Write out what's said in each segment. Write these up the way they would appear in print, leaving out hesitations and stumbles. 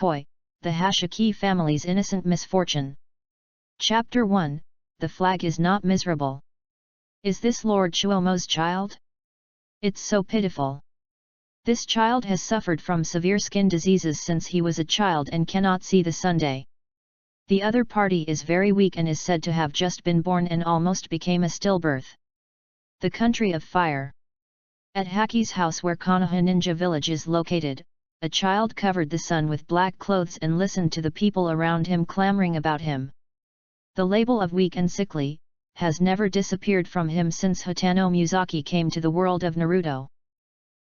Koi, the Hatake family's innocent misfortune. Chapter 1, The Flag is Not Miserable. Is this Lord Chuomo's child? It's so pitiful. This child has suffered from severe skin diseases since he was a child and cannot see the Sunday. The other party is very weak and is said to have just been born and almost became a stillbirth. The Country of Fire. At Haki's house where Konoha Ninja Village is located, a child covered the sun with black clothes and listened to the people around him clamoring about him. The label of weak and sickly has never disappeared from him since Hatano Muzaki came to the world of Naruto.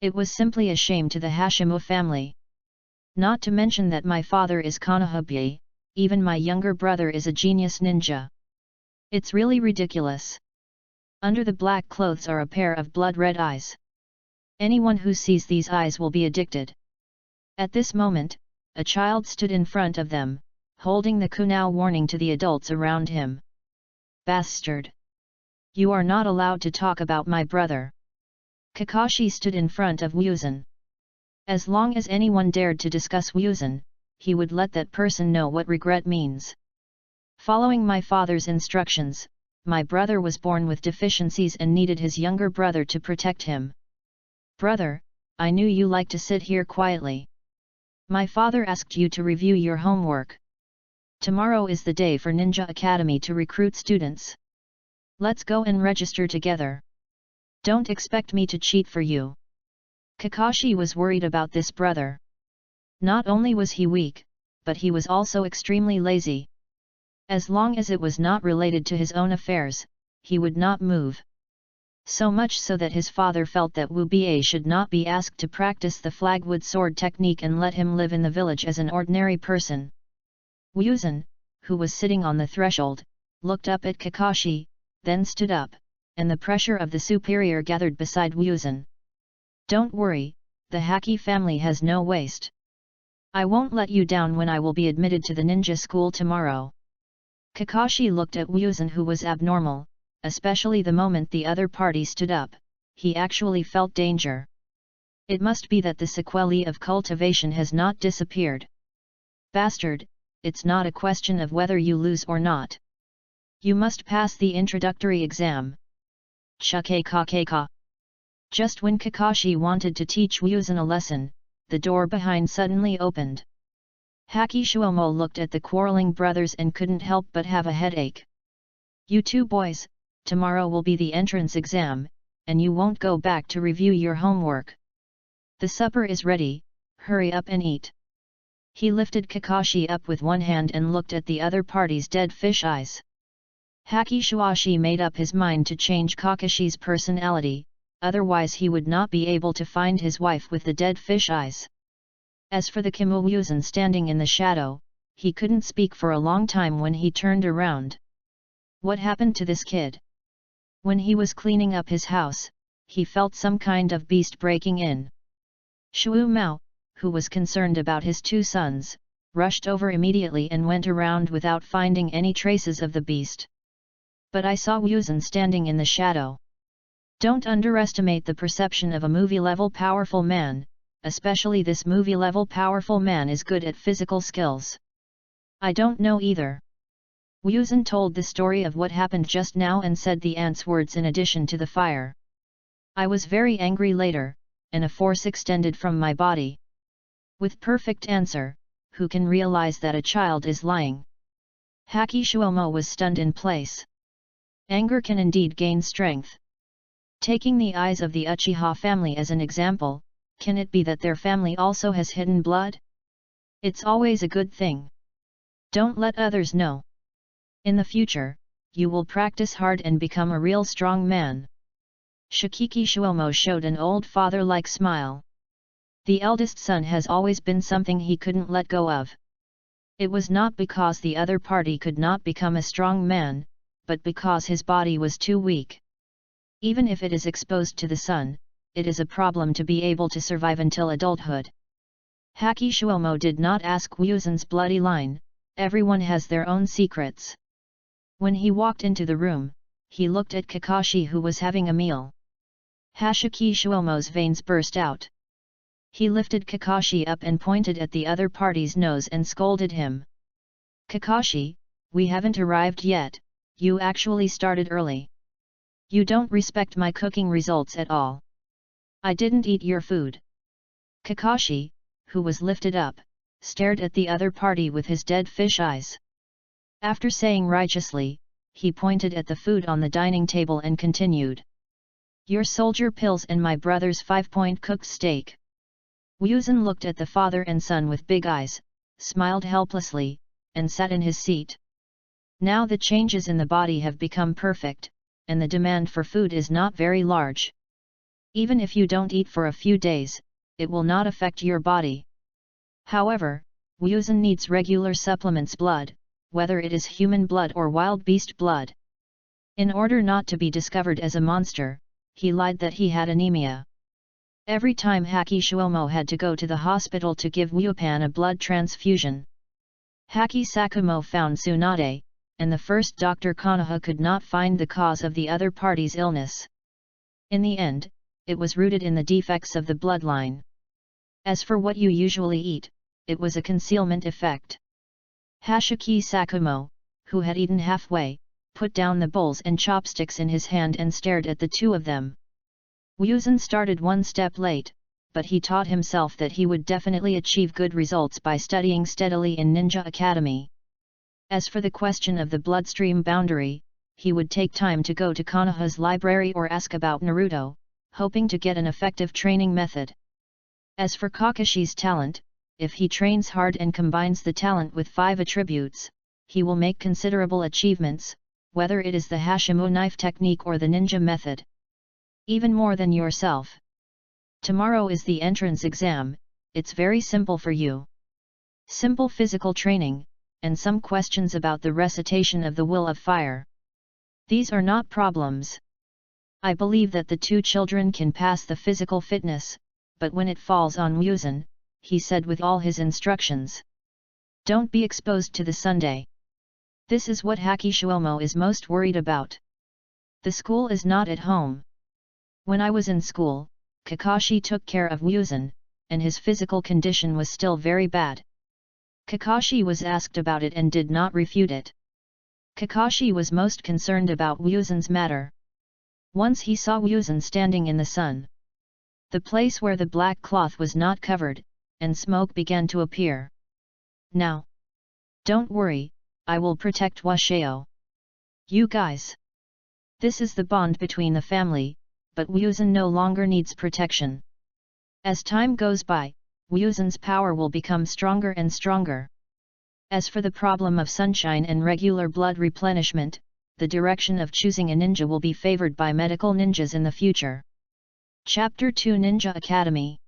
It was simply a shame to the Hashimo family. Not to mention that my father is Konoha, even my younger brother is a genius ninja. It's really ridiculous. Under the black clothes are a pair of blood-red eyes. Anyone who sees these eyes will be addicted. At this moment, a child stood in front of them, holding the kunao warning to the adults around him. Bastard! You are not allowed to talk about my brother. Kakashi stood in front of Wuzan. As long as anyone dared to discuss Wuzan, he would let that person know what regret means. Following my father's instructions, my brother was born with deficiencies and needed his younger brother to protect him. Brother, I knew you like to sit here quietly. My father asked you to review your homework. Tomorrow is the day for Ninja Academy to recruit students. Let's go and register together. Don't expect me to cheat for you. Kakashi was worried about this brother. Not only was he weak, but he was also extremely lazy. As long as it was not related to his own affairs, he would not move. So much so that his father felt that Wu Bie should not be asked to practice the flagwood sword technique and let him live in the village as an ordinary person. Wuzan, who was sitting on the threshold, looked up at Kakashi, then stood up, and the pressure of the superior gathered beside Wuzan. Don't worry, the Haki family has no waste. I won't let you down when I will be admitted to the ninja school tomorrow. Kakashi looked at Wuzan, who was abnormal, especially the moment the other party stood up. He actually felt danger. It must be that the sequelae of cultivation has not disappeared. Bastard, it's not a question of whether you lose or not. You must pass the introductory exam. Chukka. Just when Kakashi wanted to teach Wuzan a lesson, the door behind suddenly opened. Haki Shuomo looked at the quarreling brothers and couldn't help but have a headache. You two boys, tomorrow will be the entrance exam, and you won't go back to review your homework. The supper is ready, hurry up and eat. He lifted Kakashi up with one hand and looked at the other party's dead fish eyes. Haki Shuashi made up his mind to change Kakashi's personality, otherwise he would not be able to find his wife with the dead fish eyes. As for the Kimu Wuzan standing in the shadow, he couldn't speak for a long time when he turned around. What happened to this kid? When he was cleaning up his house, he felt some kind of beast breaking in. Shu Mao, who was concerned about his two sons, rushed over immediately and went around without finding any traces of the beast. But I saw Wuzan standing in the shadow. Don't underestimate the perception of a movie-level powerful man, especially this movie-level powerful man is good at physical skills. I don't know either. Wuzan told the story of what happened just now and said the ant's words in addition to the fire. I was very angry later, and a force extended from my body. With perfect answer, who can realize that a child is lying? Haki Shuomo was stunned in place. Anger can indeed gain strength. Taking the eyes of the Uchiha family as an example, can it be that their family also has hidden blood? It's always a good thing. Don't let others know. In the future, you will practice hard and become a real strong man. Shikiki Shuomo showed an old father-like smile. The eldest son has always been something he couldn't let go of. It was not because the other party could not become a strong man, but because his body was too weak. Even if it is exposed to the sun, it is a problem to be able to survive until adulthood. Haki Shuomo did not ask Wuzan's bloody line, everyone has their own secrets. When he walked into the room, he looked at Kakashi who was having a meal. Hashiki Shuomo's veins burst out. He lifted Kakashi up and pointed at the other party's nose and scolded him. Kakashi, we haven't arrived yet, you actually started early. You don't respect my cooking results at all. I didn't eat your food. Kakashi, who was lifted up, stared at the other party with his dead fish eyes. After saying righteously, he pointed at the food on the dining table and continued. Your soldier pills and my brother's 5-point cooked steak. Wuzan looked at the father and son with big eyes, smiled helplessly, and sat in his seat. Now the changes in the body have become perfect, and the demand for food is not very large. Even if you don't eat for a few days, it will not affect your body. However, Wuzan needs regular supplements blood, whether it is human blood or wild beast blood. In order not to be discovered as a monster, he lied that he had anemia. Every time Haki Shuomo had to go to the hospital to give Wupan a blood transfusion. Haki Sakumo found Tsunade, and the first Dr. Konoha could not find the cause of the other party's illness. In the end, it was rooted in the defects of the bloodline. As for what you usually eat, it was a concealment effect. Hashiki Sakumo, who had eaten halfway, put down the bowls and chopsticks in his hand and stared at the two of them. Wuzan started one step late, but he taught himself that he would definitely achieve good results by studying steadily in Ninja Academy. As for the question of the bloodstream boundary, he would take time to go to Konoha's library or ask about Naruto, hoping to get an effective training method. As for Kakashi's talent, if he trains hard and combines the talent with 5 attributes, he will make considerable achievements, whether it is the Hashimo knife technique or the ninja method. Even more than yourself. Tomorrow is the entrance exam, it's very simple for you. Simple physical training, and some questions about the recitation of the Will of Fire. These are not problems. I believe that the two children can pass the physical fitness, but when it falls on Wuzan, he said with all his instructions. Don't be exposed to the Sunday. This is what Haki Shuomo is most worried about. The school is not at home. When I was in school, Kakashi took care of Wuzan, and his physical condition was still very bad. Kakashi was asked about it and did not refute it. Kakashi was most concerned about Wuzan's matter. Once he saw Wuzan standing in the sun. The place where the black cloth was not covered, and smoke began to appear. Now. Don't worry, I will protect Washao. You guys. This is the bond between the family, but Wuzan no longer needs protection. As time goes by, Wuzan's power will become stronger and stronger. As for the problem of sunshine and regular blood replenishment, the direction of choosing a ninja will be favored by medical ninjas in the future. Chapter 2 Ninja Academy.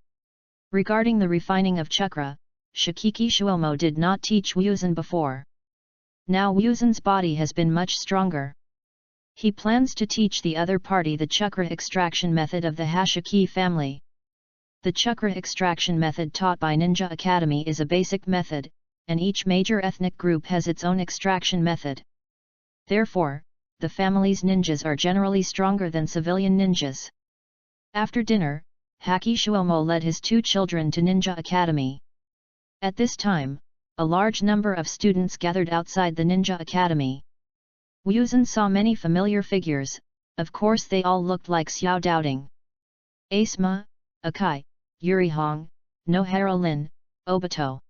Regarding the refining of chakra, Shikiki Shuomo did not teach Wuzan before. Now Wuzan's body has been much stronger. He plans to teach the other party the chakra extraction method of the Hashiki family. The chakra extraction method taught by Ninja Academy is a basic method, and each major ethnic group has its own extraction method. Therefore, the family's ninjas are generally stronger than civilian ninjas. After dinner, Haki Shuomo led his two children to Ninja Academy. At this time, a large number of students gathered outside the Ninja Academy. Wuzan saw many familiar figures, of course they all looked like Xiao Doubting. Asma, Akai, Yurihong, Nohara Lin, Obito.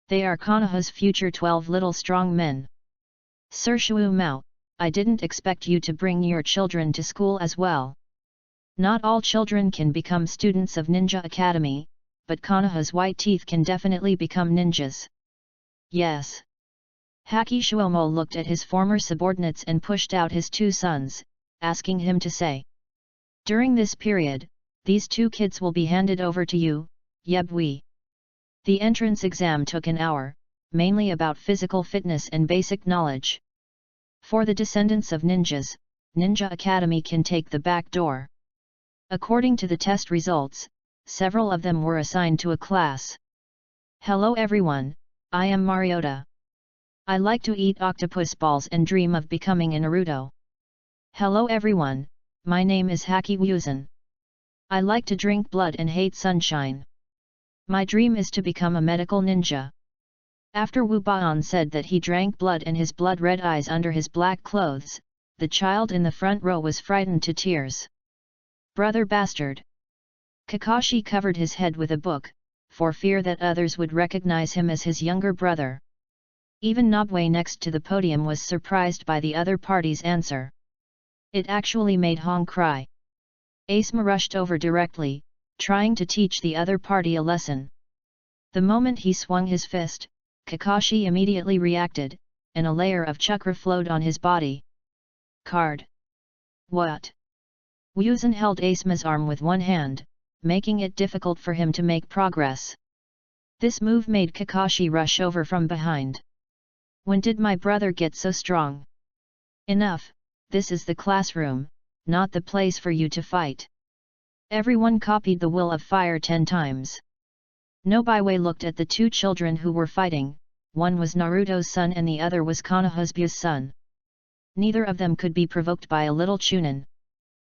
They are Konoha's future 12 little strong men. Sir Shu Mao, I didn't expect you to bring your children to school as well. Not all children can become students of Ninja Academy, but Konoha's white teeth can definitely become ninjas. Yes. Haki Shuomo looked at his former subordinates and pushed out his two sons, asking him to say. During this period, these two kids will be handed over to you, Yebwi. The entrance exam took an hour, mainly about physical fitness and basic knowledge. For the descendants of ninjas, Ninja Academy can take the back door. According to the test results, several of them were assigned to a class. Hello everyone, I am Mariota. I like to eat octopus balls and dream of becoming a Naruto. Hello everyone, my name is Haki Wuzan. I like to drink blood and hate sunshine. My dream is to become a medical ninja. After Wu Baon said that he drank blood and his blood-red eyes under his black clothes, the child in the front row was frightened to tears. Brother bastard! Kakashi covered his head with a book, for fear that others would recognize him as his younger brother. Even Nobue next to the podium was surprised by the other party's answer. It actually made Hong cry. Asma rushed over directly, trying to teach the other party a lesson. The moment he swung his fist, Kakashi immediately reacted, and a layer of chakra flowed on his body. Card. What? Wuzan held Asma's arm with one hand, making it difficult for him to make progress. This move made Kakashi rush over from behind. When did my brother get so strong? Enough, this is the classroom, not the place for you to fight. Everyone copied the will of fire 10 times. Nobue looked at the two children who were fighting, one was Naruto's son and the other was Konoha's son. Neither of them could be provoked by a little chunin.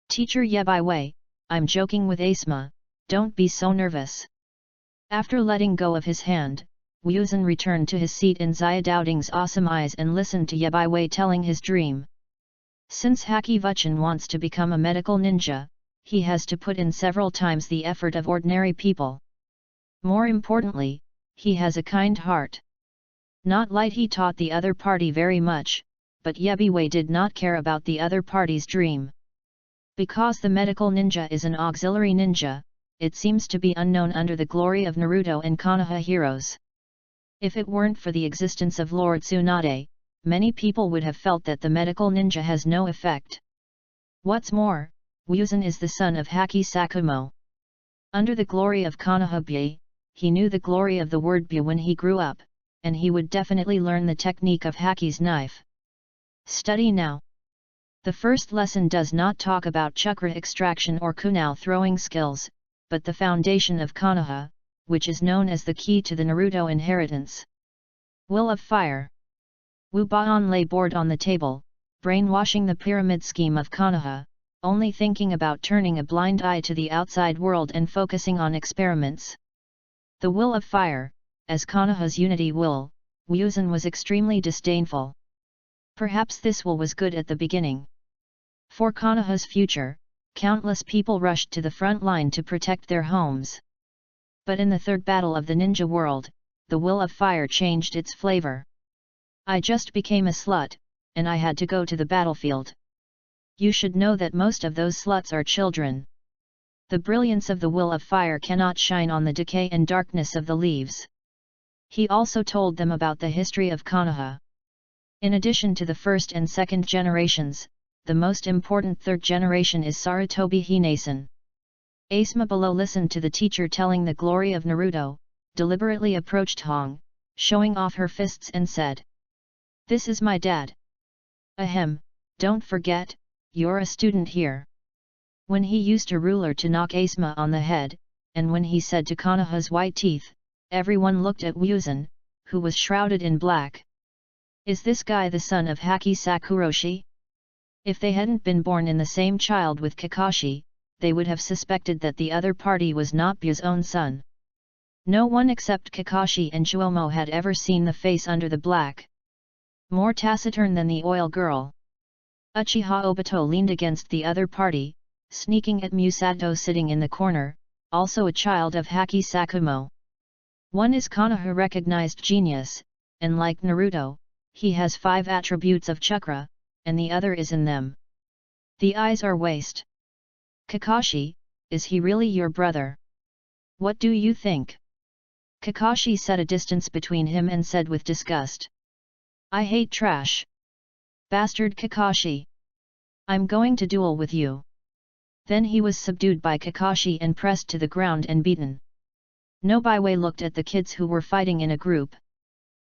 Teacher Yebaiwei, I'm joking with Asma, don't be so nervous. After letting go of his hand, Wuzan returned to his seat in Xiaodouding's awesome eyes and listened to Yebaiwei telling his dream. Since Haki Vuchin wants to become a medical ninja, he has to put in several times the effort of ordinary people. More importantly, he has a kind heart. Not like he taught the other party very much, but Yebaiwei did not care about the other party's dream. Because the medical ninja is an auxiliary ninja, it seems to be unknown under the glory of Naruto and Konoha heroes. If it weren't for the existence of Lord Tsunade, many people would have felt that the medical ninja has no effect. What's more, Wuzan is the son of Haki Sakumo. Under the glory of Konoha Bye, he knew the glory of the word Bye when he grew up, and he would definitely learn the technique of Haki's knife. Study now. The first lesson does not talk about chakra extraction or kunai throwing skills, but the foundation of Konoha, which is known as the key to the Naruto inheritance. Will of Fire. Wu Baon lay bored on the table, brainwashing the pyramid scheme of Konoha, only thinking about turning a blind eye to the outside world and focusing on experiments. The Will of Fire, as Konoha's unity will, Wuzan was extremely disdainful. Perhaps this will was good at the beginning. For Konoha's future, countless people rushed to the front line to protect their homes. But in the third battle of the ninja world, the Will of Fire changed its flavor. I just became a slut, and I had to go to the battlefield. You should know that most of those sluts are children. The brilliance of the Will of Fire cannot shine on the decay and darkness of the leaves. He also told them about the history of Konoha. In addition to the first and second generations, the most important third generation is Sarutobi Hinesan. Asma below listened to the teacher telling the glory of Naruto, deliberately approached Hong, showing off her fists and said, "This is my dad. Ahem, don't forget, you're a student here." When he used a ruler to knock Asma on the head, and when he said to Konoha's white teeth, everyone looked at Wuzan, who was shrouded in black. Is this guy the son of Haki Sakuroshi? If they hadn't been born in the same child with Kakashi, they would have suspected that the other party was not Byu's own son. No one except Kakashi and Chuomo had ever seen the face under the black. More taciturn than the oil girl. Uchiha Obito leaned against the other party, sneaking at Musato sitting in the corner, also a child of Haki Sakumo. One is Konoha recognized genius, and like Naruto, he has 5 attributes of chakra, and the other is in them. The eyes are waste. Kakashi, is he really your brother? What do you think? Kakashi set a distance between him and said with disgust. I hate trash. Bastard Kakashi. I'm going to duel with you. Then he was subdued by Kakashi and pressed to the ground and beaten. Nobue looked at the kids who were fighting in a group.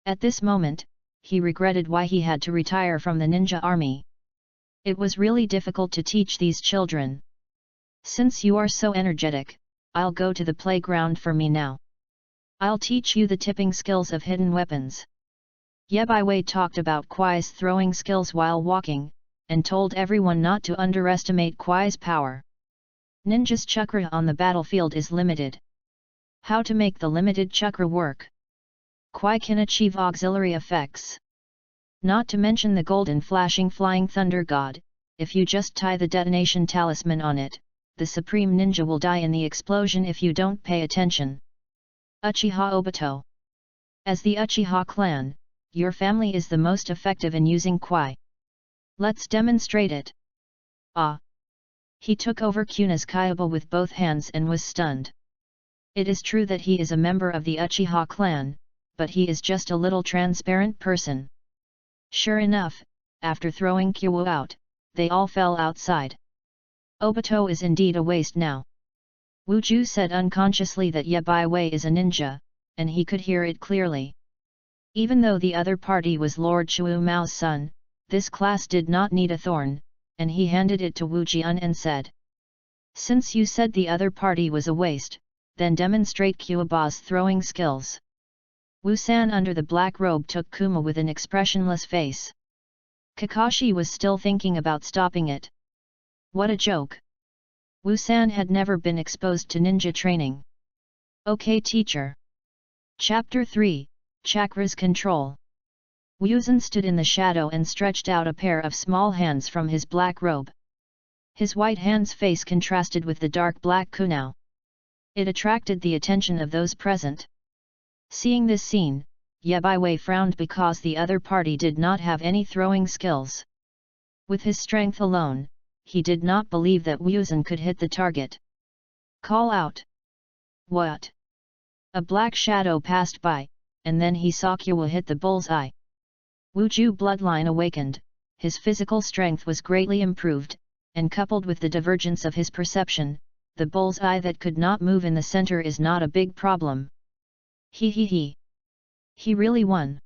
At this moment, he regretted why he had to retire from the ninja army. It was really difficult to teach these children. Since you are so energetic, I'll go to the playground for me now. I'll teach you the tipping skills of hidden weapons. Yebaiwei talked about Kwai's throwing skills while walking, and told everyone not to underestimate Kwai's power. Ninja's chakra on the battlefield is limited. How to make the limited chakra work. Kwai can achieve auxiliary effects. Not to mention the golden flashing flying thunder god, if you just tie the detonation talisman on it, the supreme ninja will die in the explosion if you don't pay attention. Uchiha Obito. As the Uchiha clan, your family is the most effective in using Kwai. Let's demonstrate it. Ah! He took over Kuna's Kayaba with both hands and was stunned. It is true that he is a member of the Uchiha clan, but he is just a little transparent person. Sure enough, after throwing Kyu out, they all fell outside. Obito is indeed a waste now. Wuju said unconsciously that Yabai Wei is a ninja, and he could hear it clearly. Even though the other party was Lord Shu Mao's son, this class did not need a thorn, and he handed it to Wu Jian and said, "Since you said the other party was a waste, then demonstrate Kyoba's throwing skills." Wu San under the black robe took Kuma with an expressionless face. Kakashi was still thinking about stopping it. What a joke! Wu San had never been exposed to ninja training. Okay teacher. Chapter 3, Chakras Control. Wuzan stood in the shadow and stretched out a pair of small hands from his black robe. His white hand's face contrasted with the dark black kunao. It attracted the attention of those present. Seeing this scene, Yabai Wei frowned because the other party did not have any throwing skills. With his strength alone, he did not believe that Wuzan could hit the target. Call out! What? A black shadow passed by, and then he saw Kyo hit the bullseye. Wuju bloodline awakened, his physical strength was greatly improved, and coupled with the divergence of his perception, the bullseye that could not move in the center is not a big problem. He really won.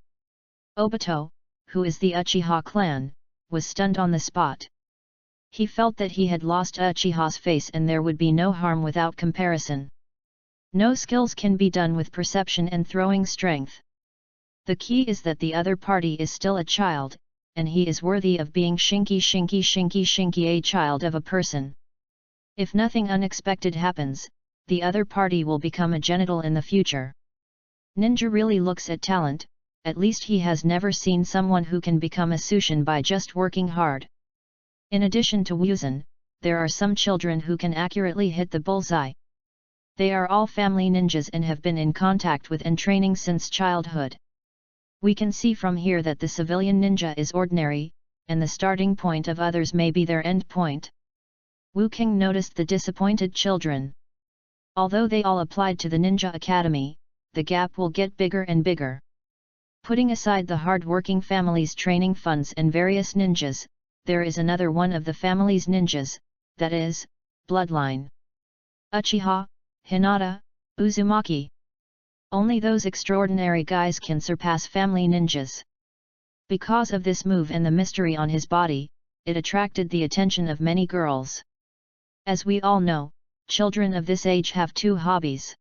Obito, who is the Uchiha clan, was stunned on the spot. He felt that he had lost Uchiha's face and there would be no harm without comparison. No skills can be done with perception and throwing strength. The key is that the other party is still a child, and he is worthy of being shinky a child of a person. If nothing unexpected happens, the other party will become a genital in the future. Ninja really looks at talent, at least he has never seen someone who can become a Sushin by just working hard. In addition to Wuzan, there are some children who can accurately hit the bullseye. They are all family ninjas and have been in contact with and training since childhood. We can see from here that the civilian ninja is ordinary, and the starting point of others may be their end point. Wu King noticed the disappointed children. Although they all applied to the Ninja Academy, the gap will get bigger and bigger. Putting aside the hard-working family's training funds and various ninjas, there is another one of the family's ninjas, that is, bloodline. Uchiha, Hinata, Uzumaki. Only those extraordinary guys can surpass family ninjas. Because of this move and the mystery on his body, it attracted the attention of many girls. As we all know, children of this age have two hobbies.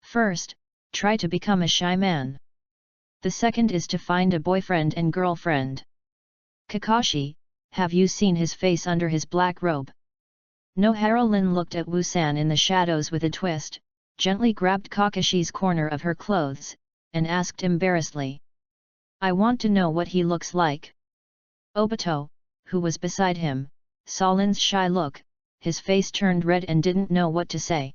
First, try to become a shy man. The second is to find a boyfriend and girlfriend. Kakashi, have you seen his face under his black robe? Nohara Lin looked at Wu San in the shadows with a twist, gently grabbed Kakashi's corner of her clothes, and asked embarrassedly. I want to know what he looks like. Obito, who was beside him, saw Lin's shy look, his face turned red and didn't know what to say.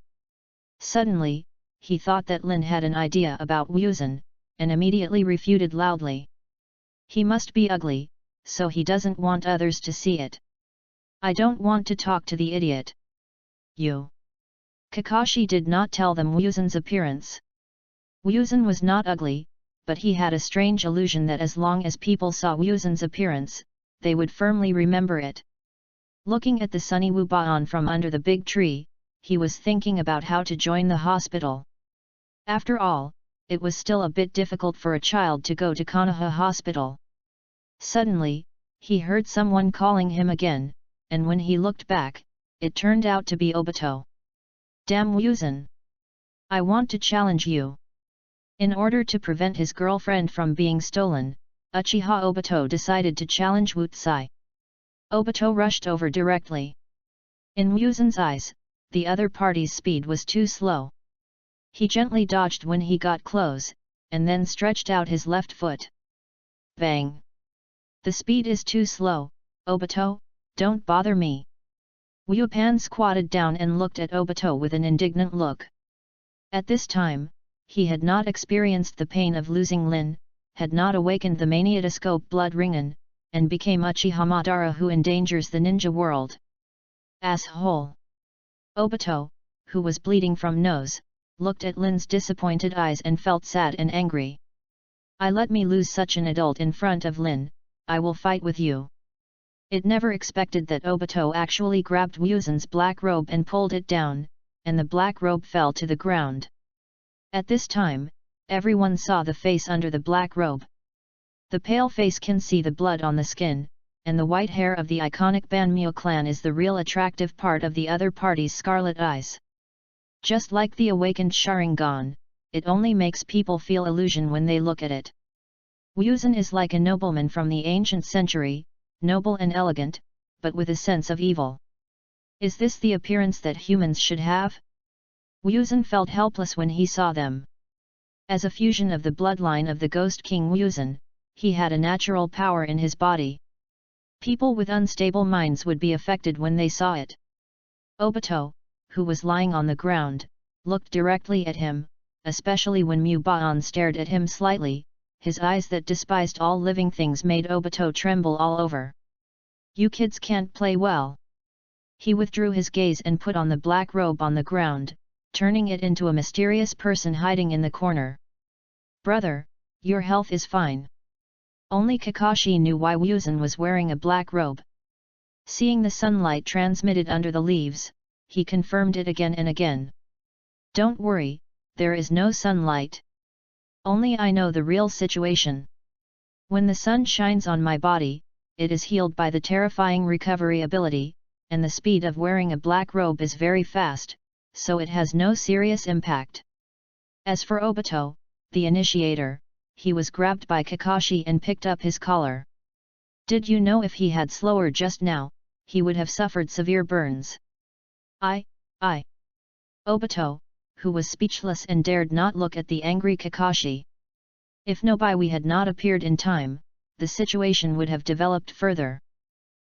Suddenly, he thought that Lin had an idea about Wuzan, and immediately refuted loudly. He must be ugly, so he doesn't want others to see it. I don't want to talk to the idiot. You. Kakashi did not tell them Wuzan's appearance. Wuzan was not ugly, but he had a strange illusion that as long as people saw Wuzan's appearance, they would firmly remember it. Looking at the sunny Wuba'an from under the big tree, he was thinking about how to join the hospital. After all, it was still a bit difficult for a child to go to Konoha Hospital. Suddenly, he heard someone calling him again, and when he looked back, it turned out to be Obito. Damn Wuzan! I want to challenge you. In order to prevent his girlfriend from being stolen, Uchiha Obito decided to challenge Wu Tsai. Obito rushed over directly. In Wuzan's eyes, the other party's speed was too slow. He gently dodged when he got close, and then stretched out his left foot. Bang! The speed is too slow, Obito, don't bother me. Wu Pan squatted down and looked at Obito with an indignant look. At this time, he had not experienced the pain of losing Lin, had not awakened the maniatoscope blood Ringan, and became Uchiha Madara who endangers the ninja world. Asshole! Obito, who was bleeding from nose, looked at Lin's disappointed eyes and felt sad and angry. I let me lose such an adult in front of Lin, I will fight with you. It never expected that Obito actually grabbed Wuzan's black robe and pulled it down, and the black robe fell to the ground. At this time, everyone saw the face under the black robe. The pale face can see the blood on the skin, and the white hair of the iconic Banmyo clan is the real attractive part of the other party's scarlet eyes. Just like the awakened Sharingan, it only makes people feel illusion when they look at it. Wuzan is like a nobleman from the ancient century, noble and elegant, but with a sense of evil. Is this the appearance that humans should have? Wuzan felt helpless when he saw them. As a fusion of the bloodline of the Ghost King Wuzan, he had a natural power in his body. People with unstable minds would be affected when they saw it. Obito, who was lying on the ground, looked directly at him, especially when Mubaan stared at him slightly. His eyes that despised all living things made Obito tremble all over. You kids can't play well. He withdrew his gaze and put on the black robe on the ground, turning it into a mysterious person hiding in the corner. Brother, your health is fine. Only Kakashi knew why Wuzan was wearing a black robe. Seeing the sunlight transmitted under the leaves, he confirmed it again and again. Don't worry, there is no sunlight. Only I know the real situation. When the sun shines on my body, it is healed by the terrifying recovery ability, and the speed of wearing a black robe is very fast, so it has no serious impact. As for Obito, the initiator, he was grabbed by Kakashi and picked up his collar. Did you know if he had slower just now, he would have suffered severe burns? Obito, who was speechless and dared not look at the angry Kakashi. If Nobai had not appeared in time, the situation would have developed further.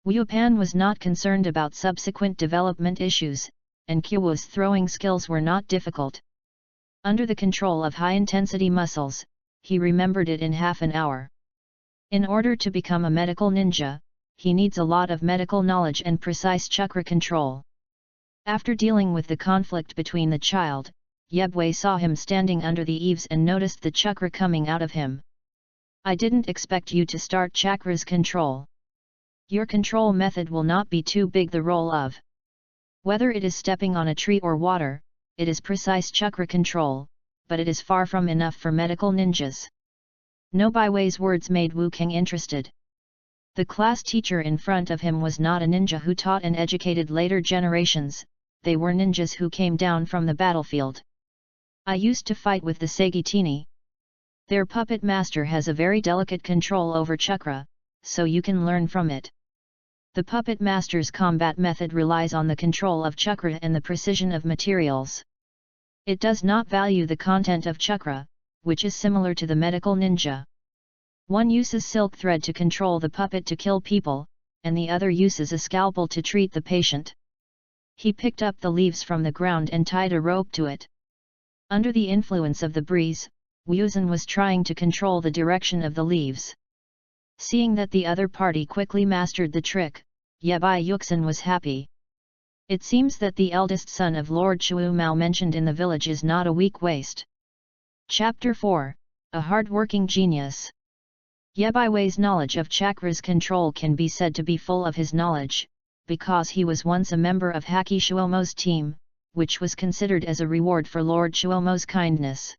Wu Pan was not concerned about subsequent development issues, and Kyo's throwing skills were not difficult. Under the control of high-intensity muscles, he remembered it in half an hour. In order to become a medical ninja, he needs a lot of medical knowledge and precise chakra control. After dealing with the conflict between the child, Yebwei saw him standing under the eaves and noticed the chakra coming out of him. I didn't expect you to start chakra's control. Your control method will not be too big the role of. Whether it is stepping on a tree or water, it is precise chakra control, but it is far from enough for medical ninjas. Nobaiwei's words made Wu Kang interested. The class teacher in front of him was not a ninja who taught and educated later generations, they were ninjas who came down from the battlefield. I used to fight with the Sagitini. Their puppet master has a very delicate control over chakra, so you can learn from it. The puppet master's combat method relies on the control of chakra and the precision of materials. It does not value the content of chakra, which is similar to the medical ninja. One uses silk thread to control the puppet to kill people, and the other uses a scalpel to treat the patient. He picked up the leaves from the ground and tied a rope to it. Under the influence of the breeze, Wuzan was trying to control the direction of the leaves. Seeing that the other party quickly mastered the trick, Yebai Yuxin was happy. It seems that the eldest son of Lord Shu Mao mentioned in the village is not a weak waste. Chapter 4, A Hard-Working Genius. Yebaiwei's knowledge of chakra's control can be said to be full of his knowledge, because he was once a member of Haki Shuomo's team, which was considered as a reward for Lord Shuomo's kindness.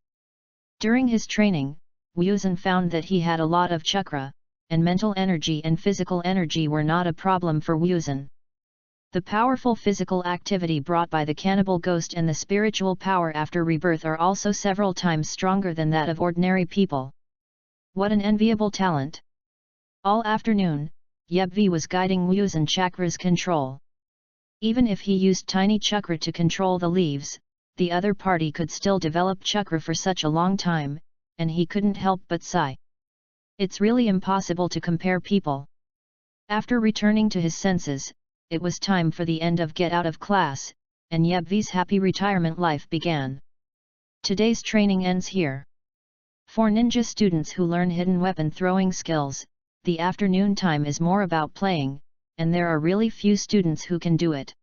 During his training, Wuzan found that he had a lot of chakra, and mental energy and physical energy were not a problem for Wuzan. The powerful physical activity brought by the cannibal ghost and the spiritual power after rebirth are also several times stronger than that of ordinary people. What an enviable talent! All afternoon, Yebvi was guiding Wuzan chakra's control. Even if he used tiny chakra to control the leaves, the other party could still develop chakra for such a long time, and he couldn't help but sigh. It's really impossible to compare people. After returning to his senses, it was time for the end of get out of class, and Yebvi's happy retirement life began. Today's training ends here. For ninja students who learn hidden weapon throwing skills, the afternoon time is more about playing, and there are really few students who can do it.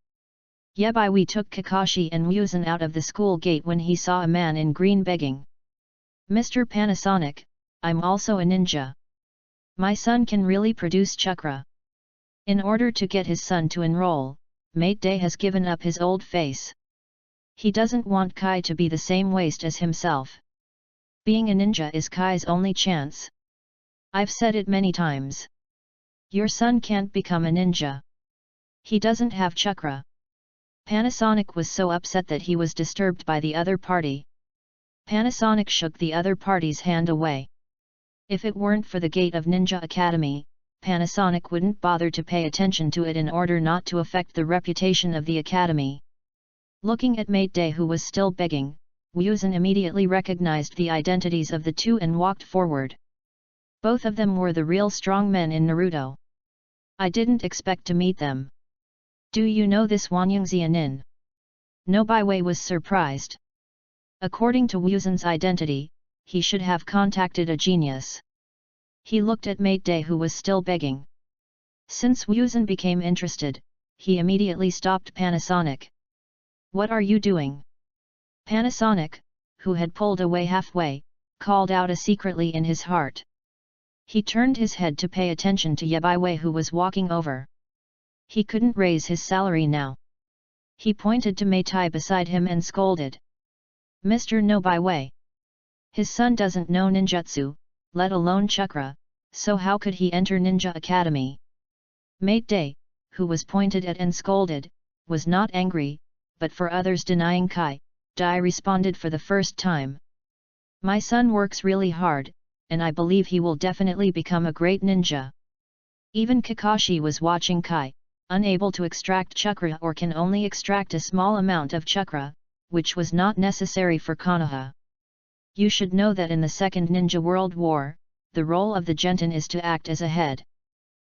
Yebiwi took Kakashi and Muzan out of the school gate when he saw a man in green begging. "Mr. Panasonic, I'm also a ninja. My son can really produce chakra." In order to get his son to enroll, Mate Day has given up his old face. He doesn't want Kai to be the same waste as himself. Being a ninja is Kai's only chance. I've said it many times. Your son can't become a ninja. He doesn't have chakra. Panasonic was so upset that he was disturbed by the other party. Panasonic shook the other party's hand away. If it weren't for the gate of Ninja Academy, Panasonic wouldn't bother to pay attention to it in order not to affect the reputation of the academy. Looking at Mate Day, who was still begging, Muzan immediately recognized the identities of the two and walked forward. Both of them were the real strong men in Naruto. I didn't expect to meet them. Do you know this Wanyangxianin? Nobiwei was surprised. According to Muzan's identity, he should have contacted a genius. He looked at Mate Day, who was still begging. Since Muzan became interested, he immediately stopped Panasonic. "What are you doing?" Panasonic, who had pulled away halfway, called out secretly in his heart. He turned his head to pay attention to Yebiwei, who was walking over. He couldn't raise his salary now. He pointed to Meitai beside him and scolded. "Mr. Nobiwei. His son doesn't know ninjutsu, let alone chakra, so how could he enter Ninja Academy?" Mate Day, who was pointed at and scolded, was not angry, but for others denying Kai, Dai responded for the first time. "My son works really hard, and I believe he will definitely become a great ninja." Even Kakashi was watching Kai, unable to extract chakra or can only extract a small amount of chakra, which was not necessary for Konoha. You should know that in the Second Ninja World War, the role of the Genten is to act as a head.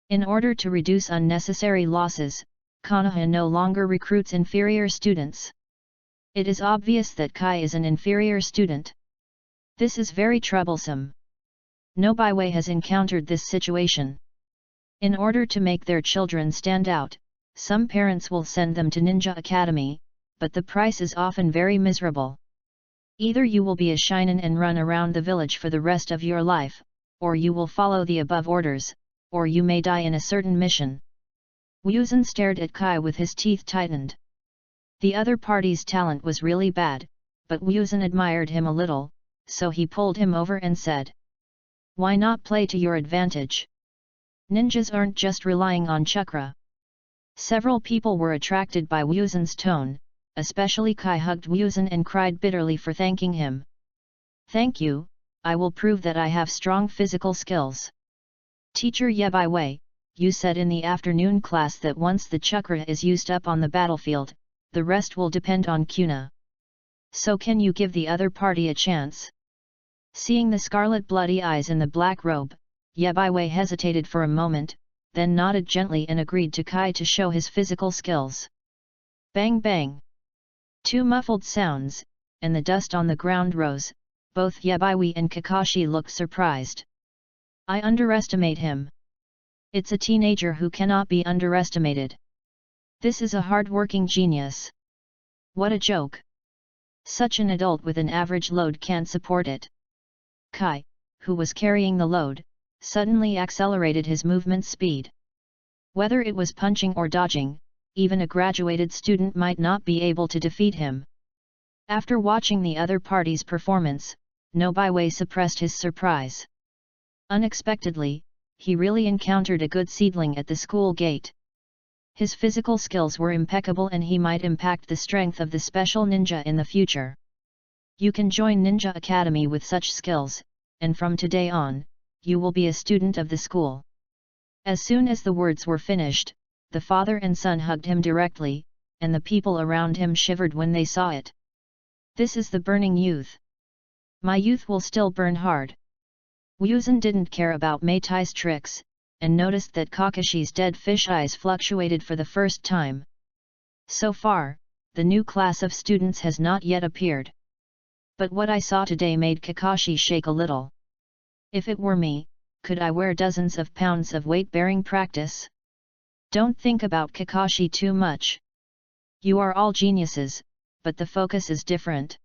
In order to reduce unnecessary losses, Konoha no longer recruits inferior students. It is obvious that Kai is an inferior student. This is very troublesome. Nobiwei has encountered this situation. In order to make their children stand out, some parents will send them to Ninja Academy, but the price is often very miserable. Either you will be a shinen and run around the village for the rest of your life, or you will follow the above orders, or you may die in a certain mission. Muzan stared at Kai with his teeth tightened. The other party's talent was really bad, but Muzan admired him a little, so he pulled him over and said, "Why not play to your advantage? Ninjas aren't just relying on chakra." Several people were attracted by Muzan's tone, especially Kai hugged Muzan and cried bitterly for thanking him. "Thank you, I will prove that I have strong physical skills." "Teacher Yebiwei, you said in the afternoon class that once the chakra is used up on the battlefield, the rest will depend on Kuna. So can you give the other party a chance?" Seeing the scarlet bloody eyes in the black robe, Yebiwei hesitated for a moment, then nodded gently and agreed to Kai to show his physical skills. Bang bang! Two muffled sounds, and the dust on the ground rose. Both Yebiwei and Kakashi looked surprised. "I underestimate him. It's a teenager who cannot be underestimated. This is a hard-working genius. What a joke. Such an adult with an average load can't support it." Kai, who was carrying the load, suddenly accelerated his movement speed. Whether it was punching or dodging, even a graduated student might not be able to defeat him. After watching the other party's performance, Nobiwei suppressed his surprise. Unexpectedly, he really encountered a good seedling at the school gate. His physical skills were impeccable and he might impact the strength of the special ninja in the future. You can join Ninja Academy with such skills, and from today on, you will be a student of the school. As soon as the words were finished, the father and son hugged him directly, and the people around him shivered when they saw it. This is the burning youth. My youth will still burn hard. Wuzan didn't care about Meitai's tricks, and noticed that Kakashi's dead fish eyes fluctuated for the first time. So far, the new class of students has not yet appeared. But what I saw today made Kakashi shake a little. If it were me, could I wear dozens of pounds of weight-bearing practice? Don't think about Kakashi too much. You are all geniuses, but the focus is different.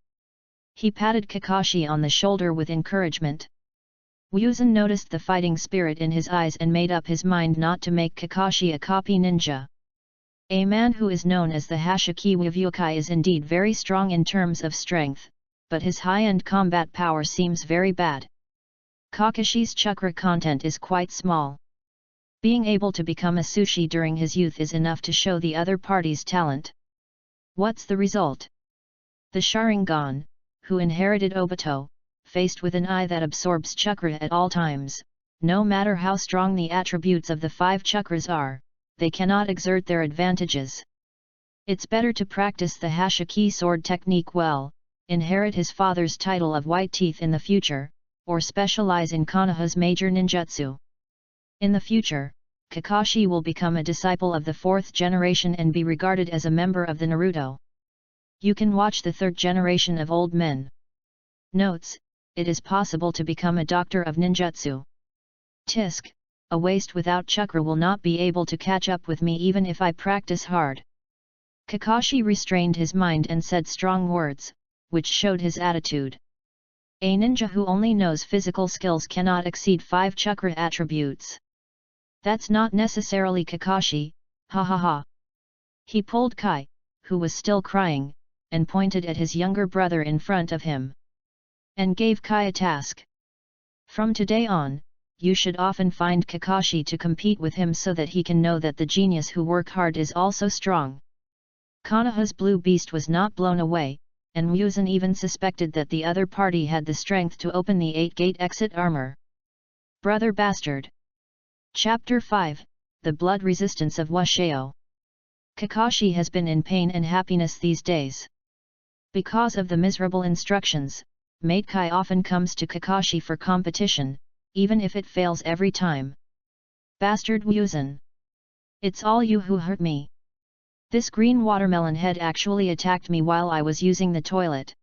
He patted Kakashi on the shoulder with encouragement. Wuzan noticed the fighting spirit in his eyes and made up his mind not to make Kakashi a copy ninja. A man who is known as the Hashiki Wavyukai is indeed very strong in terms of strength, but his high-end combat power seems very bad. Kakashi's chakra content is quite small. Being able to become a sushi during his youth is enough to show the other party's talent. What's the result? The Sharingan, who inherited Obito, faced with an eye that absorbs chakra at all times, no matter how strong the attributes of the 5 chakras are, they cannot exert their advantages. It's better to practice the Hashiki sword technique well, inherit his father's title of White Teeth in the future, or specialize in Konoha's major ninjutsu. In the future, Kakashi will become a disciple of the 4th generation and be regarded as a member of the Naruto. You can watch the 3rd generation of old men. Notes: it is possible to become a doctor of ninjutsu. Tisk, a waste without chakra will not be able to catch up with me even if I practice hard. Kakashi restrained his mind and said strong words, which showed his attitude. A ninja who only knows physical skills cannot exceed 5 chakra attributes. That's not necessarily Kakashi, ha ha ha. He pulled Kai, who was still crying, and pointed at his younger brother in front of him. And gave Kai a task. From today on, you should often find Kakashi to compete with him so that he can know that the genius who work hard is also strong. Konoha's blue beast was not blown away, and Wuzan even suspected that the other party had the strength to open the 8-gate exit armor. Brother Bastard. Chapter 5, The Blood Resistance of Washeo. Kakashi has been in pain and happiness these days. Because of the miserable instructions, Mate Kai often comes to Kakashi for competition, even if it fails every time. Bastard Wuzan. It's all you who hurt me. This green watermelon head actually attacked me while I was using the toilet.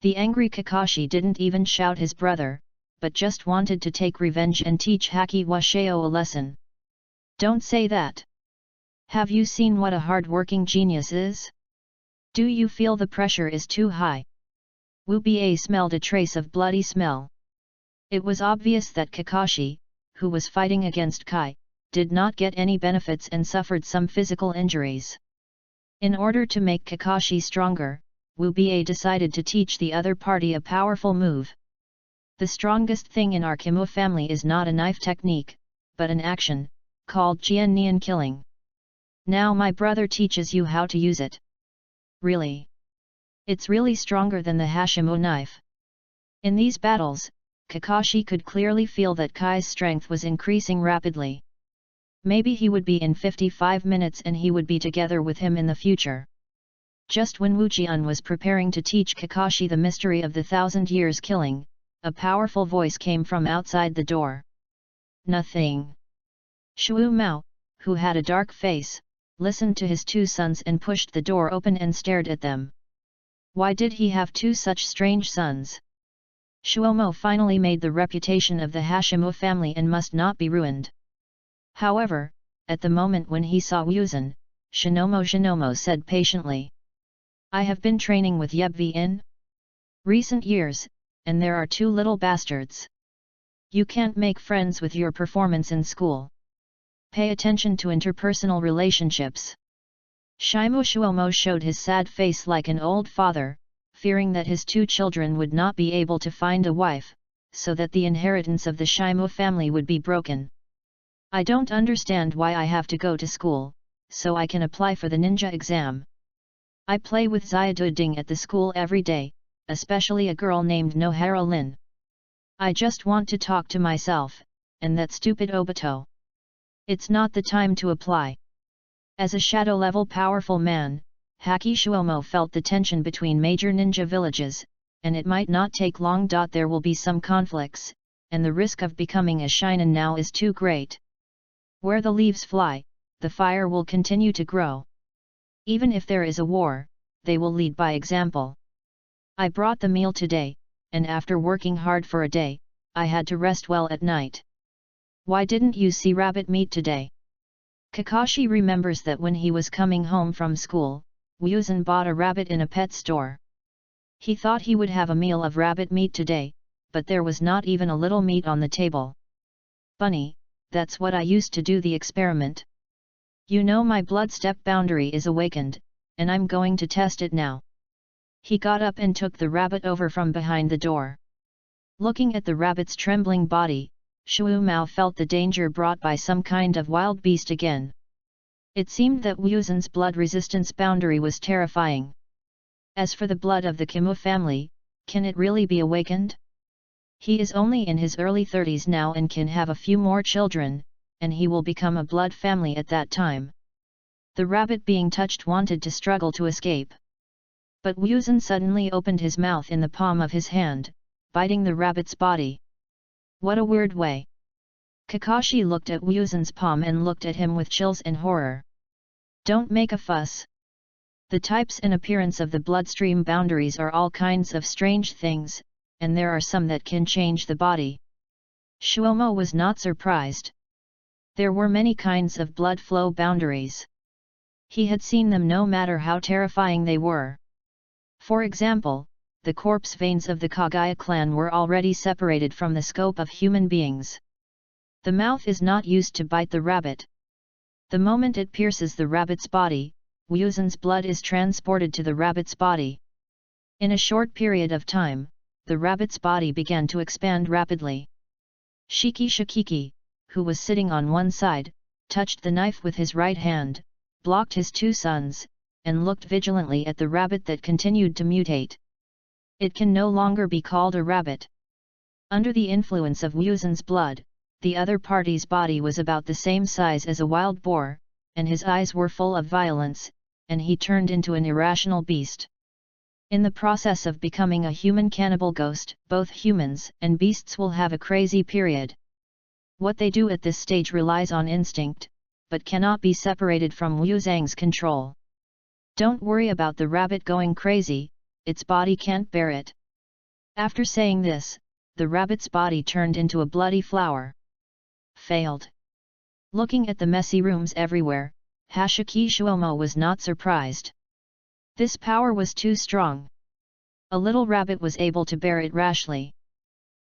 The angry Kakashi didn't even shout his brother, but just wanted to take revenge and teach Haki Washeo a lesson. Don't say that. Have you seen what a hard-working genius is? Do you feel the pressure is too high? Wu Ba smelled a trace of bloody smell. It was obvious that Kakashi, who was fighting against Kai, did not get any benefits and suffered some physical injuries. In order to make Kakashi stronger, Wu Ba decided to teach the other party a powerful move. The strongest thing in our Kimura family is not a knife technique, but an action, called Jian Nian killing. Now my brother teaches you how to use it. Really? It's really stronger than the Hashimo knife. In these battles, Kakashi could clearly feel that Kai's strength was increasing rapidly. Maybe he would be in 55 minutes and he would be together with him in the future. Just when Wu Jian was preparing to teach Kakashi the mystery of the 1,000 years killing, a powerful voice came from outside the door. Nothing. Shu Mao, who had a dark face, listened to his 2 sons and pushed the door open and stared at them. Why did he have 2 such strange sons? Shuomo finally made the reputation of the Hashimo family and must not be ruined. However, at the moment when he saw Wuzan, Shinomo said patiently. I have been training with Yebvi in recent years, and there are 2 little bastards. You can't make friends with your performance in school. Pay attention to interpersonal relationships. Shimo Shuomo showed his sad face like an old father, fearing that his 2 children would not be able to find a wife, so that the inheritance of the Shimo family would be broken. I don't understand why I have to go to school, so I can apply for the ninja exam. I play with Xiaodu Ding at the school every day, especially a girl named Nohara Lin. I just want to talk to myself, and that stupid Obito. It's not the time to apply. As a shadow-level powerful man, Haki Shuomo felt the tension between major ninja villages, and it might not take long. There will be some conflicts, and the risk of becoming a shinen now is too great. Where the leaves fly, the fire will continue to grow. Even if there is a war, they will lead by example. I brought the meal today, and after working hard for a day, I had to rest well at night. Why didn't you see rabbit meat today? Kakashi remembers that when he was coming home from school, Ryuzan bought a rabbit in a pet store. He thought he would have a meal of rabbit meat today, but there was not even a little meat on the table. Bunny, that's what I used to do the experiment. You know my blood step boundary is awakened, and I'm going to test it now. He got up and took the rabbit over from behind the door. Looking at the rabbit's trembling body, Shu Mao felt the danger brought by some kind of wild beast again. It seemed that Ryuzan's blood resistance boundary was terrifying. As for the blood of the Kimu family, can it really be awakened? He is only in his early 30s now and can have a few more children, and he will become a blood family at that time. The rabbit being touched wanted to struggle to escape. But Ryuzan suddenly opened his mouth in the palm of his hand, biting the rabbit's body. What a weird way! Kakashi looked at Ryuzan's palm and looked at him with chills and horror. Don't make a fuss. The types and appearance of the bloodstream boundaries are all kinds of strange things, and there are some that can change the body. Shuomo was not surprised. There were many kinds of blood flow boundaries. He had seen them no matter how terrifying they were. For example, the corpse veins of the Kagaya clan were already separated from the scope of human beings. The mouth is not used to bite the rabbit. The moment it pierces the rabbit's body, Ryuzan's blood is transported to the rabbit's body. In a short period of time, the rabbit's body began to expand rapidly. Shiki Shikiki, who was sitting on one side, touched the knife with his right hand, blocked his two sons, and looked vigilantly at the rabbit that continued to mutate. It can no longer be called a rabbit. Under the influence of Ryuzan's blood, the other party's body was about the same size as a wild boar, and his eyes were full of violence, and he turned into an irrational beast. In the process of becoming a human cannibal ghost, both humans and beasts will have a crazy period. What they do at this stage relies on instinct, but cannot be separated from Ryuzang's control. Don't worry about the rabbit going crazy, its body can't bear it. After saying this, the rabbit's body turned into a bloody flower. Failed. Looking at the messy rooms everywhere, Hashiki Shuomo was not surprised. This power was too strong. A little rabbit was able to bear it rashly.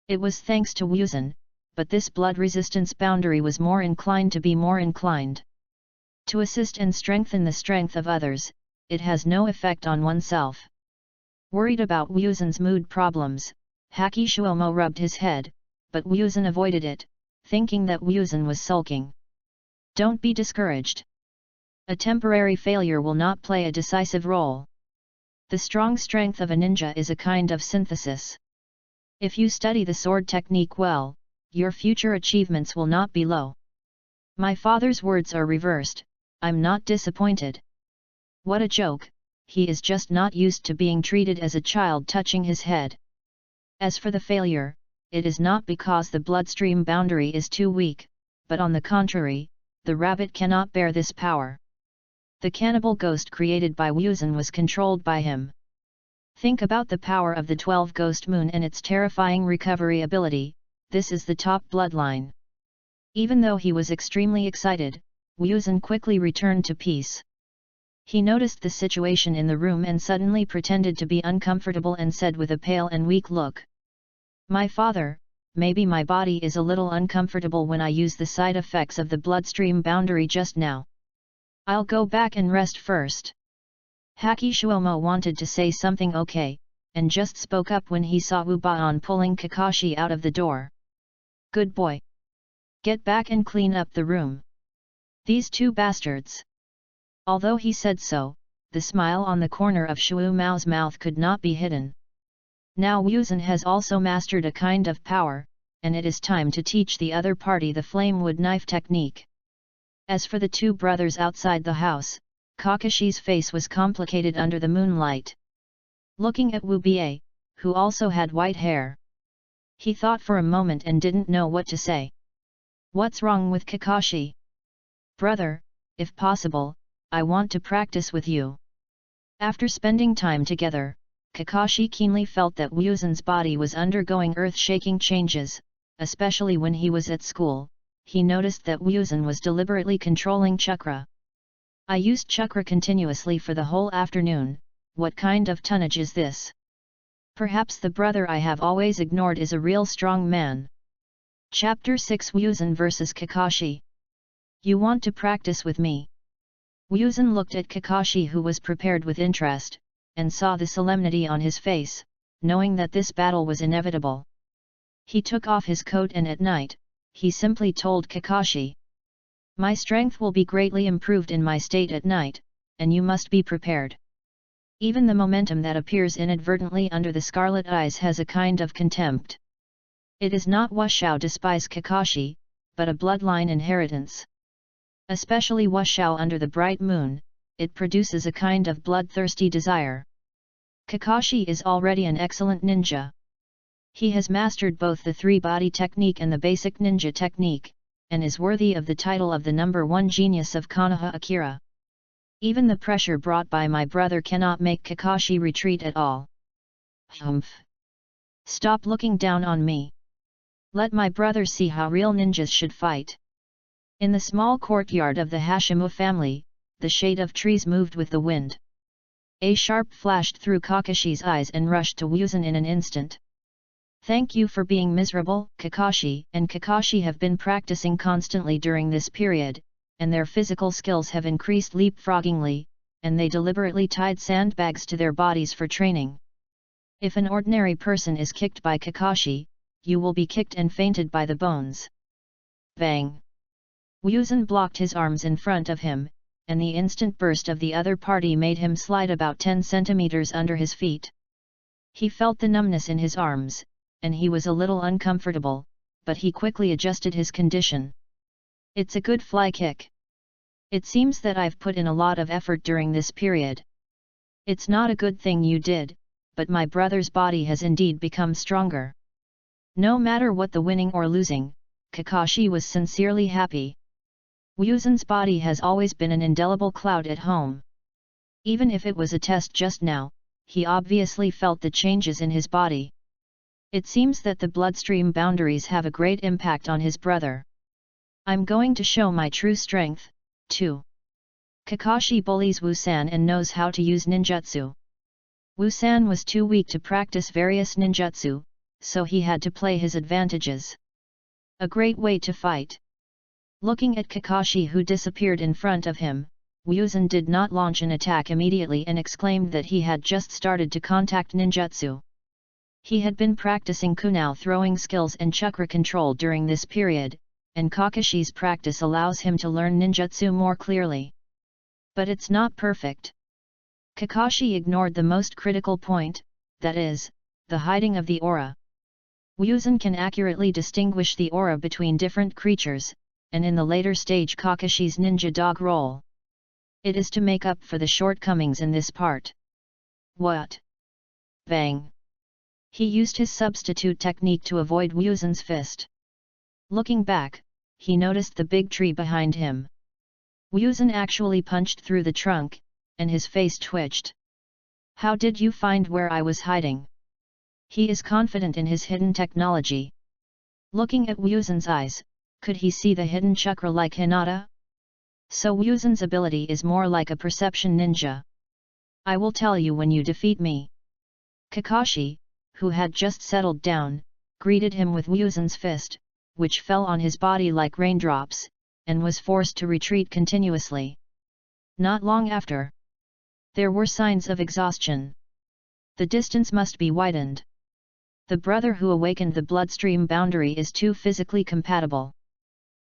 It was thanks to Ryuzan, but this blood resistance boundary was more inclined to be more inclined. To assist and strengthen the strength of others, it has no effect on oneself. Worried about Ryuzan's mood problems, Haki Shuomo rubbed his head, but Ryuzan avoided it, thinking that Ryuzan was sulking. Don't be discouraged. A temporary failure will not play a decisive role. The strong strength of a ninja is a kind of synthesis. If you study the sword technique well, your future achievements will not be low. My father's words are reversed, I'm not disappointed. What a joke, he is just not used to being treated as a child touching his head. As for the failure, it is not because the bloodstream boundary is too weak, but on the contrary, the rabbit cannot bear this power. The cannibal ghost created by Ryuzan was controlled by him. Think about the power of the 12 Ghost Moon and its terrifying recovery ability, this is the top bloodline. Even though he was extremely excited, Ryuzan quickly returned to peace. He noticed the situation in the room and suddenly pretended to be uncomfortable and said with a pale and weak look. My father, maybe my body is a little uncomfortable when I use the side effects of the bloodstream boundary just now. I'll go back and rest first. Haki Shuomo wanted to say something okay, and just spoke up when he saw Ubaon pulling Kakashi out of the door. Good boy. Get back and clean up the room. These two bastards. Although he said so, the smile on the corner of Shu Mao's mouth could not be hidden. Now Ryuzan has also mastered a kind of power, and it is time to teach the other party the flame wood knife technique. As for the two brothers outside the house, Kakashi's face was complicated under the moonlight. Looking at Wu Bie, who also had white hair, he thought for a moment and didn't know what to say. What's wrong with Kakashi? Brother, if possible, I want to practice with you. After spending time together, Kakashi keenly felt that Wuzan's body was undergoing earth-shaking changes, especially when he was at school. He noticed that Wuzan was deliberately controlling chakra. I used chakra continuously for the whole afternoon. What kind of tonnage is this? Perhaps the brother I have always ignored is a real strong man. Chapter 6 Wuzan vs Kakashi. You want to practice with me? Wuzan looked at Kakashi, who was prepared with interest, and saw the solemnity on his face, knowing that this battle was inevitable. He took off his coat and at night, he simply told Kakashi, "My strength will be greatly improved in my state at night, and you must be prepared." Even the momentum that appears inadvertently under the scarlet eyes has a kind of contempt. It is not Wushao despise Kakashi, but a bloodline inheritance. Especially Wushao under the bright moon, it produces a kind of bloodthirsty desire. Kakashi is already an excellent ninja. He has mastered both the three-body technique and the basic ninja technique, and is worthy of the title of the #1 genius of Konoha Akira. Even the pressure brought by my brother cannot make Kakashi retreat at all. Humph! Stop looking down on me. Let my brother see how real ninjas should fight. In the small courtyard of the Hashimoto family, the shade of trees moved with the wind. A sharp flashed through Kakashi's eyes and rushed to Wuzan in an instant. Thank you for being miserable. Kakashi and Kakashi have been practicing constantly during this period, and their physical skills have increased leapfroggingly, and they deliberately tied sandbags to their bodies for training. If an ordinary person is kicked by Kakashi, you will be kicked and fainted by the bones. Bang! Wuzan blocked his arms in front of him, and the instant burst of the other party made him slide about 10 centimeters under his feet. He felt the numbness in his arms, and he was a little uncomfortable, but he quickly adjusted his condition. It's a good fly kick. It seems that I've put in a lot of effort during this period. It's not a good thing you did, but my brother's body has indeed become stronger. No matter what the winning or losing, Kakashi was sincerely happy. Wuzan's body has always been an indelible cloud at home. Even if it was a test just now, he obviously felt the changes in his body. It seems that the bloodstream boundaries have a great impact on his brother. I'm going to show my true strength, too. Kakashi bullies Wuzan and knows how to use ninjutsu. Wuzan was too weak to practice various ninjutsu, so he had to play his advantages. A great way to fight. Looking at Kakashi, who disappeared in front of him, Wuzan did not launch an attack immediately and exclaimed that he had just started to contact ninjutsu. He had been practicing kunao throwing skills and chakra control during this period, and Kakashi's practice allows him to learn ninjutsu more clearly. But it's not perfect. Kakashi ignored the most critical point, that is, the hiding of the aura. Wuzan can accurately distinguish the aura between different creatures, and in the later stage Kakashi's ninja dog roll. It is to make up for the shortcomings in this part. What? Bang! He used his substitute technique to avoid Wuzan's fist. Looking back, he noticed the big tree behind him. Wuzan actually punched through the trunk, and his face twitched. How did you find where I was hiding? He is confident in his hidden technology. Looking at Wuzan's eyes, could he see the hidden chakra like Hinata? So Wuzan's ability is more like a perception ninja. I will tell you when you defeat me. Kakashi, who had just settled down, greeted him with Wuzan's fist, which fell on his body like raindrops, and was forced to retreat continuously. Not long after, there were signs of exhaustion. The distance must be widened. The brother who awakened the bloodstream boundary is too physically compatible.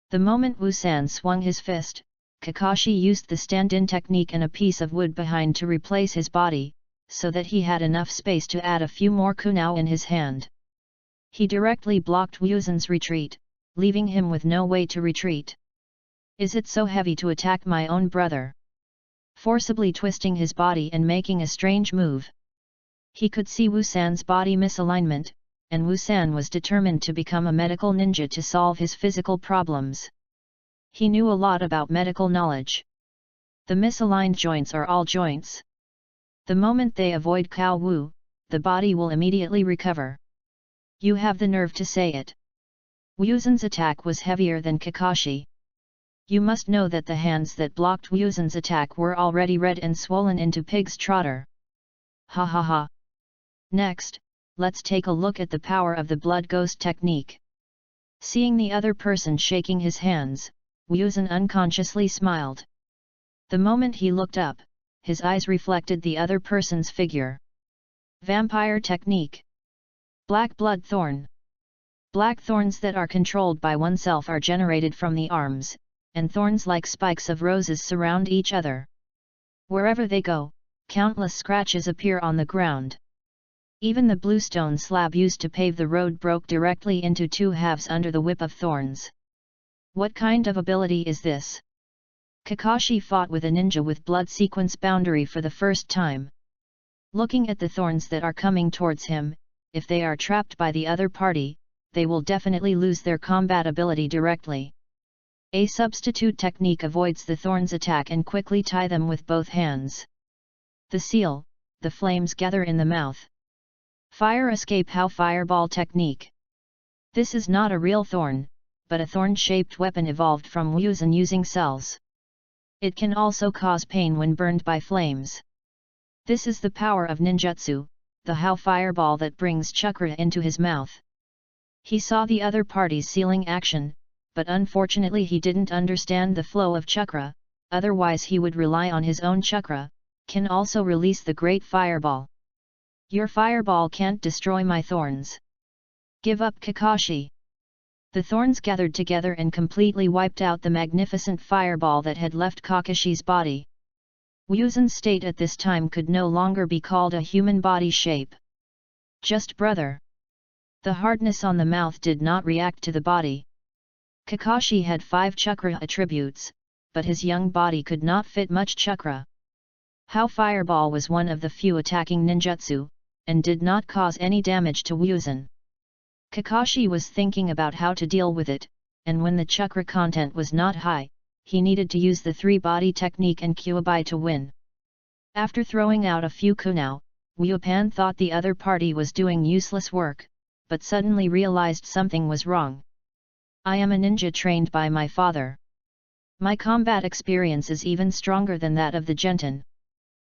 The moment Wuzan swung his fist, Kakashi used the stand-in technique and a piece of wood behind to replace his body, so that he had enough space to add a few more kunao in his hand. He directly blocked Wuzan's retreat, leaving him with no way to retreat. Is it so heavy to attack my own brother? forcibly twisting his body and making a strange move. He could see Wusan's body misalignment, and Wusan was determined to become a medical ninja to solve his physical problems. He knew a lot about medical knowledge. The misaligned joints are all joints. The moment they avoid Cao Wu, the body will immediately recover. You have the nerve to say it. Wusan's attack was heavier than Kakashi. You must know that the hands that blocked Wusan's attack were already red and swollen into pig's trotter. Ha ha ha. Next, let's take a look at the power of the blood ghost technique. Seeing the other person shaking his hands, Wusan unconsciously smiled. The moment he looked up, his eyes reflected the other person's figure. Vampire technique. Black blood thorn. Black thorns that are controlled by oneself are generated from the arms, and thorns like spikes of roses surround each other. Wherever they go, countless scratches appear on the ground. Even the bluestone slab used to pave the road broke directly into two halves under the whip of thorns. What kind of ability is this? Kakashi fought with a ninja with blood sequence boundary for the first time. Looking at the thorns that are coming towards him, if they are trapped by the other party, they will definitely lose their combat ability directly. A substitute technique avoids the thorns' attack and quickly tie them with both hands. The seal, the flames gather in the mouth. Fire escape how fireball technique. This is not a real thorn, but a thorn-shaped weapon evolved from Wusan using cells. It can also cause pain when burned by flames. This is the power of ninjutsu, the how fireball that brings chakra into his mouth. He saw the other party's sealing action, but unfortunately he didn't understand the flow of chakra, otherwise he would rely on his own chakra, can also release the great fireball. Your fireball can't destroy my thorns. Give up, Kakashi. The thorns gathered together and completely wiped out the magnificent fireball that had left Kakashi's body. Wusan's state at this time could no longer be called a human body shape. Just brother. The hardness on the mouth did not react to the body. Kakashi had 5 chakra attributes, but his young body could not fit much chakra. How fireball was one of the few attacking ninjutsu, and did not cause any damage to Wusan. Kakashi was thinking about how to deal with it, and when the chakra content was not high, he needed to use the 3-body technique and Kyuubi to win. After throwing out a few kunao, Wupan thought the other party was doing useless work, but suddenly realized something was wrong. I am a ninja trained by my father. My combat experience is even stronger than that of the Genten.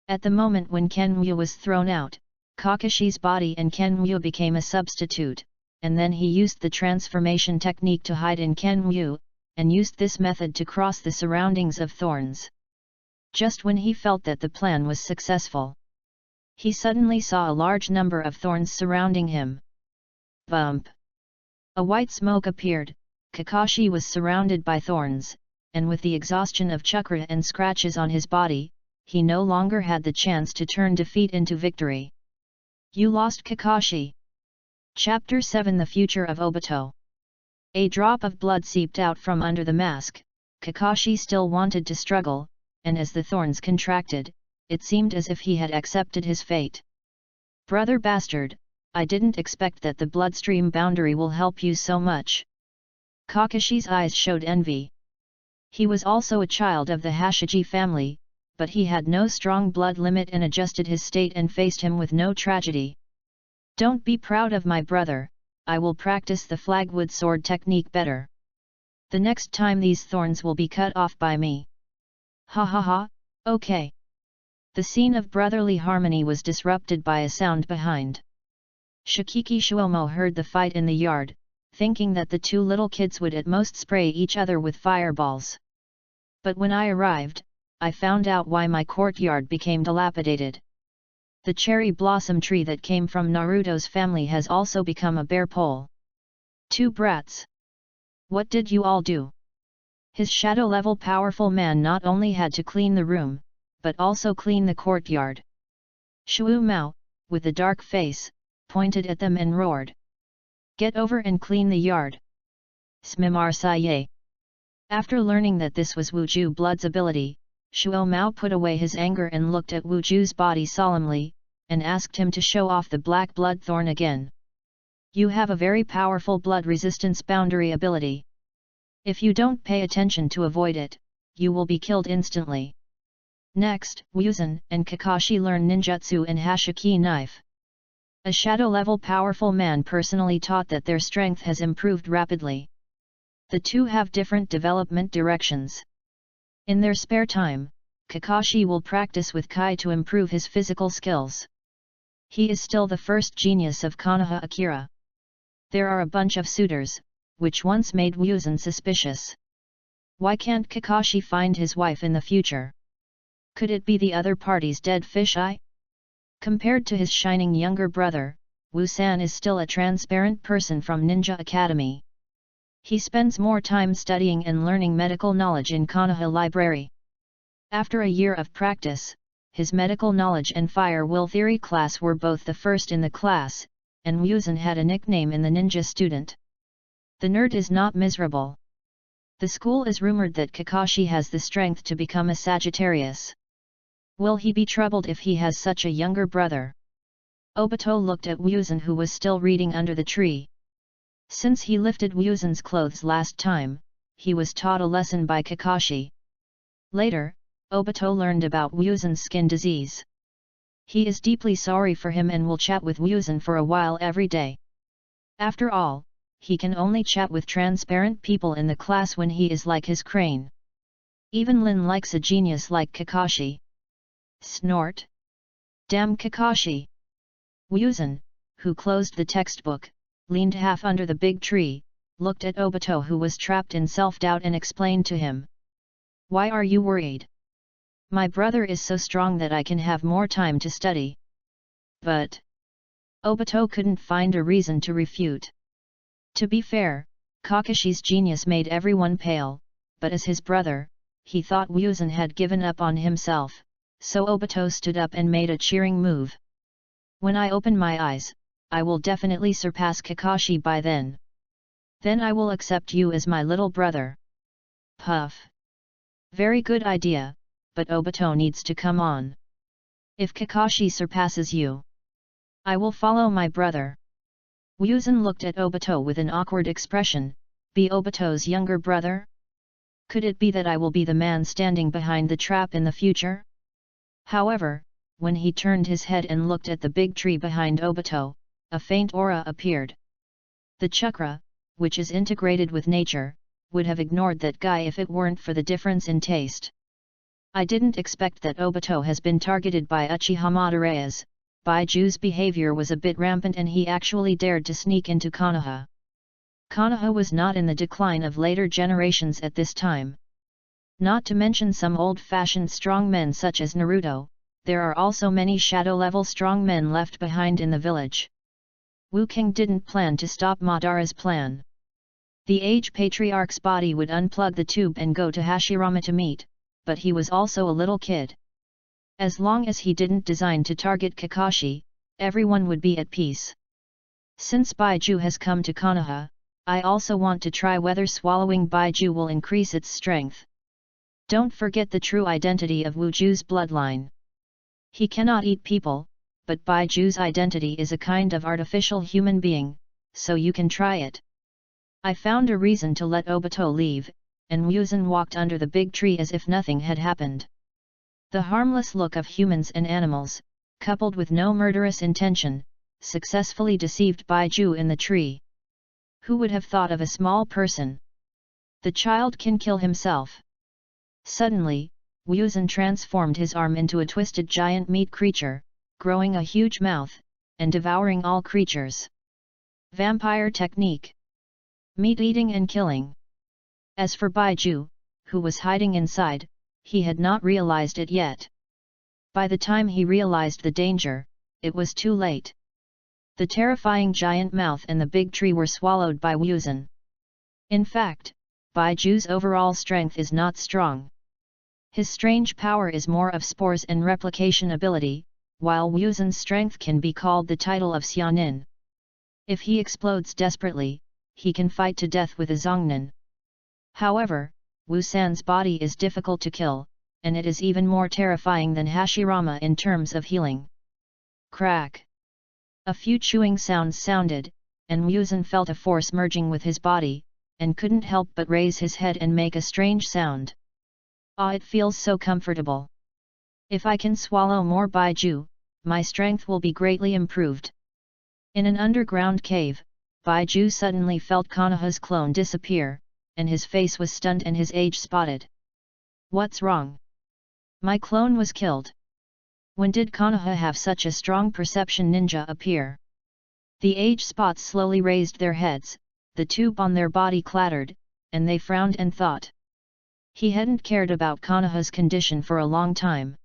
At the moment when Kenryu was thrown out, Kakashi's body and Kenryu became a substitute, and then he used the transformation technique to hide in Kenryu, and used this method to cross the surroundings of thorns. Just when he felt that the plan was successful, he suddenly saw a large number of thorns surrounding him. Bump! A white smoke appeared. Kakashi was surrounded by thorns, and with the exhaustion of chakra and scratches on his body, he no longer had the chance to turn defeat into victory. You lost, Kakashi. Chapter 7 The Future of Obito. A drop of blood seeped out from under the mask. Kakashi still wanted to struggle, and as the thorns contracted, it seemed as if he had accepted his fate. Brother bastard, I didn't expect that the bloodstream boundary will help you so much. Kakashi's eyes showed envy. He was also a child of the Hashigi family, but he had no strong blood limit and adjusted his state and faced him with no tragedy. Don't be proud of my brother, I will practice the flagwood sword technique better. The next time these thorns will be cut off by me. Ha ha ha, okay. The scene of brotherly harmony was disrupted by a sound behind. Shikiki Shuomo heard the fight in the yard, thinking that the 2 little kids would at most spray each other with fireballs. But when I arrived, I found out why my courtyard became dilapidated. The cherry blossom tree that came from Naruto's family has also become a bare pole. 2 brats. What did you all do? His shadow-level powerful man not only had to clean the room, but also clean the courtyard. Shu Mao, with a dark face, pointed at them and roared. Get over and clean the yard. Smimar Saye. After learning that this was Wuju Blood's ability, Shuo Mao put away his anger and looked at Wu Ju's body solemnly, and asked him to show off the black blood thorn again. You have a very powerful blood resistance boundary ability. If you don't pay attention to avoid it, you will be killed instantly. Next, Wuzhen and Kakashi learn ninjutsu and hashiki knife. A shadow-level powerful man personally taught that their strength has improved rapidly. The two have different development directions. In their spare time, Kakashi will practice with Kai to improve his physical skills. He is still the first genius of Konoha Akira. There are a bunch of suitors, which once made Wuzhen suspicious. Why can't Kakashi find his wife in the future? Could it be the other party's dead fisheye? Compared to his shining younger brother, Wu-san is still a transparent person from Ninja Academy. He spends more time studying and learning medical knowledge in Konoha Library. After a year of practice, his medical knowledge and fire will theory class were both the first in the class, and Wuzhen had a nickname in the ninja student. The nerd is not miserable. The school is rumored that Kakashi has the strength to become a Sagittarius. Will he be troubled if he has such a younger brother? Obito looked at Wuzhen, who was still reading under the tree. Since he lifted Wuzhen's clothes last time, he was taught a lesson by Kakashi. Later, Obito learned about Wuzhen's skin disease. He is deeply sorry for him and will chat with Wuzhen for a while every day. After all, he can only chat with transparent people in the class when he is like his crane. Even Lin likes a genius like Kakashi. Snort! Damn Kakashi! Wuzhen, who closed the textbook, leaned half under the big tree, looked at Obito, who was trapped in self-doubt, and explained to him. Why are you worried? My brother is so strong that I can have more time to study. But Obito couldn't find a reason to refute. To be fair, Kakashi's genius made everyone pale, but as his brother, he thought Wuzhen had given up on himself, so Obito stood up and made a cheering move. When I open my eyes, I will definitely surpass Kakashi by then. Then I will accept you as my little brother. Puff. Very good idea, but Obito needs to come on. If Kakashi surpasses you, I will follow my brother. Wuzhen looked at Obito with an awkward expression. Be Obito's younger brother? Could it be that I will be the man standing behind the trap in the future? However, when he turned his head and looked at the big tree behind Obito, a faint aura appeared. The chakra, which is integrated with nature, would have ignored that guy if it weren't for the difference in taste. I didn't expect that Obito has been targeted by Uchiha Madara's. Baiju's behavior was a bit rampant and he actually dared to sneak into Konoha. Konoha was not in the decline of later generations at this time. Not to mention some old-fashioned strongmen such as Naruto, there are also many shadow-level strongmen left behind in the village. Wu King didn't plan to stop Madara's plan. The age patriarch's body would unplug the tube and go to Hashirama to meet, but he was also a little kid. As long as he didn't design to target Kakashi, everyone would be at peace. Since Baiju has come to Konoha, I also want to try whether swallowing Baiju will increase its strength. Don't forget the true identity of Wuju's bloodline. He cannot eat people, but Baiju's identity is a kind of artificial human being, so you can try it. I found a reason to let Obito leave, and Wuzhen walked under the big tree as if nothing had happened. The harmless look of humans and animals, coupled with no murderous intention, successfully deceived Baiju in the tree. Who would have thought of a small person? The child can kill himself. Suddenly, Wuzhen transformed his arm into a twisted giant meat creature, growing a huge mouth, and devouring all creatures. Vampire technique. Meat eating and killing. As for Baiju, who was hiding inside, he had not realized it yet. By the time he realized the danger, it was too late. The terrifying giant mouth and the big tree were swallowed by Wuzhen. In fact, Baiju's overall strength is not strong. His strange power is more of spores and replication ability, while Wuzhen's strength can be called the title of Xianin. If he explodes desperately, he can fight to death with a Zongnan. However, Wu-san's body is difficult to kill, and it is even more terrifying than Hashirama in terms of healing. Crack! A few chewing sounds sounded, and Muzan felt a force merging with his body, and couldn't help but raise his head and make a strange sound. Ah, it feels so comfortable. If I can swallow more Baiju, my strength will be greatly improved. In an underground cave, Baiju suddenly felt Konoha's clone disappear, and his face was stunned and his age spotted. What's wrong? My clone was killed. When did Konoha have such a strong perception ninja appear? The age spots slowly raised their heads, the tube on their body clattered, and they frowned and thought. He hadn't cared about Konoha's condition for a long time.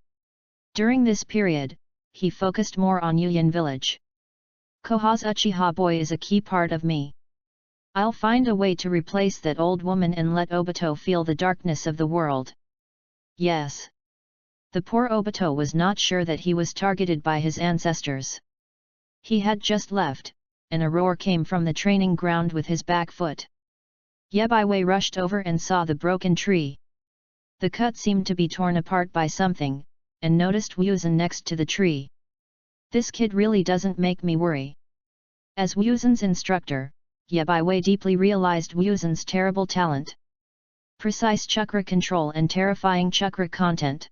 During this period, he focused more on Yuyan village. Koha's Uchiha boy is a key part of me. I'll find a way to replace that old woman and let Obito feel the darkness of the world. Yes. The poor Obito was not sure that he was targeted by his ancestors. He had just left, and a roar came from the training ground with his back foot. Yebiwei rushed over and saw the broken tree. The cut seemed to be torn apart by something, and noticed Wuzan next to the tree. This kid really doesn't make me worry. As Wuzan's instructor, Yebiwei deeply realized Wuzan's terrible talent. Precise chakra control and terrifying chakra content.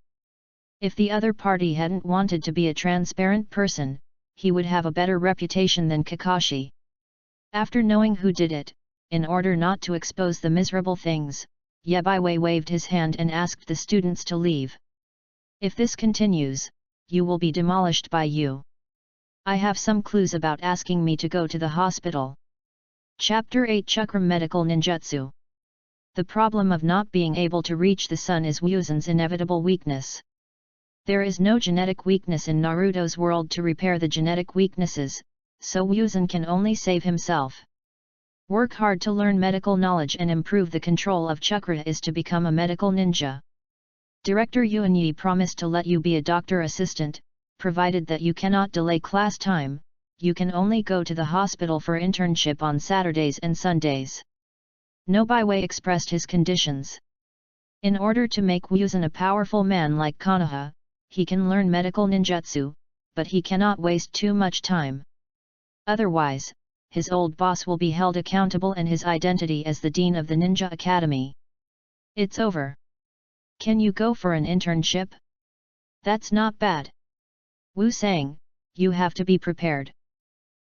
If the other party hadn't wanted to be a transparent person, he would have a better reputation than Kakashi. After knowing who did it, in order not to expose the miserable things, Yebiwei waved his hand and asked the students to leave. If this continues, you will be demolished by you. I have some clues about asking me to go to the hospital. Chapter 8 Chakram Medical Ninjutsu. The problem of not being able to reach the sun is Wuzan's inevitable weakness. There is no genetic weakness in Naruto's world to repair the genetic weaknesses, so Wuzan can only save himself. Work hard to learn medical knowledge and improve the control of chakra is to become a medical ninja. Director Yuanyi promised to let you be a doctor assistant, provided that you cannot delay class time. You can only go to the hospital for internship on Saturdays and Sundays. Nobiwei expressed his conditions. In order to make Wuzan a powerful man like Konoha, he can learn medical ninjutsu, but he cannot waste too much time. Otherwise, his old boss will be held accountable and his identity as the dean of the Ninja Academy. It's over. Can you go for an internship? That's not bad. Wu sang, you have to be prepared.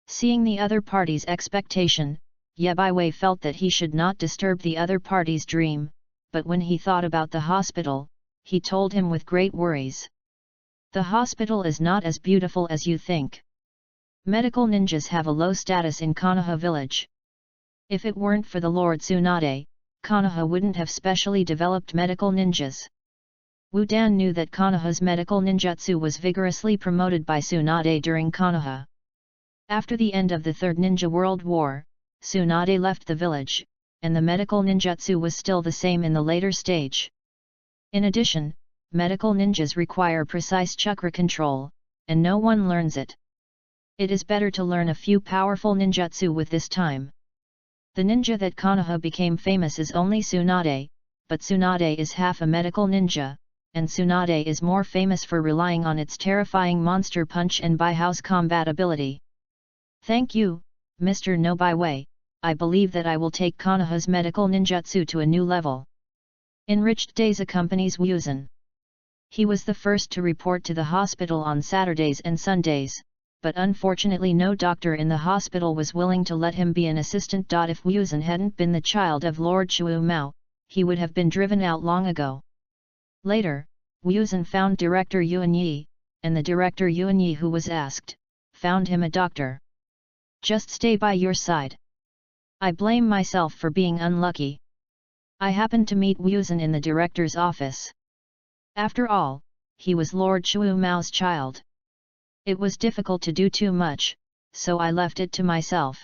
Seeing the other party's expectation, Yebiwei felt that he should not disturb the other party's dream, but when he thought about the hospital, he told him with great worries. The hospital is not as beautiful as you think. Medical ninjas have a low status in Konoha village. If it weren't for the Lord Tsunade, Konoha wouldn't have specially developed medical ninjas. Wu Dan knew that Konoha's medical ninjutsu was vigorously promoted by Tsunade during Konoha. After the end of the Third Ninja World War, Tsunade left the village, and the medical ninjutsu was still the same in the later stage. In addition, medical ninjas require precise chakra control, and no one learns it. It is better to learn a few powerful ninjutsu with this time. The ninja that Konoha became famous is only Tsunade, but Tsunade is half a medical ninja, and Tsunade is more famous for relying on its terrifying monster punch and by-house combat ability. Thank you, Mr. Nobiwei, I believe that I will take Konoha's medical ninjutsu to a new level. Enriched Days accompanies Wuzan. He was the first to report to the hospital on Saturdays and Sundays, but unfortunately no doctor in the hospital was willing to let him be an assistant. If Wuzan hadn't been the child of Lord Shuo Mao, he would have been driven out long ago. Later, Wuzan found Director Yuanyi, and the Director Yuanyi who was asked, found him a doctor. Just stay by your side. I blame myself for being unlucky. I happened to meet Wuzan in the director's office. After all, he was Lord Shuo Mao's child. It was difficult to do too much, so I left it to myself.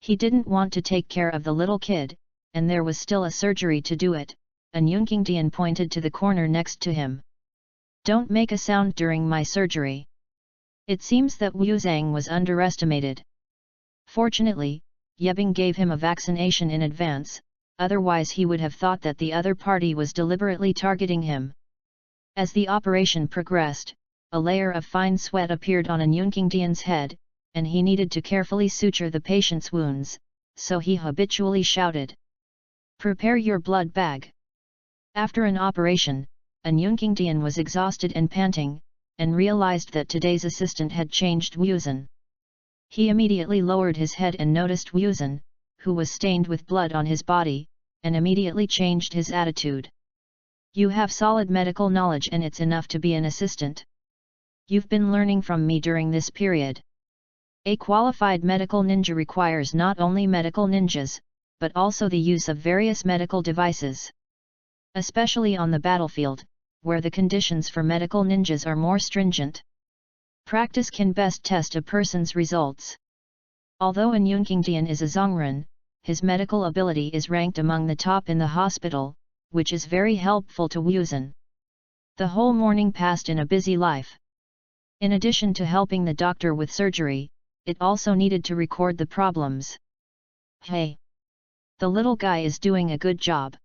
He didn't want to take care of the little kid, and there was still a surgery to do it, and Yunqingdian pointed to the corner next to him. Don't make a sound during my surgery. It seems that Wu Zhang was underestimated. Fortunately, Yebing gave him a vaccination in advance, otherwise he would have thought that the other party was deliberately targeting him. As the operation progressed, a layer of fine sweat appeared on Anyunkingdian's head, and he needed to carefully suture the patient's wounds, so he habitually shouted, "Prepare your blood bag." After an operation, Anyunkingdian was exhausted and panting, and realized that today's assistant had changed Wuzhen. He immediately lowered his head and noticed Wuzhen, who was stained with blood on his body, and immediately changed his attitude. "You have solid medical knowledge and it's enough to be an assistant. You've been learning from me during this period. A qualified medical ninja requires not only medical ninjas, but also the use of various medical devices. Especially on the battlefield, where the conditions for medical ninjas are more stringent. Practice can best test a person's results. Although Anyunkingdian is a Zongren, his medical ability is ranked among the top in the hospital, which is very helpful to Wuzhen." The whole morning passed in a busy life. In addition to helping the doctor with surgery, it also needed to record the problems. "Hey! The little guy is doing a good job."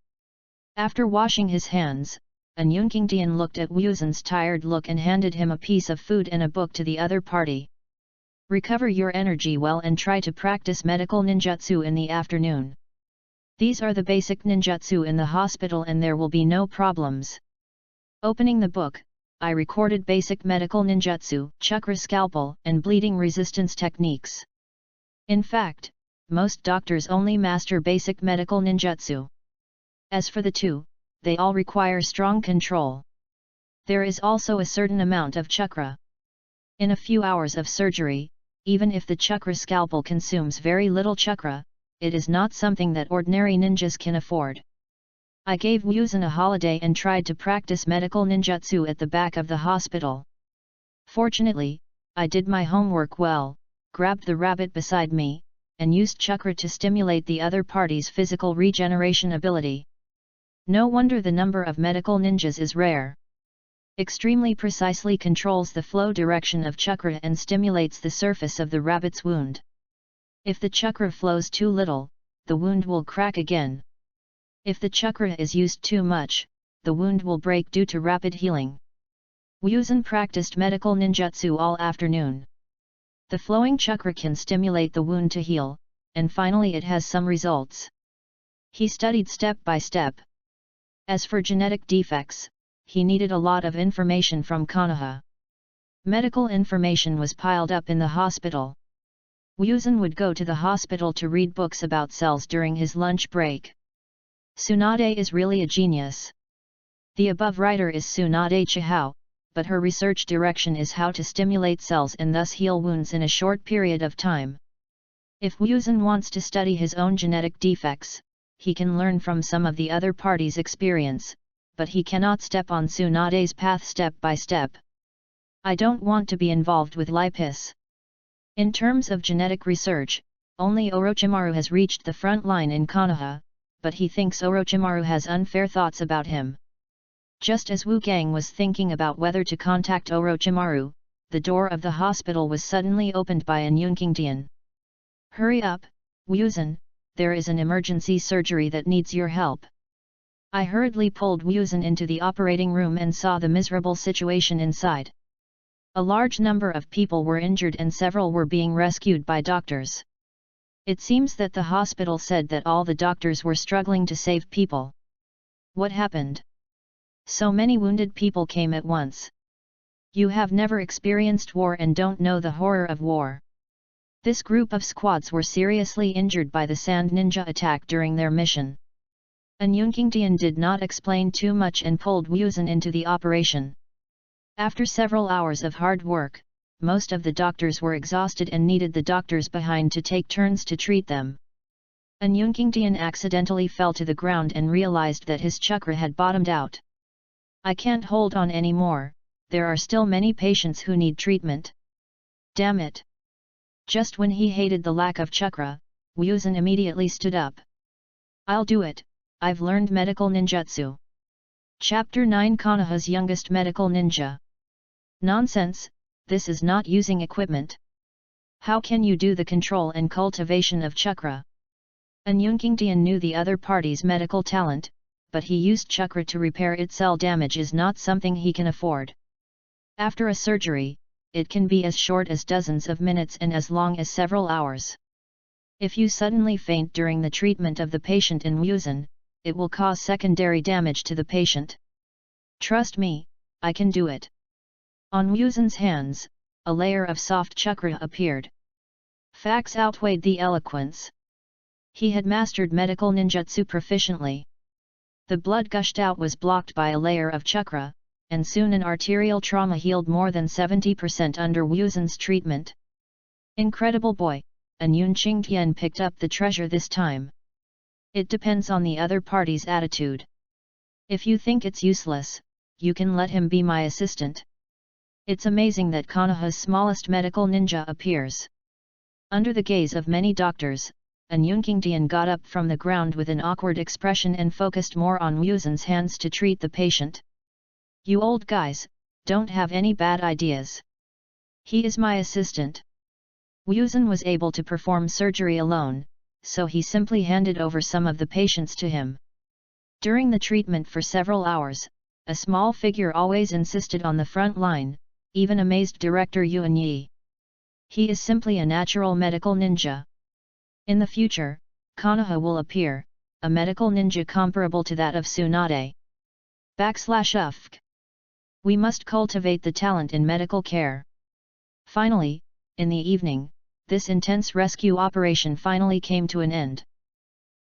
After washing his hands, Anyunkingdian looked at Wuzhen's tired look and handed him a piece of food and a book to the other party. "Recover your energy well and try to practice medical ninjutsu in the afternoon. These are the basic ninjutsu in the hospital and there will be no problems." Opening the book, I recorded basic medical ninjutsu, chakra scalpel, and bleeding resistance techniques. In fact, most doctors only master basic medical ninjutsu. As for the two, they all require strong control. There is also a certain amount of chakra. In a few hours of surgery, even if the chakra scalpel consumes very little chakra, it is not something that ordinary ninjas can afford. I gave Wuzhen a holiday and tried to practice medical ninjutsu at the back of the hospital. Fortunately, I did my homework well, grabbed the rabbit beside me, and used chakra to stimulate the other party's physical regeneration ability. No wonder the number of medical ninjas is rare. Extremely precisely controls the flow direction of chakra and stimulates the surface of the rabbit's wound. If the chakra flows too little, the wound will crack again. If the chakra is used too much, the wound will break due to rapid healing. Wuzhen practiced medical ninjutsu all afternoon. The flowing chakra can stimulate the wound to heal, and finally it has some results. He studied step by step. As for genetic defects, he needed a lot of information from Konoha. Medical information was piled up in the hospital. Wuzhen would go to the hospital to read books about cells during his lunch break. Tsunade is really a genius. The above writer is Tsunade Chihao, but her research direction is how to stimulate cells and thus heal wounds in a short period of time. If Wuzhen wants to study his own genetic defects, he can learn from some of the other party's experience, but he cannot step on Tsunade's path step by step. I don't want to be involved with Lipis. In terms of genetic research, only Orochimaru has reached the front line in Konoha, but he thinks Orochimaru has unfair thoughts about him. Just as Wu Gang was thinking about whether to contact Orochimaru, the door of the hospital was suddenly opened by Anyunkingdian. "Hurry up, Wuzhen, there is an emergency surgery that needs your help." I hurriedly pulled Wuzhen into the operating room and saw the miserable situation inside. A large number of people were injured and several were being rescued by doctors. It seems that the hospital said that all the doctors were struggling to save people. What happened? So many wounded people came at once. You have never experienced war and don't know the horror of war. This group of squads were seriously injured by the Sand Ninja attack during their mission. Anyunkingdian did not explain too much and pulled Wuzhen into the operation. After several hours of hard work, most of the doctors were exhausted and needed the doctors behind to take turns to treat them. Anyunkingdian accidentally fell to the ground and realized that his chakra had bottomed out. "I can't hold on anymore, there are still many patients who need treatment. Damn it!" Just when he hated the lack of chakra, Wuzhen immediately stood up. "I'll do it, I've learned medical ninjutsu." Chapter 9 Konoha's youngest medical ninja. Nonsense, this is not using equipment. How can you do the control and cultivation of chakra? Anyunkingdian knew the other party's medical talent, but he used chakra to repair its cell damage is not something he can afford. After a surgery, it can be as short as dozens of minutes and as long as several hours. If you suddenly faint during the treatment of the patient in Wuzhen, it will cause secondary damage to the patient. Trust me, I can do it. On Wuzhen's hands, a layer of soft chakra appeared. Facts outweighed the eloquence. He had mastered medical ninjutsu proficiently. The blood gushed out was blocked by a layer of chakra, and soon an arterial trauma healed more than 70% under Wuzhen's treatment. Incredible boy, and Yun Qingtian picked up the treasure this time. It depends on the other party's attitude. If you think it's useless, you can let him be my assistant. It's amazing that Konoha's smallest medical ninja appears. Under the gaze of many doctors, and Yun Qingtian got up from the ground with an awkward expression and focused more on Wuzhen's hands to treat the patient. You old guys, don't have any bad ideas. He is my assistant. Wuzhen was able to perform surgery alone, so he simply handed over some of the patients to him. During the treatment for several hours, a small figure always insisted on the front line, even amazed director Yuan Yi. He is simply a natural medical ninja. In the future, Konoha will appear, a medical ninja comparable to that of Tsunade. /UFK. We must cultivate the talent in medical care. Finally, in the evening, this intense rescue operation finally came to an end.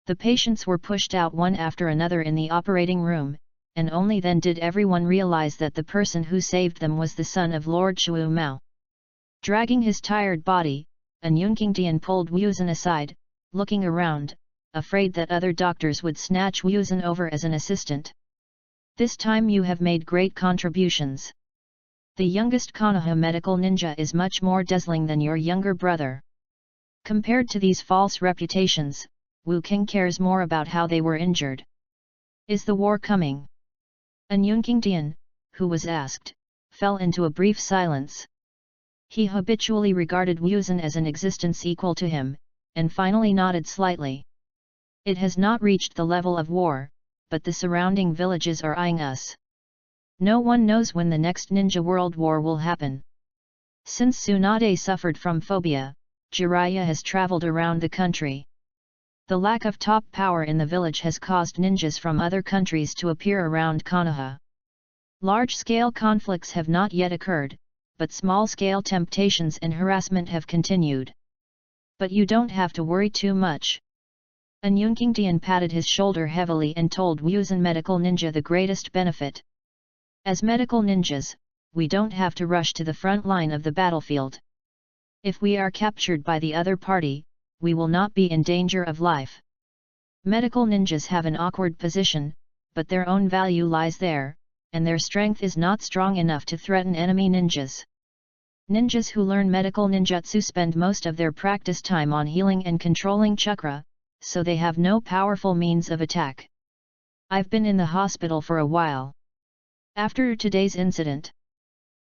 The patients were pushed out one after another in the operating room, and only then did everyone realize that the person who saved them was the son of Lord Shu Mao. Dragging his tired body, and Yun Qingtian pulled Wuzhen aside, looking around, afraid that other doctors would snatch Wuzhen over as an assistant. This time you have made great contributions. The youngest Konoha medical ninja is much more dazzling than your younger brother. Compared to these false reputations, Wu King cares more about how they were injured. Is the war coming? And Yun Qingtian, who was asked, fell into a brief silence. He habitually regarded Wuzhen as an existence equal to him, and finally nodded slightly. It has not reached the level of war, but the surrounding villages are eyeing us. No one knows when the next Ninja World War will happen. Since Tsunade suffered from phobia, Jiraiya has traveled around the country. The lack of top power in the village has caused ninjas from other countries to appear around Konoha. Large-scale conflicts have not yet occurred, but small-scale temptations and harassment have continued. But you don't have to worry too much. And Yun Qingtian patted his shoulder heavily and told Wuzhen medical ninja the greatest benefit. As medical ninjas, we don't have to rush to the front line of the battlefield. If we are captured by the other party, we will not be in danger of life. Medical ninjas have an awkward position, but their own value lies there, and their strength is not strong enough to threaten enemy ninjas. Ninjas who learn medical ninjutsu spend most of their practice time on healing and controlling chakra, so they have no powerful means of attack. I've been in the hospital for a while. After today's incident,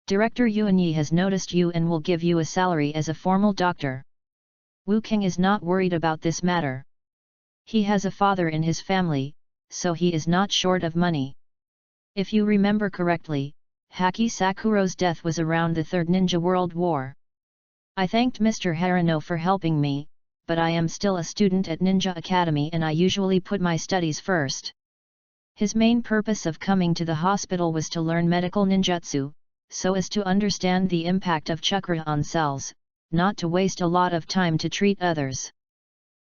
Director Yuan Yi has noticed you and will give you a salary as a formal doctor. Wu King is not worried about this matter. He has a father in his family, so he is not short of money. If you remember correctly, Haki Sakuro's death was around the Third Ninja World War. I thanked Mr. Harano for helping me, but I am still a student at Ninja Academy and I usually put my studies first. His main purpose of coming to the hospital was to learn medical ninjutsu, so as to understand the impact of chakra on cells, not to waste a lot of time to treat others.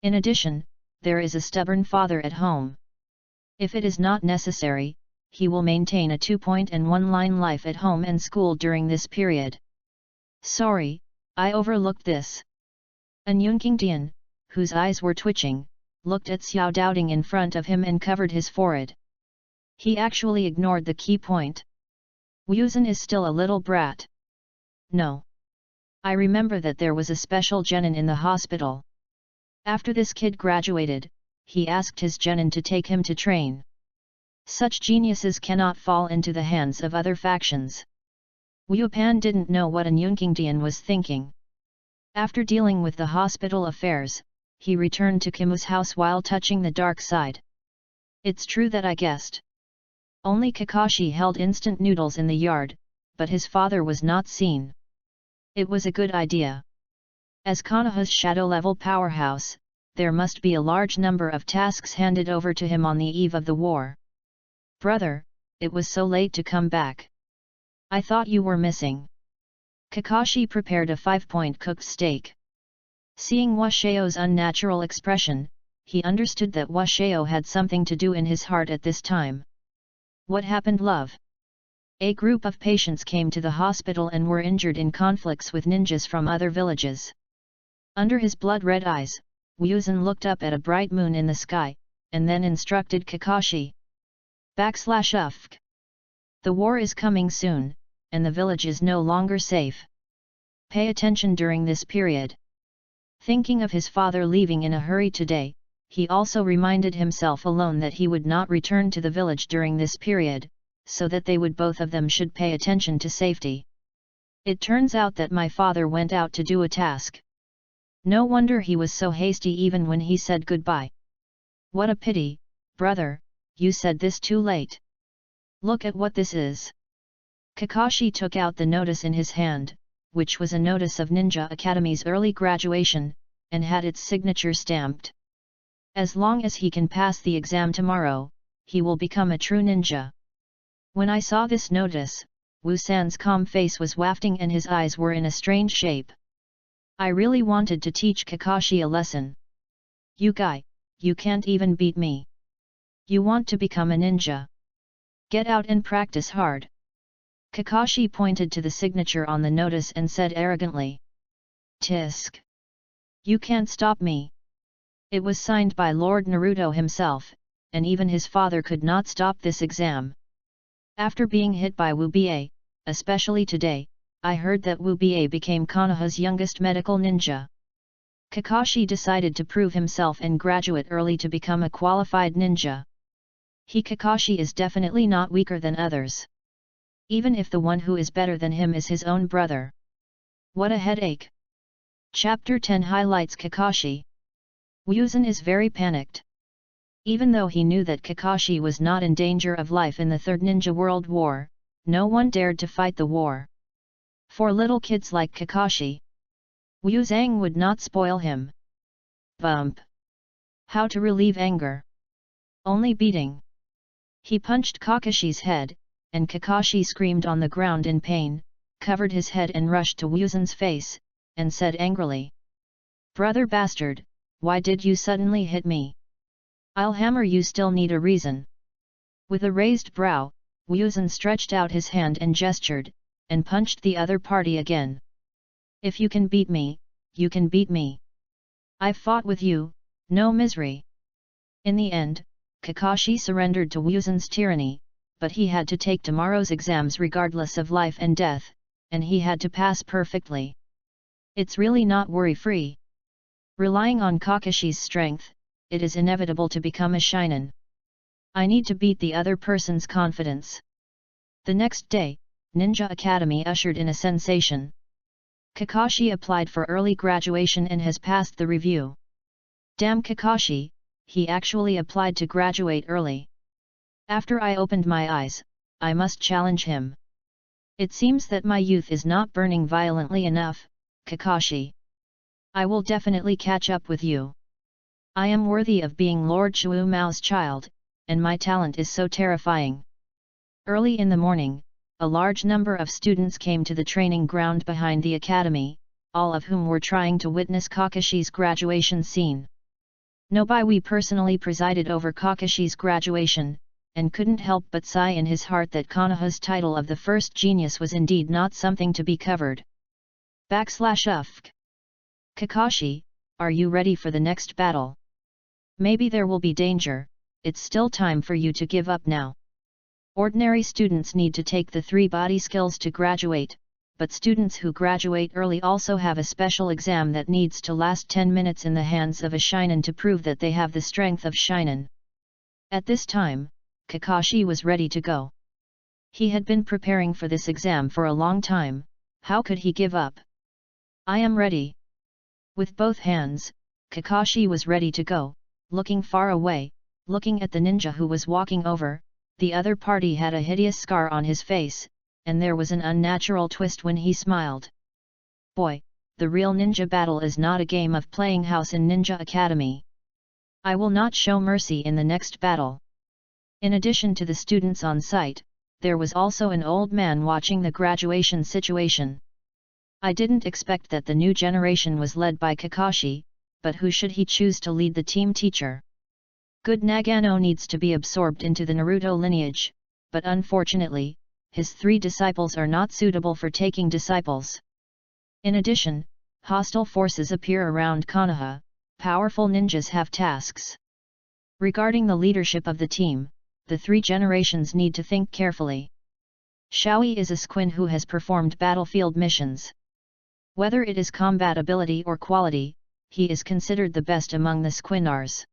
In addition, there is a stubborn father at home. If it is not necessary, he will maintain a 2-point and 1-line life at home and school during this period. Sorry, I overlooked this. And Yun Qingtian, whose eyes were twitching, looked at Xiao Doubting in front of him and covered his forehead. He actually ignored the key point. Wuzhen is still a little brat. No. I remember that there was a special genin in the hospital. After this kid graduated, he asked his genin to take him to train. Such geniuses cannot fall into the hands of other factions. Wu Pan didn't know what Yun Qingtian was thinking. After dealing with the hospital affairs, he returned to Kimu's house while touching the dark side. It's true that I guessed. Only Kakashi held instant noodles in the yard, but his father was not seen. It was a good idea. As Konoha's shadow-level powerhouse, there must be a large number of tasks handed over to him on the eve of the war. Brother, it was so late to come back. I thought you were missing. Kakashi prepared a 5-point cooked steak. Seeing Washeo's unnatural expression, he understood that Washeo had something to do in his heart at this time. What happened, love? A group of patients came to the hospital and were injured in conflicts with ninjas from other villages. Under his blood-red eyes, Wuzan looked up at a bright moon in the sky, and then instructed Kakashi. /UFK. The war is coming soon, and the village is no longer safe. Pay attention during this period. Thinking of his father leaving in a hurry today, he also reminded himself alone that he would not return to the village during this period, so that they would both of them should pay attention to safety. It turns out that my father went out to do a task. No wonder he was so hasty even when he said goodbye. What a pity, brother, you said this too late. Look at what this is. Kakashi took out the notice in his hand, which was a notice of Ninja Academy's early graduation, and had its signature stamped. As long as he can pass the exam tomorrow, he will become a true ninja. When I saw this notice, Wusan's calm face was wafting and his eyes were in a strange shape. I really wanted to teach Kakashi a lesson. You guy, you can't even beat me. You want to become a ninja. Get out and practice hard. Kakashi pointed to the signature on the notice and said arrogantly. Tisk. You can't stop me. It was signed by Lord Naruto himself, and even his father could not stop this exam. After being hit by Wu-Bie, especially today, I heard that Wu-Bie became Konoha's youngest medical ninja. Kakashi decided to prove himself and graduate early to become a qualified ninja. Kakashi is definitely not weaker than others. Even if the one who is better than him is his own brother. What a headache! Chapter 10 highlights Kakashi. Wuzan is very panicked. Even though he knew that Kakashi was not in danger of life in the Third Ninja World War, no one dared to fight the war. For little kids like Kakashi, Wuzang would not spoil him. Bump. How to relieve anger? Only beating. He punched Kakashi's head, and Kakashi screamed on the ground in pain, covered his head and rushed to Wuzan's face, and said angrily. Brother bastard, why did you suddenly hit me? I'll hammer you. Still need a reason. With a raised brow, Wuzan stretched out his hand and gestured, and punched the other party again. If you can beat me, you can beat me. I've fought with you, no misery. In the end, Kakashi surrendered to Wuzan's tyranny, but he had to take tomorrow's exams regardless of life and death, and he had to pass perfectly. It's really not worry-free. Relying on Kakashi's strength, it is inevitable to become a shinen. I need to beat the other person's confidence. The next day, Ninja Academy ushered in a sensation. Kakashi applied for early graduation and has passed the review. Damn Kakashi, he actually applied to graduate early. After I opened my eyes, I must challenge him. It seems that my youth is not burning violently enough, Kakashi. I will definitely catch up with you. I am worthy of being Lord Shuo Mao's child, and my talent is so terrifying. Early in the morning, a large number of students came to the training ground behind the academy, all of whom were trying to witness Kakashi's graduation scene. Nobai personally presided over Kakashi's graduation, and couldn't help but sigh in his heart that Konoha's title of the first genius was indeed not something to be covered. /UFK. Kakashi, are you ready for the next battle? Maybe there will be danger, it's still time for you to give up now. Ordinary students need to take the 3 body skills to graduate, but students who graduate early also have a special exam that needs to last 10 minutes in the hands of a shinen to prove that they have the strength of shinen. At this time, Kakashi was ready to go. He had been preparing for this exam for a long time, how could he give up? I am ready. With both hands, Kakashi was ready to go, looking far away, Looking at the ninja who was walking over, the other party had a hideous scar on his face, and there was an unnatural twist when he smiled. Boy, the real ninja battle is not a game of playing house in Ninja Academy. I will not show mercy in the next battle. In addition to the students on site, there was also an old man watching the graduation situation. I didn't expect that the new generation was led by Kakashi, but who should he choose to lead the team teacher? Good Nagano needs to be absorbed into the Naruto lineage, but unfortunately, his 3 disciples are not suitable for taking disciples. In addition, hostile forces appear around Konoha. Powerful ninjas have tasks. Regarding the leadership of the team, the 3 generations need to think carefully. Shoei is a squin who has performed battlefield missions. Whether it is combat ability or quality, he is considered the best among the squinars.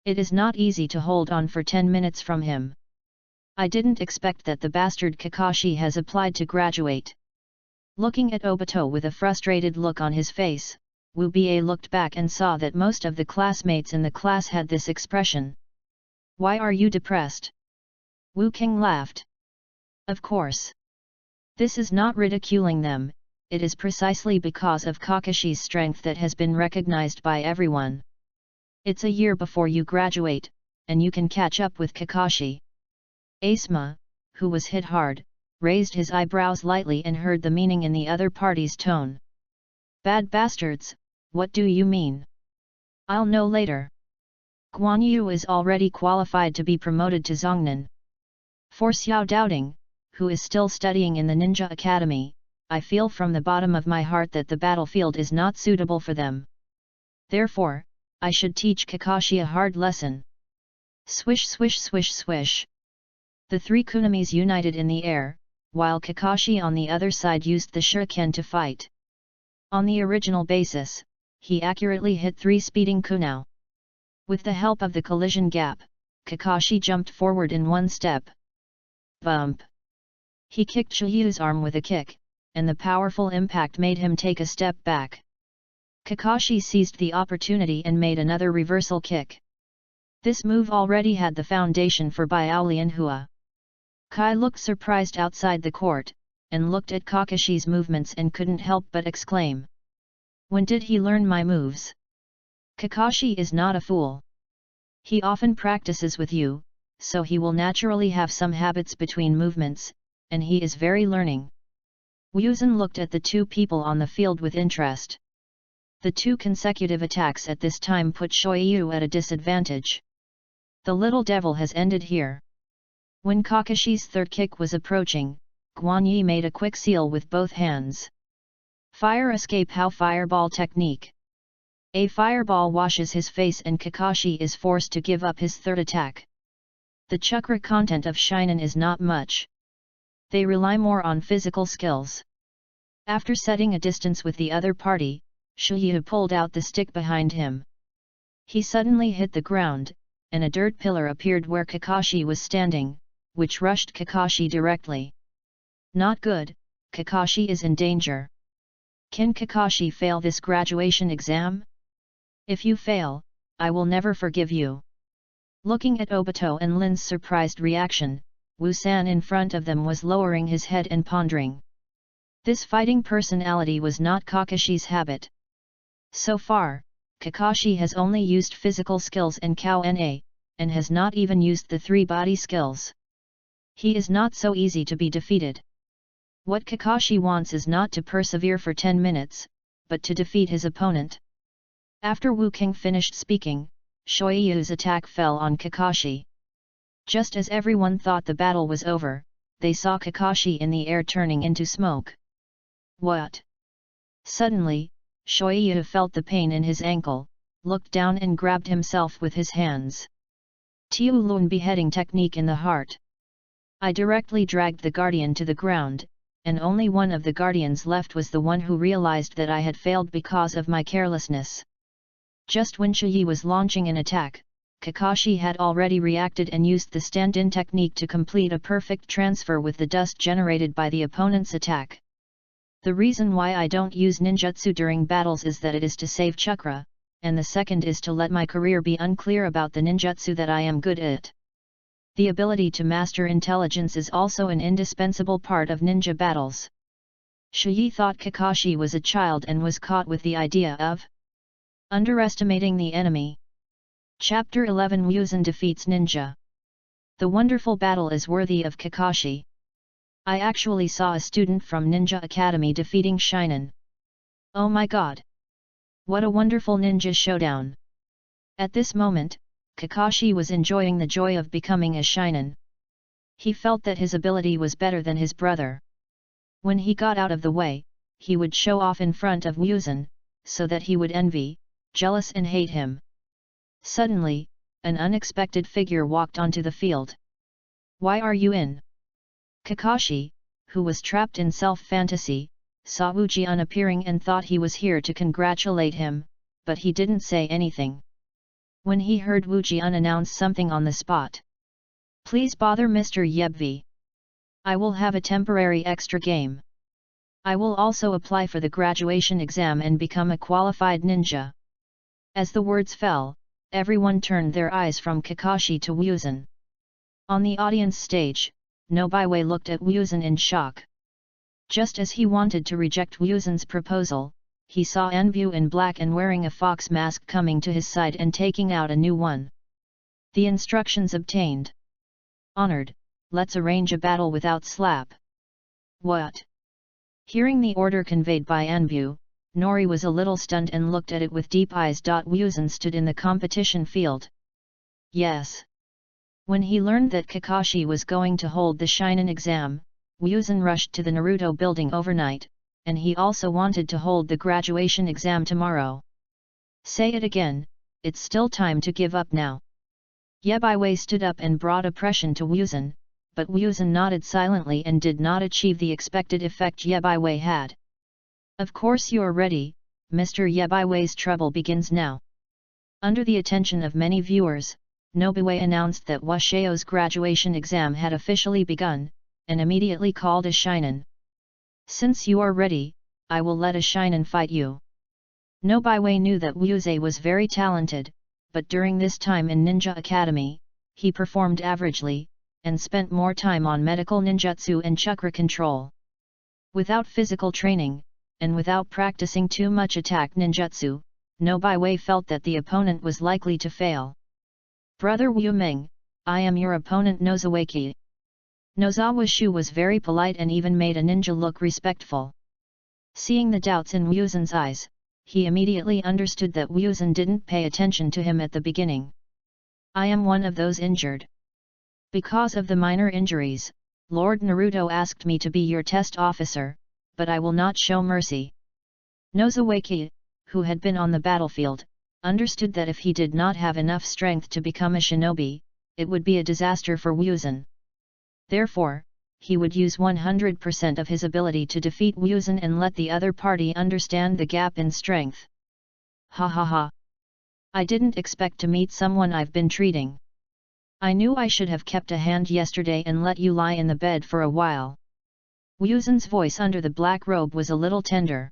It is not easy to hold on for 10 minutes from him. I didn't expect that the bastard Kakashi has applied to graduate. Looking at Obito with a frustrated look on his face, Wu Bie looked back and saw that most of the classmates in the class had this expression. Why are you depressed? Wu King laughed. Of course. This is not ridiculing them, it is precisely because of Kakashi's strength that has been recognized by everyone. It's a year before you graduate, and you can catch up with Kakashi. Asuma, who was hit hard, raised his eyebrows lightly and heard the meaning in the other party's tone. Bad bastards, what do you mean? I'll know later. Guan Yu is already qualified to be promoted to Zhongnan. For Xiao Doubting, who is still studying in the Ninja Academy, I feel from the bottom of my heart that the battlefield is not suitable for them. Therefore, I should teach Kakashi a hard lesson. Swish swish swish swish. The 3 Kunamis united in the air, while Kakashi on the other side used the shuriken to fight. On the original basis, he accurately hit 3 speeding kunai. With the help of the collision gap, Kakashi jumped forward in 1 step. Bump! He kicked Shiyu's arm with a kick, and the powerful impact made him take a step back. Kakashi seized the opportunity and made another reversal kick. This move already had the foundation for Biao Lianhua. Kai looked surprised outside the court, and looked at Kakashi's movements and couldn't help but exclaim. When did he learn my moves? Kakashi is not a fool. He often practices with you, so he will naturally have some habits between movements, and he is very learning. Wuzhen looked at the 2 people on the field with interest. The 2 consecutive attacks at this time put Shoyu at a disadvantage. The little devil has ended here. When Kakashi's 3rd kick was approaching, Guan Yi made a quick seal with both hands. Fire escape how fireball technique. A fireball washes his face and Kakashi is forced to give up his 3rd attack. The chakra content of Shinen is not much. They rely more on physical skills. After setting a distance with the other party, Shiryu pulled out the stick behind him. He suddenly hit the ground, and a dirt pillar appeared where Kakashi was standing, which rushed Kakashi directly. Not good, Kakashi is in danger. Can Kakashi fail this graduation exam? If you fail, I will never forgive you. Looking at Obito and Lin's surprised reaction, Wu-san in front of them was lowering his head and pondering. This fighting personality was not Kakashi's habit. So far, Kakashi has only used physical skills and Kao-na, and has not even used the 3 body skills. He is not so easy to be defeated. What Kakashi wants is not to persevere for 10 minutes, but to defeat his opponent. After Wu King finished speaking, Shoyu's attack fell on Kakashi. Just as everyone thought the battle was over, they saw Kakashi in the air turning into smoke. What? Suddenly, Shoyu felt the pain in his ankle, looked down and grabbed himself with his hands. Tiu Lun beheading technique in the heart. I directly dragged the guardian to the ground, and only one of the guardians left was the one who realized that I had failed because of my carelessness. Just when Shiyi was launching an attack, Kakashi had already reacted and used the stand-in technique to complete a perfect transfer with the dust generated by the opponent's attack. The reason why I don't use ninjutsu during battles is that it is to save chakra, and the second is to let my career be unclear about the ninjutsu that I am good at. The ability to master intelligence is also an indispensable part of ninja battles. Shiyi thought Kakashi was a child and was caught with the idea of underestimating the enemy. Chapter 11 Muzan defeats Ninja. The wonderful battle is worthy of Kakashi. I actually saw a student from Ninja Academy defeating Shinen. Oh my god! What a wonderful ninja showdown! At this moment, Kakashi was enjoying the joy of becoming a Shinen. He felt that his ability was better than his brother. When he got out of the way, he would show off in front of Muzan, so that he would envy, jealous and hate him. Suddenly, an unexpected figure walked onto the field. Why are you in? Kakashi, who was trapped in self-fantasy, saw Wu Jian appearing and thought he was here to congratulate him, but he didn't say anything. When he heard Wu Jian announce something on the spot. Please bother Mr. Yebvi. I will have a temporary extra game. I will also apply for the graduation exam and become a qualified ninja. As the words fell, everyone turned their eyes from Kakashi to Muzan. On the audience stage, Nobaiwei looked at Muzan in shock. Just as he wanted to reject Muzan's proposal, he saw Anbu in black and wearing a fox mask coming to his side and taking out a new one. The instructions obtained. Honored, let's arrange a battle without slap. What? Hearing the order conveyed by Anbu, Nori was a little stunned and looked at it with deep eyes. Muzan stood in the competition field. Yes. When he learned that Kakashi was going to hold the Shinen exam, Muzan rushed to the Naruto building overnight, and he also wanted to hold the graduation exam tomorrow. Say it again, it's still time to give up now. Yebaiwei stood up and brought oppression to Muzan, but Muzan nodded silently and did not achieve the expected effect Yebaiwei had. Of course you're ready, Mr. Yebaiwei's trouble begins now. Under the attention of many viewers, Nobaiwei announced that Washeo's graduation exam had officially begun, and immediately called a Shinen. Since you are ready, I will let a Shinen fight you. Nobaiwei knew that Wuze was very talented, but during this time in Ninja Academy, he performed averagely, and spent more time on medical ninjutsu and chakra control. Without physical training, and without practicing too much attack ninjutsu, Nobaiwei felt that the opponent was likely to fail. Brother Wu Ming, I am your opponent Nozawaki. Nozawa Shu was very polite and even made a ninja look respectful. Seeing the doubts in Muzan's eyes, he immediately understood that Muzan didn't pay attention to him at the beginning. I am one of those injured. Because of the minor injuries, Lord Naruto asked me to be your test officer, but I will not show mercy. Nozawaki, who had been on the battlefield, understood that if he did not have enough strength to become a shinobi, it would be a disaster for Muzan. Therefore, he would use 100% of his ability to defeat Muzan and let the other party understand the gap in strength. Ha ha ha! I didn't expect to meet someone I've been treating. I knew I should have kept a hand yesterday and let you lie in the bed for a while. Muzan's voice under the black robe was a little tender.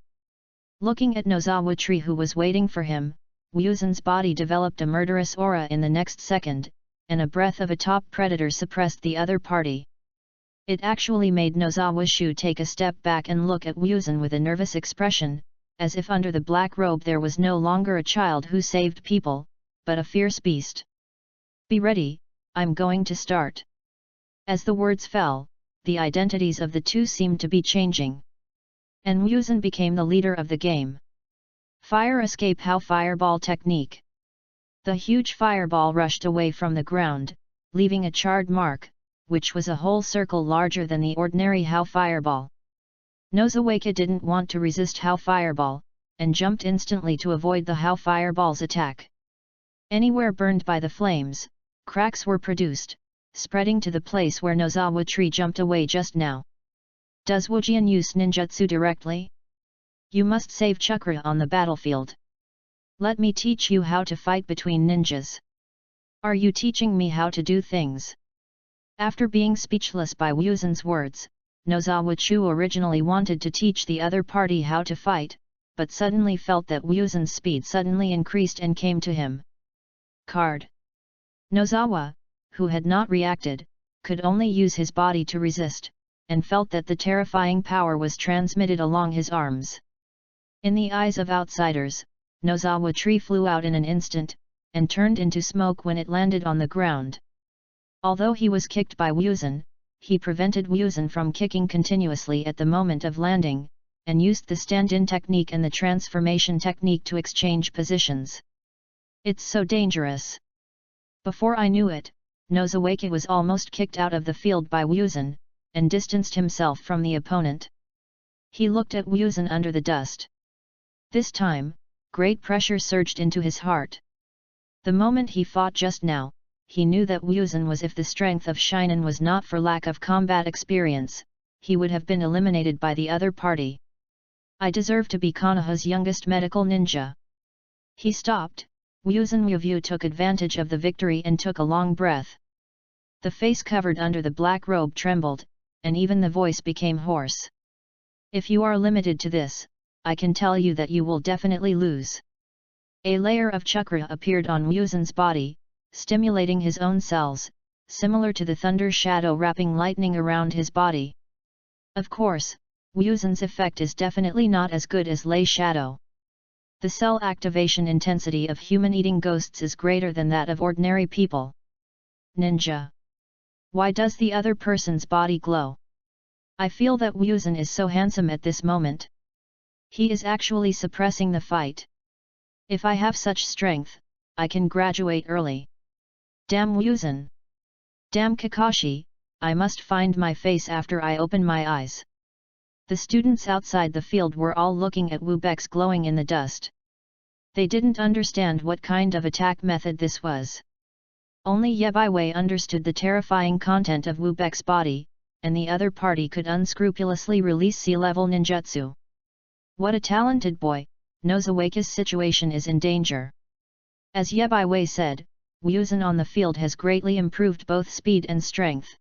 Looking at Nozawa Tree who was waiting for him, Muzan's body developed a murderous aura in the next second, and a breath of a top predator suppressed the other party. It actually made Nozawa Shu take a step back and look at Muzan with a nervous expression, as if under the black robe there was no longer a child who saved people, but a fierce beast. Be ready, I'm going to start. As the words fell, the identities of the two seemed to be changing. And Muzan became the leader of the game. Fire escape how fireball technique. The huge fireball rushed away from the ground, leaving a charred mark, which was a whole circle larger than the ordinary how fireball. Nozawaka didn't want to resist how fireball, and jumped instantly to avoid the how fireball's attack. Anywhere burned by the flames, cracks were produced, spreading to the place where Nozawa Tree jumped away just now. Does Wujian use ninjutsu directly? You must save chakra on the battlefield. Let me teach you how to fight between ninjas. Are you teaching me how to do things? After being speechless by Muzan's words, Nozawa Chu originally wanted to teach the other party how to fight, but suddenly felt that Wuzun's speed suddenly increased and came to him. Card. Nozawa, who had not reacted, could only use his body to resist, and felt that the terrifying power was transmitted along his arms. In the eyes of outsiders, Nozawa tree flew out in an instant, and turned into smoke when it landed on the ground. Although he was kicked by Wuzun, he prevented Wuzun from kicking continuously at the moment of landing, and used the stand-in technique and the transformation technique to exchange positions. It's so dangerous. Before I knew it, Nozawa was almost kicked out of the field by Wuzun, and distanced himself from the opponent. He looked at Wuzun under the dust. This time, great pressure surged into his heart. The moment he fought just now, he knew that Wuzun was, if the strength of Shinen was not for lack of combat experience, he would have been eliminated by the other party. I deserve to be Konoha's youngest medical ninja. He stopped. Wuzun Wuvu took advantage of the victory and took a long breath. The face covered under the black robe trembled, and even the voice became hoarse. If you are limited to this, I can tell you that you will definitely lose. A layer of chakra appeared on Wuzun's body, stimulating his own cells, similar to the thunder shadow wrapping lightning around his body. Of course, Wuzun's effect is definitely not as good as Lei Shadow. The cell activation intensity of human-eating ghosts is greater than that of ordinary people. Ninja. Why does the other person's body glow? I feel that Wuzun is so handsome at this moment. He is actually suppressing the fight. If I have such strength, I can graduate early. Damn Wuzun! Damn Kakashi, I must find my face after I open my eyes. The students outside the field were all looking at Wu Bex glowing in the dust. They didn't understand what kind of attack method this was. Only Yebiwei understood the terrifying content of Wu Bex's body, and the other party could unscrupulously release sea-level ninjutsu. What a talented boy! Nozawa's situation is in danger. As Yebiwei said, Wuzun on the field has greatly improved both speed and strength.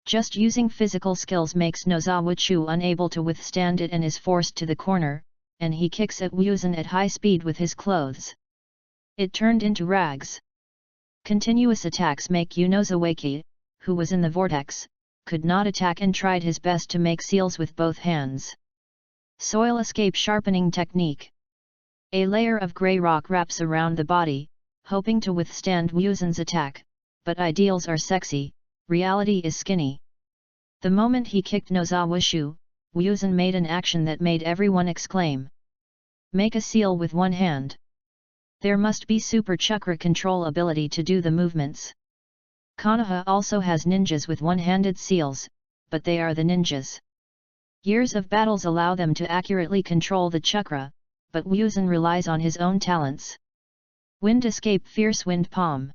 Just using physical skills makes Nozawa unable to withstand it and is forced to the corner, and he kicks at Wuzun at high speed with his clothes. It turned into rags. Continuous attacks make Nozawa, who was in the vortex, could not attack and tried his best to make seals with both hands. Soil escape sharpening technique. A layer of grey rock wraps around the body, hoping to withstand Wuzun's attack, but ideals are sexy, reality is skinny. The moment he kicked Nozawa, Wuzun made an action that made everyone exclaim. Make a seal with one hand. There must be super chakra control ability to do the movements. Konoha also has ninjas with one-handed seals, but they are the ninjas. Years of battles allow them to accurately control the chakra, but Wuzun relies on his own talents. Wind escape fierce wind palm.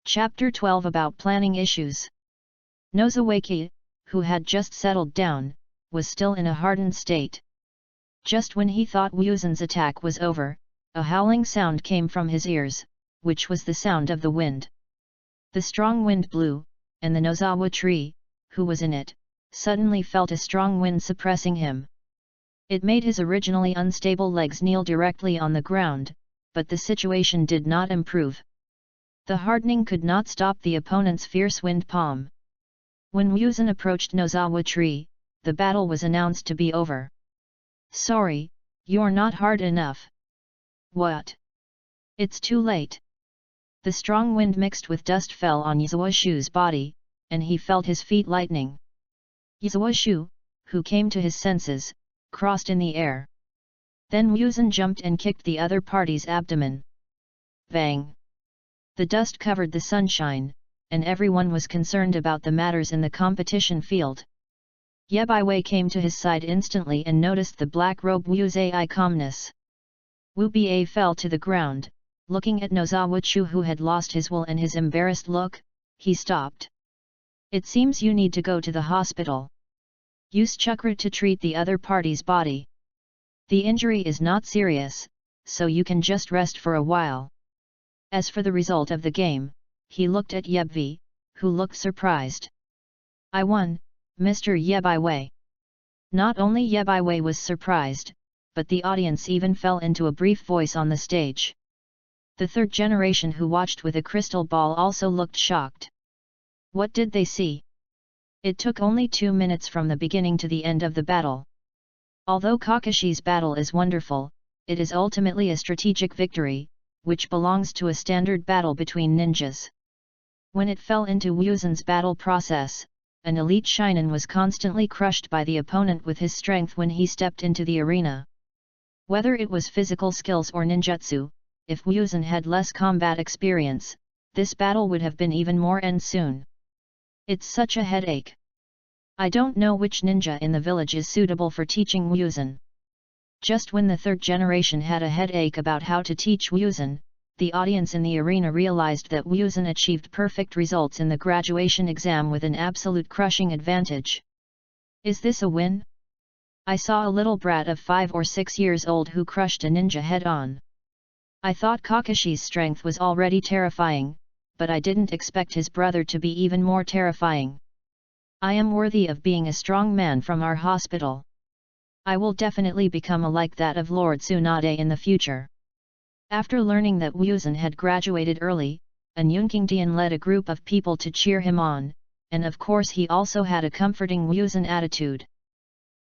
Chapter 12 about planning issues. Nozawa, who had just settled down, was still in a hardened state. Just when he thought Wuzun's attack was over, a howling sound came from his ears, which was the sound of the wind. The strong wind blew, and the Nozawa tree, who was in it, suddenly felt a strong wind suppressing him. It made his originally unstable legs kneel directly on the ground, but the situation did not improve. The hardening could not stop the opponent's fierce wind palm. When Wuzun approached Nozawa tree, the battle was announced to be over. Sorry, you're not hard enough. What? It's too late. The strong wind mixed with dust fell on Yuzawashu's body, and he felt his feet lightening. Yuzawashu, who came to his senses, crossed in the air. Then Wuzun jumped and kicked the other party's abdomen. Bang! The dust covered the sunshine, and everyone was concerned about the matters in the competition field. Yebiwei came to his side instantly and noticed the black robe Wu's calmness. Wu Ba fell to the ground, looking at Nozawa who had lost his will and his embarrassed look, he stopped. It seems you need to go to the hospital. Use chakra to treat the other party's body. The injury is not serious, so you can just rest for a while. As for the result of the game, he looked at Yebvi, who looked surprised. I won, Mr. Yebiwei. Not only Yebiwei was surprised, but the audience even fell into a brief voice on the stage. The third generation who watched with a crystal ball also looked shocked. What did they see? It took only 2 minutes from the beginning to the end of the battle. Although Kakashi's battle is wonderful, it is ultimately a strategic victory, which belongs to a standard battle between ninjas. When it fell into Wuzhen's battle process, an elite Shinin was constantly crushed by the opponent with his strength when he stepped into the arena. Whether it was physical skills or ninjutsu, if Wuzhen had less combat experience, this battle would have been even more end soon. It's such a headache. I don't know which ninja in the village is suitable for teaching Wuzhen. Just when the third generation had a headache about how to teach Wuzhen, the audience in the arena realized that Wuzhen achieved perfect results in the graduation exam with an absolute crushing advantage. Is this a win? I saw a little brat of 5 or 6 years old who crushed a ninja head-on. I thought Kakashi's strength was already terrifying, but I didn't expect his brother to be even more terrifying. I am worthy of being a strong man from our hospital. I will definitely become like that of Lord Tsunade in the future. After learning that Wuzhen had graduated early, An Yunqingdian led a group of people to cheer him on, and of course he also had a comforting Wuzhen attitude.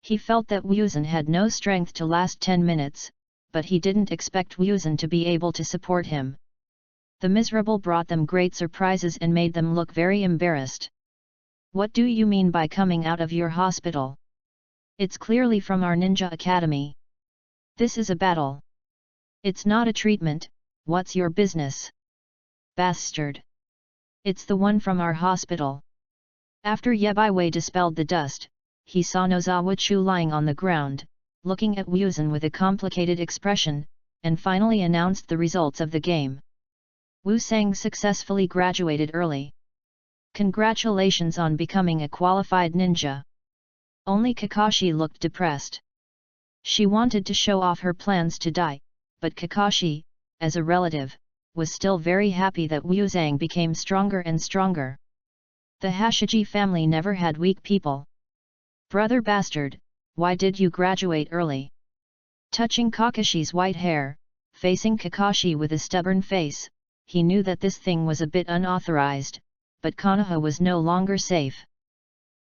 He felt that Wuzhen had no strength to last 10 minutes, but he didn't expect Wuzhen to be able to support him. The miserable brought them great surprises and made them look very embarrassed. What do you mean by coming out of your hospital? It's clearly from our ninja academy. This is a battle. It's not a treatment, what's your business? Bastard. It's the one from our hospital. After Yebaiwei dispelled the dust, he saw Nozawa Chu lying on the ground, looking at Wuzhen with a complicated expression, and finally announced the results of the game. Wu Sang successfully graduated early. Congratulations on becoming a qualified ninja. Only Kakashi looked depressed. She wanted to show off her plans to die, but Kakashi, as a relative, was still very happy that Wu Sang became stronger and stronger. The Hashiji family never had weak people. Brother bastard, why did you graduate early? Touching Kakashi's white hair, facing Kakashi with a stubborn face, he knew that this thing was a bit unauthorized, but Konoha was no longer safe.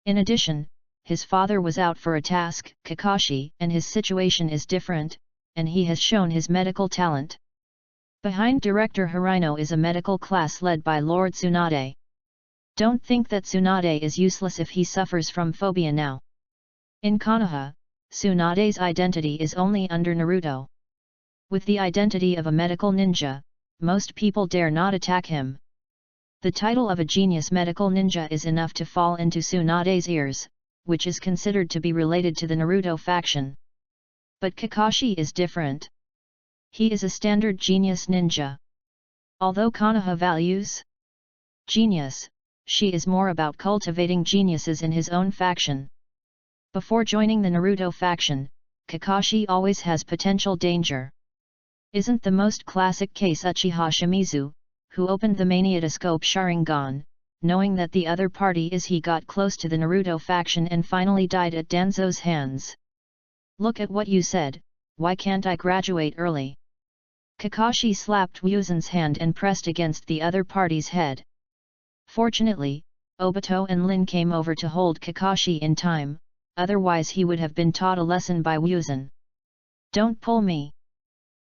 In addition, his father was out for a task, Kakashi, and his situation is different, and he has shown his medical talent. Behind Director Hirano is a medical class led by Lord Tsunade. Don't think that Tsunade is useless if he suffers from phobia now. In Konoha, Tsunade's identity is only under Naruto. With the identity of a medical ninja, most people dare not attack him. The title of a genius medical ninja is enough to fall into Tsunade's ears, which is considered to be related to the Naruto faction. But Kakashi is different. He is a standard genius ninja. Although Konoha values genius, she is more about cultivating geniuses in his own faction. Before joining the Naruto faction, Kakashi always has potential danger. Isn't the most classic case Uchiha Shimizu, who opened the Maniatoscope Sharingan, knowing that the other party is he got close to the Naruto faction and finally died at Danzo's hands. Look at what you said, why can't I graduate early? Kakashi slapped Wuzhen's hand and pressed against the other party's head. Fortunately, Obito and Lin came over to hold Kakashi in time, otherwise he would have been taught a lesson by Wuzhen. Don't pull me.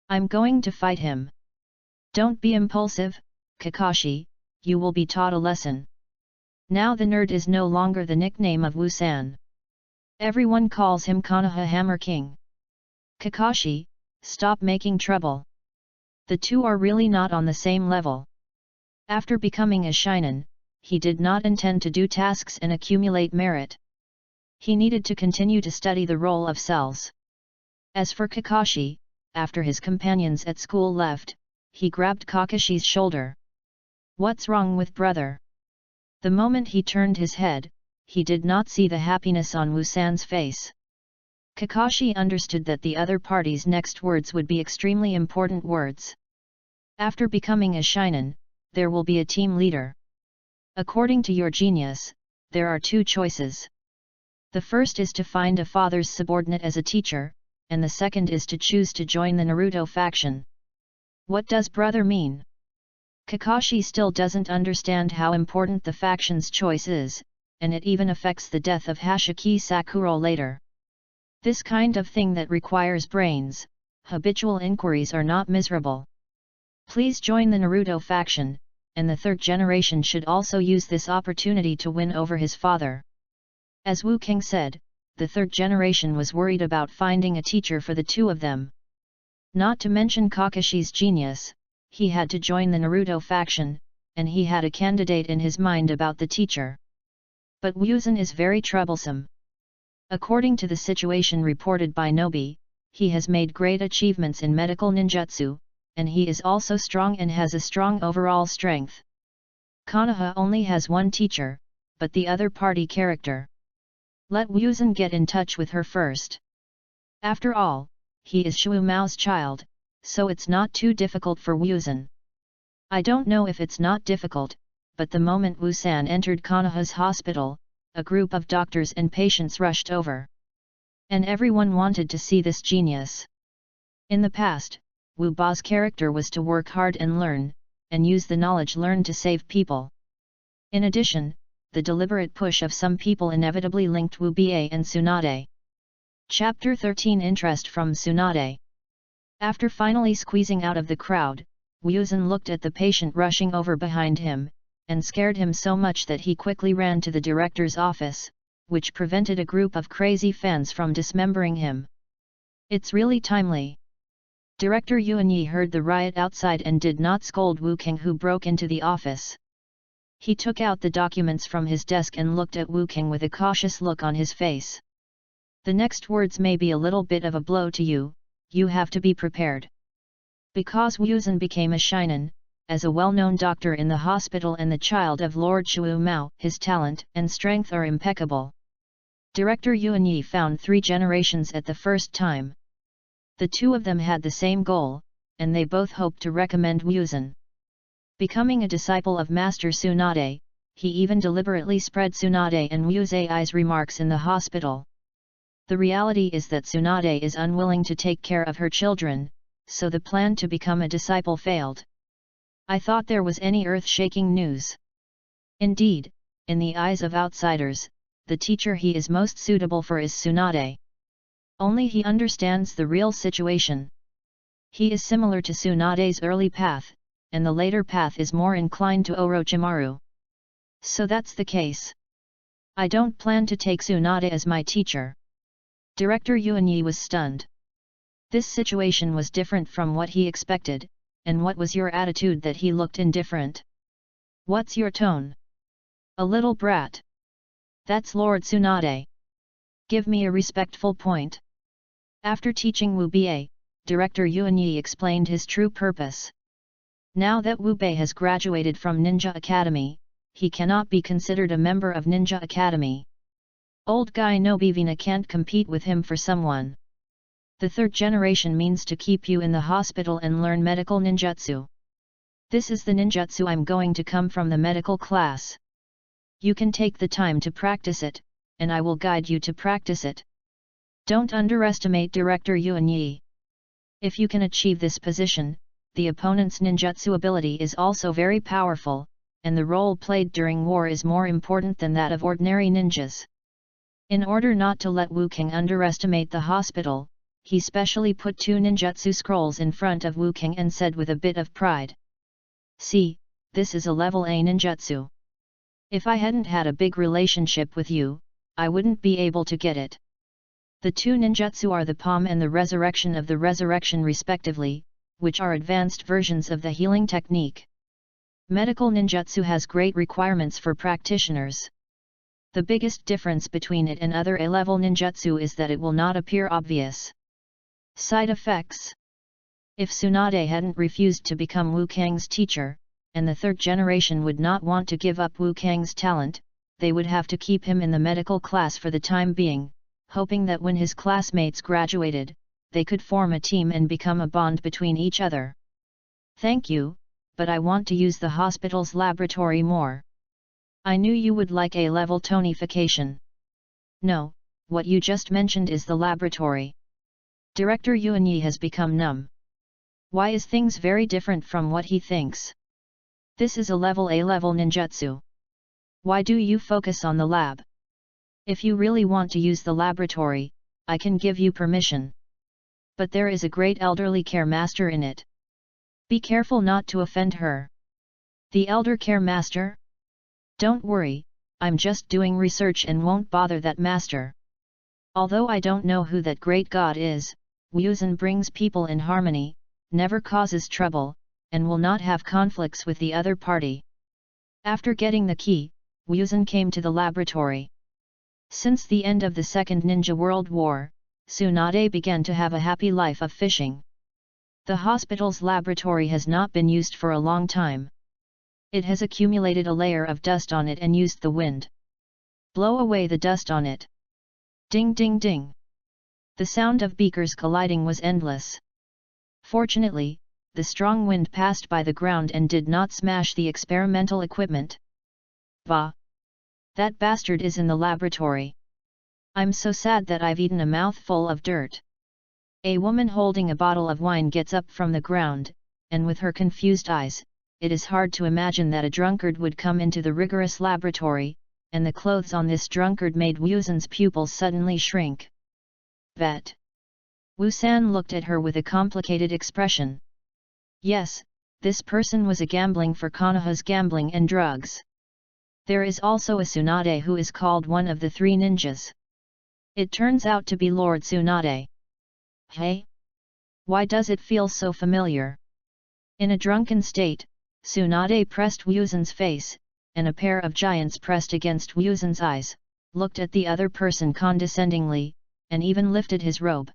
I'm going to fight him. Don't be impulsive, Kakashi, you will be taught a lesson. Now the nerd is no longer the nickname of Wu-san. Everyone calls him Konoha Hammer King. Kakashi, stop making trouble. The two are really not on the same level. After becoming a Shinin, he did not intend to do tasks and accumulate merit. He needed to continue to study the role of cells. As for Kakashi, after his companions at school left, he grabbed Kakashi's shoulder. What's wrong with brother? The moment he turned his head, he did not see the happiness on Wu-san's face. Kakashi understood that the other party's next words would be extremely important words. After becoming a Shinin, there will be a team leader. According to your genius, there are two choices. The first is to find a father's subordinate as a teacher, and the second is to choose to join the Naruto faction. What does brother mean? Kakashi still doesn't understand how important the faction's choice is, and it even affects the death of Hashiki Sakuro later. This kind of thing that requires brains, habitual inquiries are not miserable. Please join the Naruto faction, and the third generation should also use this opportunity to win over his father. As Wu King said, the third generation was worried about finding a teacher for the two of them. Not to mention Kakashi's genius, he had to join the Naruto faction, and he had a candidate in his mind about the teacher. But Wuzan is very troublesome. According to the situation reported by Nobi, he has made great achievements in medical ninjutsu, and he is also strong and has a strong overall strength. Konoha only has one teacher, but the other party character. Let Wuzan get in touch with her first. After all, he is Shu Mao's child, so it's not too difficult for Wuzan. I don't know if it's not difficult, but the moment Wu-san entered Konoha's hospital, a group of doctors and patients rushed over. And everyone wanted to see this genius. In the past, Wu Ba's character was to work hard and learn, and use the knowledge learned to save people. In addition, the deliberate push of some people inevitably linked Wu Ba and Tsunade. Chapter 13 Interest from Tsunade. After finally squeezing out of the crowd, Wuzan looked at the patient rushing over behind him, and scared him so much that he quickly ran to the director's office, which prevented a group of crazy fans from dismembering him. It's really timely. Director Yuanyi heard the riot outside and did not scold Wu King, who broke into the office. He took out the documents from his desk and looked at Wu King with a cautious look on his face. The next words may be a little bit of a blow to you, you have to be prepared. Because Wuzan became a shinen, as a well-known doctor in the hospital and the child of Lord Shu Mao, his talent and strength are impeccable. Director Yuanyi found 3 generations at the first time. The two of them had the same goal, and they both hoped to recommend Wuzan. Becoming a disciple of Master Tsunade, he even deliberately spread Tsunade and Wuzai's remarks in the hospital. The reality is that Tsunade is unwilling to take care of her children, so the plan to become a disciple failed. I thought there was any earth-shaking news. Indeed, in the eyes of outsiders, the teacher he is most suitable for is Tsunade. Only he understands the real situation. He is similar to Tsunade's early path, and the later path is more inclined to Orochimaru. So that's the case. I don't plan to take Tsunade as my teacher. Director Yuanyi was stunned. This situation was different from what he expected, and what was your attitude that he looked indifferent? What's your tone? A little brat. That's Lord Tsunade. Give me a respectful point. After teaching Wu Bei, Director Yuanyi explained his true purpose. Now that Wu Bei has graduated from Ninja Academy, he cannot be considered a member of Ninja Academy. Old guy Nobivina can't compete with him for someone. The third generation means to keep you in the hospital and learn medical ninjutsu. This is the ninjutsu I'm going to come from the medical class. You can take the time to practice it, and I will guide you to practice it. Don't underestimate Director Yuanyi. If you can achieve this position, the opponent's ninjutsu ability is also very powerful, and the role played during war is more important than that of ordinary ninjas. In order not to let Wu King underestimate the hospital, he specially put 2 ninjutsu scrolls in front of Wu King and said with a bit of pride. See, this is a level A ninjutsu. If I hadn't had a big relationship with you, I wouldn't be able to get it. The 2 ninjutsu are the Palm and the Resurrection of the Resurrection respectively, which are advanced versions of the healing technique. Medical ninjutsu has great requirements for practitioners. The biggest difference between it and other A-level ninjutsu is that it will not appear obvious. Side effects. If Tsunade hadn't refused to become Wu Kang's teacher, and the third generation would not want to give up Wu Kang's talent, they would have to keep him in the medical class for the time being, hoping that when his classmates graduated, they could form a team and become a bond between each other. Thank you, but I want to use the hospital's laboratory more. I knew you would like A-level tonification. No, what you just mentioned is the laboratory. Director Yuanyi has become numb. Why is things very different from what he thinks? This is a level A level ninjutsu. Why do you focus on the lab? If you really want to use the laboratory, I can give you permission. But there is a great elderly care master in it. Be careful not to offend her. The elder care master? Don't worry, I'm just doing research and won't bother that master. Although I don't know who that great god is, Wuzhen brings people in harmony, never causes trouble, and will not have conflicts with the other party. After getting the key, Wuzhen came to the laboratory. Since the end of the Second Ninja World War, Tsunade began to have a happy life of fishing. The hospital's laboratory has not been used for a long time. It has accumulated a layer of dust on it and used the wind. Blow away the dust on it. Ding ding ding. The sound of beakers colliding was endless. Fortunately, the strong wind passed by the ground and did not smash the experimental equipment. Bah! That bastard is in the laboratory. I'm so sad that I've eaten a mouthful of dirt. A woman holding a bottle of wine gets up from the ground, and with her confused eyes, it is hard to imagine that a drunkard would come into the rigorous laboratory, and the clothes on this drunkard made Wuzhen's pupils suddenly shrink. Bet. Wu-san looked at her with a complicated expression. Yes, this person was a gambling for Konoha's gambling and drugs. There is also a Tsunade who is called one of the three ninjas. It turns out to be Lord Tsunade. Hey? Why does it feel so familiar? In a drunken state, Tsunade pressed Wuzhen's face, and a pair of giants pressed against Wuzhen's eyes, looked at the other person condescendingly, and even lifted his robe.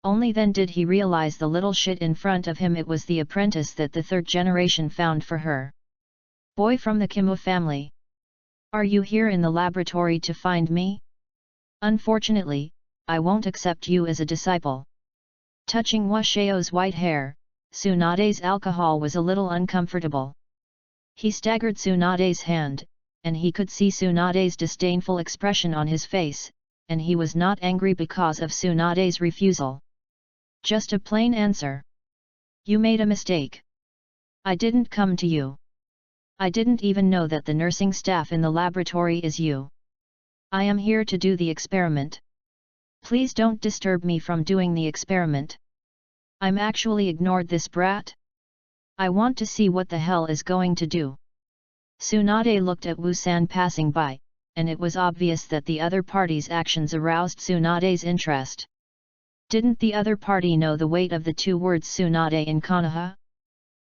Only then did he realize the little shit in front of him. It was the apprentice that the third generation found for her. Boy from the Kimu family. Are you here in the laboratory to find me? Unfortunately, I won't accept you as a disciple. Touching Washeo's white hair, Tsunade's alcohol was a little uncomfortable. He staggered Tsunade's hand, and he could see Tsunade's disdainful expression on his face, and he was not angry because of Tsunade's refusal. Just a plain answer. You made a mistake. I didn't come to you. I didn't even know that the nursing staff in the laboratory is you. I am here to do the experiment. Please don't disturb me from doing the experiment. I'm actually ignored this brat. I want to see what the hell is going to do. Tsunade looked at Wu-san passing by, and it was obvious that the other party's actions aroused Tsunade's interest. Didn't the other party know the weight of the two words Tsunade in Konoha?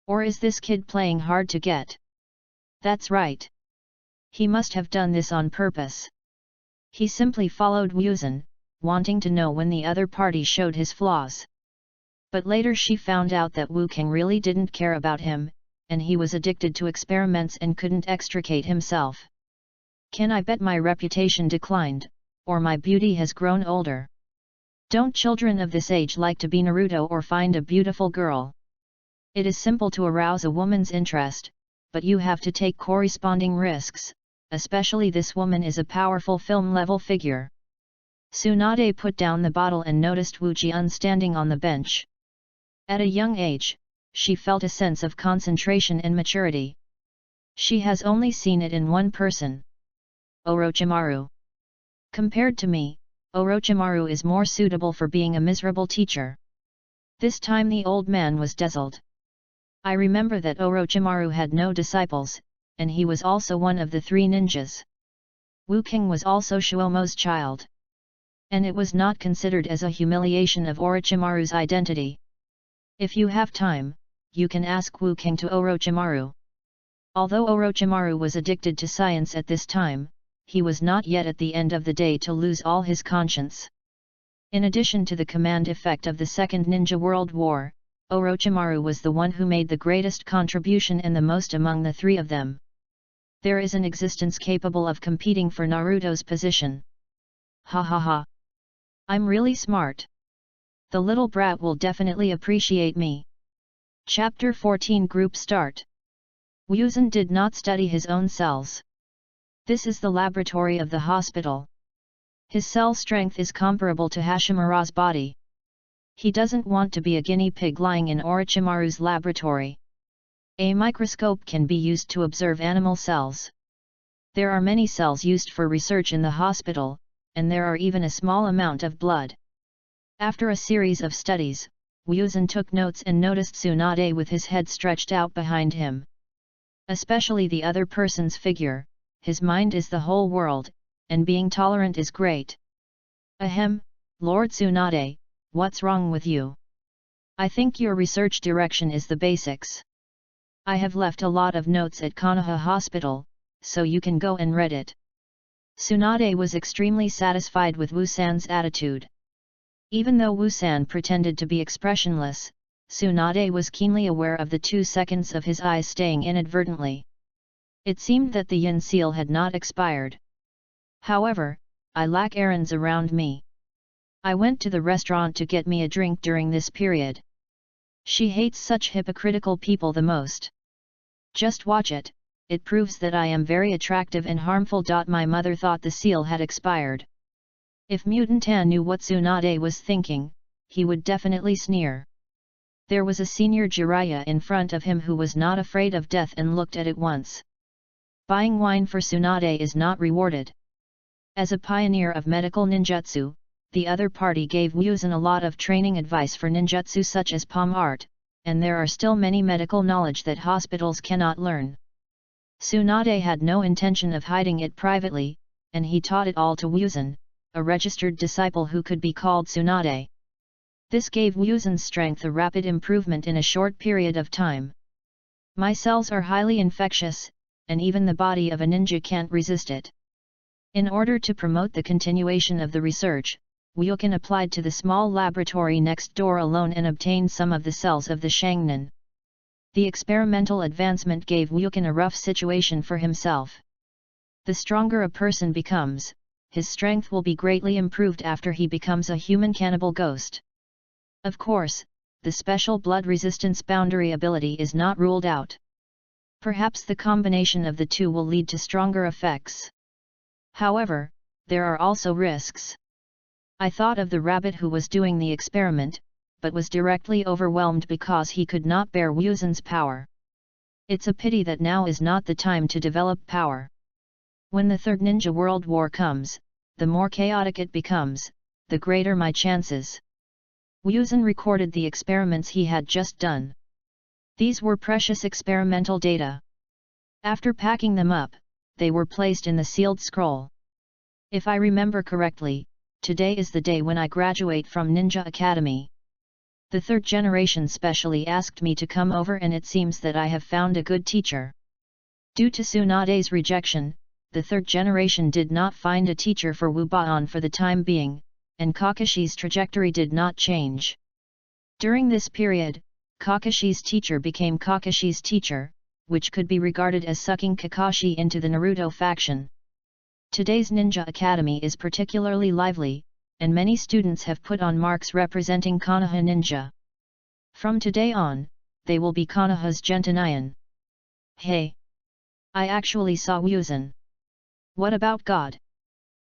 Or is this kid playing hard to get? That's right. He must have done this on purpose. He simply followed Wuzhen, wanting to know when the other party showed his flaws. But later she found out that Wu King really didn't care about him, and he was addicted to experiments and couldn't extricate himself. Can I bet my reputation declined, or my beauty has grown older? Don't children of this age like to be Naruto or find a beautiful girl? It is simple to arouse a woman's interest, but you have to take corresponding risks, especially this woman is a powerful film-level figure. Tsunade put down the bottle and noticed Wu Jian standing on the bench. At a young age, she felt a sense of concentration and maturity. She has only seen it in one person. Orochimaru. Compared to me, Orochimaru is more suitable for being a miserable teacher. This time the old man was dazzled. I remember that Orochimaru had no disciples, and he was also one of the three ninjas. Wu King was also Shuomo's child. And it was not considered as a humiliation of Orochimaru's identity. If you have time, you can ask Wu King to Orochimaru. Although Orochimaru was addicted to science at this time, he was not yet at the end of the day to lose all his conscience. In addition to the command effect of the Second Ninja World War, Orochimaru was the one who made the greatest contribution and the most among the three of them. There is an existence capable of competing for Naruto's position. Ha ha ha. I'm really smart. The little brat will definitely appreciate me. Chapter 14 Group Start. Wuzhen did not study his own cells. This is the laboratory of the hospital. His cell strength is comparable to Hashimura's body. He doesn't want to be a guinea pig lying in Orochimaru's laboratory. A microscope can be used to observe animal cells. There are many cells used for research in the hospital, and there are even a small amount of blood. After a series of studies, Wuzan took notes and noticed Tsunade with his head stretched out behind him. Especially the other person's figure, his mind is the whole world, and being tolerant is great. Ahem, Lord Tsunade, what's wrong with you? I think your research direction is the basics. I have left a lot of notes at Konoha Hospital, so you can go and read it. Tsunade was extremely satisfied with Wuzan's attitude. Even though Wuzan pretended to be expressionless, Tsunade was keenly aware of the 2 seconds of his eyes staying inadvertently. It seemed that the yin seal had not expired. However, I lack errands around me. I went to the restaurant to get me a drink during this period. She hates such hypocritical people the most. Just watch it, it proves that I am very attractive and harmful. My mother thought the seal had expired. If Mutant Tan knew what Tsunade was thinking, he would definitely sneer. There was a senior Jiraiya in front of him who was not afraid of death and looked at it once. Buying wine for Tsunade is not rewarded. As a pioneer of medical ninjutsu, the other party gave Wuzan a lot of training advice for ninjutsu such as palm art, and there are still many medical knowledge that hospitals cannot learn. Tsunade had no intention of hiding it privately, and he taught it all to Wuzan, a registered disciple who could be called Tsunade. This gave Wuzan's strength a rapid improvement in a short period of time. My cells are highly infectious, and even the body of a ninja can't resist it. In order to promote the continuation of the research, Wuzan applied to the small laboratory next door alone and obtained some of the cells of the Shangnan. The experimental advancement gave Wuzan a rough situation for himself. The stronger a person becomes, his strength will be greatly improved after he becomes a human cannibal ghost. Of course, the special blood resistance boundary ability is not ruled out. Perhaps the combination of the two will lead to stronger effects. However, there are also risks. I thought of the rabbit who was doing the experiment, but was directly overwhelmed because he could not bear Wuzan's power. It's a pity that now is not the time to develop power. When the Third Ninja World War comes, the more chaotic it becomes, the greater my chances. Wuzan recorded the experiments he had just done. These were precious experimental data. After packing them up, they were placed in the sealed scroll. If I remember correctly, today is the day when I graduate from Ninja Academy. The third generation specially asked me to come over, and it seems that I have found a good teacher. Due to Tsunade's rejection, the third generation did not find a teacher for Wuba'an for the time being, and Kakashi's trajectory did not change. During this period, Kakashi's teacher became Kakashi's teacher, which could be regarded as sucking Kakashi into the Naruto faction. Today's Ninja Academy is particularly lively, and many students have put on marks representing Konoha Ninja. From today on, they will be Konoha's Gentanayan. Hey! I actually saw Wuzan. What about God?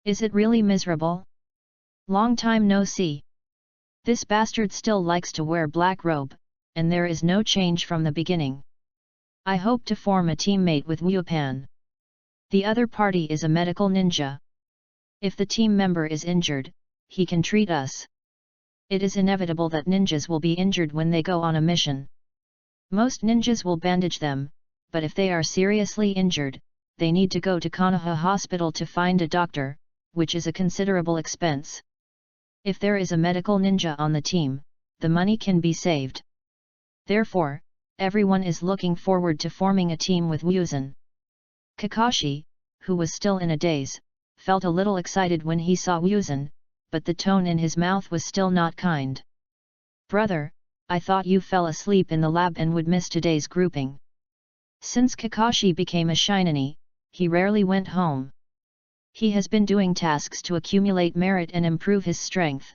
Is it really miserable? Long time no see. This bastard still likes to wear black robe, and there is no change from the beginning. I hope to form a teammate with Wupan. The other party is a medical ninja. If the team member is injured, he can treat us. It is inevitable that ninjas will be injured when they go on a mission. Most ninjas will bandage them, but if they are seriously injured, they need to go to Konoha Hospital to find a doctor, which is a considerable expense. If there is a medical ninja on the team, the money can be saved. Therefore, everyone is looking forward to forming a team with Wuzan. Kakashi, who was still in a daze, felt a little excited when he saw Wuzan, but the tone in his mouth was still not kind. Brother, I thought you fell asleep in the lab and would miss today's grouping. Since Kakashi became a Shinani, he rarely went home. He has been doing tasks to accumulate merit and improve his strength.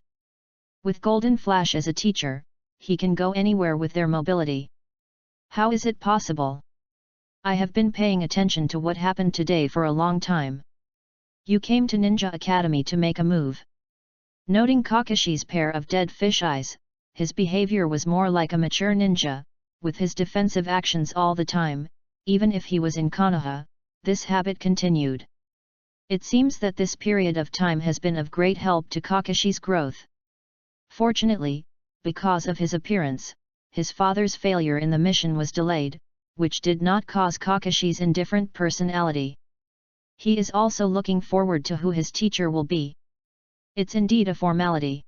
With Golden Flash as a teacher, he can go anywhere with their mobility. How is it possible? I have been paying attention to what happened today for a long time. You came to Ninja Academy to make a move. Noting Kakashi's pair of dead fish eyes, his behavior was more like a mature ninja, with his defensive actions all the time. Even if he was in Konoha, this habit continued. It seems that this period of time has been of great help to Kakashi's growth. Fortunately, because of his appearance, his father's failure in the mission was delayed, which did not cause Kakashi's indifferent personality. He is also looking forward to who his teacher will be. It's indeed a formality.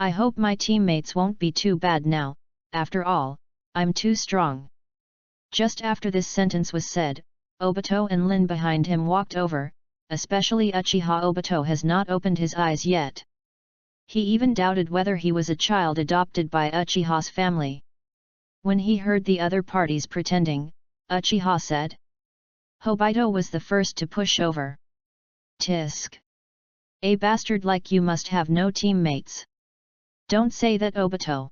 I hope my teammates won't be too bad now, after all, I'm too strong. Just after this sentence was said, Obito and Lin behind him walked over, especially Uchiha Obito has not opened his eyes yet. He even doubted whether he was a child adopted by Uchiha's family. When he heard the other parties pretending, Uchiha said. Obito was the first to push over. Tisk. A bastard like you must have no teammates. Don't say that, Obito.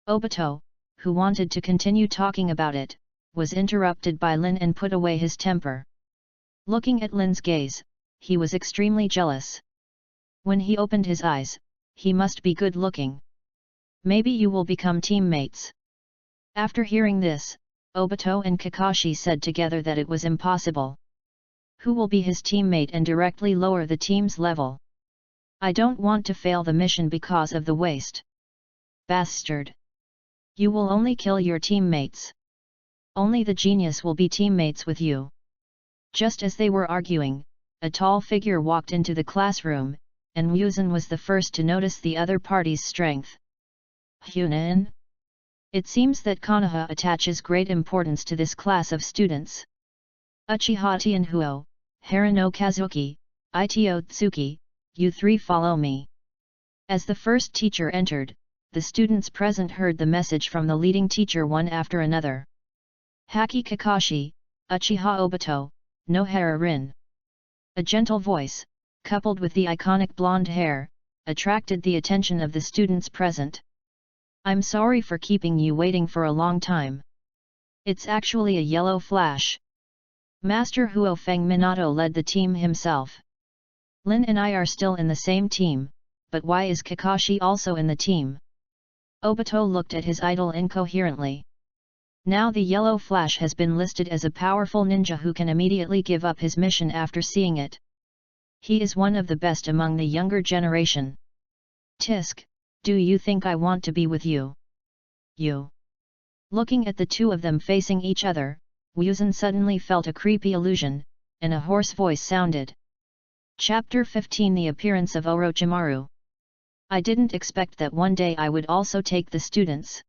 Obito, who wanted to continue talking about it, was interrupted by Lin and put away his temper. Looking at Lin's gaze, he was extremely jealous. When he opened his eyes, he must be good looking. Maybe you will become teammates. After hearing this, Obito and Kakashi said together that it was impossible. Who will be his teammate and directly lower the team's level? I don't want to fail the mission because of the waste. Bastard. You will only kill your teammates. Only the genius will be teammates with you. Just as they were arguing, a tall figure walked into the classroom, and Muzan was the first to notice the other party's strength. Hunan? It seems that Konoha attaches great importance to this class of students. Uchiha Tianhuo, Harano Kazuki, Ito Tsuki, you three follow me. As the first teacher entered, the students present heard the message from the leading teacher one after another. Haki Kakashi, Uchiha Obito, Nohara Rin. A gentle voice, coupled with the iconic blonde hair, attracted the attention of the students present. I'm sorry for keeping you waiting for a long time. It's actually a yellow flash. Master Huo Feng Minato led the team himself. Lin and I are still in the same team, but why is Kakashi also in the team? Obito looked at his idol incoherently. Now the yellow flash has been listed as a powerful ninja who can immediately give up his mission after seeing it. He is one of the best among the younger generation. Tisk, do you think I want to be with you? You. Looking at the two of them facing each other, Muzan suddenly felt a creepy illusion, and a hoarse voice sounded. Chapter 15 The Appearance of Orochimaru. I didn't expect that one day I would also take the students.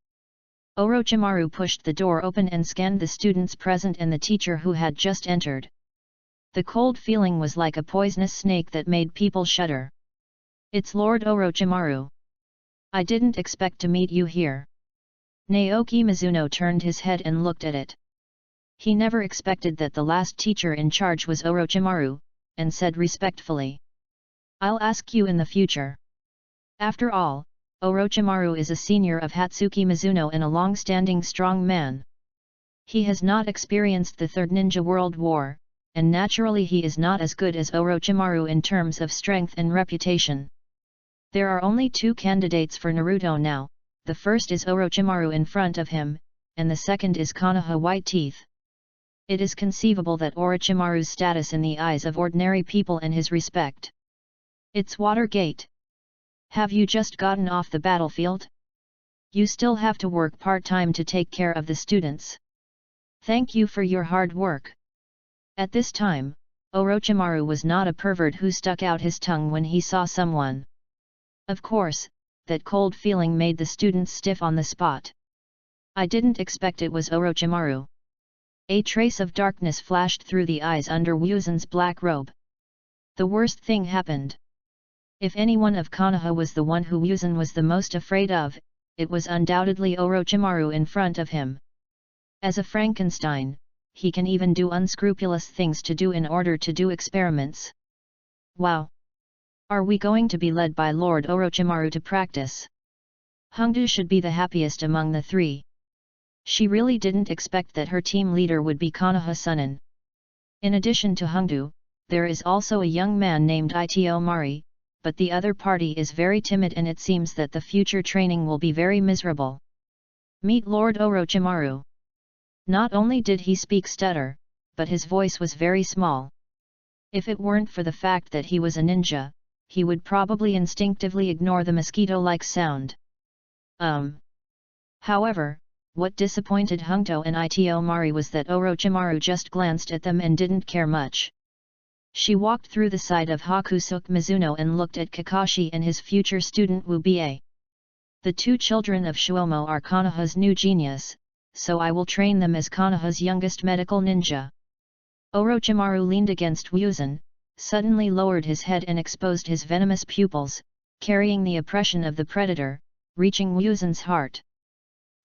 Orochimaru pushed the door open and scanned the students present and the teacher who had just entered. The cold feeling was like a poisonous snake that made people shudder. It's Lord Orochimaru. I didn't expect to meet you here. Naoki Mizuno turned his head and looked at it. He never expected that the last teacher in charge was Orochimaru, and said respectfully. I'll ask you in the future. After all, Orochimaru is a senior of Hatsuki Mizuno and a long-standing strong man. He has not experienced the Third Ninja World War, and naturally he is not as good as Orochimaru in terms of strength and reputation. There are only two candidates for Naruto now, the first is Orochimaru in front of him, and the second is Konoha White Teeth. It is conceivable that Orochimaru's status in the eyes of ordinary people and his respect. It's Watergate. Have you just gotten off the battlefield? You still have to work part-time to take care of the students. Thank you for your hard work. At this time, Orochimaru was not a pervert who stuck out his tongue when he saw someone. Of course, that cold feeling made the students stiff on the spot. I didn't expect it was Orochimaru. A trace of darkness flashed through the eyes under Muzan's black robe. The worst thing happened. If anyone of Konoha was the one who Muzan was the most afraid of, it was undoubtedly Orochimaru in front of him. As a Frankenstein, he can even do unscrupulous things to do in order to do experiments. Wow! Are we going to be led by Lord Orochimaru to practice? Hongdu should be the happiest among the three. She really didn't expect that her team leader would be Konoha Sunan. In addition to Hongdu, there is also a young man named Ito Mari, but the other party is very timid and it seems that the future training will be very miserable. Meet Lord Orochimaru. Not only did he speak stutter, but his voice was very small. If it weren't for the fact that he was a ninja, he would probably instinctively ignore the mosquito-like sound. However, what disappointed Hungto and Ito Mari was that Orochimaru just glanced at them and didn't care much. She walked through the side of Hakusuke Mizuno and looked at Kakashi and his future student Wubie. The two children of Shuomo are Konoha's new genius, so I will train them as Konoha's youngest medical ninja. Orochimaru leaned against Wuzan, suddenly lowered his head and exposed his venomous pupils, carrying the oppression of the predator, reaching Wuzan's heart.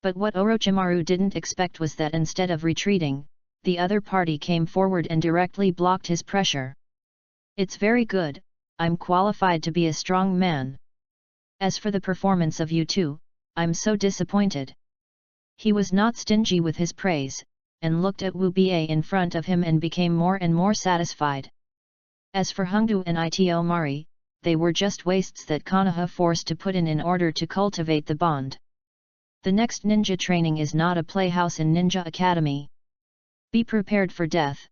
But what Orochimaru didn't expect was that instead of retreating, the other party came forward and directly blocked his pressure. It's very good, I'm qualified to be a strong man. As for the performance of you two, I'm so disappointed. He was not stingy with his praise, and looked at Wubie in front of him and became more and more satisfied. As for Hungdu and Ito Mari, they were just wastes that Konoha forced to put in order to cultivate the bond. The next ninja training is not a playhouse in Ninja Academy. Be prepared for death.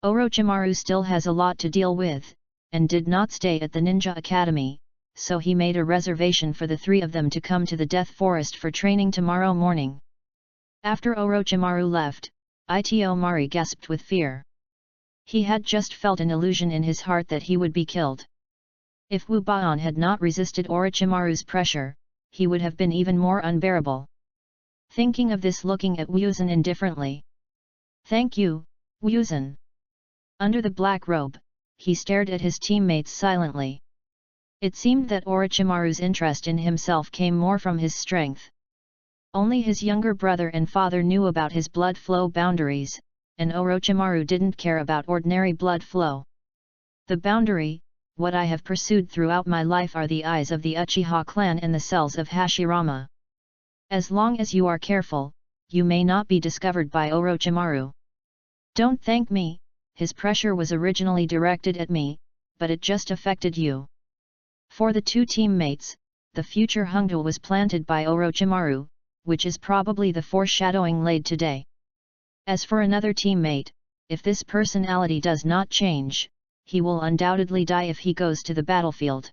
Orochimaru still has a lot to deal with, and did not stay at the Ninja Academy, so he made a reservation for the three of them to come to the Death Forest for training tomorrow morning. After Orochimaru left, Ito Mari gasped with fear. He had just felt an illusion in his heart that he would be killed. If Wu Baon had not resisted Orochimaru's pressure, he would have been even more unbearable. Thinking of this, looking at Wuzan indifferently. Thank you, Wuzan. Under the black robe, he stared at his teammates silently. It seemed that Orochimaru's interest in himself came more from his strength. Only his younger brother and father knew about his blood flow boundaries, and Orochimaru didn't care about ordinary blood flow. The boundary, what I have pursued throughout my life, are the eyes of the Uchiha clan and the cells of Hashirama. As long as you are careful, you may not be discovered by Orochimaru. Don't thank me, his pressure was originally directed at me, but it just affected you. For the two teammates, the future Hungdu was planted by Orochimaru, which is probably the foreshadowing laid today. As for another teammate, if this personality does not change, he will undoubtedly die if he goes to the battlefield.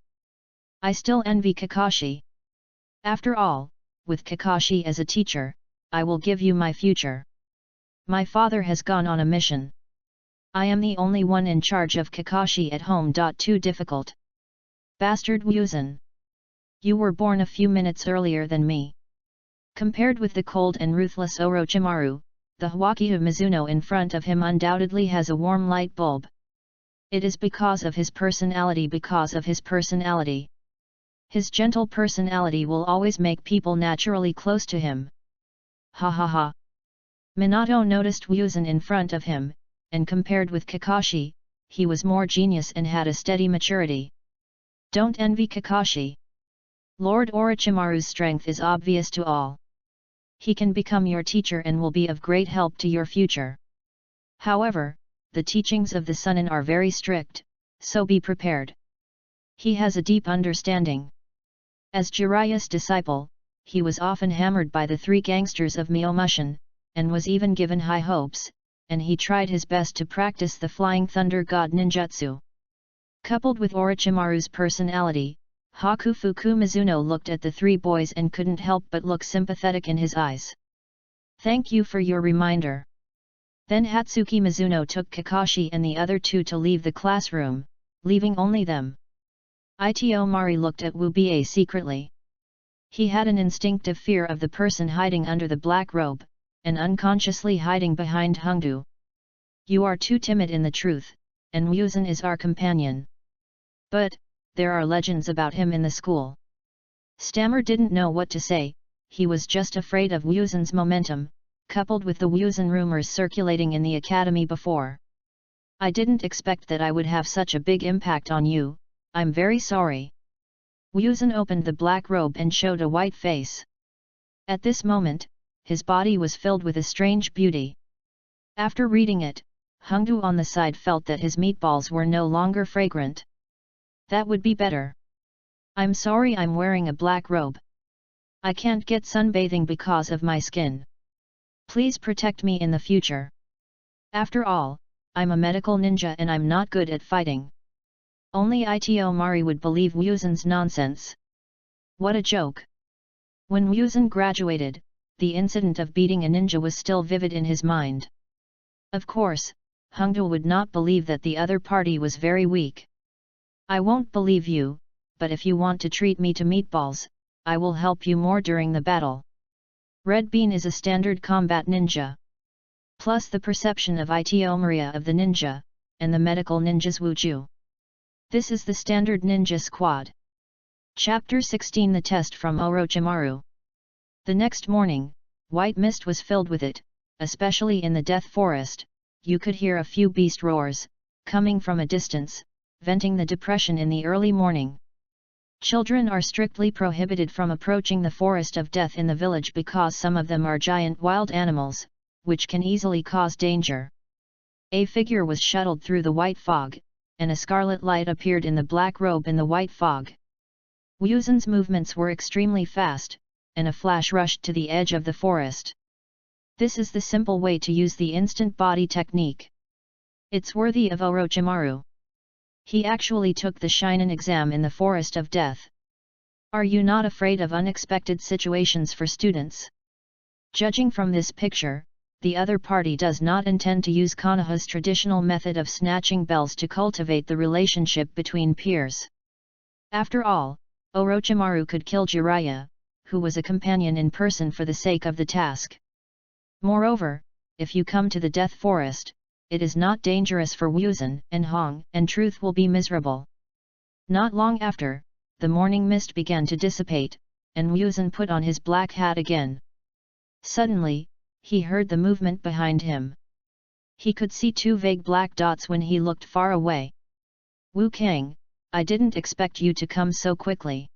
I still envy Kakashi. After all, with Kakashi as a teacher, I will give you my future. My father has gone on a mission. I am the only one in charge of Kakashi at home. Too difficult. Bastard Wuzan. You were born a few minutes earlier than me. Compared with the cold and ruthless Orochimaru, the Hwakiya Mizuno in front of him undoubtedly has a warm light bulb. It is because of his personality. His gentle personality will always make people naturally close to him. Ha ha ha. Minato noticed Wuzan in front of him, and compared with Kakashi, he was more genius and had a steady maturity. Don't envy Kakashi. Lord Orochimaru's strength is obvious to all. He can become your teacher and will be of great help to your future. However, the teachings of the Sunin are very strict, so be prepared. He has a deep understanding. As Jiraiya's disciple, he was often hammered by the three gangsters of Myomushin, and was even given high hopes, and he tried his best to practice the Flying Thunder God ninjutsu. Coupled with Orochimaru's personality, Hakufuku Mizuno looked at the three boys and couldn't help but look sympathetic in his eyes. Thank you for your reminder. Then Hatsuki Mizuno took Kakashi and the other two to leave the classroom, leaving only them. Ito Mari looked at Wubie secretly. He had an instinctive fear of the person hiding under the black robe, and unconsciously hiding behind Hungdu. You are too timid in the truth, and Wuzan is our companion. But, there are legends about him in the school. Stammer didn't know what to say, he was just afraid of Wuzan's momentum, coupled with the Wuzan rumors circulating in the academy before. I didn't expect that I would have such a big impact on you, I'm very sorry. Wuzan opened the black robe and showed a white face. At this moment, his body was filled with a strange beauty. After reading it, Hungdu on the side felt that his meatballs were no longer fragrant. That would be better. I'm sorry I'm wearing a black robe. I can't get sunbathing because of my skin. Please protect me in the future. After all, I'm a medical ninja and I'm not good at fighting. Only Ito Mari would believe Wuzan's nonsense. What a joke. When Wuzan graduated, the incident of beating a ninja was still vivid in his mind. Of course, Hongdu would not believe that the other party was very weak. I won't believe you, but if you want to treat me to meatballs, I will help you more during the battle. Red Bean is a standard combat ninja. Plus the perception of Ito Maria of the ninja, and the medical ninjas Wuju. This is the standard ninja squad. Chapter 16 The Test from Orochimaru. The next morning, white mist was filled with it, especially in the Death Forest. You could hear a few beast roars, coming from a distance, venting the depression in the early morning. Children are strictly prohibited from approaching the Forest of Death in the village because some of them are giant wild animals, which can easily cause danger. A figure was shuttled through the white fog, and a scarlet light appeared in the black robe in the white fog. Wuzan's movements were extremely fast, and a flash rushed to the edge of the forest. This is the simple way to use the instant body technique. It's worthy of Orochimaru. He actually took the Shinin exam in the Forest of Death. Are you not afraid of unexpected situations for students? Judging from this picture, the other party does not intend to use Konoha's traditional method of snatching bells to cultivate the relationship between peers. After all, Orochimaru could kill Jiraiya, who was a companion in person for the sake of the task. Moreover, if you come to the Death Forest, it is not dangerous for Wuzan and Hong, and truth will be miserable. Not long after, the morning mist began to dissipate, and Wuzan put on his black hat again. Suddenly, he heard the movement behind him. He could see two vague black dots when he looked far away. Wu Kang, I didn't expect you to come so quickly.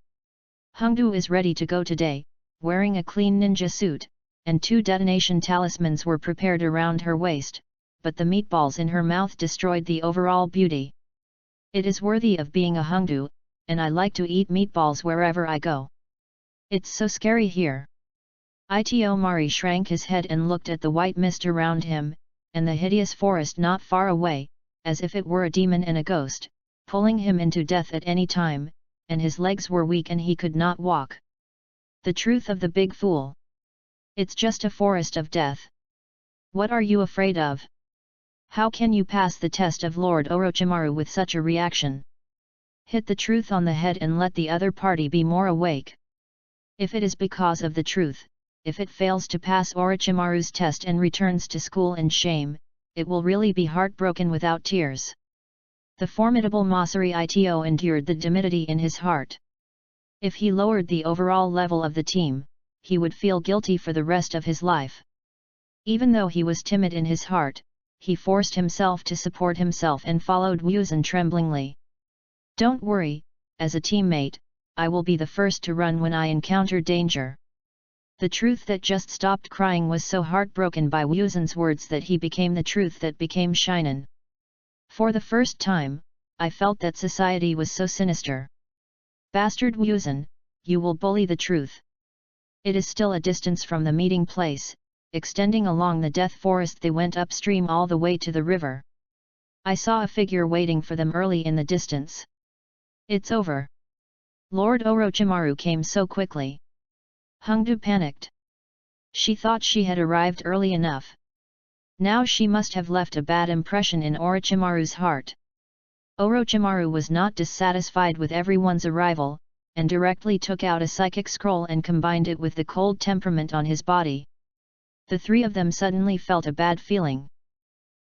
Hongdu is ready to go today, wearing a clean ninja suit, and 2 detonation talismans were prepared around her waist, but the meatballs in her mouth destroyed the overall beauty. It is worthy of being a Hongdu, and I like to eat meatballs wherever I go. It's so scary here. Ito Mari shrank his head and looked at the white mist around him, and the hideous forest not far away, as if it were a demon and a ghost, pulling him into death at any time, and his legs were weak and he could not walk. The truth of the big fool. It's just a forest of death. What are you afraid of? How can you pass the test of Lord Orochimaru with such a reaction? Hit the truth on the head and let the other party be more awake. If it is because of the truth, if it fails to pass Orochimaru's test and returns to school in shame, it will really be heartbroken without tears. The formidable Masari Ito endured the timidity in his heart. If he lowered the overall level of the team, he would feel guilty for the rest of his life. Even though he was timid in his heart, he forced himself to support himself and followed Wuzan tremblingly. Don't worry, as a teammate, I will be the first to run when I encounter danger. The truth that just stopped crying was so heartbroken by Wuzan's words that he became the truth that became Shinin. For the first time, I felt that society was so sinister. Bastard Wuzan, you will bully the truth. It is still a distance from the meeting place, extending along the Death Forest. They went upstream all the way to the river. I saw a figure waiting for them early in the distance. It's over. Lord Orochimaru came so quickly. Hongdu panicked. She thought she had arrived early enough. Now she must have left a bad impression in Orochimaru's heart. Orochimaru was not dissatisfied with everyone's arrival, and directly took out a psychic scroll and combined it with the cold temperament on his body. The 3 of them suddenly felt a bad feeling.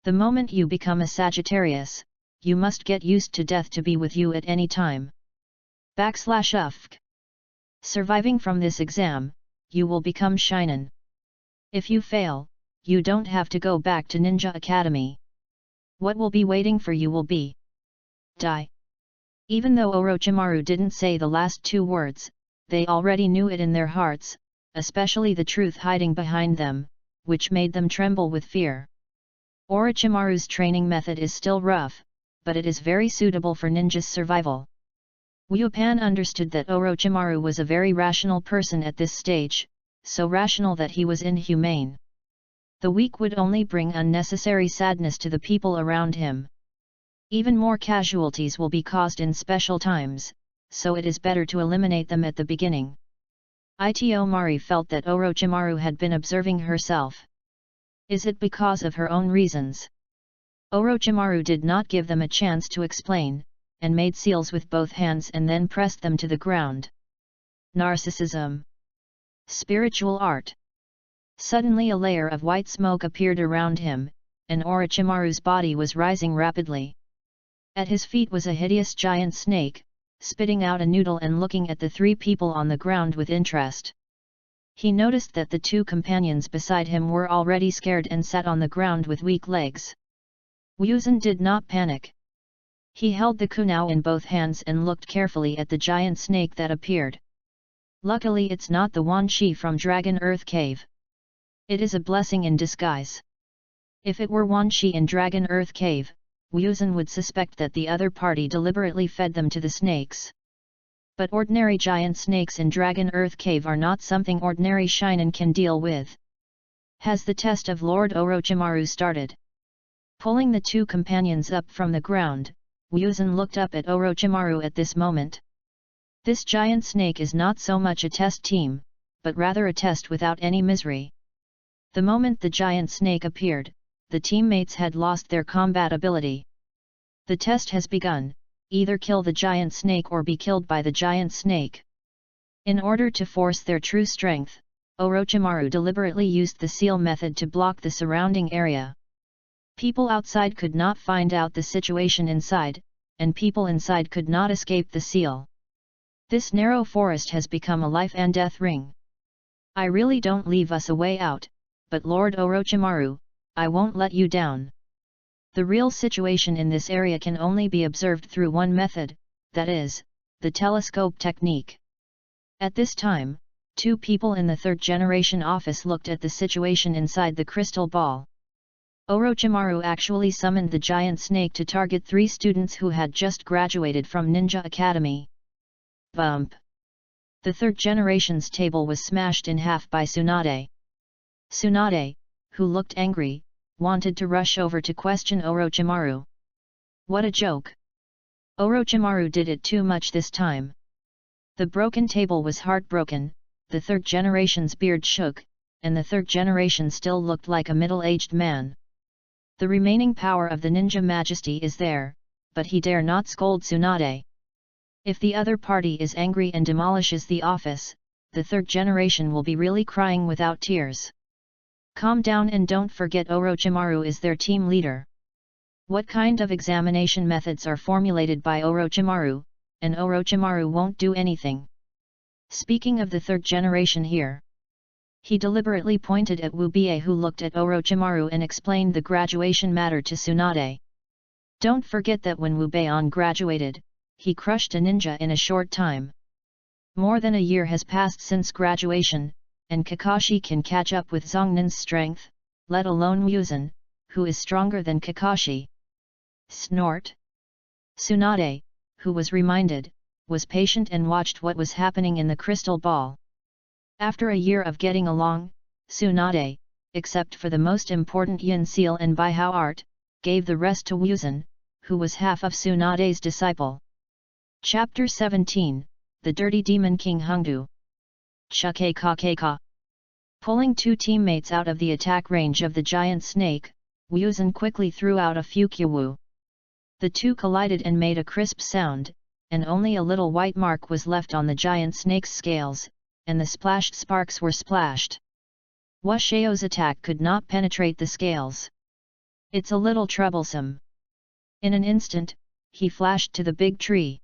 The moment you become a Sagittarius, you must get used to death to be with you at any time. /UFK. Surviving from this exam, you will become Shinin. If you fail, you don't have to go back to Ninja Academy. What will be waiting for you will be die. Even though Orochimaru didn't say the last 2 words, they already knew it in their hearts, especially the truth hiding behind them, which made them tremble with fear. Orochimaru's training method is still rough, but it is very suitable for ninjas' survival. Wu Pan understood that Orochimaru was a very rational person at this stage, so rational that he was inhumane. The weak would only bring unnecessary sadness to the people around him. Even more casualties will be caused in special times, so it is better to eliminate them at the beginning. Ito Mari felt that Orochimaru had been observing herself. Is it because of her own reasons? Orochimaru did not give them a chance to explain, and made seals with both hands and then pressed them to the ground. Narcissism. Spiritual art. Suddenly a layer of white smoke appeared around him, and Orochimaru's body was rising rapidly. At his feet was a hideous giant snake, spitting out a noodle and looking at the three people on the ground with interest. He noticed that the two companions beside him were already scared and sat on the ground with weak legs. Wuzhen did not panic. He held the kunao in both hands and looked carefully at the giant snake that appeared. Luckily it's not the Wanshi from Dragon Earth Cave. It is a blessing in disguise. If it were Wanshi in Dragon Earth Cave, Wuzhen would suspect that the other party deliberately fed them to the snakes. But ordinary giant snakes in Dragon Earth Cave are not something ordinary shinen can deal with. Has the test of Lord Orochimaru started? Pulling the two companions up from the ground, Wuzhen looked up at Orochimaru at this moment. This giant snake is not so much a test team, but rather a test without any misery. The moment the giant snake appeared, the teammates had lost their combat ability. The test has begun, either kill the giant snake or be killed by the giant snake. In order to force their true strength, Orochimaru deliberately used the seal method to block the surrounding area. People outside could not find out the situation inside, and people inside could not escape the seal. This narrow forest has become a life and death ring. I really don't leave us a way out, but Lord Orochimaru, I won't let you down. The real situation in this area can only be observed through one method, that is, the telescope technique. At this time, two people in the third generation office looked at the situation inside the crystal ball. Orochimaru actually summoned the giant snake to target 3 students who had just graduated from Ninja Academy. Bump! The third generation's table was smashed in half by Tsunade. Tsunade, who looked angry, wanted to rush over to question Orochimaru. What a joke! Orochimaru did it too much this time. The broken table was heartbroken, the third generation's beard shook, and the third generation still looked like a middle-aged man. The remaining power of the ninja majesty is there, but he dare not scold Tsunade. If the other party is angry and demolishes the office, the third generation will be really crying without tears. Calm down and don't forget Orochimaru is their team leader. What kind of examination methods are formulated by Orochimaru, and Orochimaru won't do anything? Speaking of the third generation here. He deliberately pointed at Wu Bie, who looked at Orochimaru and explained the graduation matter to Tsunade. Don't forget that when Wu Bie graduated, he crushed a ninja in a short time. More than a year has passed since graduation, and Kakashi can catch up with Zhongnin's strength, let alone Wuzhen, who is stronger than Kakashi. Snort! Tsunade, who was reminded, was patient and watched what was happening in the crystal ball. After a year of getting along, Tsunade, except for the most important Yin seal and Baihao art, gave the rest to Wuzhen, who was half of Tsunade's disciple. Chapter 17, The Dirty Demon King Hongdu. Chukka-ka-ka. Pulling 2 teammates out of the attack range of the giant snake, Wuzhen quickly threw out a Fukiwu. The two collided and made a crisp sound, and only a little white mark was left on the giant snake's scales, and the splashed sparks were splashed. Washao's attack could not penetrate the scales. It's a little troublesome. In an instant, he flashed to the big tree.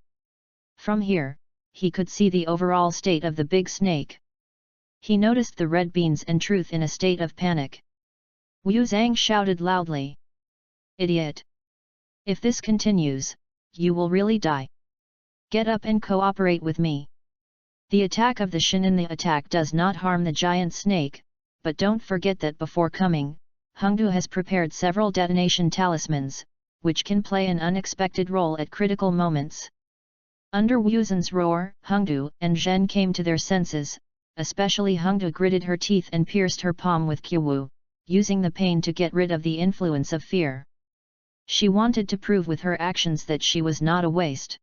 From here, he could see the overall state of the big snake. He noticed the red beans and truth in a state of panic. Wu Zhang shouted loudly. Idiot! If this continues, you will really die. Get up and cooperate with me. The attack of the Shin in the attack does not harm the giant snake, but don't forget that before coming, Hongdu has prepared several detonation talismans, which can play an unexpected role at critical moments. Under Wuzhen's roar, Hengdu and Zhen came to their senses, especially Hengdu gritted her teeth and pierced her palm with Qiwu, using the pain to get rid of the influence of fear. She wanted to prove with her actions that she was not a waste.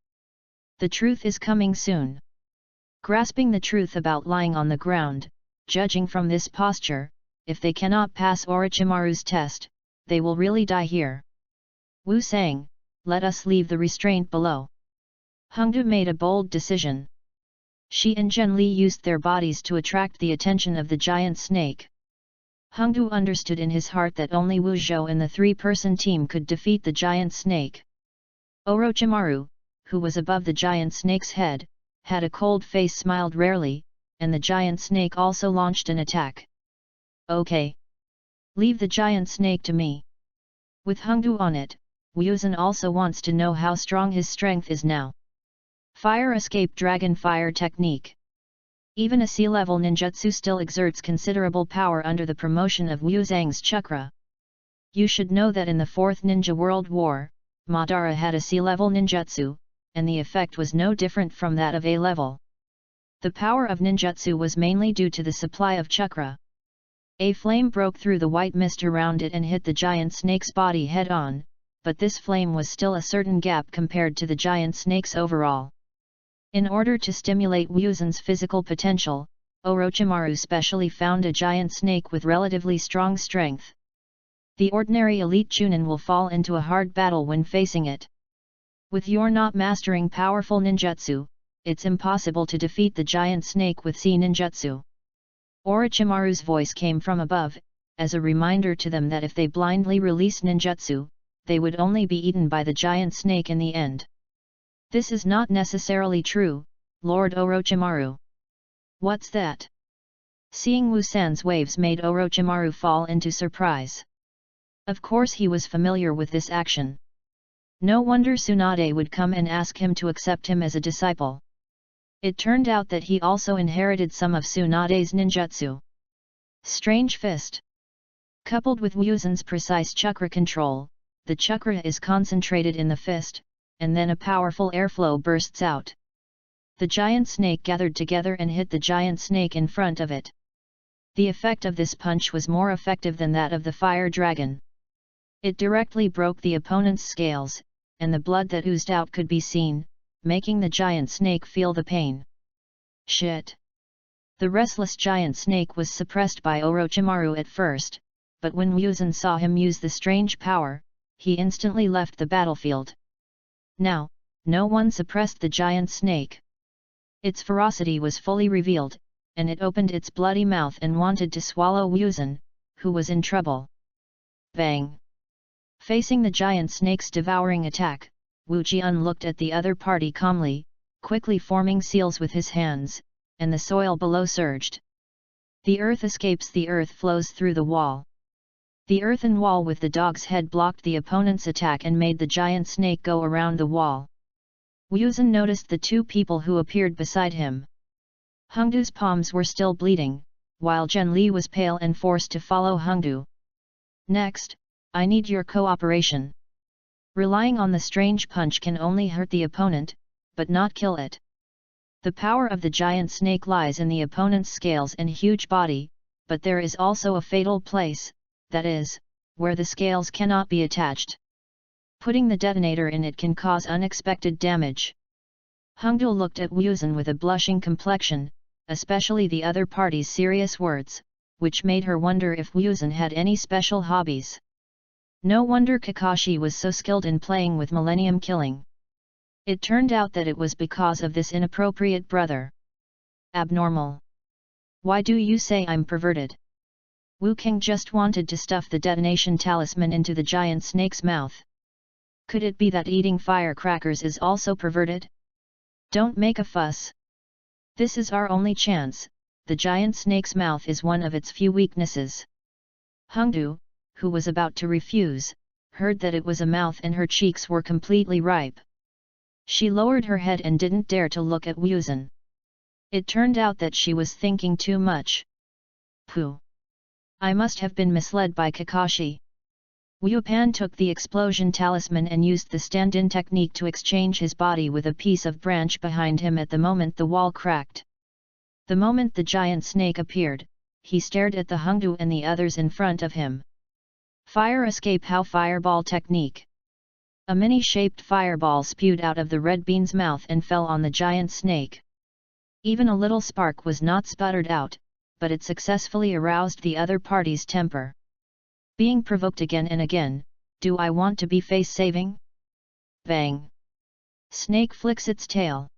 The truth is coming soon. Grasping the truth about lying on the ground, judging from this posture, if they cannot pass Orochimaru's test, they will really die here. Wu sang, let us leave the restraint below. Hengdu made a bold decision. She and Zhenli used their bodies to attract the attention of the giant snake. Hengdu understood in his heart that only Wu Zhou and the three-person team could defeat the giant snake. Orochimaru, who was above the giant snake's head, had a cold face, smiled rarely, and the giant snake also launched an attack. Okay. Leave the giant snake to me. With Hengdu on it, Wuzhen also wants to know how strong his strength is now. Fire escape dragon fire technique. Even a sea-level ninjutsu still exerts considerable power under the promotion of Wu Zhang's chakra. You should know that in the Fourth Ninja World War, Madara had a sea-level ninjutsu, and the effect was no different from that of A-level. The power of ninjutsu was mainly due to the supply of chakra. A flame broke through the white mist around it and hit the giant snake's body head-on, but this flame was still a certain gap compared to the giant snake's overall. In order to stimulate Wuzhen's physical potential, Orochimaru specially found a giant snake with relatively strong strength. The ordinary elite Chunin will fall into a hard battle when facing it. With your not mastering powerful ninjutsu, it's impossible to defeat the giant snake with sea ninjutsu. Orochimaru's voice came from above, as a reminder to them that if they blindly release ninjutsu, they would only be eaten by the giant snake in the end. This is not necessarily true, Lord Orochimaru. What's that? Seeing Wu San's waves made Orochimaru fall into surprise. Of course he was familiar with this action. No wonder Tsunade would come and ask him to accept him as a disciple. It turned out that he also inherited some of Tsunade's ninjutsu. Strange fist. Coupled with Wuzhen's precise chakra control, the chakra is concentrated in the fist, and then a powerful airflow bursts out. The giant snake gathered together and hit the giant snake in front of it. The effect of this punch was more effective than that of the fire dragon. It directly broke the opponent's scales, and the blood that oozed out could be seen, making the giant snake feel the pain. Shit! The restless giant snake was suppressed by Orochimaru at first, but when Wuzhen saw him use the strange power, he instantly left the battlefield. Now, no one suppressed the giant snake. Its ferocity was fully revealed, and it opened its bloody mouth and wanted to swallow Wuzhen, who was in trouble. Bang! Facing the giant snake's devouring attack, Wu Jian looked at the other party calmly, quickly forming seals with his hands, and the soil below surged. The earth escapes, the earth flows through the wall. The earthen wall with the dog's head blocked the opponent's attack and made the giant snake go around the wall. Wuzhen noticed the two people who appeared beside him. Hengdu's palms were still bleeding, while Zhenli was pale and forced to follow Hengdu. Next, I need your cooperation. Relying on the strange punch can only hurt the opponent, but not kill it. The power of the giant snake lies in the opponent's scales and huge body, but there is also a fatal place, that is, where the scales cannot be attached. Putting the detonator in it can cause unexpected damage. Hengdu looked at Wuzhen with a blushing complexion, especially the other party's serious words, which made her wonder if Wuzhen had any special hobbies. No wonder Kakashi was so skilled in playing with Millennium Killing. It turned out that it was because of this inappropriate brother. Abnormal. Why do you say I'm perverted? Wu King just wanted to stuff the detonation talisman into the giant snake's mouth. Could it be that eating firecrackers is also perverted? Don't make a fuss. This is our only chance, the giant snake's mouth is one of its few weaknesses. Hengdu, who was about to refuse, heard that it was a mouth and her cheeks were completely ripe. She lowered her head and didn't dare to look at Wuzhen. It turned out that she was thinking too much. Pooh! I must have been misled by Kakashi. Wu Pan took the explosion talisman and used the stand-in technique to exchange his body with a piece of branch behind him at the moment the wall cracked. The moment the giant snake appeared, he stared at the Hengdu and the others in front of him. Fire escape how fireball technique. A mini-shaped fireball spewed out of the red bean's mouth and fell on the giant snake. Even a little spark was not sputtered out, but it successfully aroused the other party's temper. Being provoked again and again, do I want to be face-saving? Bang! Snake flicks its tail.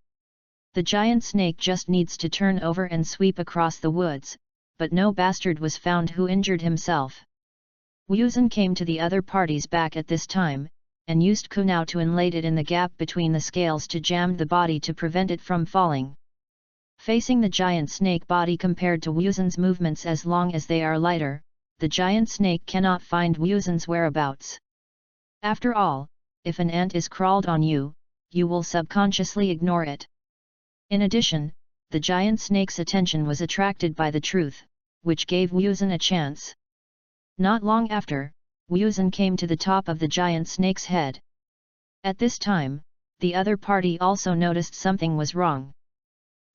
The giant snake just needs to turn over and sweep across the woods, but no bastard was found who injured himself. Wuzhen came to the other party's back at this time, and used Kunao to inlate it in the gap between the scales to jam the body to prevent it from falling. Facing the giant snake body compared to Wuzhen's movements as long as they are lighter, the giant snake cannot find Wuzhen's whereabouts. After all, if an ant is crawled on you, you will subconsciously ignore it. In addition, the giant snake's attention was attracted by the truth, which gave Wuzhen a chance. Not long after, Wuzhen came to the top of the giant snake's head. At this time, the other party also noticed something was wrong.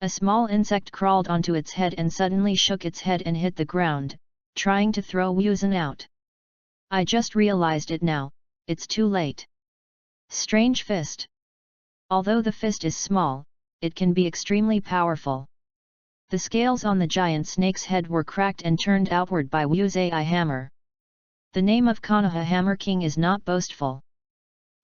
A small insect crawled onto its head and suddenly shook its head and hit the ground, trying to throw Wuzhen out. I just realized it now, it's too late. Strange fist. Although the fist is small, it can be extremely powerful. The scales on the giant snake's head were cracked and turned outward by Wuzei hammer. The name of Konoha Hammer King is not boastful.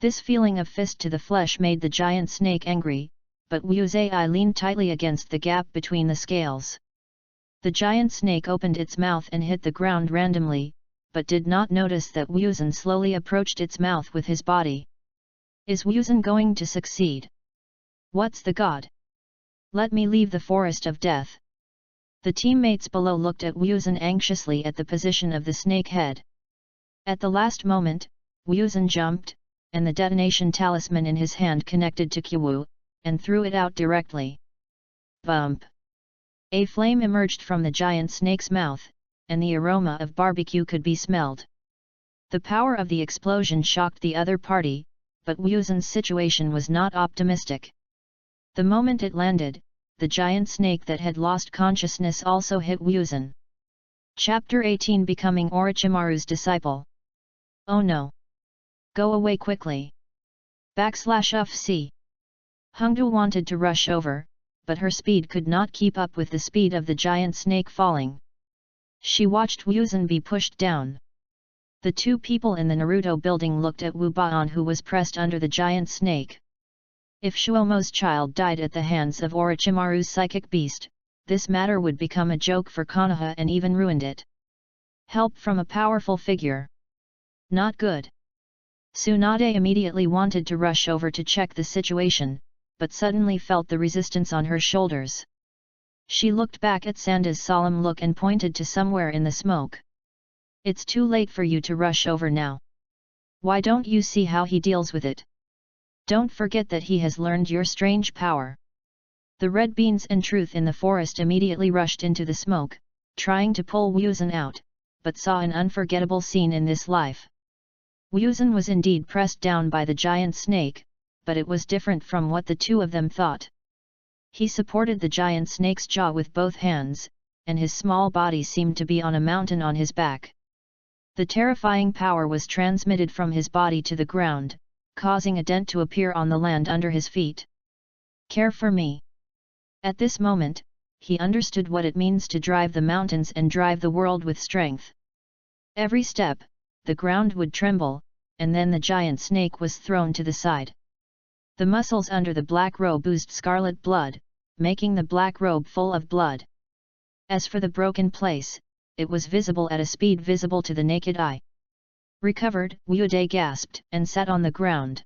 This feeling of fist to the flesh made the giant snake angry, but Wuzei leaned tightly against the gap between the scales. The giant snake opened its mouth and hit the ground randomly, but did not notice that Wuzhen slowly approached its mouth with his body. Is Wuzhen going to succeed? What's the god? Let me leave the forest of death. The teammates below looked at Wuzhen anxiously at the position of the snake head. At the last moment, Wuzhen jumped, and the detonation talisman in his hand connected to Qiwu, and threw it out directly. Bump! A flame emerged from the giant snake's mouth, and the aroma of barbecue could be smelled. The power of the explosion shocked the other party, but Wuzhen's situation was not optimistic. The moment it landed, the giant snake that had lost consciousness also hit Wuzhen. Chapter 18 Becoming Orochimaru's Disciple. Oh no! Go away quickly! /UFC. Hengdu wanted to rush over, but her speed could not keep up with the speed of the giant snake falling. She watched Wuzhen be pushed down. The two people in the Naruto building looked at Wu Baan who was pressed under the giant snake. If Shuomo's child died at the hands of Orochimaru's psychic beast, this matter would become a joke for Konoha and even ruined it. Help from a powerful figure. Not good. Tsunade immediately wanted to rush over to check the situation, but suddenly felt the resistance on her shoulders. She looked back at Sanda's solemn look and pointed to somewhere in the smoke. It's too late for you to rush over now. Why don't you see how he deals with it? Don't forget that he has learned your strange power. The red beans and truth in the forest immediately rushed into the smoke, trying to pull Wuzhen out, but saw an unforgettable scene in this life. Wuzhen was indeed pressed down by the giant snake, but it was different from what the two of them thought. He supported the giant snake's jaw with both hands, and his small body seemed to be on a mountain on his back. The terrifying power was transmitted from his body to the ground, causing a dent to appear on the land under his feet. Care for me. At this moment, he understood what it means to drive the mountains and drive the world with strength. Every step, the ground would tremble, and then the giant snake was thrown to the side. The muscles under the black robe oozed scarlet blood, making the black robe full of blood. As for the broken place, it was visible at a speed visible to the naked eye. Recovered, Wude gasped and sat on the ground.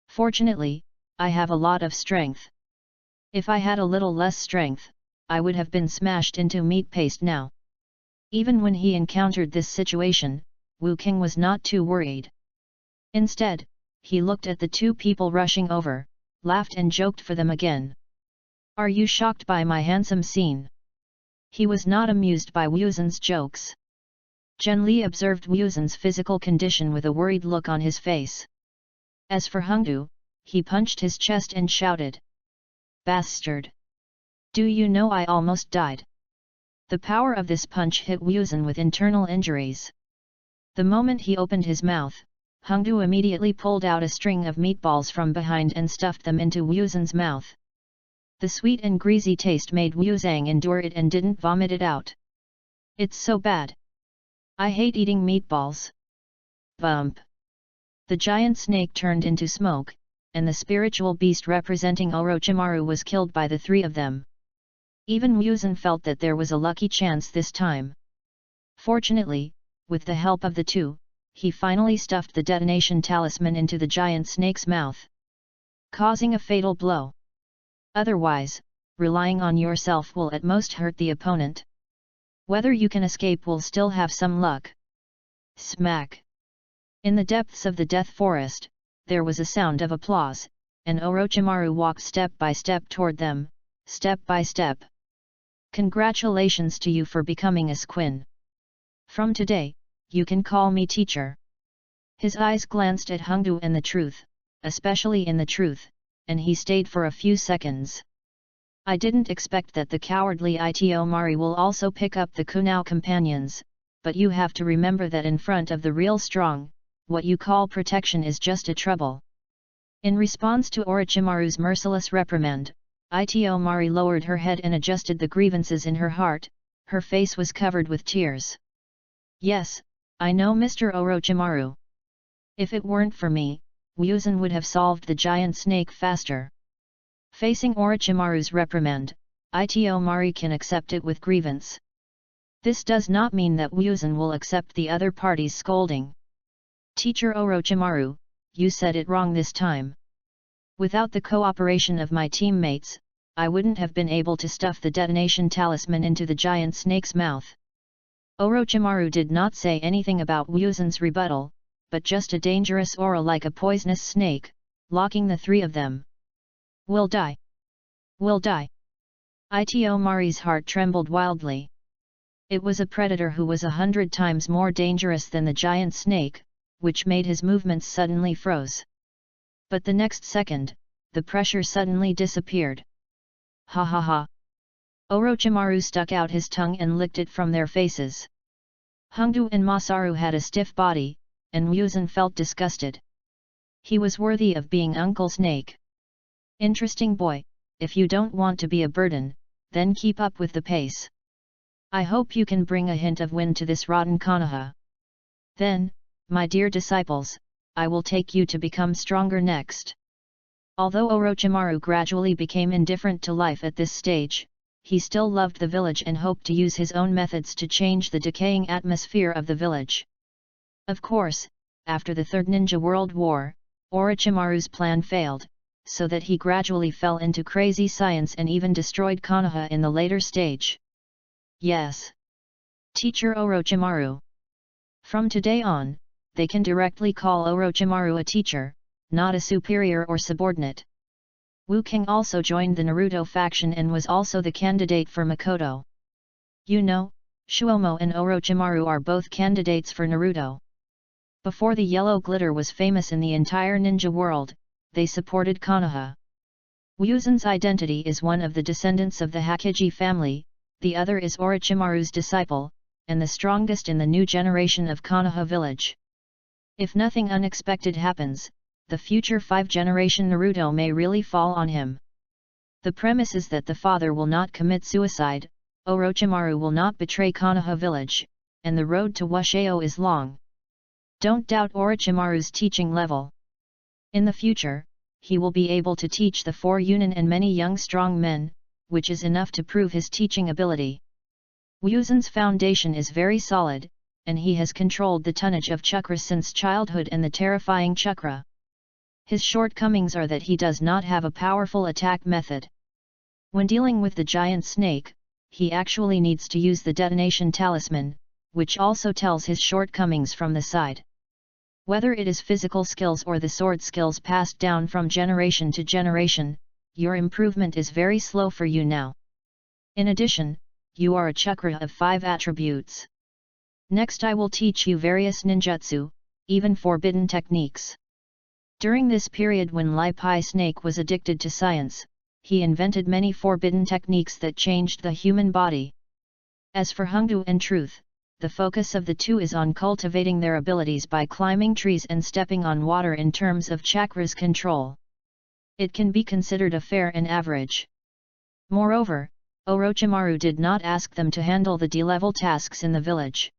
Fortunately, I have a lot of strength. If I had a little less strength, I would have been smashed into meat paste now. Even when he encountered this situation, Wu King was not too worried. Instead, he looked at the two people rushing over, laughed and joked for them again. Are you shocked by my handsome scene? He was not amused by Wuzhen's jokes. Zhenli observed Wuzhen's physical condition with a worried look on his face. As for Hengdu, he punched his chest and shouted. Bastard! Do you know I almost died? The power of this punch hit Wuzhen with internal injuries. The moment he opened his mouth, Hengdu immediately pulled out a string of meatballs from behind and stuffed them into Wuzhen's mouth. The sweet and greasy taste made Wuzhen endure it and didn't vomit it out. It's so bad. I hate eating meatballs. Bump! The giant snake turned into smoke, and the spiritual beast representing Orochimaru was killed by the three of them. Even Wuzhen felt that there was a lucky chance this time. Fortunately, with the help of the two, he finally stuffed the detonation talisman into the giant snake's mouth, causing a fatal blow. Otherwise, relying on yourself will at most hurt the opponent. Whether you can escape will still have some luck. Smack! In the depths of the death forest, there was a sound of applause, and Orochimaru walked step by step toward them, step by step. Congratulations to you for becoming a squin. From today, you can call me teacher. His eyes glanced at Hengdu and the truth, especially in the truth, and he stayed for a few seconds. I didn't expect that the cowardly Ito Mari will also pick up the Kunao companions, but you have to remember that in front of the real strong, what you call protection is just a trouble. In response to Orochimaru's merciless reprimand, Ito Mari lowered her head and adjusted the grievances in her heart. Her face was covered with tears. Yes, I know Mr. Orochimaru. If it weren't for me, Wuzhen would have solved the giant snake faster. Facing Orochimaru's reprimand, Ito Mari can accept it with grievance. This does not mean that Wuzhen will accept the other party's scolding. Teacher Orochimaru, you said it wrong this time. Without the cooperation of my teammates, I wouldn't have been able to stuff the detonation talisman into the giant snake's mouth. Orochimaru did not say anything about Wuzhen's rebuttal, but just a dangerous aura like a poisonous snake, locking the three of them. Will die. Will die. Ito Mari's heart trembled wildly. It was a predator who was 100 times more dangerous than the giant snake, which made his movements suddenly froze. But the next second, the pressure suddenly disappeared. Ha ha ha! Orochimaru stuck out his tongue and licked it from their faces. Hengdu and Masaru had a stiff body, and Wuzhen felt disgusted. He was worthy of being Uncle Snake. Interesting boy, if you don't want to be a burden, then keep up with the pace. I hope you can bring a hint of wind to this rotten Konoha. Then, my dear disciples, I will take you to become stronger next. Although Orochimaru gradually became indifferent to life at this stage, he still loved the village and hoped to use his own methods to change the decaying atmosphere of the village. Of course, after the Third Ninja World War, Orochimaru's plan failed, so that he gradually fell into crazy science and even destroyed Konoha in the later stage. Yes. Teacher Orochimaru. From today on, they can directly call Orochimaru a teacher, not a superior or subordinate. Wu King also joined the Naruto faction and was also the candidate for Makoto. You know, Shuomo and Orochimaru are both candidates for Naruto. Before the yellow glitter was famous in the entire ninja world, they supported Konoha. Wuzhen's identity is one of the descendants of the Hakiji family, the other is Orochimaru's disciple, and the strongest in the new generation of Konoha village. If nothing unexpected happens, the future 5th-generation Naruto may really fall on him. The premise is that the father will not commit suicide, Orochimaru will not betray Konoha village, and the road to Washao is long. Don't doubt Orochimaru's teaching level. In the future, he will be able to teach the 4 Yunin and many young strong men, which is enough to prove his teaching ability. Wuzhen's foundation is very solid, and he has controlled the tonnage of chakra since childhood and the terrifying chakra. His shortcomings are that he does not have a powerful attack method. When dealing with the giant snake, he actually needs to use the detonation talisman, which also tells his shortcomings from the side. Whether it is physical skills or the sword skills passed down from generation to generation, your improvement is very slow for you now. In addition, you are a chakra of 5 attributes. Next I will teach you various ninjutsu, even forbidden techniques. During this period when Lai Pai Snake was addicted to science, he invented many forbidden techniques that changed the human body. As for Hongdu and Truth, the focus of the two is on cultivating their abilities by climbing trees and stepping on water in terms of chakras control. It can be considered a fair and average. Moreover, Orochimaru did not ask them to handle the D-level tasks in the village.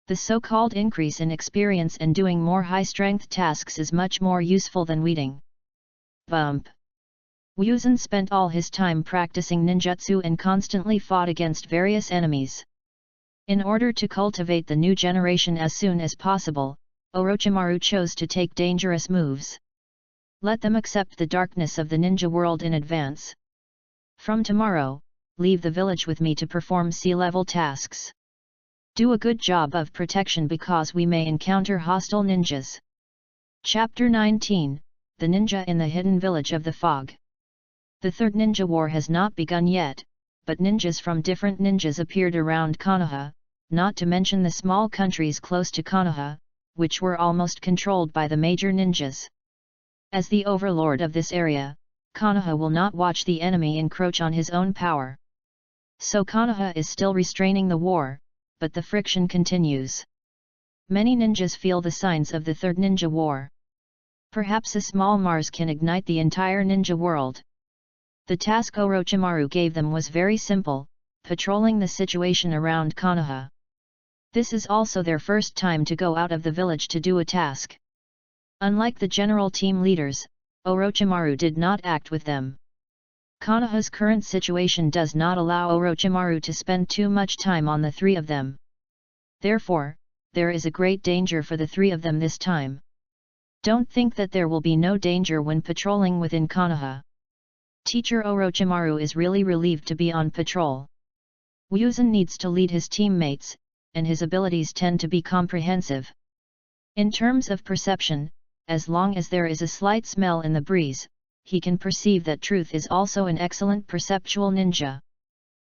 The so-called increase in experience and doing more high-strength tasks is much more useful than weeding. Bump. Wuzan spent all his time practicing ninjutsu and constantly fought against various enemies. In order to cultivate the new generation as soon as possible, Orochimaru chose to take dangerous moves. Let them accept the darkness of the ninja world in advance. From tomorrow, leave the village with me to perform sea-level tasks. Do a good job of protection because we may encounter hostile ninjas. Chapter 19, The Ninja in the Hidden Village of the Fog. The Third Ninja War has not begun yet, but ninjas from different ninjas appeared around Konoha, not to mention the small countries close to Konoha, which were almost controlled by the major ninjas. As the overlord of this area, Konoha will not watch the enemy encroach on his own power. So Konoha is still restraining the war, but the friction continues. Many ninjas feel the signs of the Third Ninja War. Perhaps a small Mars can ignite the entire ninja world. The task Orochimaru gave them was very simple, patrolling the situation around Konoha. This is also their first time to go out of the village to do a task. Unlike the general team leaders, Orochimaru did not act with them. Konoha's current situation does not allow Orochimaru to spend too much time on the three of them. Therefore, there is a great danger for the three of them this time. Don't think that there will be no danger when patrolling within Konoha. Teacher Orochimaru is really relieved to be on patrol. Wuzan needs to lead his teammates, and his abilities tend to be comprehensive. In terms of perception, as long as there is a slight smell in the breeze, he can perceive that Truth is also an excellent perceptual ninja.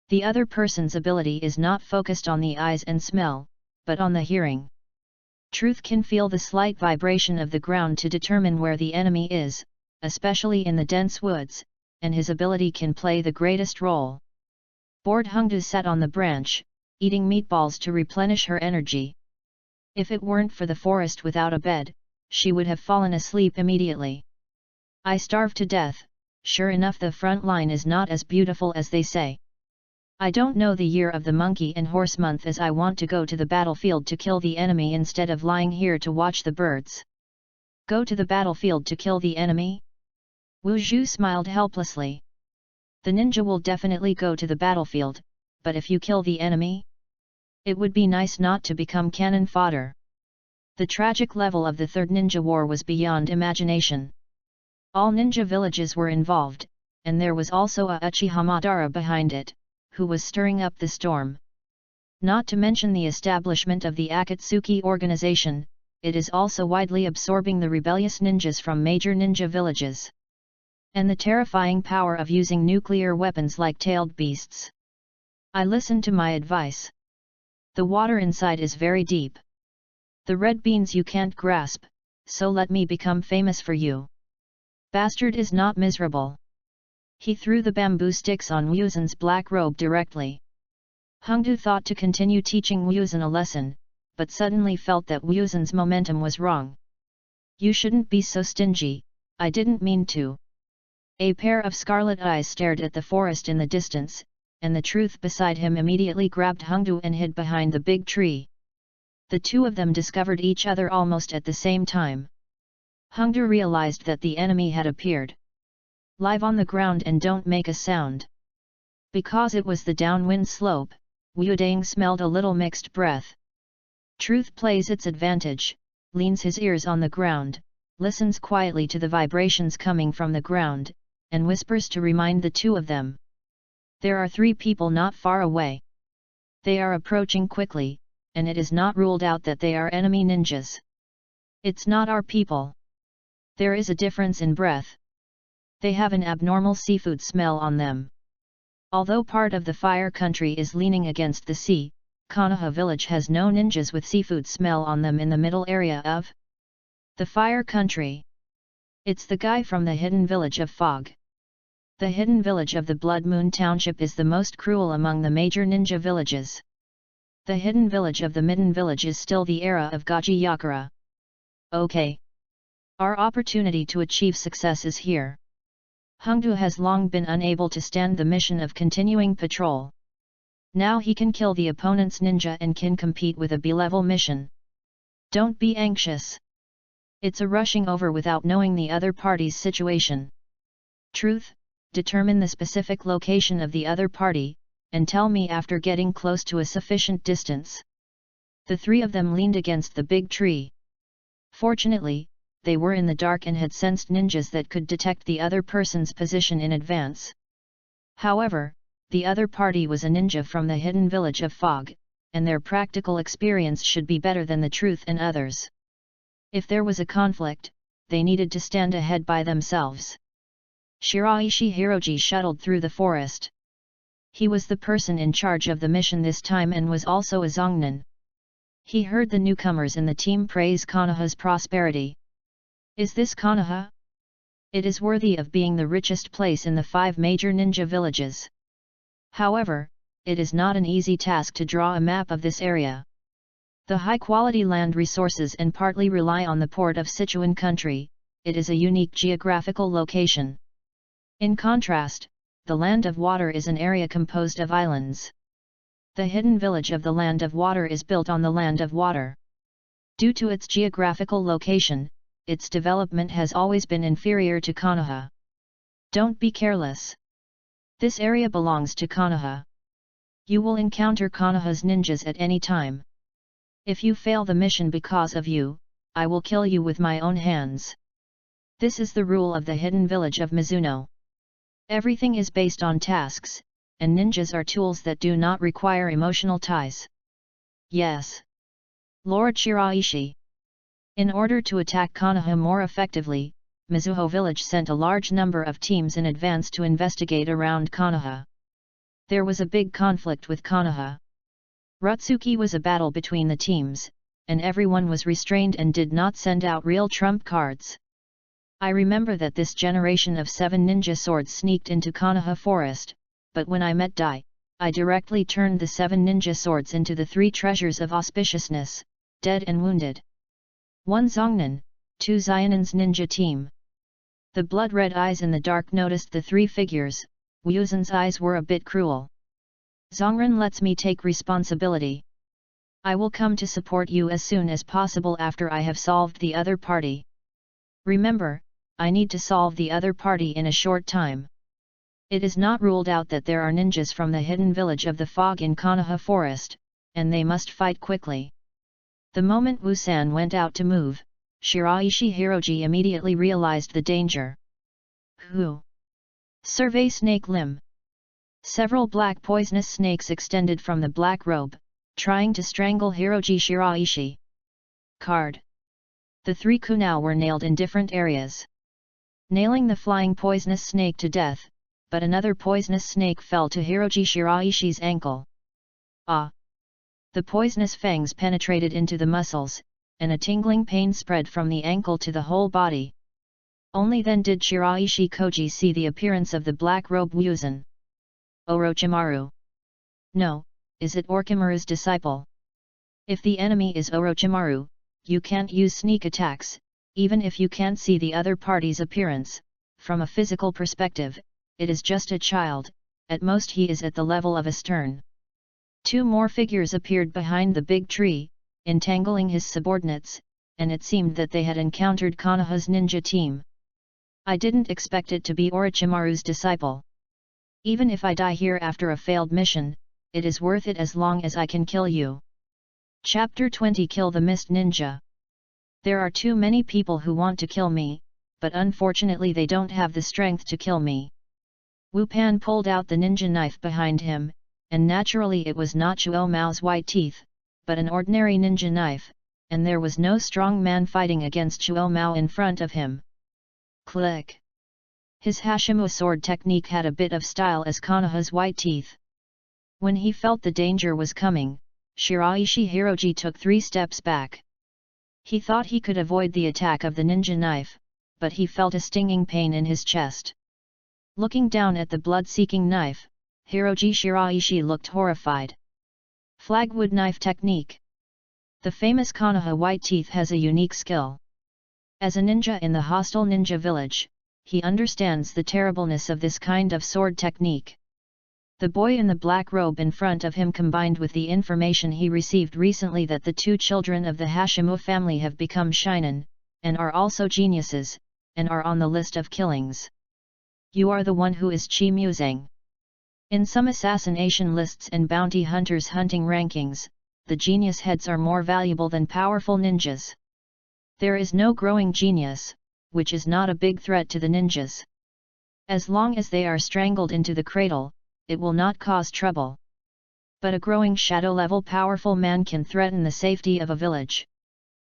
The other person's ability is not focused on the eyes and smell, but on the hearing. Truth can feel the slight vibration of the ground to determine where the enemy is, especially in the dense woods, and his ability can play the greatest role. Bored Hongdu sat on the branch, eating meatballs to replenish her energy. If it weren't for the forest without a bed, she would have fallen asleep immediately. I starve to death. Sure enough, the front line is not as beautiful as they say. I don't know the year of the monkey and horse month, as I want to go to the battlefield to kill the enemy instead of lying here to watch the birds. Go to the battlefield to kill the enemy? Wu Zhu smiled helplessly. The ninja will definitely go to the battlefield, but if you kill the enemy? It would be nice not to become cannon fodder. The tragic level of the Third Ninja War was beyond imagination. All ninja villages were involved, and there was also a Uchiha Madara behind it, who was stirring up the storm. Not to mention the establishment of the Akatsuki organization, it is also widely absorbing the rebellious ninjas from major ninja villages. And the terrifying power of using nuclear weapons like tailed beasts. I listened to my advice. The water inside is very deep. The red beans you can't grasp, so let me become famous for you. Bastard is not miserable. He threw the bamboo sticks on Wuzan's black robe directly. Hongdu thought to continue teaching Wuzan a lesson, but suddenly felt that Wuzan's momentum was wrong. You shouldn't be so stingy, I didn't mean to. A pair of scarlet eyes stared at the forest in the distance, and the Truth beside him immediately grabbed Hongdu and hid behind the big tree. The two of them discovered each other almost at the same time. Hongdu realized that the enemy had appeared. Live on the ground and don't make a sound. Because it was the downwind slope, Wu Dang smelled a little mixed breath. Truth plays its advantage, leans his ears on the ground, listens quietly to the vibrations coming from the ground, and whispers to remind the two of them. There are three people not far away. They are approaching quickly, and it is not ruled out that they are enemy ninjas. It's not our people. There is a difference in breath. They have an abnormal seafood smell on them. Although part of the fire country is leaning against the sea, Konoha village has no ninjas with seafood smell on them in the middle area of the Fire Country. It's the guy from the hidden village of Fog. The hidden village of the Blood Moon Township is the most cruel among the major ninja villages. The hidden village of the Midden Village is still the era of Gaji Yakura. Okay. Our opportunity to achieve success is here. Hongdu has long been unable to stand the mission of continuing patrol. Now he can kill the opponent's ninja and can compete with a B-level mission. Don't be anxious. It's a rushing over without knowing the other party's situation. Truth, determine the specific location of the other party, and tell me after getting close to a sufficient distance. The three of them leaned against the big tree. Fortunately, they were in the dark and had sensed ninjas that could detect the other person's position in advance. However, the other party was a ninja from the hidden village of Fog, and their practical experience should be better than the truth and others. If there was a conflict, they needed to stand ahead by themselves. Shiraishi Hiroji shuttled through the forest. He was the person in charge of the mission this time and was also a Zongnan. He heard the newcomers in the team praise Konoha's prosperity. Is this Konoha? It is worthy of being the richest place in the 5 major ninja villages. However, it is not an easy task to draw a map of this area. The high-quality land resources and partly rely on the port of Sichuan country, it is a unique geographical location. In contrast, the Land of Water is an area composed of islands. The hidden village of the Land of Water is built on the Land of Water. Due to its geographical location, its development has always been inferior to Konoha. Don't be careless. This area belongs to Konoha. You will encounter Konoha's ninjas at any time. If you fail the mission because of you, I will kill you with my own hands. This is the rule of the hidden village of Mizuno. Everything is based on tasks, and ninjas are tools that do not require emotional ties. Yes. Lord Shiraishi. In order to attack Konoha more effectively, Mizuho village sent a large number of teams in advance to investigate around Konoha. There was a big conflict with Konoha. Rutsuki was a battle between the teams, and everyone was restrained and did not send out real trump cards. I remember that this generation of 7 ninja swords sneaked into Konoha forest, but when I met Dai, I directly turned the 7 ninja swords into the 3 treasures of auspiciousness, dead and wounded. 1 Zongnan, 2 Zionan's ninja team. The blood-red eyes in the dark noticed the 3 figures. Wuzan's eyes were a bit cruel. Zongren lets me take responsibility. I will come to support you as soon as possible after I have solved the other party. Remember, I need to solve the other party in a short time. It is not ruled out that there are ninjas from the hidden village of the Fog in Konoha forest, and they must fight quickly. The moment Wusan went out to move, Shiraishi Hiroji immediately realized the danger. Who? Survey snake limb. Several black poisonous snakes extended from the black robe, trying to strangle Hiroji Shiraishi. Card. The 3 kunao were nailed in different areas. Nailing the flying poisonous snake to death, but another poisonous snake fell to Hiroji Shiraishi's ankle. Ah! The poisonous fangs penetrated into the muscles, and a tingling pain spread from the ankle to the whole body. Only then did Shiraishi Koji see the appearance of the black robe Wuzan. Orochimaru. No, is it Orochimaru's disciple? If the enemy is Orochimaru, you can't use sneak attacks, even if you can't see the other party's appearance. From a physical perspective, it is just a child, at most he is at the level of a stern. 2 more figures appeared behind the big tree, entangling his subordinates, and it seemed that they had encountered Konoha's ninja team. I didn't expect it to be Orochimaru's disciple. Even if I die here after a failed mission, it is worth it as long as I can kill you. Chapter 20 Kill the Mist Ninja. There are too many people who want to kill me, but unfortunately they don't have the strength to kill me. Wu Pan pulled out the ninja knife behind him, and naturally it was not Chuo Mao's white teeth, but an ordinary ninja knife, and there was no strong man fighting against Chuo Mao in front of him. Click! His Hashimo sword technique had a bit of style as Konoha's white teeth. When he felt the danger was coming, Shiraishi Hiroji took 3 steps back. He thought he could avoid the attack of the ninja knife, but he felt a stinging pain in his chest. Looking down at the blood-seeking knife, Hiroji Shiraishi looked horrified. Flagwood knife technique. The famous Konoha White Teeth has a unique skill. As a ninja in the hostile ninja village, he understands the terribleness of this kind of sword technique. The boy in the black robe in front of him combined with the information he received recently that the 2 children of the Hashimoto family have become shinen, and are also geniuses, and are on the list of killings. You are the one who is Chi Musang. In some assassination lists and bounty hunters' hunting rankings, the genius heads are more valuable than powerful ninjas. There is no growing genius, which is not a big threat to the ninjas. As long as they are strangled into the cradle, it will not cause trouble. But a growing shadow-level powerful man can threaten the safety of a village.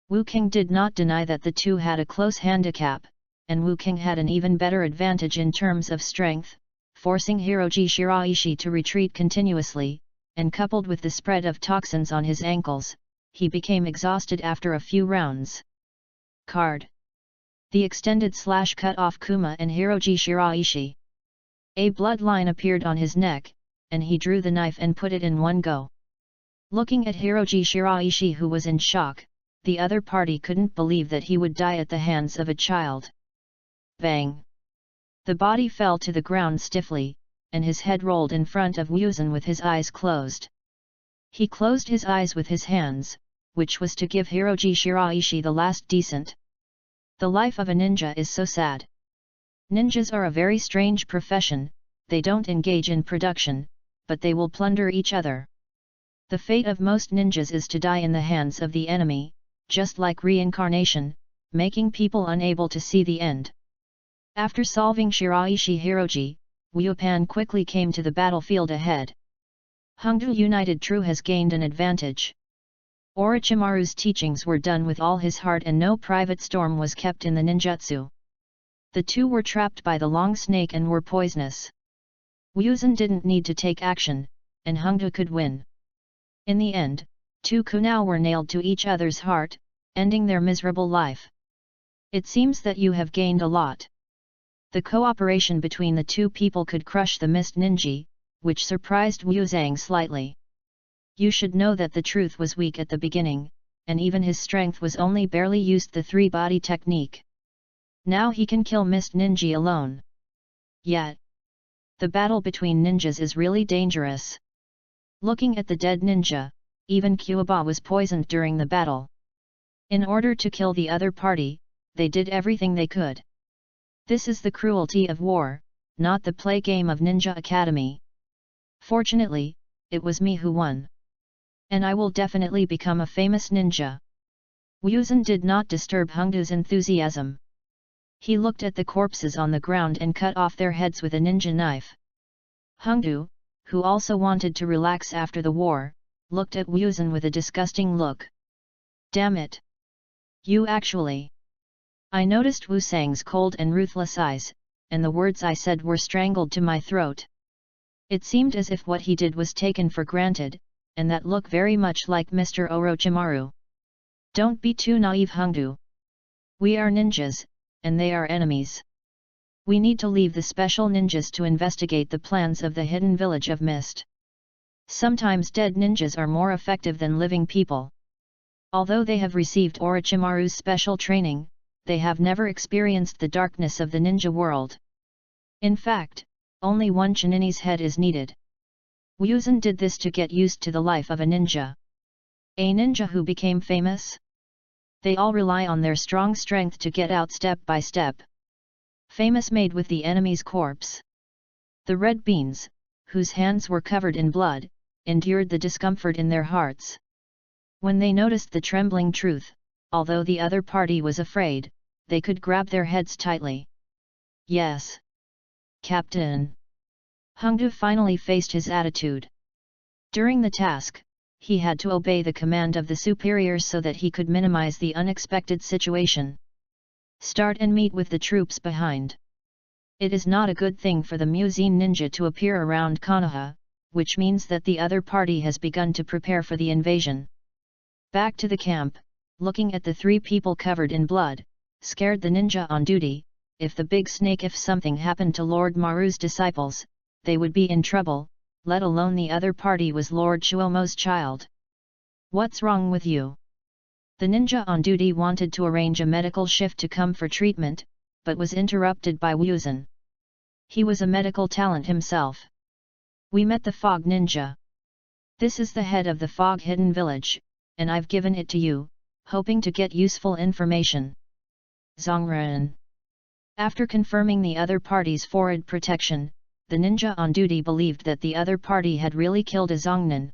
Wu King did not deny that the 2 had a close handicap, and Wu King had an even better advantage in terms of strength, forcing Hiroji Shiraishi to retreat continuously, and coupled with the spread of toxins on his ankles, he became exhausted after a few rounds. Card. The extended slash cut off Kuma and Hiroji Shiraishi. A bloodline appeared on his neck, and he drew the knife and put it in one go. Looking at Hiroji Shiraishi, who was in shock, the other party couldn't believe that he would die at the hands of a child. Bang! The body fell to the ground stiffly, and his head rolled in front of Wuzan with his eyes closed. He closed his eyes with his hands, which was to give Hiroji Shiraishi the last descent. The life of a ninja is so sad. Ninjas are a very strange profession. They don't engage in production, but they will plunder each other. The fate of most ninjas is to die in the hands of the enemy, just like reincarnation, making people unable to see the end. After solving Shiraishi Hiroji, Wupan quickly came to the battlefield ahead. Hongdu United True has gained an advantage. Orochimaru's teachings were done with all his heart and no private storm was kept in the ninjutsu. The 2 were trapped by the long snake and were poisonous. Wuzan didn't need to take action, and Hongdu could win. In the end, 2 kunai were nailed to each other's heart, ending their miserable life. It seems that you have gained a lot. The cooperation between the 2 people could crush the mist ninja, which surprised Wuzang slightly. You should know that the truth was weak at the beginning, and even his strength was only barely used the 3-body technique. Now he can kill mist ninja alone. Yet, the battle between ninjas is really dangerous. Looking at the dead ninja, even Kyuuba was poisoned during the battle. In order to kill the other party, they did everything they could. This is the cruelty of war, not the play game of Ninja Academy. Fortunately, it was me who won. And I will definitely become a famous ninja. Wuzan did not disturb Hongdu's enthusiasm. He looked at the corpses on the ground and cut off their heads with a ninja knife. Hongdu, who also wanted to relax after the war, looked at Wuzan with a disgusting look. Damn it! You actually... I noticed Wusang's cold and ruthless eyes, and the words I said were strangled to my throat. It seemed as if what he did was taken for granted, and that looked very much like Mr. Orochimaru. Don't be too naive, Hongdu. We are ninjas, and they are enemies. We need to leave the special ninjas to investigate the plans of the hidden village of Mist. Sometimes dead ninjas are more effective than living people. Although they have received Orochimaru's special training, they have never experienced the darkness of the ninja world. In fact, only one Chinini's head is needed. Wuzan did this to get used to the life of a ninja. A ninja who became famous? They all rely on their strong strength to get out step by step. Famous made with the enemy's corpse. The red beans, whose hands were covered in blood, endured the discomfort in their hearts. When they noticed the trembling truth, although the other party was afraid, they could grab their heads tightly. Yes. Captain. Hongdu finally faced his attitude. During the task, he had to obey the command of the superiors so that he could minimize the unexpected situation. Start and meet with the troops behind. It is not a good thing for the Muzine ninja to appear around Konoha, which means that the other party has begun to prepare for the invasion. Back to the camp, looking at the three people covered in blood, scared the ninja on duty. If the big snake, if something happened to Lord Maru's disciples, they would be in trouble, let alone the other party was Lord Chuomo's child. What's wrong with you? The ninja on duty wanted to arrange a medical shift to come for treatment, but was interrupted by Wuzan. He was a medical talent himself. We met the fog ninja. This is the head of the fog hidden village, and I've given it to you, hoping to get useful information. Zongren. After confirming the other party's forward protection, the ninja on duty believed that the other party had really killed a Zongnan.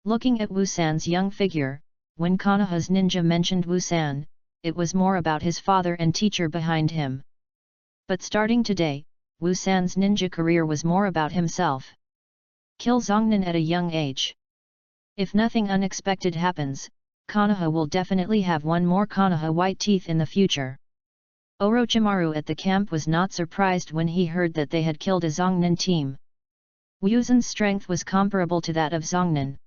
Looking at Wusan's young figure, when Konoha's ninja mentioned Wusan, it was more about his father and teacher behind him. But starting today, Wusan's ninja career was more about himself. Kill Zongnan at a young age. If nothing unexpected happens, Konoha will definitely have one more Konoha white teeth in the future. Orochimaru at the camp was not surprised when he heard that they had killed a Zongnan team. Wuzan's strength was comparable to that of Zongnan.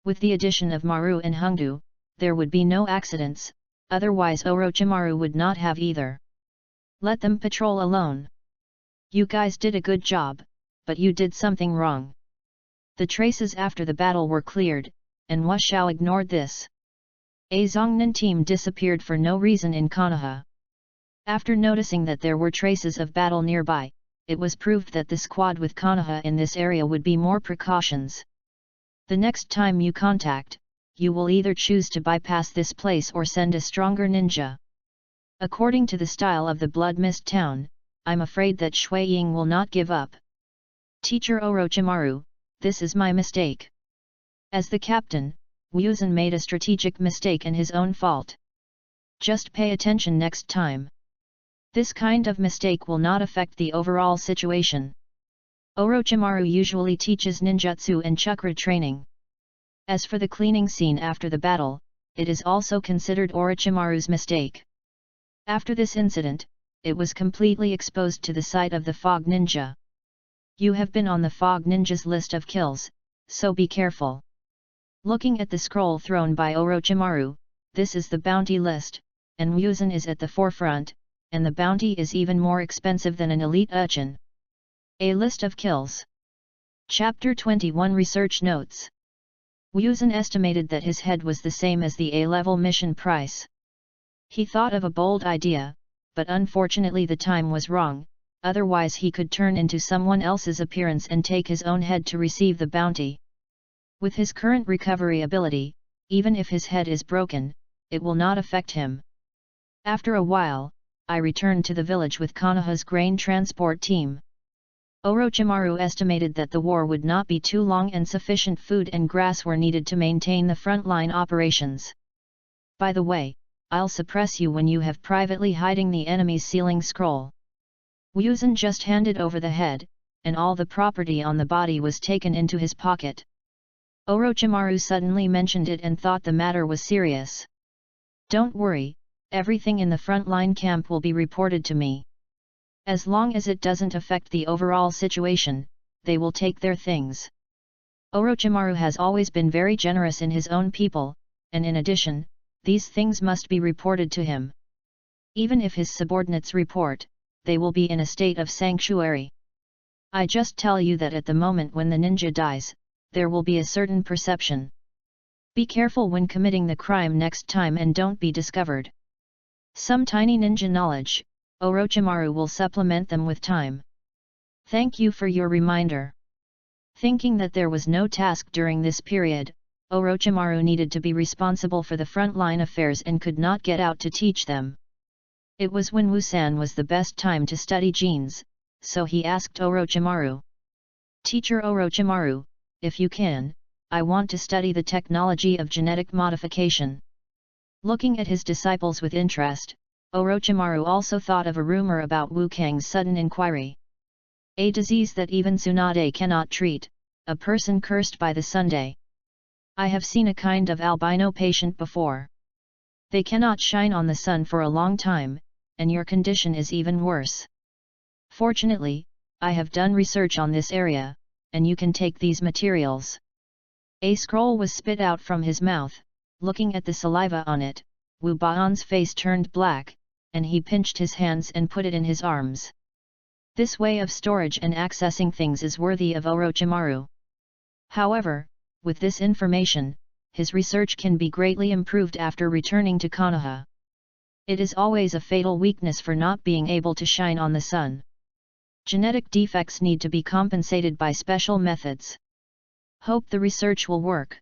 With the addition of Maru and Hongdu, there would be no accidents, otherwise Orochimaru would not have either. Let them patrol alone. You guys did a good job, but you did something wrong. The traces after the battle were cleared, and Wushao ignored this. A Zongnan team disappeared for no reason in Konoha. After noticing that there were traces of battle nearby, it was proved that the squad with Konoha in this area would be more precautions. The next time you contact, you will either choose to bypass this place or send a stronger ninja. According to the style of the Blood Mist Town, I'm afraid that Shui Ying will not give up. Teacher Orochimaru, this is my mistake. As the captain, Wuzan made a strategic mistake and his own fault. Just pay attention next time. This kind of mistake will not affect the overall situation. Orochimaru usually teaches ninjutsu and chakra training. As for the cleaning scene after the battle, it is also considered Orochimaru's mistake. After this incident, it was completely exposed to the sight of the Fog Ninja. You have been on the Fog Ninja's list of kills, so be careful. Looking at the scroll thrown by Orochimaru, this is the bounty list, and Wuzan is at the forefront, and the bounty is even more expensive than an elite Uchin. A list of kills. Chapter 21 Research Notes. Wuzan estimated that his head was the same as the A-level mission price. He thought of a bold idea, but unfortunately the time was wrong, otherwise he could turn into someone else's appearance and take his own head to receive the bounty. With his current recovery ability, even if his head is broken, it will not affect him. After a while, I returned to the village with Konoha's grain transport team. Orochimaru estimated that the war would not be too long and sufficient food and grass were needed to maintain the frontline operations. By the way, I'll suppress you when you have privately hiding the enemy's sealing scroll. Wuzan just handed over the head, and all the property on the body was taken into his pocket. Orochimaru suddenly mentioned it and thought the matter was serious. Don't worry, everything in the frontline camp will be reported to me. As long as it doesn't affect the overall situation, they will take their things. Orochimaru has always been very generous in his own people, and in addition, these things must be reported to him. Even if his subordinates report, they will be in a state of sanctuary. I just tell you that at the moment when the ninja dies, there will be a certain perception. Be careful when committing the crime next time and don't be discovered. Some tiny ninja knowledge, Orochimaru will supplement them with time. Thank you for your reminder. Thinking that there was no task during this period, Orochimaru needed to be responsible for the frontline affairs and could not get out to teach them. It was when Wusan was the best time to study genes, so he asked Orochimaru. Teacher Orochimaru, if you can, I want to study the technology of genetic modification. Looking at his disciples with interest, Orochimaru also thought of a rumor about Wu Kang's sudden inquiry. A disease that even Tsunade cannot treat, a person cursed by the Sunday. I have seen a kind of albino patient before. They cannot shine on the sun for a long time, and your condition is even worse. Fortunately, I have done research on this area, and you can take these materials. A scroll was spit out from his mouth. Looking at the saliva on it, Wu Baon's face turned black, and he pinched his hands and put it in his arms. This way of storage and accessing things is worthy of Orochimaru. However, with this information, his research can be greatly improved after returning to Konoha. It is always a fatal weakness for not being able to shine on the sun. Genetic defects need to be compensated by special methods. Hope the research will work.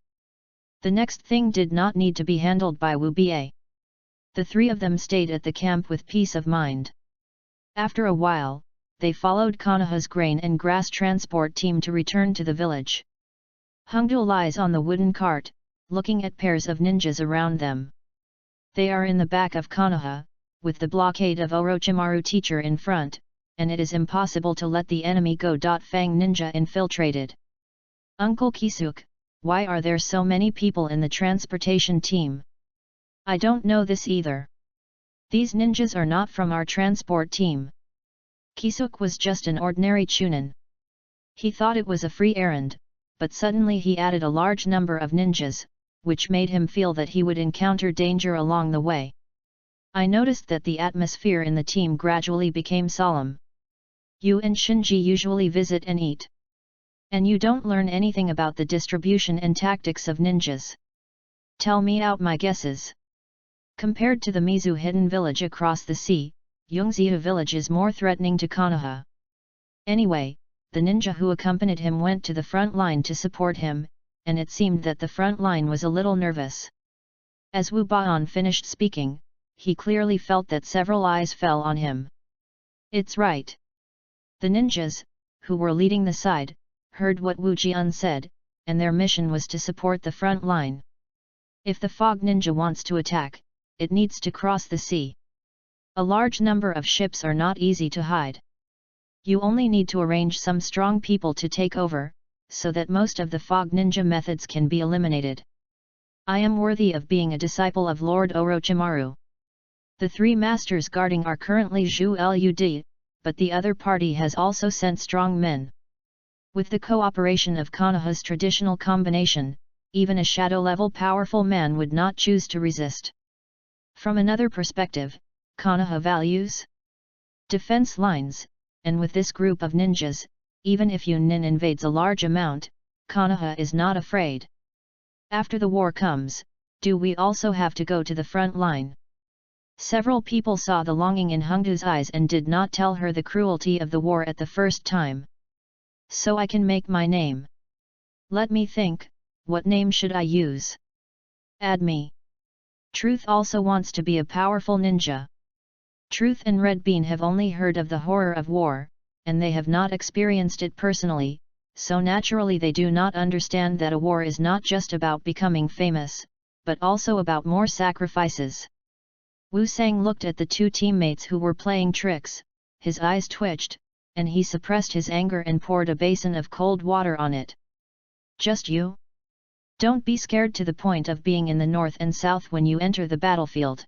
The next thing did not need to be handled by Wu Bie. The three of them stayed at the camp with peace of mind. After a while, they followed Konoha's grain and grass transport team to return to the village. Hongdu lies on the wooden cart, looking at pairs of ninjas around them. They are in the back of Konoha, with the blockade of Orochimaru teacher in front, and it is impossible to let the enemy go. Fang ninja infiltrated. Uncle Kisuk, why are there so many people in the transportation team? I don't know this either. These ninjas are not from our transport team. Kisuk was just an ordinary chunin. He thought it was a free errand, but suddenly he added a large number of ninjas, which made him feel that he would encounter danger along the way. I noticed that the atmosphere in the team gradually became solemn. You and Shinji usually visit and eat. And you don't learn anything about the distribution and tactics of ninjas. Tell me out my guesses. Compared to the Mizu hidden village across the sea, Yongziu village is more threatening to Konoha. Anyway, the ninja who accompanied him went to the front line to support him, and it seemed that the front line was a little nervous. As Wu Baon finished speaking, he clearly felt that several eyes fell on him. It's right. The ninjas, who were leading the side, heard what Wu Jian said, and their mission was to support the front line. If the fog ninja wants to attack, it needs to cross the sea. A large number of ships are not easy to hide. You only need to arrange some strong people to take over, so that most of the fog ninja methods can be eliminated. I am worthy of being a disciple of Lord Orochimaru. The three masters guarding are currently Zhu Lud, but the other party has also sent strong men. With the cooperation of Konoha's traditional combination, even a shadow-level powerful man would not choose to resist. From another perspective, Konoha values defense lines, and with this group of ninjas, even if Yunin invades a large amount, Konoha is not afraid. After the war comes, do we also have to go to the front line? Several people saw the longing in Hongdu's eyes and did not tell her the cruelty of the war at the first time. So I can make my name. Let me think, what name should I use? Add me. Truth also wants to be a powerful ninja. Truth and Red Bean have only heard of the horror of war, and they have not experienced it personally, so naturally they do not understand that a war is not just about becoming famous, but also about more sacrifices. Wu Sang looked at the two teammates who were playing tricks, his eyes twitched, and he suppressed his anger and poured a basin of cold water on it. Just you? Don't be scared to the point of being in the north and south when you enter the battlefield.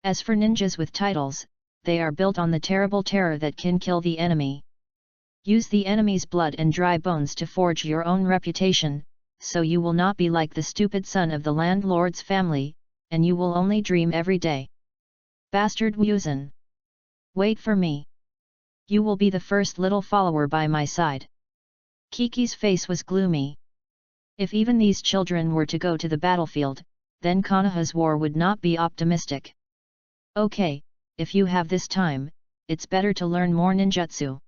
As for ninjas with titles, they are built on the terrible terror that can kill the enemy. Use the enemy's blood and dry bones to forge your own reputation, so you will not be like the stupid son of the landlord's family, and you will only dream every day. Bastard Wuzhen! Wait for me. You will be the first little follower by my side. Kiki's face was gloomy. If even these children were to go to the battlefield, then Konoha's war would not be optimistic. Okay, if you have this time, it's better to learn more ninjutsu.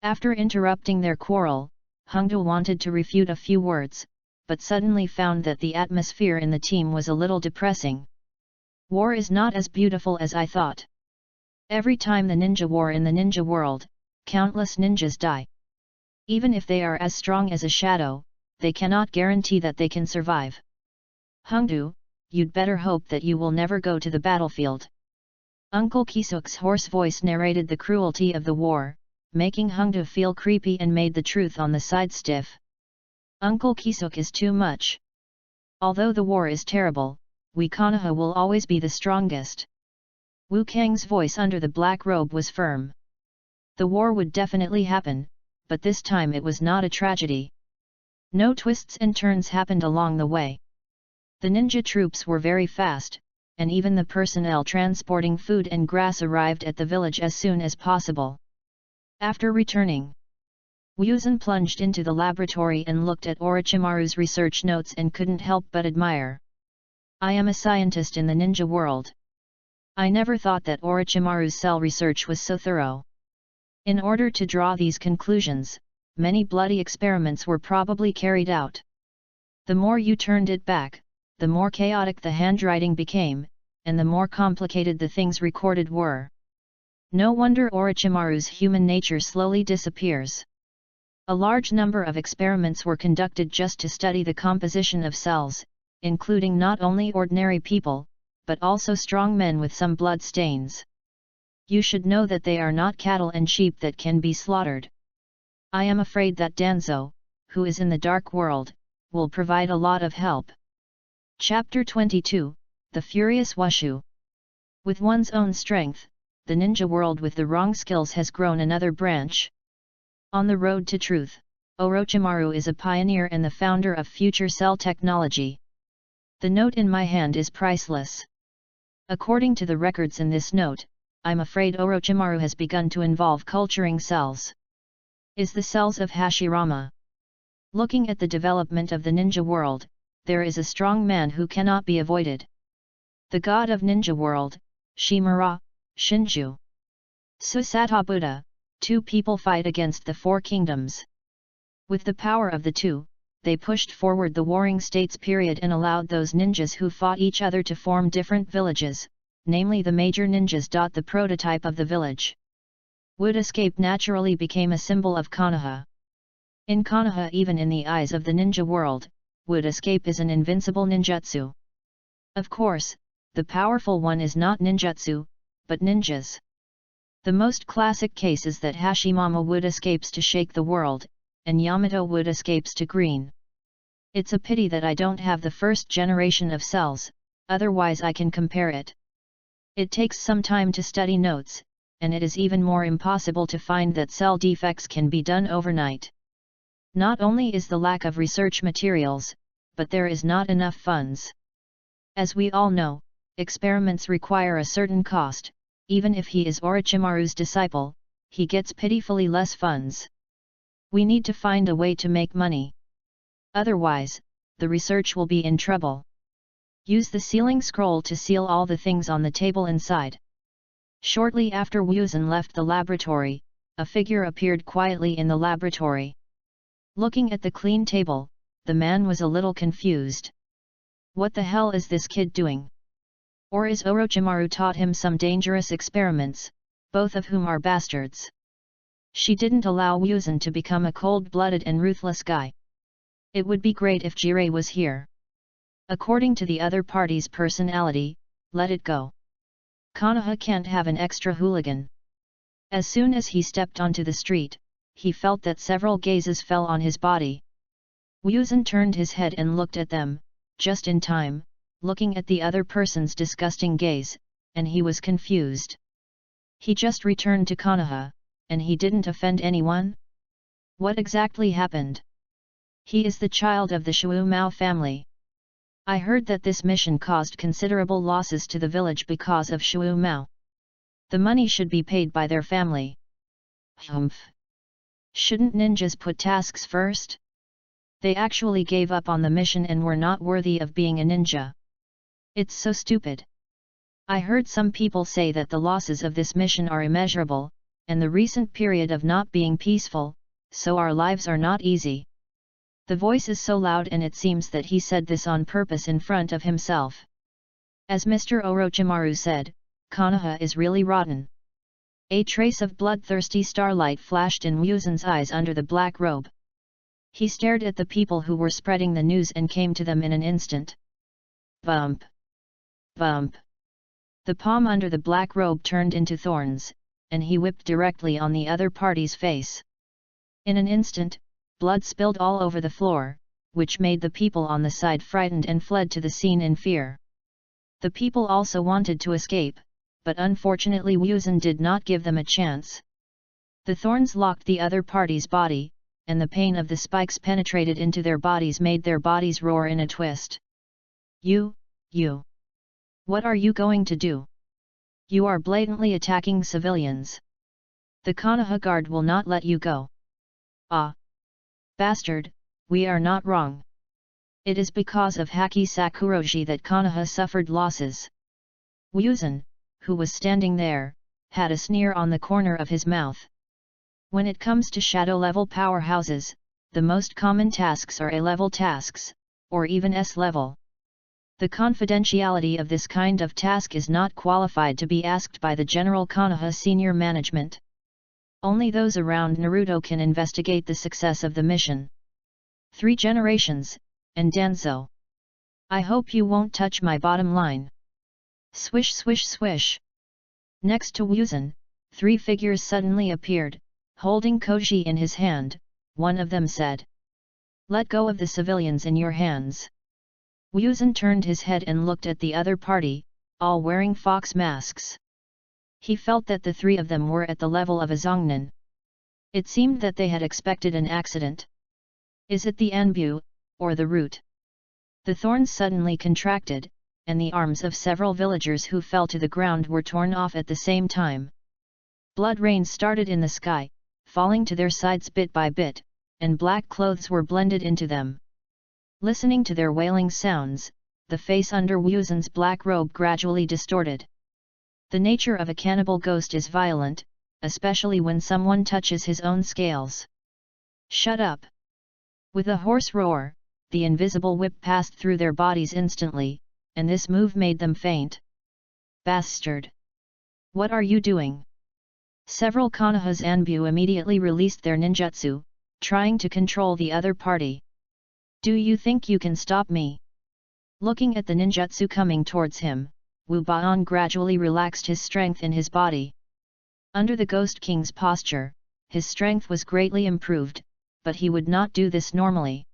After interrupting their quarrel, Hongdu wanted to refute a few words, but suddenly found that the atmosphere in the team was a little depressing. War is not as beautiful as I thought. Every time the ninja war in the ninja world, countless ninjas die. Even if they are as strong as a shadow, they cannot guarantee that they can survive. Hongdu, you'd better hope that you will never go to the battlefield. Uncle Kisuk's hoarse voice narrated the cruelty of the war, making Hongdu feel creepy and made the truth on the side stiff. Uncle Kisuk is too much. Although the war is terrible, we Konoha will always be the strongest. Wu Kang's voice under the black robe was firm. The war would definitely happen, but this time it was not a tragedy. No twists and turns happened along the way. The ninja troops were very fast, and even the personnel transporting food and grass arrived at the village as soon as possible. After returning, Ryuzen plunged into the laboratory and looked at Orochimaru's research notes and couldn't help but admire. I am a scientist in the ninja world. I never thought that Orochimaru's cell research was so thorough. In order to draw these conclusions, many bloody experiments were probably carried out. The more you turned it back, the more chaotic the handwriting became, and the more complicated the things recorded were. No wonder Orochimaru's human nature slowly disappears. A large number of experiments were conducted just to study the composition of cells, including not only ordinary people, but also strong men with some blood stains. You should know that they are not cattle and sheep that can be slaughtered. I am afraid that Danzo, who is in the dark world, will provide a lot of help. Chapter 22, The Furious Wushu. With one's own strength, the ninja world with the wrong skills has grown another branch. On the road to truth, Orochimaru is a pioneer and the founder of future cell technology. The note in my hand is priceless. According to the records in this note, I'm afraid Orochimaru has begun to involve culturing cells. Is the cells of Hashirama. Looking at the development of the ninja world, there is a strong man who cannot be avoided. The god of ninja world, Shimura, Shinju. Susato Buddha, two people fight against the four kingdoms. With the power of the two, they pushed forward the warring states period and allowed those ninjas who fought each other to form different villages, namely the major ninjas. The prototype of the village. Wood escape naturally became a symbol of Konoha. In Konoha, even in the eyes of the ninja world, wood escape is an invincible ninjutsu. Of course, the powerful one is not ninjutsu, but ninjas. The most classic case is that Hashimama wood escapes to shake the world, and Yamato wood escapes to green. It's a pity that I don't have the first generation of cells, otherwise I can compare it. It takes some time to study notes, and it is even more impossible to find that cell defects can be done overnight. Not only is the lack of research materials, but there is not enough funds. As we all know, experiments require a certain cost. Even if he is Orochimaru's disciple, he gets pitifully less funds. We need to find a way to make money. Otherwise, the research will be in trouble. Use the sealing scroll to seal all the things on the table inside. Shortly after Ryuzen left the laboratory, a figure appeared quietly in the laboratory. Looking at the clean table, the man was a little confused. What the hell is this kid doing? Or is Orochimaru taught him some dangerous experiments, both of whom are bastards? She didn't allow Ryuzen to become a cold-blooded and ruthless guy. It would be great if Jirei was here. According to the other party's personality, let it go. Konoha can't have an extra hooligan. As soon as he stepped onto the street, he felt that several gazes fell on his body. Ryuzen turned his head and looked at them, just in time, looking at the other person's disgusting gaze, and he was confused. He just returned to Konoha, and he didn't offend anyone? What exactly happened? He is the child of the Shuo Mao family. I heard that this mission caused considerable losses to the village because of Shuo Mao. The money should be paid by their family. Humph. Shouldn't ninjas put tasks first? They actually gave up on the mission and were not worthy of being a ninja. It's so stupid. I heard some people say that the losses of this mission are immeasurable, and the recent period of not being peaceful, so our lives are not easy. The voice is so loud and it seems that he said this on purpose in front of himself. As Mr. Orochimaru said, Konoha is really rotten. A trace of bloodthirsty starlight flashed in Ryuzen's eyes under the black robe. He stared at the people who were spreading the news and came to them in an instant. Bump! Bump! The palm under the black robe turned into thorns, and he whipped directly on the other party's face. In an instant, blood spilled all over the floor, which made the people on the side frightened and fled to the scene in fear. The people also wanted to escape, but unfortunately Ryuzen did not give them a chance. The thorns locked the other party's body, and the pain of the spikes penetrated into their bodies made their bodies roar in a twist. You! What are you going to do? You are blatantly attacking civilians. The Konoha guard will not let you go. Ah! Bastard, we are not wrong. It is because of Haki Sakuroji that Konoha suffered losses. Wuzan, who was standing there, had a sneer on the corner of his mouth. When it comes to shadow-level powerhouses, the most common tasks are A-level tasks, or even S-level. The confidentiality of this kind of task is not qualified to be asked by the general Konoha senior management. Only those around Naruto can investigate the success of the mission. 3 generations, and Danzo. I hope you won't touch my bottom line. Swish swish swish. Next to Wuzan, 3 figures suddenly appeared, holding Koji in his hand. One of them said, "Let go of the civilians in your hands." Wuzan turned his head and looked at the other party, all wearing fox masks. He felt that the 3 of them were at the level of a Zongnan. It seemed that they had expected an accident. Is it the Anbu, or the root? The thorns suddenly contracted, and the arms of several villagers who fell to the ground were torn off at the same time. Blood rain started in the sky, falling to their sides bit by bit, and black clothes were blended into them. Listening to their wailing sounds, the face under Wuzan's black robe gradually distorted. The nature of a cannibal ghost is violent, especially when someone touches his own scales. Shut up! With a hoarse roar, the invisible whip passed through their bodies instantly, and this move made them faint. Bastard! What are you doing? Several Konoha's Anbu immediately released their ninjutsu, trying to control the other party. Do you think you can stop me? Looking at the ninjutsu coming towards him, Wu Baon gradually relaxed his strength in his body. Under the Ghost King's posture, his strength was greatly improved, but he would not do this normally.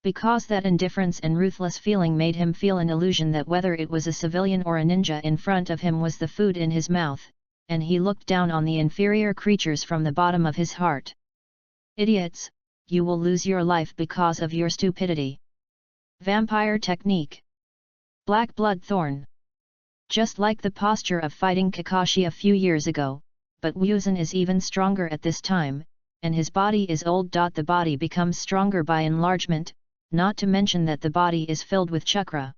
Because that indifference and ruthless feeling made him feel an illusion that whether it was a civilian or a ninja in front of him was the food in his mouth, and he looked down on the inferior creatures from the bottom of his heart. Idiots, you will lose your life because of your stupidity. Vampire technique. Black blood thorn. Just like the posture of fighting Kakashi a few years ago, but Wuzan is even stronger at this time, and his body is old. The body becomes stronger by enlargement, not to mention that the body is filled with chakra.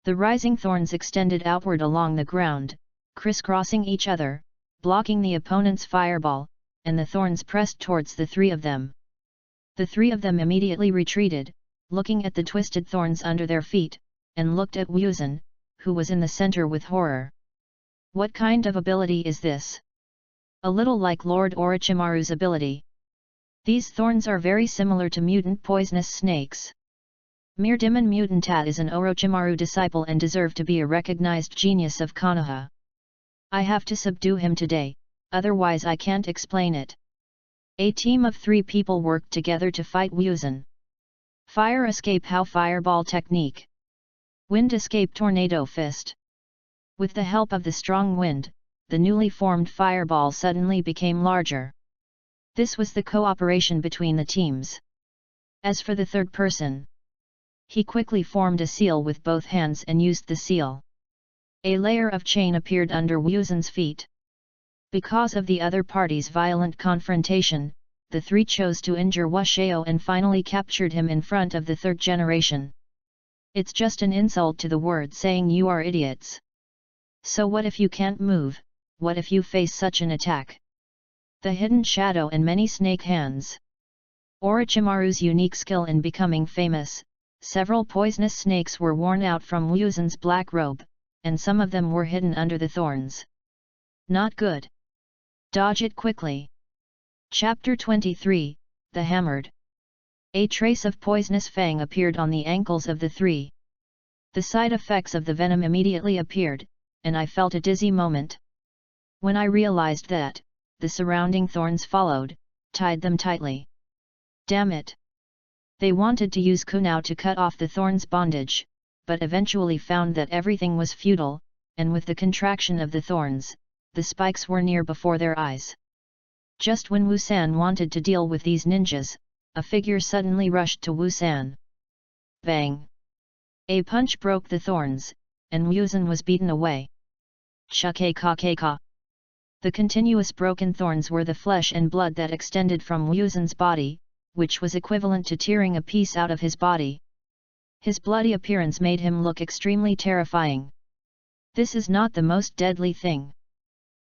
The rising thorns extended outward along the ground, crisscrossing each other, blocking the opponent's fireball, and the thorns pressed towards the 3 of them. The 3 of them immediately retreated, looking at the twisted thorns under their feet, and looked at Wuzan, who was in the center with horror. What kind of ability is this? A little like Lord Orochimaru's ability. These thorns are very similar to mutant poisonous snakes. Mir Demon Mutantat is an Orochimaru disciple and deserved to be a recognized genius of Konoha. I have to subdue him today, otherwise I can't explain it. A team of 3 people worked together to fight Wuzan. Fire escape how fireball technique. Wind escape tornado fist. With the help of the strong wind, the newly formed fireball suddenly became larger. This was the cooperation between the teams. As for the 3rd person, he quickly formed a seal with both hands and used the seal. A layer of chain appeared under Wuzan's feet. Because of the other party's violent confrontation, the 3 chose to injure Wusheo and finally captured him in front of the 3rd generation. It's just an insult to the word saying you are idiots. So what if you can't move, what if you face such an attack? The hidden shadow and many snake hands. Orochimaru's unique skill in becoming famous. Several poisonous snakes were worn out from Wuzan's black robe, and some of them were hidden under the thorns. Not good. Dodge it quickly. Chapter 23, The Hammered. A trace of poisonous fang appeared on the ankles of the 3. The side effects of the venom immediately appeared, and I felt a dizzy moment. When I realized that, the surrounding thorns followed, tied them tightly. Damn it! They wanted to use kunao to cut off the thorns' bondage, but eventually found that everything was futile, and with the contraction of the thorns, the spikes were near before their eyes. Just when Wu-san wanted to deal with these ninjas, a figure suddenly rushed to Wu-san. Bang! A punch broke the thorns, and Wu-san was beaten away. Chukka-ka-ka-ka. The continuous broken thorns were the flesh and blood that extended from Wu-san's body, which was equivalent to tearing a piece out of his body. His bloody appearance made him look extremely terrifying. This is not the most deadly thing.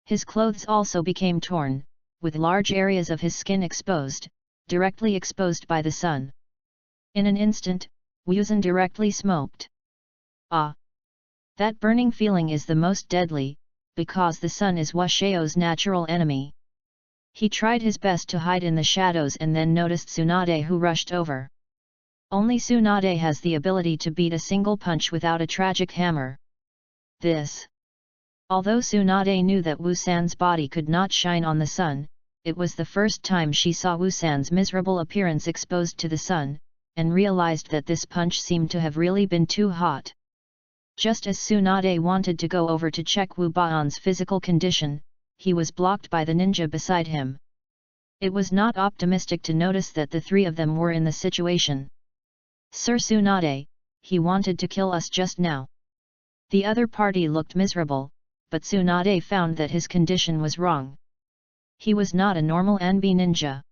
His clothes also became torn, with large areas of his skin exposed, directly exposed by the sun. In an instant, Wu-san directly smoked. Ah! That burning feeling is the most deadly, because the sun is Washao's natural enemy. He tried his best to hide in the shadows and then noticed Tsunade, who rushed over. Only Tsunade has the ability to beat a single punch without a tragic hammer. Although Tsunade knew that Wu-san's body could not shine on the sun, it was the first time she saw Wu-san's miserable appearance exposed to the sun, and realized that this punch seemed to have really been too hot. Just as Tsunade wanted to go over to check Wu-baon's physical condition, he was blocked by the ninja beside him. It was not optimistic to notice that the three of them were in the situation. "Sir Tsunade, he wanted to kill us just now." The other party looked miserable, but Tsunade found that his condition was wrong. He was not a normal Anbi ninja.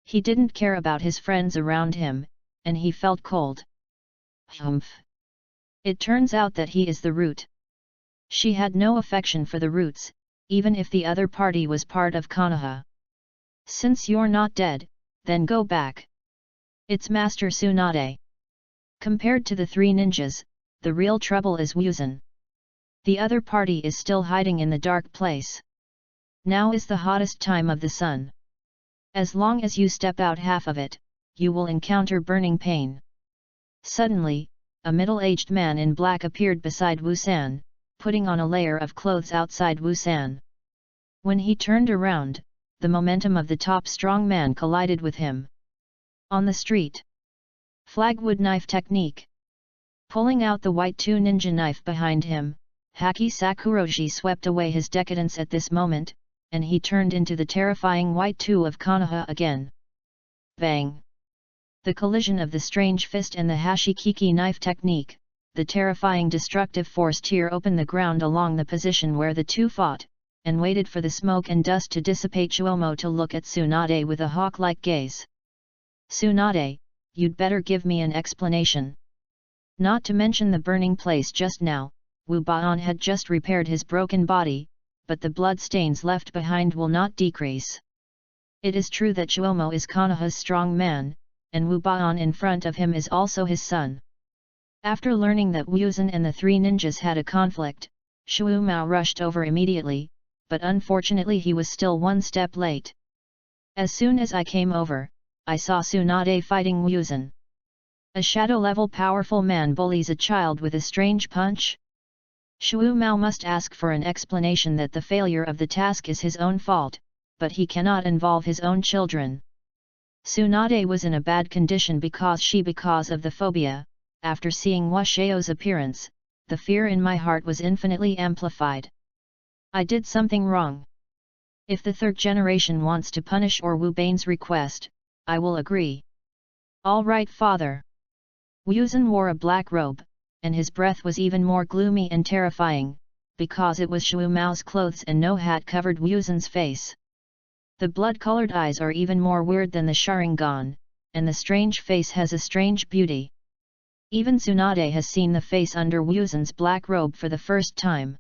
He didn't care about his friends around him, and he felt cold. Humph! It turns out that he is the root. She had no affection for the roots, even if the other party was part of Konoha. "Since you're not dead, then go back. It's Master Tsunade." Compared to the three ninjas, the real trouble is Wu-san. The other party is still hiding in the dark place. Now is the hottest time of the sun. As long as you step out half of it, you will encounter burning pain. Suddenly, a middle-aged man in black appeared beside Wu-san, putting on a layer of clothes outside Wu-san. When he turned around, the momentum of the top strong man collided with him. On the street. Flagwood knife technique. Pulling out the white 2 ninja knife behind him, Haki Sakuroji swept away his decadence at this moment, and he turned into the terrifying white 2 of Konoha again. Bang! The collision of the strange fist and the Hashikiki knife technique, the terrifying destructive force tear open the ground along the position where the two fought, and waited for the smoke and dust to dissipate. Chuomo to look at Tsunade with a hawk-like gaze. "Tsunade, you'd better give me an explanation. Not to mention the burning place just now, Wu-baon had just repaired his broken body, but the blood stains left behind will not decrease. It is true that Chuomo is Konoha's strong man, and Wu-baon in front of him is also his son." After learning that Wu-san and the three ninjas had a conflict, Shuumao rushed over immediately, but unfortunately he was still one step late. "As soon as I came over, I saw Tsunade fighting Wu-san. A shadow-level powerful man bullies a child with a strange punch?" Shuumao must ask for an explanation that the failure of the task is his own fault, but he cannot involve his own children. Tsunade was in a bad condition because of the phobia. After seeing Washao's appearance, the fear in my heart was infinitely amplified. I did something wrong. If the third generation wants to punish or Wu-bane's request, I will agree. "All right, father." Wu-san wore a black robe, and his breath was even more gloomy and terrifying, because it was Shuumao's clothes and no hat covered Wu-san's face. The blood-colored eyes are even more weird than the Sharingan, and the strange face has a strange beauty. Even Tsunade has seen the face under Wu-san's black robe for the first time.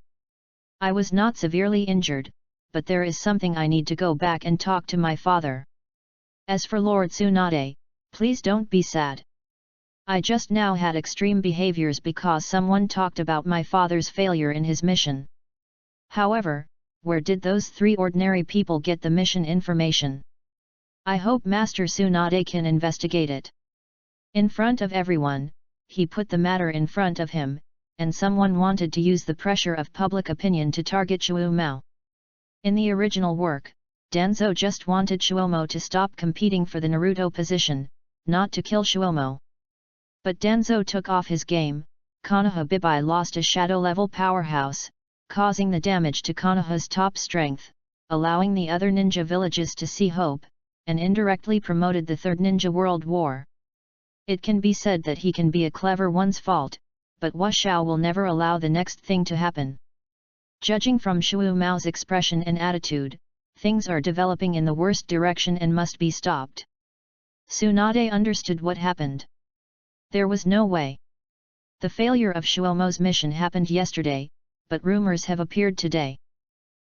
"I was not severely injured, but there is something I need to go back and talk to my father. As for Lord Tsunade, please don't be sad. I just now had extreme behaviors because someone talked about my father's failure in his mission. However, where did those three ordinary people get the mission information? I hope Master Tsunade can investigate it." In front of everyone, he put the matter in front of him, and someone wanted to use the pressure of public opinion to target Shuumao. In the original work, Danzo just wanted Shuomo to stop competing for the Naruto position, not to kill Shuomo. But Danzo took off his game. Konoha Bibai lost a shadow-level powerhouse, causing the damage to Konoha's top strength, allowing the other ninja villages to see hope, and indirectly promoted the Third Ninja World War. It can be said that he can be a clever one's fault, but Wu Xiao will never allow the next thing to happen. Judging from Shu Mao's expression and attitude, things are developing in the worst direction and must be stopped. Tsunade understood what happened. There was no way. The failure of Shuomo's mission happened yesterday, but rumors have appeared today.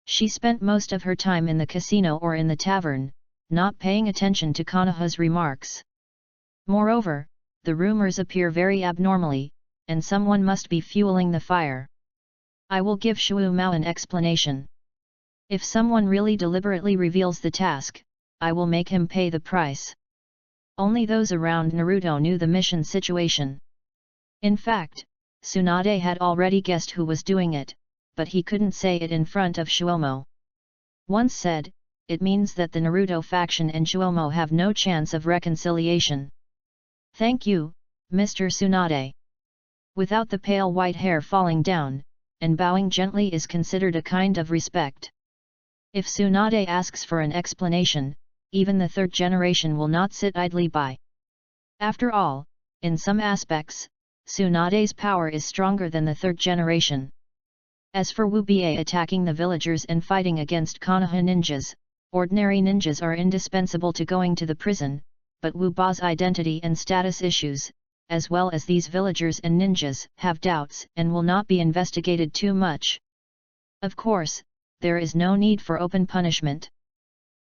She spent most of her time in the casino or in the tavern, not paying attention to Konoha's remarks. Moreover, the rumors appear very abnormally, and someone must be fueling the fire. I will give Shu Mao an explanation. If someone really deliberately reveals the task, I will make him pay the price. Only those around Naruto knew the mission situation. In fact, Tsunade had already guessed who was doing it, but he couldn't say it in front of Shuomo. Once said, it means that the Naruto faction and Shuomo have no chance of reconciliation. Thank you, Mr. Tsunade. Without the pale white hair falling down, and bowing gently is considered a kind of respect. If Tsunade asks for an explanation, even the third generation will not sit idly by. After all, in some aspects, Tsunade's power is stronger than the third generation. As for Wu Bie attacking the villagers and fighting against Konoha ninjas, ordinary ninjas are indispensable to going to the prison, but Wu Ba's identity and status issues, as well as these villagers and ninjas, have doubts and will not be investigated too much. Of course, there is no need for open punishment.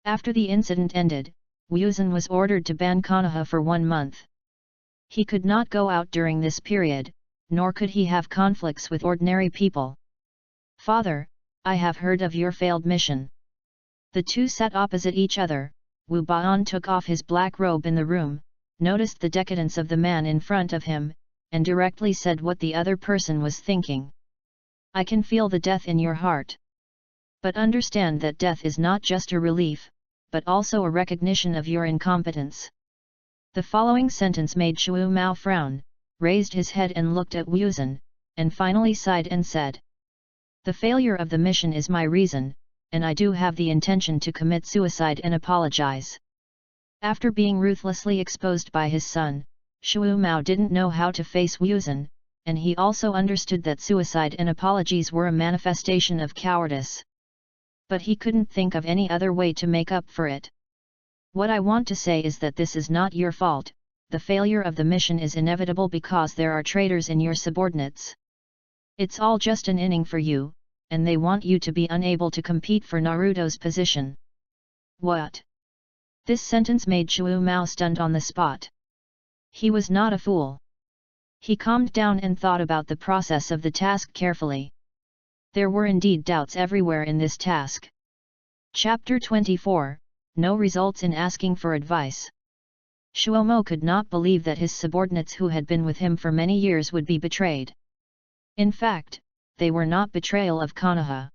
After the incident ended, Wuzhen was ordered to ban Konoha for 1 month. He could not go out during this period, nor could he have conflicts with ordinary people. Father, I have heard of your failed mission. The two sat opposite each other. Wu Baan took off his black robe in the room, noticed the decadence of the man in front of him, and directly said what the other person was thinking. I can feel the death in your heart. But understand that death is not just a relief, but also a recognition of your incompetence. The following sentence made Shu Mao frown, raised his head and looked at Wuzhen, and finally sighed and said, the failure of the mission is my reason, and I do have the intention to commit suicide and apologize. After being ruthlessly exposed by his son, Shu Mao didn't know how to face Wuzhen, and he also understood that suicide and apologies were a manifestation of cowardice. But he couldn't think of any other way to make up for it. What I want to say is that this is not your fault, the failure of the mission is inevitable because there are traitors in your subordinates. It's all just an inning for you, and they want you to be unable to compete for Naruto's position. What? This sentence made Shu Mao stunned on the spot. He was not a fool. He calmed down and thought about the process of the task carefully. There were indeed doubts everywhere in this task. Chapter 24, No Results in Asking for Advice. Shuomo could not believe that his subordinates who had been with him for many years would be betrayed. In fact, they were not betrayal of Konoha.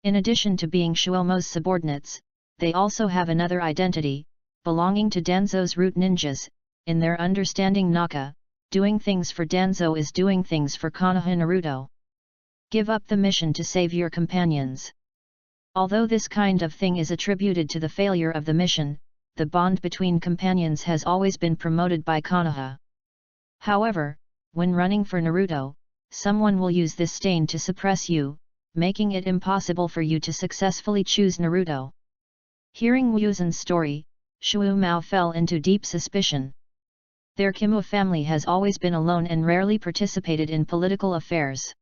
In addition to being Shuomo's subordinates, they also have another identity, belonging to Danzo's root ninjas. In their understanding Naka, doing things for Danzo is doing things for Konoha Naruto. Give up the mission to save your companions. Although this kind of thing is attributed to the failure of the mission, the bond between companions has always been promoted by Konoha. However, when running for Naruto, someone will use this stain to suppress you, making it impossible for you to successfully choose Naruto. Hearing Wuzhen's story, Shu Mao fell into deep suspicion. Their Kimura family has always been alone and rarely participated in political affairs.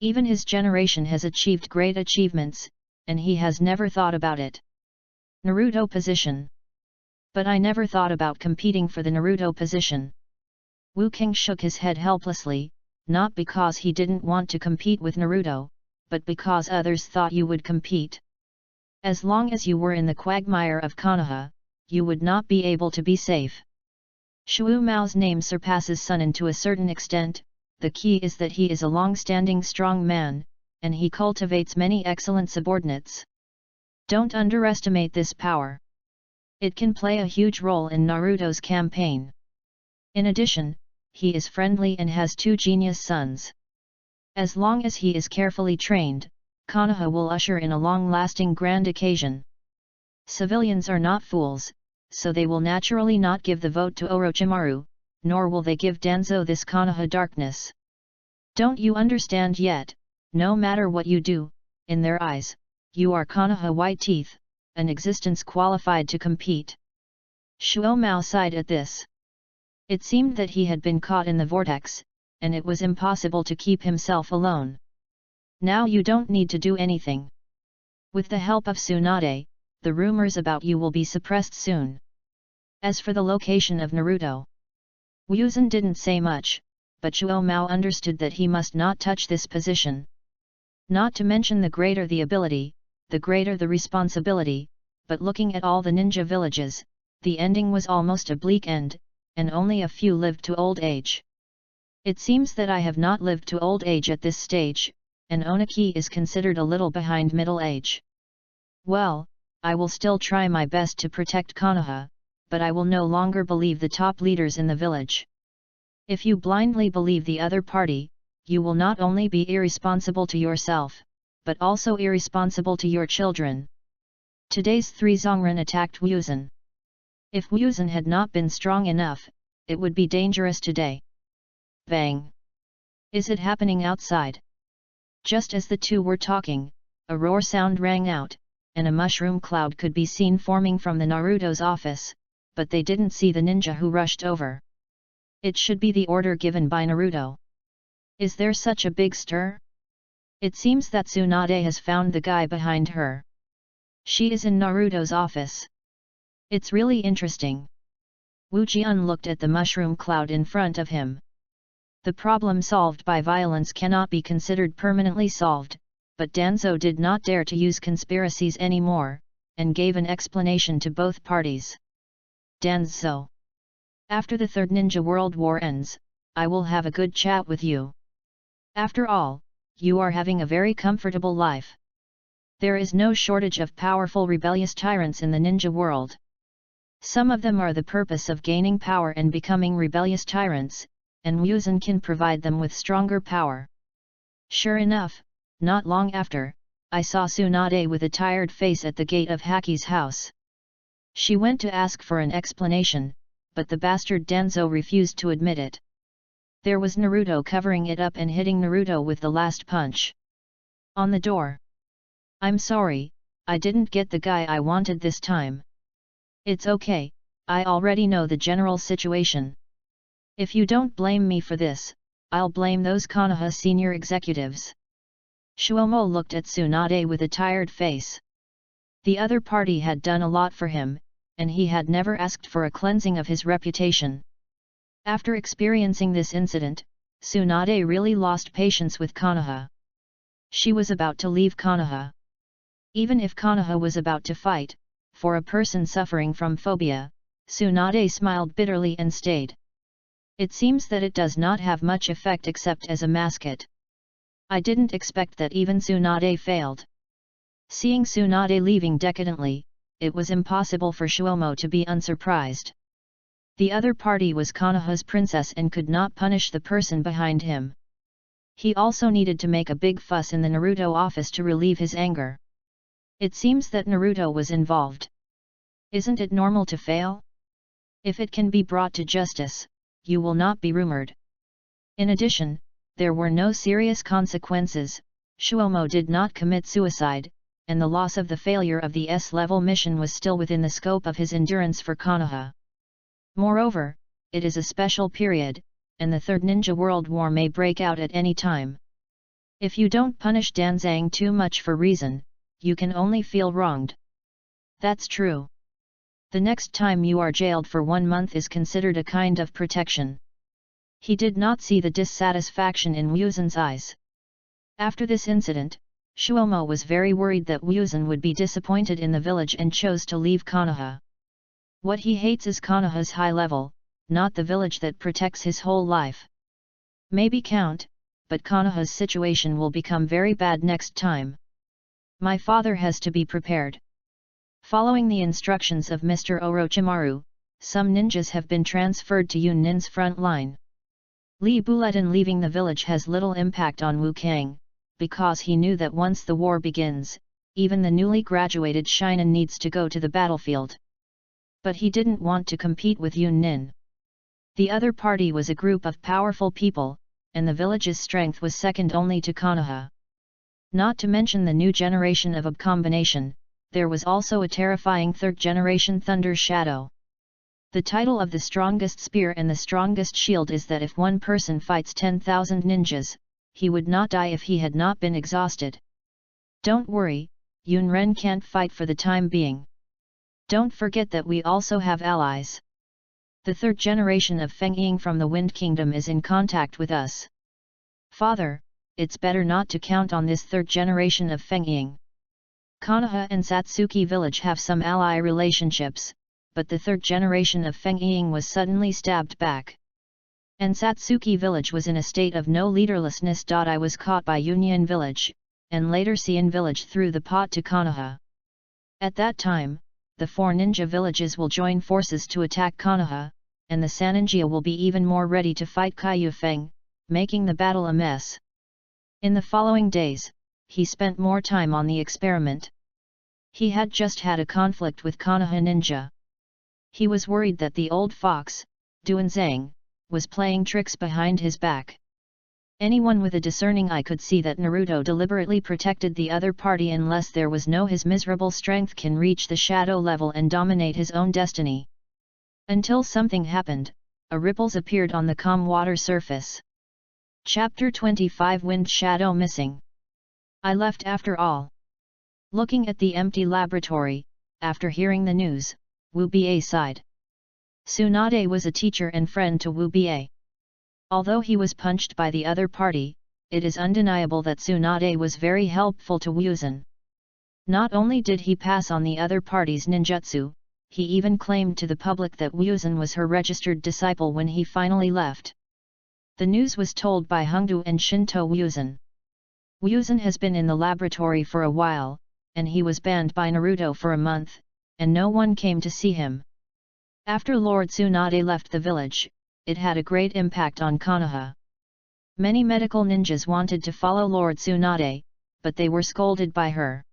Even his generation has achieved great achievements, and he has never thought about it. Naruto position. But I never thought about competing for the Naruto position. Wu King shook his head helplessly, not because he didn't want to compete with Naruto, but because others thought you would compete. As long as you were in the quagmire of Konoha, you would not be able to be safe. Shu Mao's name surpasses Sunan to a certain extent. The key is that he is a long-standing strong man, and he cultivates many excellent subordinates. Don't underestimate this power. It can play a huge role in Naruto's campaign. In addition, he is friendly and has 2 genius sons. As long as he is carefully trained, Konoha will usher in a long-lasting grand occasion. Civilians are not fools, so they will naturally not give the vote to Orochimaru, nor will they give Danzo this Konoha darkness. Don't you understand yet? No matter what you do, in their eyes, you are Konoha White Teeth, an existence qualified to compete. Shuomao sighed at this. It seemed that he had been caught in the vortex, and it was impossible to keep himself alone. Now you don't need to do anything. With the help of Tsunade, the rumors about you will be suppressed soon. As for the location of Naruto, Wuzan didn't say much, but Shuomao understood that he must not touch this position. Not to mention the greater the ability, the greater the responsibility, but looking at all the ninja villages, the ending was almost a bleak end, and only a few lived to old age. It seems that I have not lived to old age at this stage, and Oniki is considered a little behind middle age. Well, I will still try my best to protect Konoha, but I will no longer believe the top leaders in the village. If you blindly believe the other party, you will not only be irresponsible to yourself, but also irresponsible to your children. Today's three Zongren attacked Wuzan. If Wuzan had not been strong enough, it would be dangerous today. Bang! Is it happening outside? Just as the two were talking, a roar sound rang out, and a mushroom cloud could be seen forming from the Naruto's office, but they didn't see the ninja who rushed over. It should be the order given by Naruto. Is there such a big stir? It seems that Tsunade has found the guy behind her. She is in Naruto's office. It's really interesting. Wu Jian looked at the mushroom cloud in front of him. The problem solved by violence cannot be considered permanently solved, but Danzo did not dare to use conspiracies anymore, and gave an explanation to both parties. Danzo. After the Third Ninja World War ends, I will have a good chat with you. After all, you are having a very comfortable life. There is no shortage of powerful rebellious tyrants in the ninja world. Some of them are the purpose of gaining power and becoming rebellious tyrants, and Wuzan can provide them with stronger power. Sure enough, not long after, I saw Tsunade with a tired face at the gate of Haki's house. She went to ask for an explanation, but the bastard Danzo refused to admit it. There was Naruto covering it up and hitting Naruto with the last punch. On the door. I'm sorry, I didn't get the guy I wanted this time. It's okay, I already know the general situation. If you don't blame me for this, I'll blame those Konoha senior executives. Shuomo looked at Tsunade with a tired face. The other party had done a lot for him, and he had never asked for a cleansing of his reputation. After experiencing this incident, Tsunade really lost patience with Konoha. She was about to leave Konoha. Even if Konoha was about to fight, for a person suffering from phobia, Tsunade smiled bitterly and stayed. It seems that it does not have much effect except as a mascot. I didn't expect that even Tsunade failed. Seeing Tsunade leaving decadently, it was impossible for Shuomo to be unsurprised. The other party was Konoha's princess and could not punish the person behind him. He also needed to make a big fuss in the Naruto office to relieve his anger. It seems that Naruto was involved. Isn't it normal to fail? If it can be brought to justice, you will not be rumored. In addition, there were no serious consequences, Shuomo did not commit suicide, and the loss of the failure of the S-level mission was still within the scope of his endurance for Konoha. Moreover, it is a special period, and the Third Ninja World War may break out at any time. If you don't punish Danzang too much for reason, you can only feel wronged. That's true. The next time you are jailed for 1 month is considered a kind of protection. He did not see the dissatisfaction in Wuzan's eyes. After this incident, Shuomo was very worried that Wuzan would be disappointed in the village and chose to leave Konoha. What he hates is Konoha's high level, not the village that protects his whole life. Maybe count, but Konoha's situation will become very bad next time. My father has to be prepared. Following the instructions of Mr. Orochimaru, some ninjas have been transferred to Yunnin's front line. Li Buletin leaving the village has little impact on Wu Kang, because he knew that once the war begins, even the newly graduated Shinen needs to go to the battlefield. But he didn't want to compete with Yun Nin. The other party was a group of powerful people, and the village's strength was second only to Konoha. Not to mention the new generation of combination, there was also a terrifying third-generation Thunder Shadow. The title of the strongest spear and the strongest shield is that if one person fights 10,000 ninjas, he would not die if he had not been exhausted. Don't worry, Yun Ren can't fight for the time being. Don't forget that we also have allies. The third generation of Feng Ying from the Wind Kingdom is in contact with us. Father, it's better not to count on this third generation of Feng Ying. Konoha and Satsuki village have some ally relationships, but the third generation of Feng Ying was suddenly stabbed back. And Satsuki village was in a state of no leaderlessness. I was caught by Union village, and later Xian village threw the pot to Konoha. At that time, the 4 ninja villages will join forces to attack Konoha, and the Saninjia will be even more ready to fight Kaiyu Feng, making the battle a mess. In the following days, he spent more time on the experiment. He had just had a conflict with Konoha ninja. He was worried that the old fox, Duanzang, was playing tricks behind his back. Anyone with a discerning eye could see that Naruto deliberately protected the other party unless there was no his miserable strength can reach the shadow level and dominate his own destiny. Until something happened, a ripples appeared on the calm water surface. Chapter 25 Wind Shadow Missing. I left after all. Looking at the empty laboratory, after hearing the news, Wu Bie sighed. Tsunade was a teacher and friend to Wu Bie. Although he was punched by the other party, it is undeniable that Tsunade was very helpful to Wuzan. Not only did he pass on the other party's ninjutsu, he even claimed to the public that Wuzan was her registered disciple when he finally left. The news was told by Hongdu and Shinto Wuzan. Wuzan has been in the laboratory for a while, and he was banned by Naruto for a month, and no one came to see him. After Lord Tsunade left the village, it had a great impact on Konoha. Many medical ninjas wanted to follow Lord Tsunade, but they were scolded by her.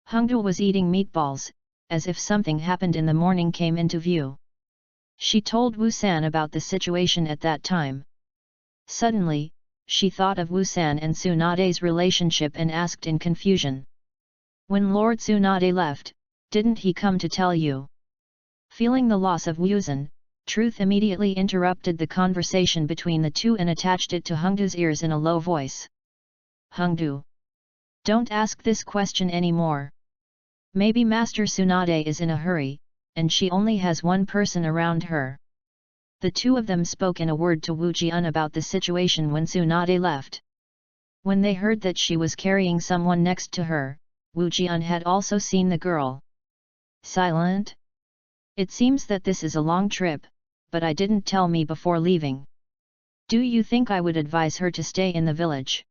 Hongdu was eating meatballs, as if something happened in the morning came into view. She told Wu-san about the situation at that time. Suddenly, she thought of Wu-san and Tsunade's relationship and asked in confusion. When Lord Tsunade left, didn't he come to tell you? Feeling the loss of Wuzan, Truth immediately interrupted the conversation between the two and attached it to Hongdu's ears in a low voice. Hongdu, don't ask this question anymore. Maybe Master Tsunade is in a hurry, and she only has one person around her. The two of them spoke in a word to Wu Jian about the situation when Tsunade left. When they heard that she was carrying someone next to her, Wu Jian had also seen the girl. Silent? It seems that this is a long trip, but I didn't tell me before leaving. Do you think I would advise her to stay in the village?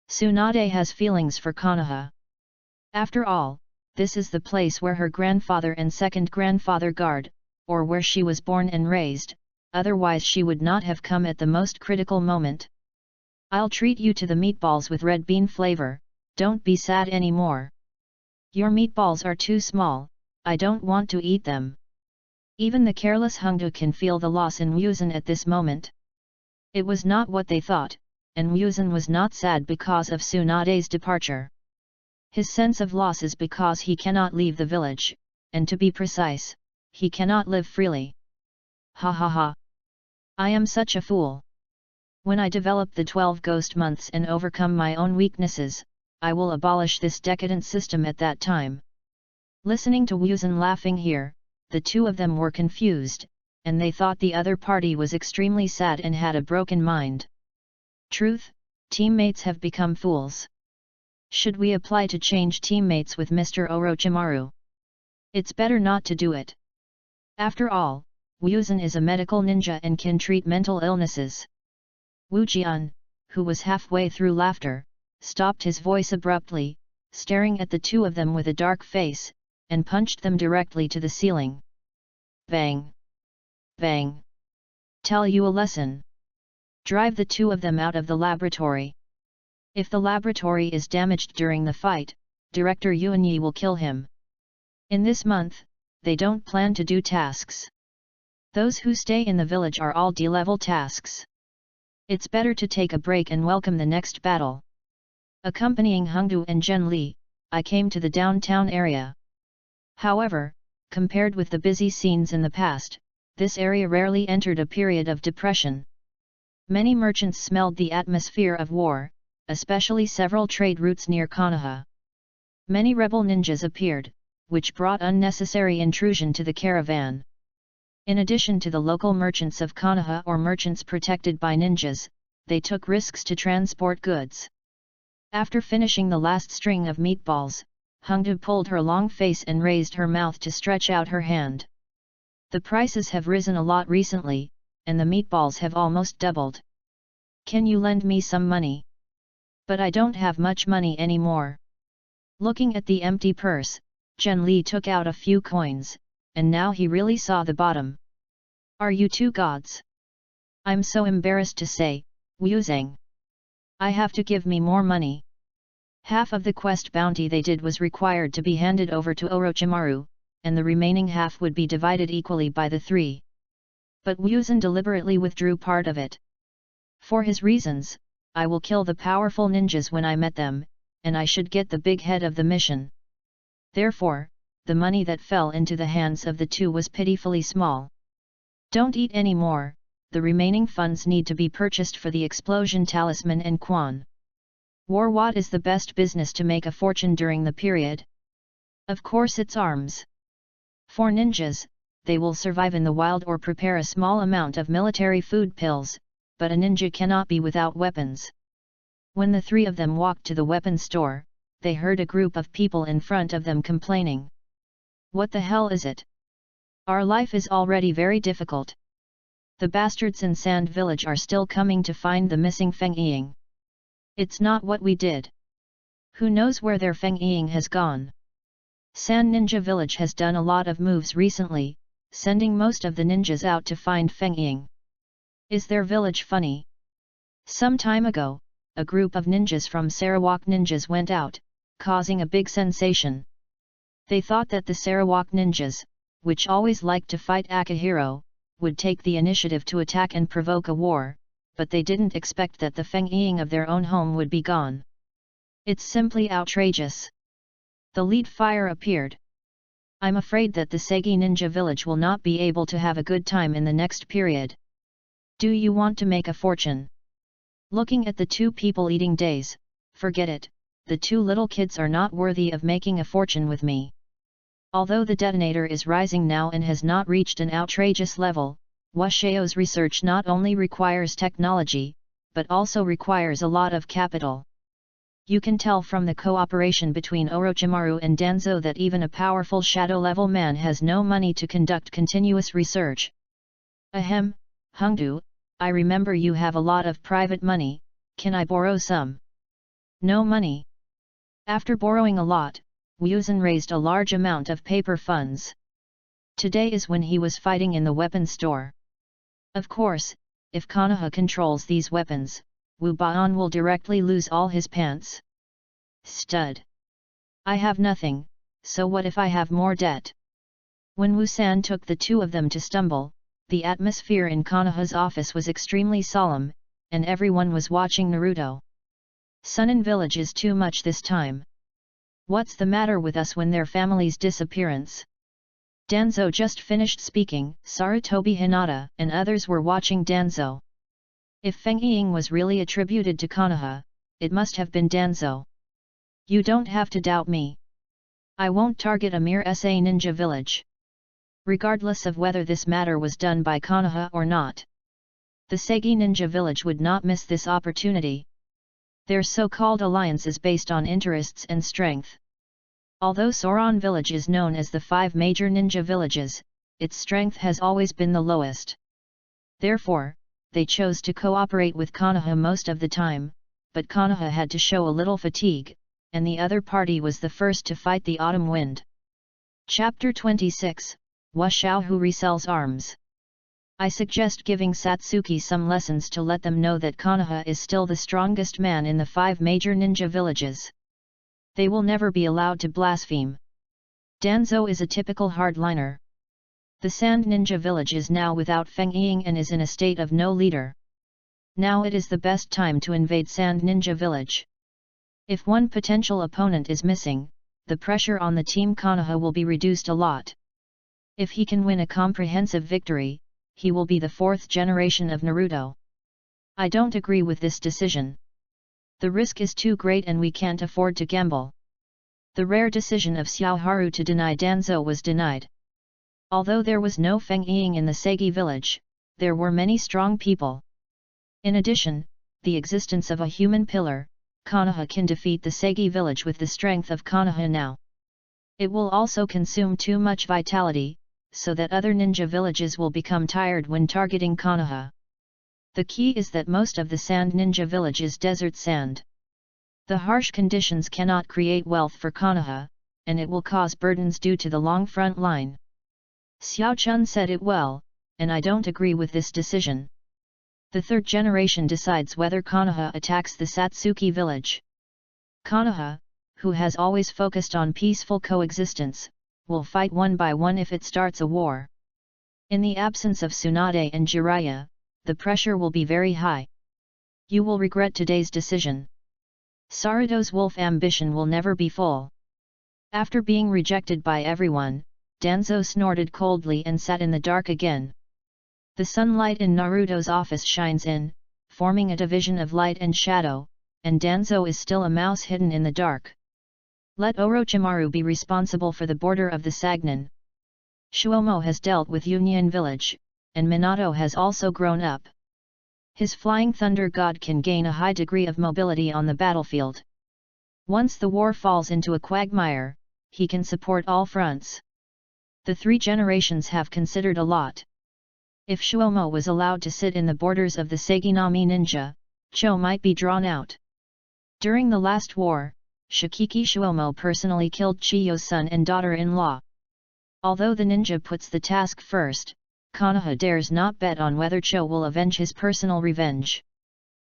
Tsunade has feelings for Konoha. After all, this is the place where her grandfather and second grandfather guard, or where she was born and raised, otherwise she would not have come at the most critical moment. I'll treat you to the meatballs with red bean flavor, don't be sad anymore. Your meatballs are too small, I don't want to eat them. Even the careless Hongdu can feel the loss in Wuzan at this moment. It was not what they thought, and Wuzan was not sad because of Tsunade's departure. His sense of loss is because he cannot leave the village, and to be precise, he cannot live freely. Ha ha ha. I am such a fool. When I develop the 12 ghost months and overcome my own weaknesses, I will abolish this decadent system at that time. Listening to Wuzan laughing here, the two of them were confused, and they thought the other party was extremely sad and had a broken mind. Truth, teammates have become fools. Should we apply to change teammates with Mr. Orochimaru? It's better not to do it. After all, Wuzan is a medical ninja and can treat mental illnesses. Wu Jian, who was halfway through laughter, stopped his voice abruptly, staring at the two of them with a dark face, and punched them directly to the ceiling. Bang! Bang! Tell you a lesson. Drive the two of them out of the laboratory. If the laboratory is damaged during the fight, Director Yuanyi will kill him. In this month, they don't plan to do tasks. Those who stay in the village are all D-level tasks. It's better to take a break and welcome the next battle. Accompanying Hengdu and Zhen Li, I came to the downtown area. However, compared with the busy scenes in the past, this area rarely entered a period of depression. Many merchants smelled the atmosphere of war, especially several trade routes near Konoha. Many rebel ninjas appeared, which brought unnecessary intrusion to the caravan. In addition to the local merchants of Konoha or merchants protected by ninjas, they took risks to transport goods. After finishing the last string of meatballs, Hengdu pulled her long face and raised her mouth to stretch out her hand. The prices have risen a lot recently, and the meatballs have almost doubled. Can you lend me some money? But I don't have much money anymore. Looking at the empty purse, Zhen Li took out a few coins, and now he really saw the bottom. Are you two gods? I'm so embarrassed to say, Wu Zhang. I have to give me more money. Half of the quest bounty they did was required to be handed over to Orochimaru, and the remaining half would be divided equally by the three. But Wu Zhang deliberately withdrew part of it. For his reasons, I will kill the powerful ninjas when I met them, and I should get the big head of the mission. Therefore, the money that fell into the hands of the two was pitifully small. Don't eat any more, the remaining funds need to be purchased for the explosion talisman and Quan. War. What is the best business to make a fortune during the period? Of course it's arms. For ninjas, they will survive in the wild or prepare a small amount of military food pills, but a ninja cannot be without weapons. When the three of them walked to the weapon store, they heard a group of people in front of them complaining. What the hell is it? Our life is already very difficult. The bastards in Sand Village are still coming to find the missing Feng Ying. It's not what we did. Who knows where their Feng Ying has gone? Sand Ninja Village has done a lot of moves recently, sending most of the ninjas out to find Feng Ying. Is their village funny? Some time ago, a group of ninjas from Sarawak ninjas went out, causing a big sensation. They thought that the Sarawak ninjas, which always liked to fight Akihiro, would take the initiative to attack and provoke a war, but they didn't expect that the Feng Ying of their own home would be gone. It's simply outrageous. The lead fire appeared. I'm afraid that the Segi Ninja Village will not be able to have a good time in the next period. Do you want to make a fortune? Looking at the two people eating days, forget it, the two little kids are not worthy of making a fortune with me. Although the detonator is rising now and has not reached an outrageous level, Washao's research not only requires technology, but also requires a lot of capital. You can tell from the cooperation between Orochimaru and Danzo that even a powerful shadow-level man has no money to conduct continuous research. Ahem, Hengdu, I remember you have a lot of private money, can I borrow some? No money. After borrowing a lot, Wu Zhang raised a large amount of paper funds. Today is when he was fighting in the weapon store. Of course, if Konoha controls these weapons, Wu Baan will directly lose all his pants. Stud. I have nothing, so what if I have more debt? When Wu San took the two of them to stumble, the atmosphere in Konoha's office was extremely solemn, and everyone was watching Naruto. Sunin Village is too much this time. What's the matter with us when their family's disappearance? Danzo just finished speaking, Sarutobi Hinata and others were watching Danzo. If Feng Ying was really attributed to Konoha, it must have been Danzo. You don't have to doubt me. I won't target a mere SA Ninja Village. Regardless of whether this matter was done by Konoha or not. The Segi Ninja Village would not miss this opportunity. Their so-called alliance is based on interests and strength. Although Soran Village is known as the 5 major ninja villages, its strength has always been the lowest. Therefore, they chose to cooperate with Konoha most of the time, but Konoha had to show a little fatigue, and the other party was the first to fight the autumn wind. Chapter 26, Washao who resells arms. I suggest giving Satsuki some lessons to let them know that Konoha is still the strongest man in the 5 major ninja villages. They will never be allowed to blaspheme. Danzo is a typical hardliner. The Sand Ninja village is now without Feng Ying and is in a state of no leader. Now it is the best time to invade Sand Ninja village. If one potential opponent is missing, the pressure on the team Konoha will be reduced a lot. If he can win a comprehensive victory, he will be the 4th generation of Naruto. I don't agree with this decision. The risk is too great and we can't afford to gamble. The rare decision of Xiaoharu to deny Danzo was denied. Although there was no Feng Ying in the Segi village, there were many strong people. In addition, the existence of a human pillar, Konoha can defeat the Segi village with the strength of Konoha now. It will also consume too much vitality, so that other ninja villages will become tired when targeting Konoha. The key is that most of the Sand Ninja village is desert sand. The harsh conditions cannot create wealth for Konoha, and it will cause burdens due to the long front line. Xiao Chun said it well, and I don't agree with this decision. The 3rd generation decides whether Konoha attacks the Satsuki village. Konoha, who has always focused on peaceful coexistence, will fight one by one if it starts a war. In the absence of Tsunade and Jiraiya, the pressure will be very high. You will regret today's decision. Saruto's wolf ambition will never be full. After being rejected by everyone, Danzo snorted coldly and sat in the dark again. The sunlight in Naruto's office shines in, forming a division of light and shadow, and Danzo is still a mouse hidden in the dark. Let Orochimaru be responsible for the border of the Sagnan. Shuomo has dealt with Union Village, and Minato has also grown up. His flying thunder god can gain a high degree of mobility on the battlefield. Once the war falls into a quagmire, he can support all fronts. The 3 generations have considered a lot. If Shuomo was allowed to sit in the borders of the Seginami ninja, Cho might be drawn out. During the last war, Shikiki Shuomo personally killed Chiyo's son and daughter-in-law. Although the ninja puts the task first, Konoha dares not bet on whether Cho will avenge his personal revenge.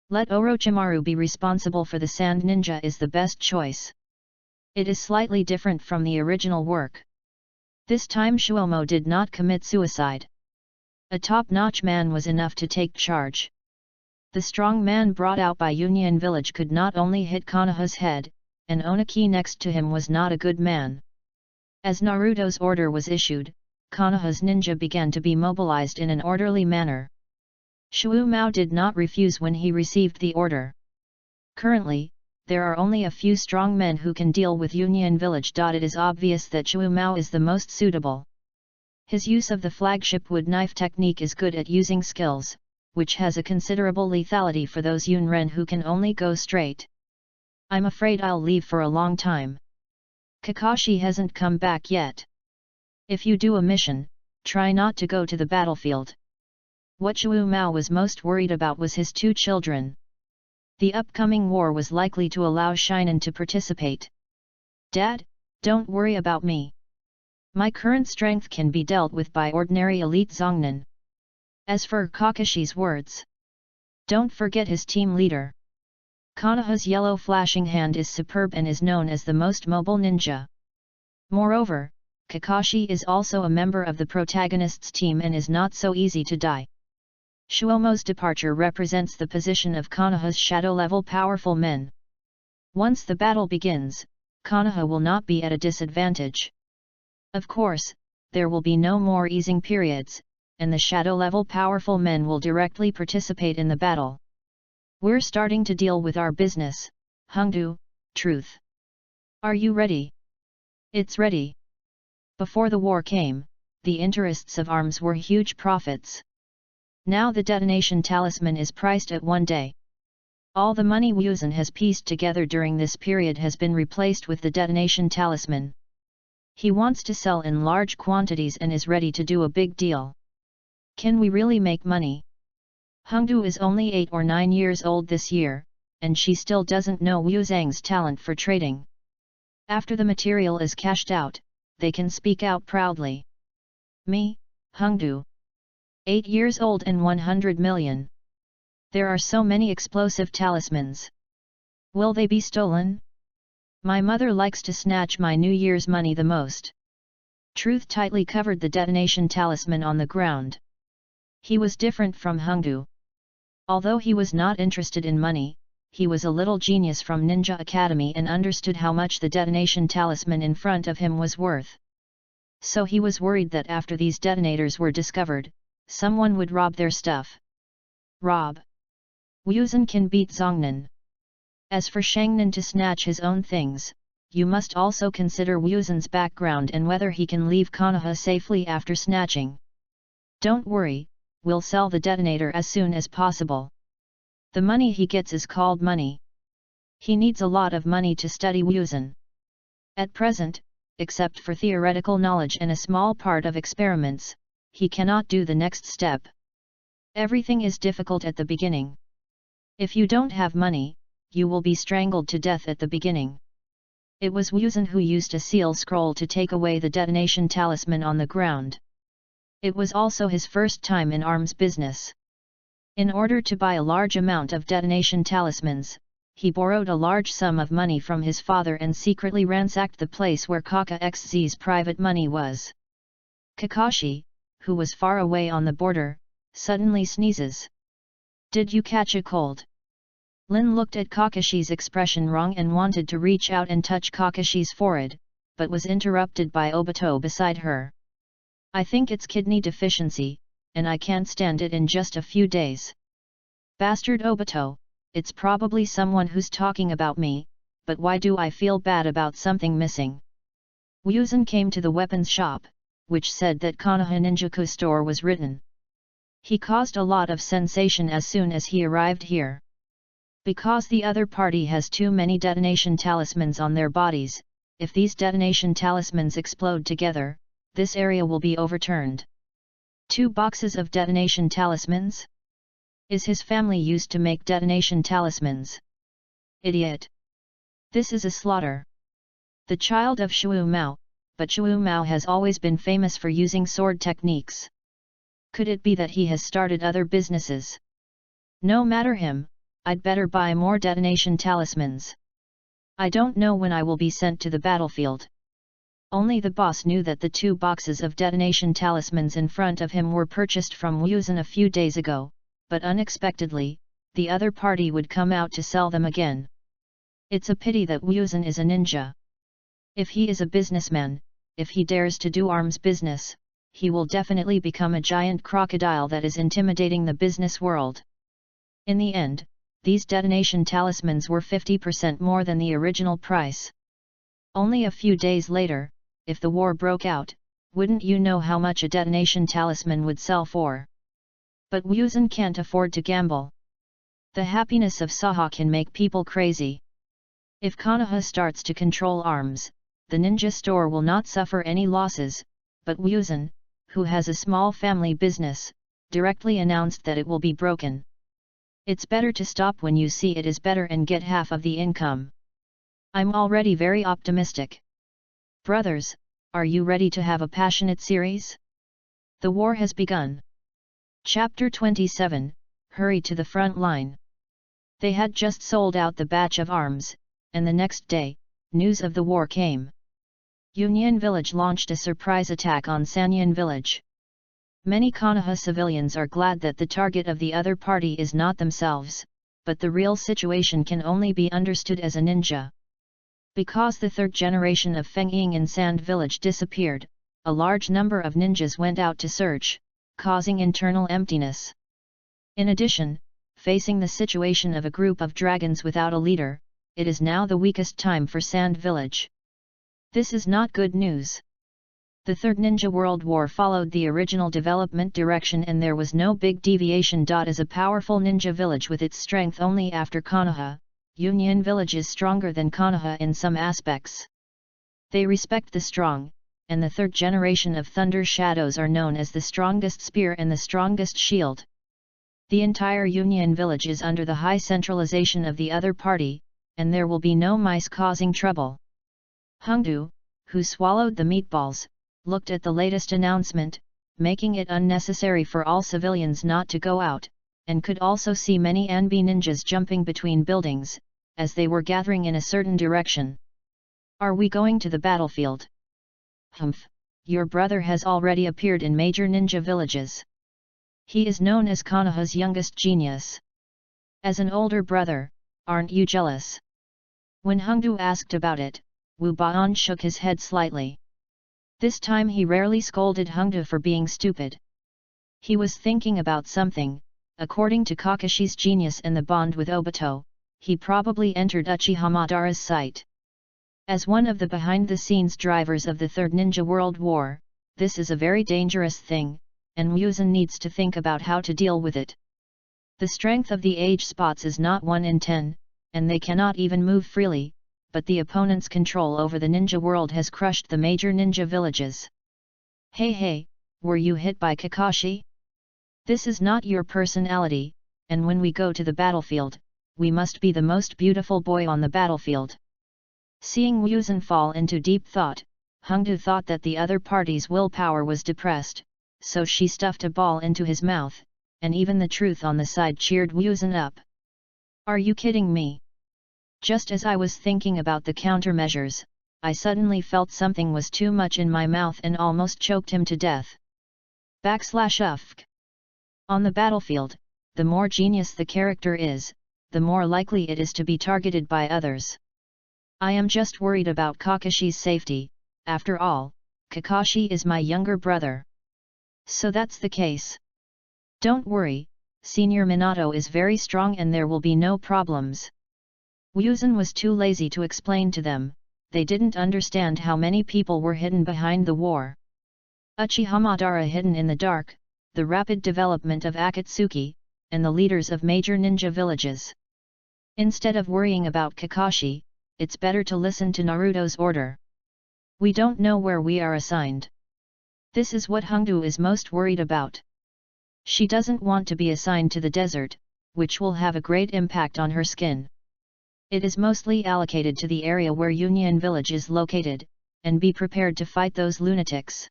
Let Orochimaru be responsible for the Sand Ninja is the best choice. It is slightly different from the original work. This time Shuomo did not commit suicide. A top-notch man was enough to take charge. The strong man brought out by Union Village could not only hit Konoha's head, and Oniki next to him was not a good man. As Naruto's order was issued, Konoha's ninja began to be mobilized in an orderly manner. Shu Mao did not refuse when he received the order. Currently, there are only a few strong men who can deal with Union Village. It is obvious that Shu Mao is the most suitable. His use of the flagship wood knife technique is good at using skills, which has a considerable lethality for those Yunren who can only go straight. I'm afraid I'll leave for a long time. Kakashi hasn't come back yet. If you do a mission, try not to go to the battlefield. What Shu Mao was most worried about was his 2 children. The upcoming war was likely to allow Shinen to participate. Dad, don't worry about me. My current strength can be dealt with by ordinary elite Zongnan. As for Kakashi's words, don't forget his team leader. Konoha's yellow flashing hand is superb and is known as the most mobile ninja. Moreover, Kakashi is also a member of the protagonist's team and is not so easy to die. Shuomo's departure represents the position of Konoha's shadow-level powerful men. Once the battle begins, Konoha will not be at a disadvantage. Of course, there will be no more easing periods, and the shadow-level powerful men will directly participate in the battle. We're starting to deal with our business, Hongdu, truth. Are you ready? It's ready. Before the war came, the interests of arms were huge profits. Now the detonation talisman is priced at 1 day. All the money Wuzhen has pieced together during this period has been replaced with the detonation talisman. He wants to sell in large quantities and is ready to do a big deal. Can we really make money? Hongdu is only 8 or 9 years old this year, and she still doesn't know Wu Zhang's talent for trading. After the material is cashed out, they can speak out proudly. Me, Hongdu. 8 years old and 100 million. There are so many explosive talismans. Will they be stolen? My mother likes to snatch my New Year's money the most. Truth tightly covered the detonation talisman on the ground. He was different from Hungdu. Although he was not interested in money, he was a little genius from Ninja Academy and understood how much the detonation talisman in front of him was worth. So he was worried that after these detonators were discovered, someone would rob their stuff. Rob. Wuzhen can beat Zhongnan. As for Shangnan to snatch his own things, you must also consider Wuzhen's background and whether he can leave Konoha safely after snatching. Don't worry, we'll sell the detonator as soon as possible. The money he gets is called money. He needs a lot of money to study Wuzhen. At present, except for theoretical knowledge and a small part of experiments, he cannot do the next step. Everything is difficult at the beginning. If you don't have money, you will be strangled to death at the beginning. It was Wuzhen who used a seal scroll to take away the detonation talisman on the ground. It was also his first time in arms business. In order to buy a large amount of detonation talismans, he borrowed a large sum of money from his father and secretly ransacked the place where Kaka XZ's private money was. Kakashi, who was far away on the border, suddenly sneezes. Did you catch a cold? Lin looked at Kakashi's expression wrong and wanted to reach out and touch Kakashi's forehead, but was interrupted by Obito beside her. I think it's kidney deficiency, and I can't stand it in just a few days. Bastard Obito, it's probably someone who's talking about me, but why do I feel bad about something missing? Wuzhen came to the weapons shop, which said that Konoha Ninjaku store was written. He caused a lot of sensation as soon as he arrived here. Because the other party has too many detonation talismans on their bodies, if these detonation talismans explode together, this area will be overturned. 2 boxes of detonation talismans? Is his family used to make detonation talismans? Idiot! This is a slaughter. The child of Shu Mao, but Shu Mao has always been famous for using sword techniques. Could it be that he has started other businesses? No matter him, I'd better buy more detonation talismans. I don't know when I will be sent to the battlefield. Only the boss knew that the 2 boxes of detonation talismans in front of him were purchased from Wuzhen a few days ago, but unexpectedly, the other party would come out to sell them again. It's a pity that Wuzhen is a ninja. If he is a businessman, if he dares to do arms business, he will definitely become a giant crocodile that is intimidating the business world. In the end, these detonation talismans were 50% more than the original price. Only a few days later, if the war broke out, wouldn't you know how much a detonation talisman would sell for? But Wuzhen can't afford to gamble. The happiness of Saha can make people crazy. If Konoha starts to control arms, the ninja store will not suffer any losses, but Wuzhen, who has a small family business, directly announced that it will be broken. It's better to stop when you see it is better and get half of the income. I'm already very optimistic. Brothers, are you ready to have a passionate series? The war has begun. Chapter 27, Hurry to the front line. They had just sold out the batch of arms, and the next day, news of the war came. Union Village launched a surprise attack on Sanyan Village. Many Konoha civilians are glad that the target of the other party is not themselves, but the real situation can only be understood as a ninja. Because the 3rd generation of Feng Ying in Sand Village disappeared, a large number of ninjas went out to search, causing internal emptiness. In addition, facing the situation of a group of dragons without a leader, it is now the weakest time for Sand Village. This is not good news. The Third Ninja World War followed the original development direction and there was no big deviation. As a powerful ninja village with its strength only after Konoha, Union Village is stronger than Konoha in some aspects. They respect the strong, and the 3rd generation of Thunder Shadows are known as the strongest spear and the strongest shield. The entire Union Village is under the high centralization of the other party, and there will be no mice causing trouble. Hungdu, who swallowed the meatballs, looked at the latest announcement, making it unnecessary for all civilians not to go out, and could also see many Anbi ninjas jumping between buildings, as they were gathering in a certain direction. Are we going to the battlefield? Humph, your brother has already appeared in major ninja villages. He is known as Konoha's youngest genius. As an older brother, aren't you jealous? When Hongdu asked about it, Wu Baan shook his head slightly. This time he rarely scolded Hongdu for being stupid. He was thinking about something. According to Kakashi's genius and the bond with Obito, he probably entered Uchiha Madara's sight. As one of the behind-the-scenes drivers of the Third Ninja World War, this is a very dangerous thing, and Muzan needs to think about how to deal with it. The strength of the age spots is not 1 in 10, and they cannot even move freely, but the opponent's control over the ninja world has crushed the major ninja villages. Hey, were you hit by Kakashi? This is not your personality, and when we go to the battlefield, we must be the most beautiful boy on the battlefield. Seeing Muzan fall into deep thought, Hongdu thought that the other party's willpower was depressed, so she stuffed a ball into his mouth, and even the truth on the side cheered Muzan up. Are you kidding me? Just as I was thinking about the countermeasures, I suddenly felt something was too much in my mouth and almost choked him to death. /UFK. On the battlefield, the more genius the character is, the more likely it is to be targeted by others. I am just worried about Kakashi's safety. After all, Kakashi is my younger brother. So that's the case. Don't worry, Senior Minato is very strong and there will be no problems. Muzan was too lazy to explain to them. They didn't understand how many people were hidden behind the war. Uchiha Madara hidden in the dark, the rapid development of Akatsuki, and the leaders of major ninja villages. Instead of worrying about Kakashi, it's better to listen to Naruto's order. We don't know where we are assigned. This is what Hongdu is most worried about. She doesn't want to be assigned to the desert, which will have a great impact on her skin. It is mostly allocated to the area where Union Village is located, and be prepared to fight those lunatics.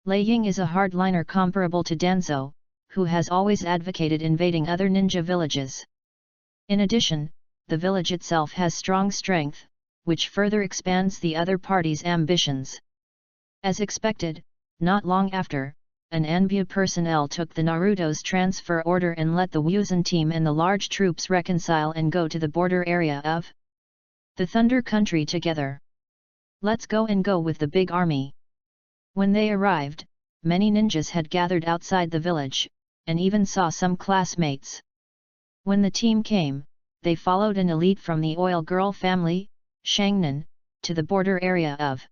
Lei Ying is a hardliner comparable to Danzo, who has always advocated invading other ninja villages. In addition, the village itself has strong strength, which further expands the other party's ambitions. As expected, not long after, an Anbu personnel took the Naruto's transfer order and let the Muzan team and the large troops reconcile and go to the border area of the Thunder Country together. Let's go with the big army. When they arrived, many ninjas had gathered outside the village, and even saw some classmates. When the team came, they followed an elite from the Oil Girl family, Shangnan, to the border area of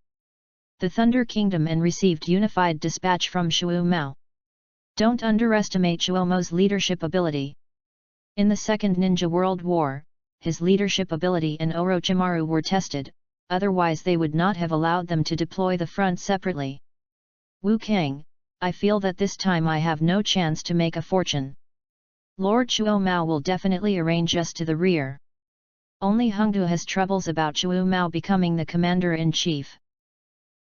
the Thunder Kingdom and received unified dispatch from Shuo Mao. Don't underestimate Shuomo's leadership ability. In the Second Ninja World War, his leadership ability and Orochimaru were tested, otherwise they would not have allowed them to deploy the front separately. Wu Kang, I feel that this time I have no chance to make a fortune. Lord Shuo Mao will definitely arrange us to the rear. Only Hongdu has troubles about Shuo Mao becoming the commander-in-chief.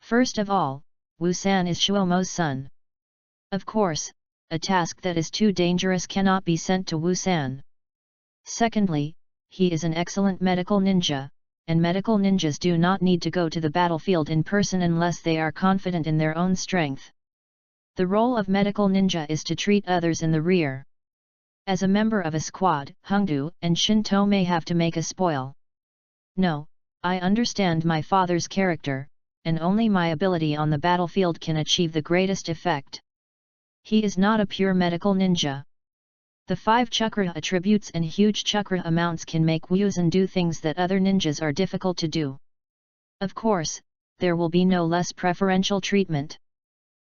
First of all, Wu San is Shuomo's son. Of course, a task that is too dangerous cannot be sent to Wu San. Secondly, he is an excellent medical ninja, and medical ninjas do not need to go to the battlefield in person unless they are confident in their own strength. The role of medical ninja is to treat others in the rear. As a member of a squad, Hongdu and Shinto may have to make a spoil. No, I understand my father's character, and only my ability on the battlefield can achieve the greatest effect. He is not a pure medical ninja. The 5 chakra attributes and huge chakra amounts can make Muzan do things that other ninjas are difficult to do. Of course, there will be no less preferential treatment.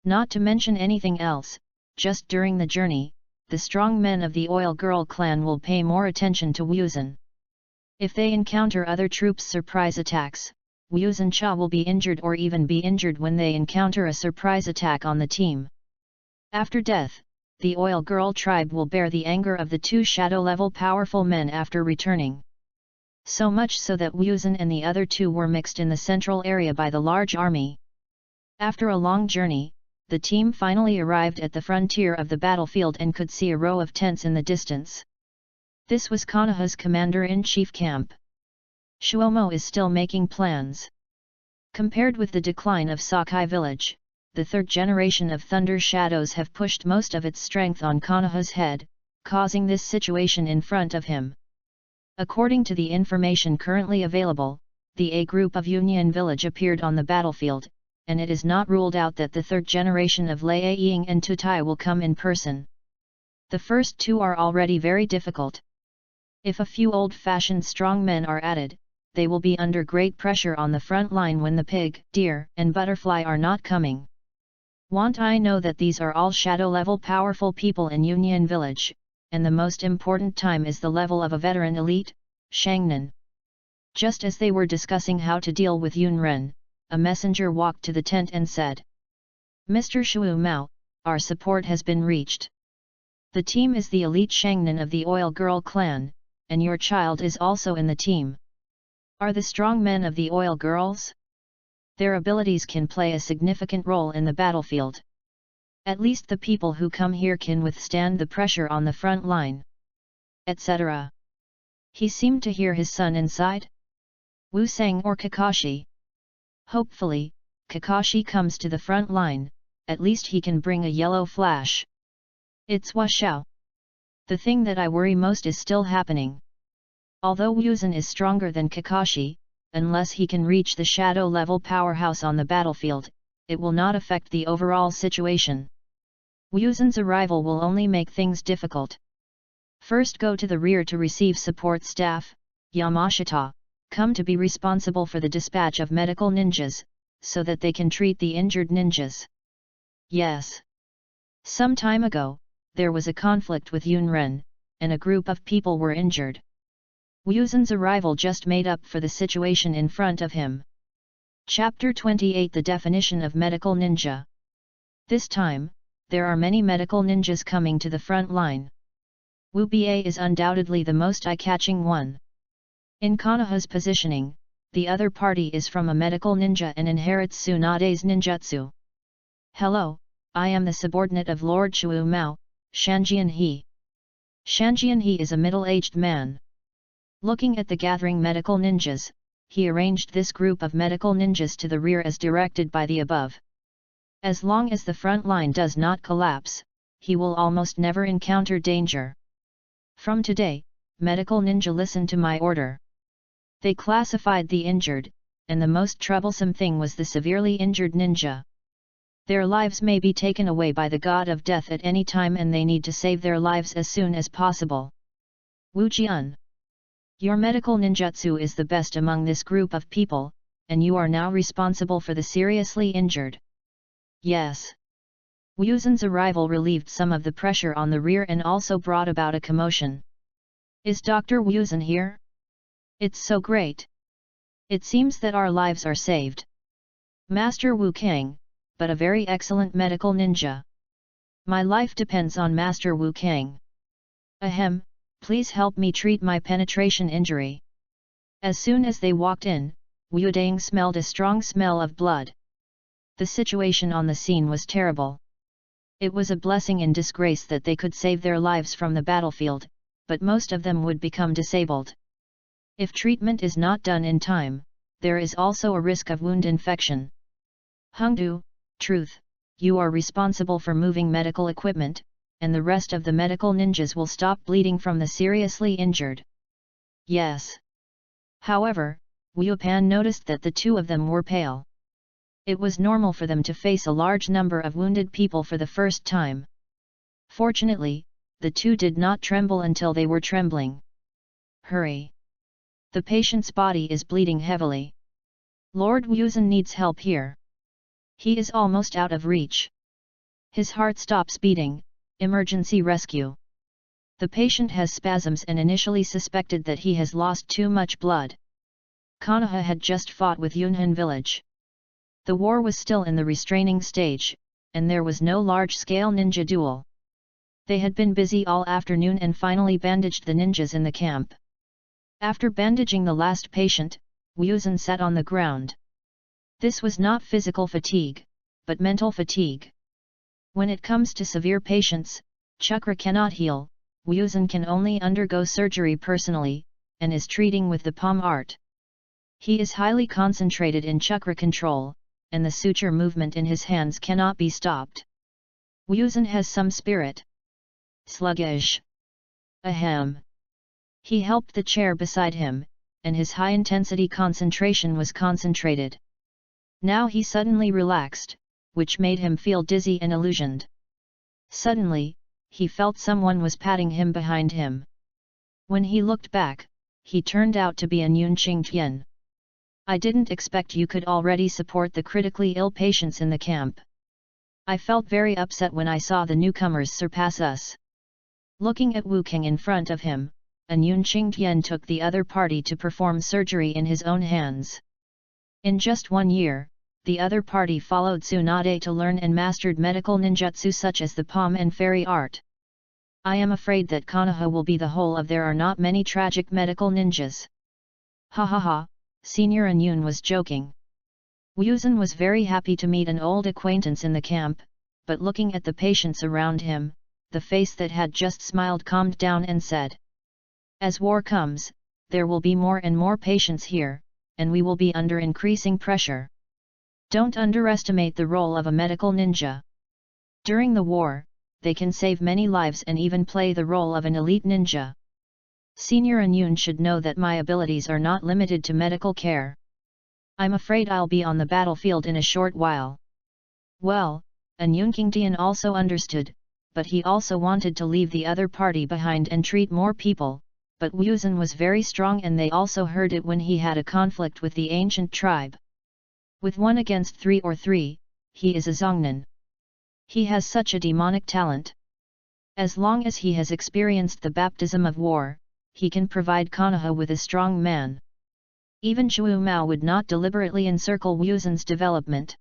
Not to mention anything else, just during the journey, the strong men of the Oil Girl clan will pay more attention to Muzan. If they encounter other troops' surprise attacks, Muzan Cha will be injured or even be injured when they encounter a surprise attack on the team. After death, the Oil Girl tribe will bear the anger of the 2 shadow-level powerful men after returning. So much so that Muzan and the other 2 were mixed in the central area by the large army. After a long journey, the team finally arrived at the frontier of the battlefield and could see a row of tents in the distance. This was Konoha's commander-in-chief camp. Shuomo is still making plans. Compared with the decline of Sakai village, the third generation of Thunder Shadows have pushed most of its strength on Konoha's head, causing this situation in front of him. According to the information currently available, the A group of Union Village appeared on the battlefield, and it is not ruled out that the third generation of Lei Ying and Tutai will come in person. The first two are already very difficult. If a few old-fashioned strong men are added, they will be under great pressure on the front line when the pig, deer, and butterfly are not coming. Want I know that these are all shadow-level powerful people in Union Village, and the most important time is the level of a veteran elite, Shangnan. Just as they were discussing how to deal with Yunren, a messenger walked to the tent and said, "Mr. Shu Mao, our support has been reached. The team is the elite Shangnan of the Oil Girl clan, and your child is also in the team. Are the strong men of the Oil Girls? Their abilities can play a significant role in the battlefield. At least the people who come here can withstand the pressure on the front line," etc. He seemed to hear his son inside. Wu Sang or Kakashi? Hopefully, Kakashi comes to the front line, at least he can bring a yellow flash. It's Wu Xiao. The thing that I worry most is still happening. Although Wuzhen is stronger than Kakashi, unless he can reach the shadow-level powerhouse on the battlefield, it will not affect the overall situation. Wuzhen's arrival will only make things difficult. First go to the rear to receive support staff. Yamashita, come to be responsible for the dispatch of medical ninjas, so that they can treat the injured ninjas. Yes. Some time ago, there was a conflict with Yunren, and a group of people were injured. Wuzhen's arrival just made up for the situation in front of him. Chapter 28 The definition of medical ninja. This time, there are many medical ninjas coming to the front line. Wu Bie is undoubtedly the most eye-catching one. In Konoha's positioning, the other party is from a medical ninja and inherits Tsunade's ninjutsu. Hello, I am the subordinate of Lord Shu Mao, Shanjian He. Shanjian He is a middle-aged man. Looking at the gathering medical ninjas, he arranged this group of medical ninjas to the rear as directed by the above. As long as the front line does not collapse, he will almost never encounter danger. From today, medical ninja listen to my order. They classified the injured, and the most troublesome thing was the severely injured ninja. Their lives may be taken away by the god of death at any time and they need to save their lives as soon as possible. Wu Jian. Your medical ninjutsu is the best among this group of people, and you are now responsible for the seriously injured. Yes. Wuzhen's arrival relieved some of the pressure on the rear and also brought about a commotion. Is Dr. Wuzhen here? It's so great. It seems that our lives are saved. Master Wu Kang, but a very excellent medical ninja. My life depends on Master Wu Kang. Ahem. Please help me treat my penetration injury. As soon as they walked in, Wu Dang smelled a strong smell of blood. The situation on the scene was terrible. It was a blessing in disgrace that they could save their lives from the battlefield, but most of them would become disabled. If treatment is not done in time, there is also a risk of wound infection. Hengdu, truth, you are responsible for moving medical equipment, and the rest of the medical ninjas will stop bleeding from the seriously injured. Yes. However, Wu Pan noticed that the two of them were pale. It was normal for them to face a large number of wounded people for the first time. Fortunately, the two did not tremble until they were trembling. Hurry! The patient's body is bleeding heavily. Lord Wuzhen needs help here. He is almost out of reach. His heart stops beating. Emergency rescue. The patient has spasms and initially suspected that he has lost too much blood. Konoha had just fought with Yunhan village. The war was still in the restraining stage, and there was no large-scale ninja duel. They had been busy all afternoon and finally bandaged the ninjas in the camp. After bandaging the last patient, Wuzhen sat on the ground. This was not physical fatigue, but mental fatigue. When it comes to severe patients, Chakra cannot heal, Wuzhen can only undergo surgery personally, and is treating with the palm art. He is highly concentrated in chakra control, and the suture movement in his hands cannot be stopped. Wuzhen has some spirit. Sluggish. Ahem. He helped the chair beside him, and his high-intensity concentration was concentrated. Now he suddenly relaxed, which made him feel dizzy and illusioned. Suddenly, he felt someone was patting him behind him. When he looked back, he turned out to be an Yun Qingtian. I didn't expect you could already support the critically ill patients in the camp. I felt very upset when I saw the newcomers surpass us. Looking at Wu King in front of him, An Yun Qingtian took the other party to perform surgery in his own hands. In just 1 year, the other party followed Tsunade to learn and mastered medical ninjutsu such as the palm and fairy art. I am afraid that Konoha will be the whole of there are not many tragic medical ninjas. Ha ha ha, Senior An Yun was joking. Wuzhen was very happy to meet an old acquaintance in the camp, but looking at the patients around him, the face that had just smiled calmed down and said, "As war comes, there will be more and more patients here, and we will be under increasing pressure. Don't underestimate the role of a medical ninja. During the war, they can save many lives and even play the role of an elite ninja. Senior An Yun should know that my abilities are not limited to medical care. I'm afraid I'll be on the battlefield in a short while." Well, An Yun Qingtian also understood, but he also wanted to leave the other party behind and treat more people, but Wuzhen was very strong and they also heard it when he had a conflict with the ancient tribe. With 1 against 3 or 3, he is a Zongnan. He has such a demonic talent. As long as he has experienced the baptism of war, he can provide Konoha with a strong man. Even Chuo Mao would not deliberately encircle Wuzhen's development.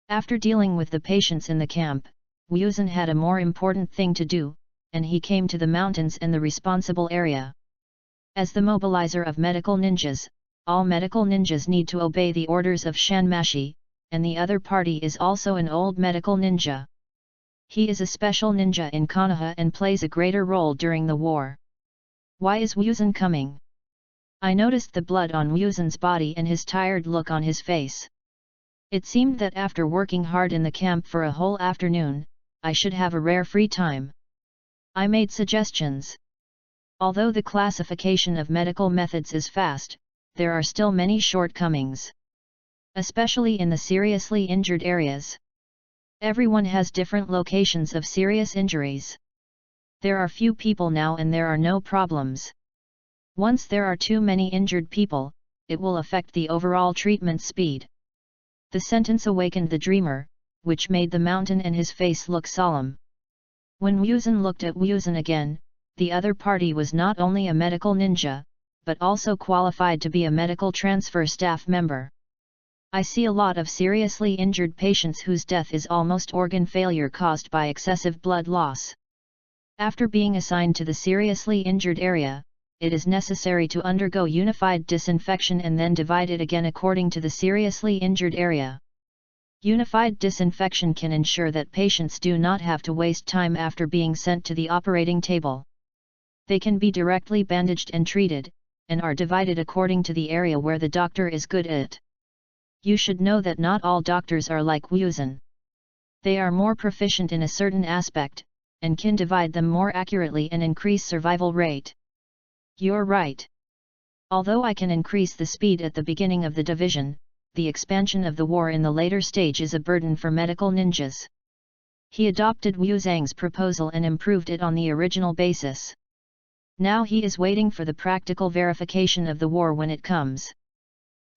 After dealing with the patients in the camp, Wuzhen had a more important thing to do, and he came to the mountains and the responsible area. As the mobilizer of medical ninjas, all medical ninjas need to obey the orders of Shanmashi, and the other party is also an old medical ninja. He is a special ninja in Konoha and plays a greater role during the war. Why is Wuzhen coming? I noticed the blood on Wuzhen's body and his tired look on his face. It seemed that after working hard in the camp for a whole afternoon, I should have a rare free time. I made suggestions. Although the classification of medical methods is fast, there are still many shortcomings. Especially in the seriously injured areas. Everyone has different locations of serious injuries. There are few people now and there are no problems. Once there are too many injured people, it will affect the overall treatment speed. The sentence awakened the dreamer, which made the mountain and his face look solemn. When Wuzhen looked at Wuzhen again, the other party was not only a medical ninja, but also qualified to be a medical transfer staff member. I see a lot of seriously injured patients whose death is almost organ failure caused by excessive blood loss. After being assigned to the seriously injured area, it is necessary to undergo unified disinfection and then divide it again according to the seriously injured area. Unified disinfection can ensure that patients do not have to waste time after being sent to the operating table. They can be directly bandaged and treated, and are divided according to the area where the doctor is good at. You should know that not all doctors are like Wuzhen. They are more proficient in a certain aspect, and can divide them more accurately and increase survival rate. You're right. Although I can increase the speed at the beginning of the division, the expansion of the war in the later stage is a burden for medical ninjas. He adopted Wu Zhang's proposal and improved it on the original basis. Now he is waiting for the practical verification of the war when it comes.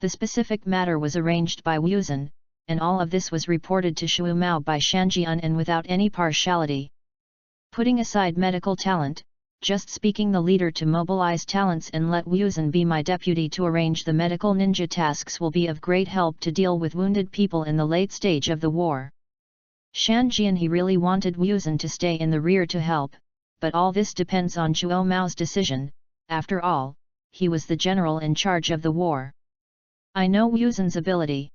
The specific matter was arranged by Wuzhen, and all of this was reported to Shu Mao by Shanjian and without any partiality. Putting aside medical talent, just speaking the leader to mobilize talents and let Wuzhen be my deputy to arrange the medical ninja tasks will be of great help to deal with wounded people in the late stage of the war. Shanjian he really wanted Wuzhen to stay in the rear to help, but all this depends on Chuo Mao's decision. After all, he was the general in charge of the war. I know Wuzhen's ability.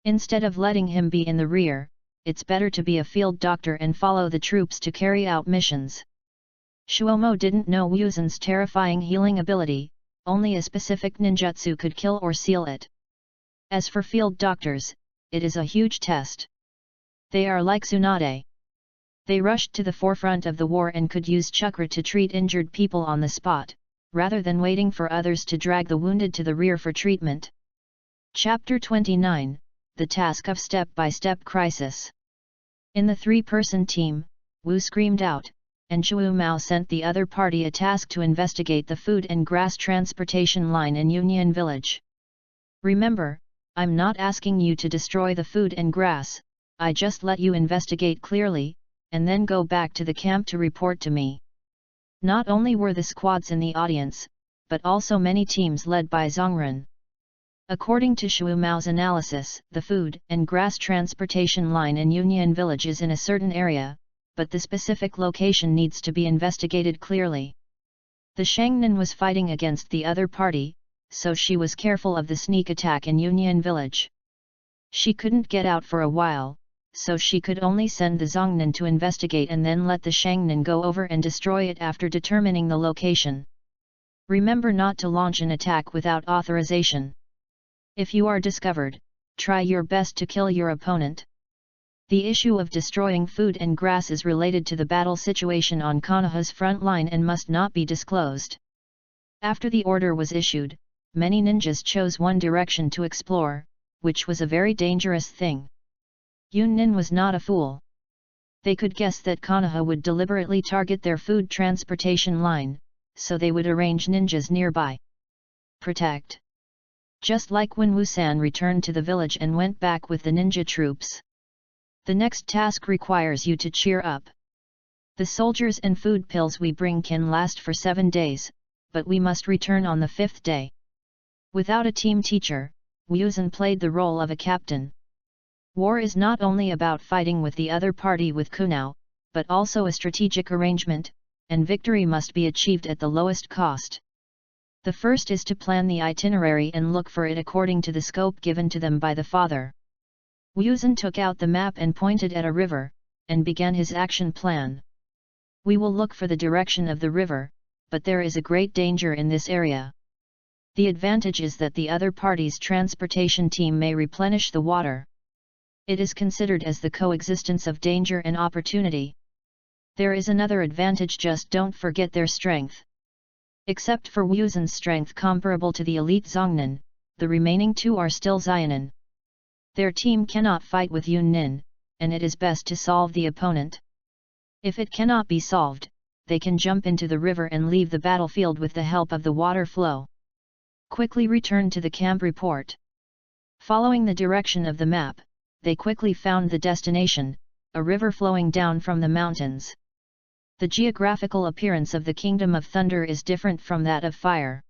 Instead of letting him be in the rear, it's better to be a field doctor and follow the troops to carry out missions. Shuomo didn't know Wuzan's terrifying healing ability, only a specific ninjutsu could kill or seal it. As for field doctors, it is a huge test. They are like Tsunade. They rushed to the forefront of the war and could use chakra to treat injured people on the spot, rather than waiting for others to drag the wounded to the rear for treatment. Chapter 29, The Task of Step-by-Step Crisis. In the three-person team, Wu screamed out, and Chuo Mao sent the other party a task to investigate the food and grass transportation line in Union Village. Remember, I'm not asking you to destroy the food and grass, I just let you investigate clearly, and then go back to the camp to report to me. Not only were the squads in the audience, but also many teams led by Zhongren. According to Shu Mao's analysis, the food and grass transportation line in Union Village is in a certain area, but the specific location needs to be investigated clearly. The Shangnan was fighting against the other party, so she was careful of the sneak attack in Union Village. She couldn't get out for a while, so she could only send the Zhongnan to investigate and then let the Shangnan go over and destroy it after determining the location. Remember not to launch an attack without authorization. If you are discovered, try your best to kill your opponent. The issue of destroying food and grass is related to the battle situation on Konoha's front line and must not be disclosed. After the order was issued, many ninjas chose one direction to explore, which was a very dangerous thing. Yunnin was not a fool. They could guess that Konoha would deliberately target their food transportation line, so they would arrange ninjas nearby. Protect. Just like when Wusan returned to the village and went back with the ninja troops. The next task requires you to cheer up. The soldiers and food pills we bring can last for 7 days, but we must return on the 5th day. Without a team teacher, Wuzan played the role of a captain. War is not only about fighting with the other party with Kunao, but also a strategic arrangement, and victory must be achieved at the lowest cost. The first is to plan the itinerary and look for it according to the scope given to them by the father. Wuzan took out the map and pointed at a river, and began his action plan. We will look for the direction of the river, but there is a great danger in this area. The advantage is that the other party's transportation team may replenish the water. It is considered as the coexistence of danger and opportunity. There is another advantage, just don't forget their strength. Except for Wuzan's strength comparable to the elite Zhongnan, the remaining two are still Xianan. Their team cannot fight with Yunnin, and it is best to solve the opponent. If it cannot be solved, they can jump into the river and leave the battlefield with the help of the water flow. Quickly return to the camp report. Following the direction of the map, they quickly found the destination, a river flowing down from the mountains. The geographical appearance of the Kingdom of Thunder is different from that of Fire.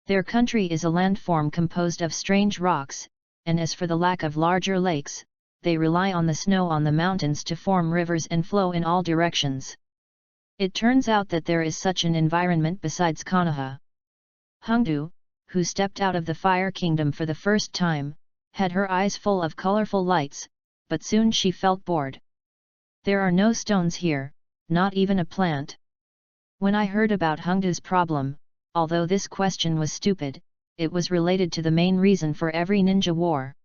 Their country is a landform composed of strange rocks, and as for the lack of larger lakes, they rely on the snow on the mountains to form rivers and flow in all directions. It turns out that there is such an environment besides Konoha. Hongdu, who stepped out of the Fire Kingdom for the first time, had her eyes full of colorful lights, but soon she felt bored. There are no stones here, not even a plant. When I heard about Hongdu's problem, although this question was stupid, it was related to the main reason for every ninja war.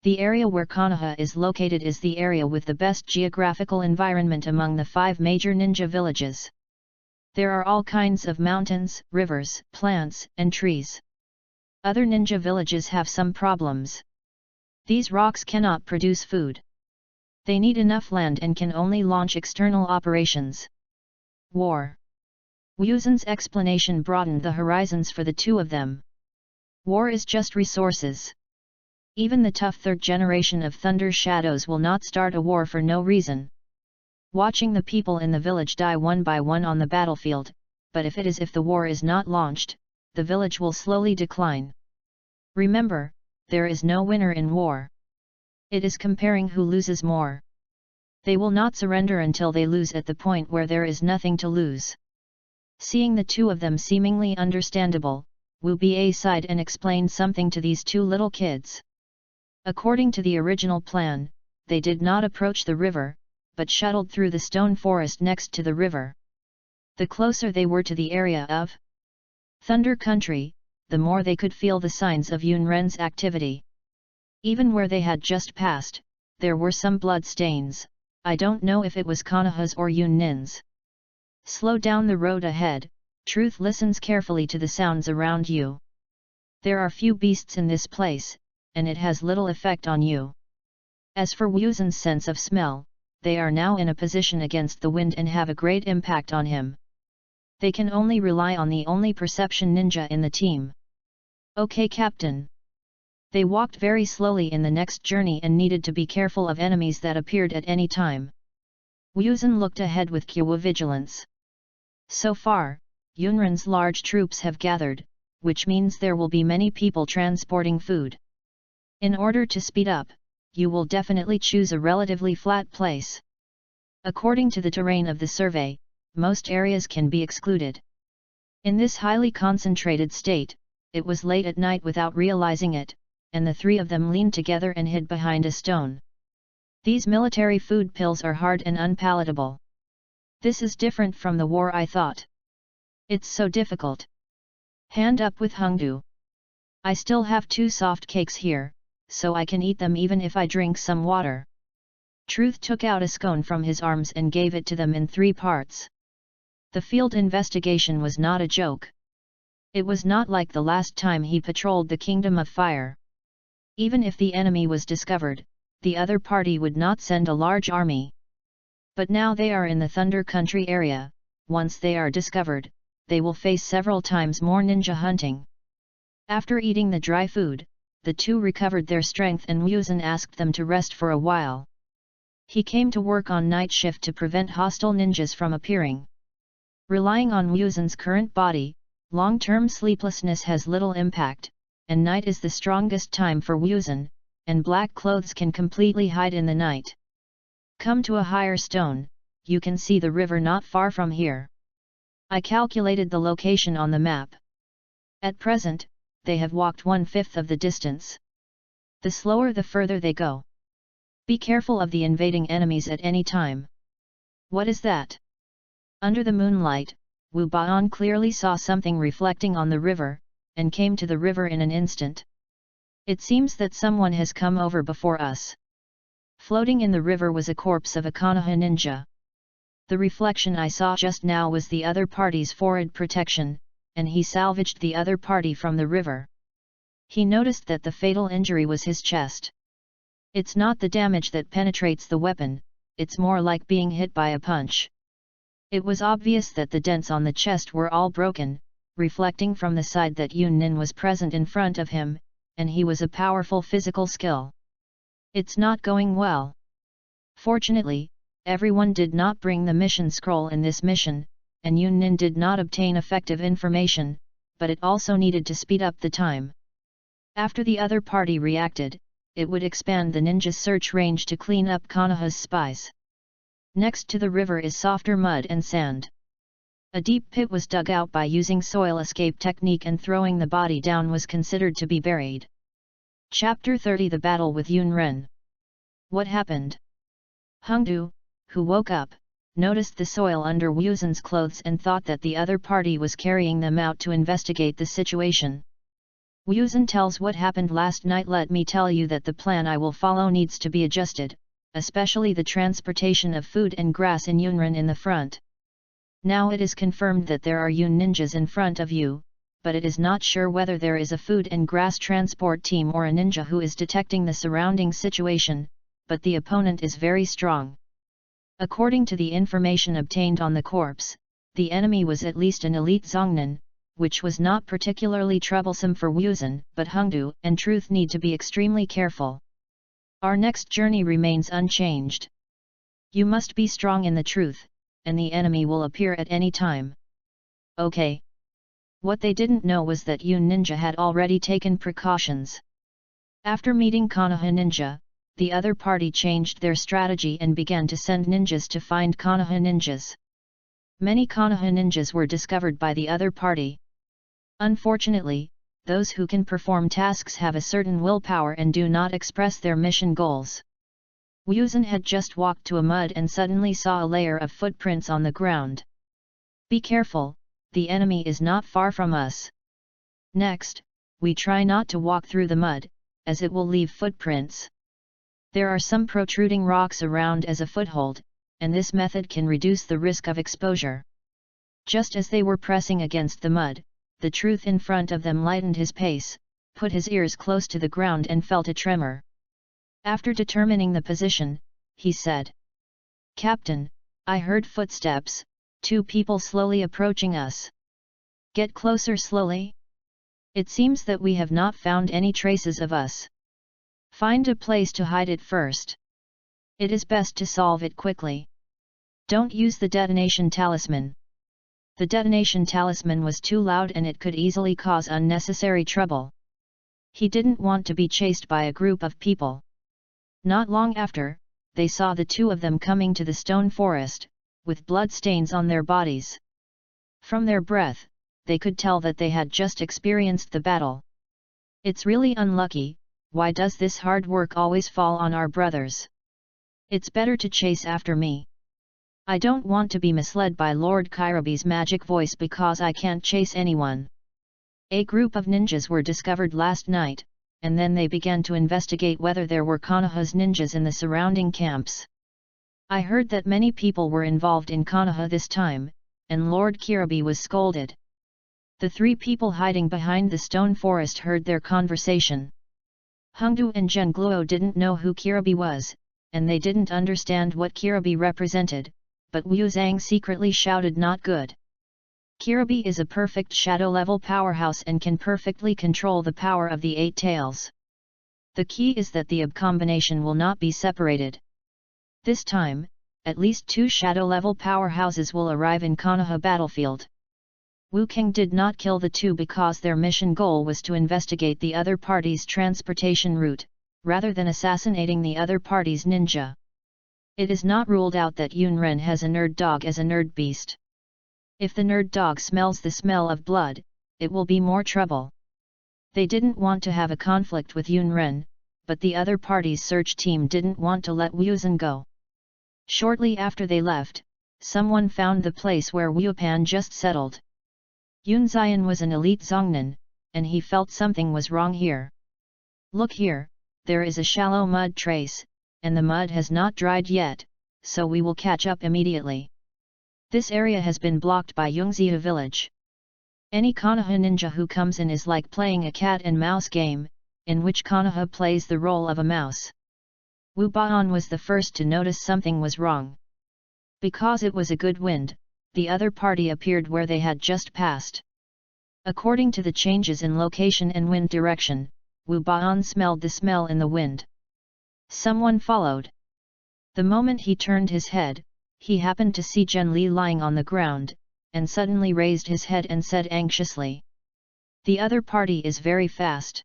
The area where Konoha is located is the area with the best geographical environment among the 5 major ninja villages. There are all kinds of mountains, rivers, plants, and trees. Other ninja villages have some problems. These rocks cannot produce food. They need enough land and can only launch external operations. War. Wuzan's explanation broadened the horizons for the two of them. War is just resources. Even the tough 3rd generation of Thunder Shadows will not start a war for no reason. Watching the people in the village die one by one on the battlefield, but if the war is not launched, the village will slowly decline. Remember, there is no winner in war. It is comparing who loses more. They will not surrender until they lose at the point where there is nothing to lose. Seeing the two of them seemingly understandable, Wu Ba sighed and explained something to these two little kids. According to the original plan, they did not approach the river, but shuttled through the stone forest next to the river. The closer they were to the area of Thunder Country, the more they could feel the signs of Yunren's activity. Even where they had just passed, there were some blood stains. I don't know if it was Konoha's or Yunnin's. Slow down the road ahead. Truth listens carefully to the sounds around you. There are few beasts in this place, and it has little effect on you. As for Wuzhen's sense of smell, they are now in a position against the wind and have a great impact on him. They can only rely on the only perception ninja in the team. Okay, Captain. They walked very slowly in the next journey and needed to be careful of enemies that appeared at any time. Wuzhen looked ahead with vigilance. So far, Yunren's large troops have gathered, which means there will be many people transporting food. In order to speed up, you will definitely choose a relatively flat place. According to the terrain of the survey, most areas can be excluded. In this highly concentrated state, it was late at night without realizing it, and the three of them leaned together and hid behind a stone. These military food pills are hard and unpalatable. This is different from the war, I thought. It's so difficult. Hand up with Hongdu. I still have 2 soft cakes here, so I can eat them even if I drink some water. Truth took out a scone from his arms and gave it to them in 3 parts. The field investigation was not a joke. It was not like the last time he patrolled the Kingdom of Fire. Even if the enemy was discovered, the other party would not send a large army. But now they are in the Thunder Country area. Once they are discovered, they will face several times more ninja hunting. After eating the dry food, the 2 recovered their strength and Wuzhen asked them to rest for a while. He came to work on night shift to prevent hostile ninjas from appearing. Relying on Wuzhen's current body, long-term sleeplessness has little impact, and night is the strongest time for Wuzhen, and black clothes can completely hide in the night. Come to a higher stone, you can see the river not far from here. I calculated the location on the map. At present, they have walked 1/5 of the distance. The slower the further they go. Be careful of the invading enemies at any time. What is that? Under the moonlight, Wu Baon clearly saw something reflecting on the river, and came to the river in an instant. It seems that someone has come over before us. Floating in the river was a corpse of a Konoha ninja. The reflection I saw just now was the other party's forward protection, and he salvaged the other party from the river. He noticed that the fatal injury was his chest. It's not the damage that penetrates the weapon, it's more like being hit by a punch. It was obvious that the dents on the chest were all broken, reflecting from the side that Yunnin was present in front of him, and he was a powerful physical skill. It's not going well. Fortunately, everyone did not bring the mission scroll in this mission, and Yunnin did not obtain effective information, but it also needed to speed up the time. After the other party reacted, it would expand the ninja's search range to clean up Konoha's spies. Next to the river is softer mud and sand. A deep pit was dug out by using soil escape technique, and throwing the body down was considered to be buried. Chapter 30 The Battle with Yunren. What happened? Hongdu, who woke up, noticed the soil under Wuzhen's clothes and thought that the other party was carrying them out to investigate the situation. Wuzhen tells what happened last night. Let me tell you that the plan I will follow needs to be adjusted, especially the transportation of food and grass in Yunren in the front. Now it is confirmed that there are Yun ninjas in front of you, but it is not sure whether there is a food and grass transport team or a ninja who is detecting the surrounding situation, but the opponent is very strong. According to the information obtained on the corpse, the enemy was at least an elite Zongnan, which was not particularly troublesome for Wuzhen, but Hongdu and Truth need to be extremely careful. Our next journey remains unchanged. You must be strong in the truth, and the enemy will appear at any time. Okay. What they didn't know was that Yun Ninja had already taken precautions. After meeting Konoha Ninja, the other party changed their strategy and began to send ninjas to find Konoha ninjas. Many Konoha ninjas were discovered by the other party. Unfortunately, those who can perform tasks have a certain willpower and do not express their mission goals. Wuzhen had just walked to a mud and suddenly saw a layer of footprints on the ground. Be careful, the enemy is not far from us. Next, we try not to walk through the mud, as it will leave footprints. There are some protruding rocks around as a foothold, and this method can reduce the risk of exposure. Just as they were pressing against the mud, the truth in front of them lightened his pace, put his ears close to the ground and felt a tremor. After determining the position, he said, "Captain, I heard footsteps, 2 people slowly approaching us. Get closer slowly. It seems that we have not found any traces of us. Find a place to hide it first. It is best to solve it quickly. Don't use the detonation talisman." The detonation talisman was too loud and it could easily cause unnecessary trouble. He didn't want to be chased by a group of people. Not long after, they saw the 2 of them coming to the stone forest, with blood stains on their bodies. From their breath, they could tell that they had just experienced the battle. "It's really unlucky, why does this hard work always fall on our brothers? It's better to chase after me. I don't want to be misled by Lord Kirabi's magic voice because I can't chase anyone." A group of ninjas were discovered last night, and then they began to investigate whether there were Konoha's ninjas in the surrounding camps. I heard that many people were involved in Konoha this time, and Lord Kirabi was scolded. The 3 people hiding behind the stone forest heard their conversation. Hongdu and Zhengluo didn't know who Kirabi was, and they didn't understand what Kirabi represented, but Wu Zhang secretly shouted not good. Kirabi is a perfect shadow-level powerhouse and can perfectly control the power of the 8 tails. The key is that the combination will not be separated. This time, at least 2 shadow-level powerhouses will arrive in Konoha battlefield. Wu Kang did not kill the 2 because their mission goal was to investigate the other party's transportation route, rather than assassinating the other party's ninja. It is not ruled out that Yunren has a nerd dog as a nerd beast. If the nerd dog smells the smell of blood, it will be more trouble. They didn't want to have a conflict with Yunren, but the other party's search team didn't want to let Wuzhen go. Shortly after they left, someone found the place where Wu Pan just settled. Yun Xian was an elite Zongnan, and he felt something was wrong here. "Look here, there is a shallow mud trace, and the mud has not dried yet, so we will catch up immediately. This area has been blocked by Yongzia village. Any Konoha ninja who comes in is like playing a cat and mouse game, in which Konoha plays the role of a mouse." Wu Baan was the first to notice something was wrong. Because it was a good wind, the other party appeared where they had just passed. According to the changes in location and wind direction, Wu Baan smelled the smell in the wind. Someone followed. The moment he turned his head, he happened to see Zhen Li lying on the ground, and suddenly raised his head and said anxiously, "The other party is very fast.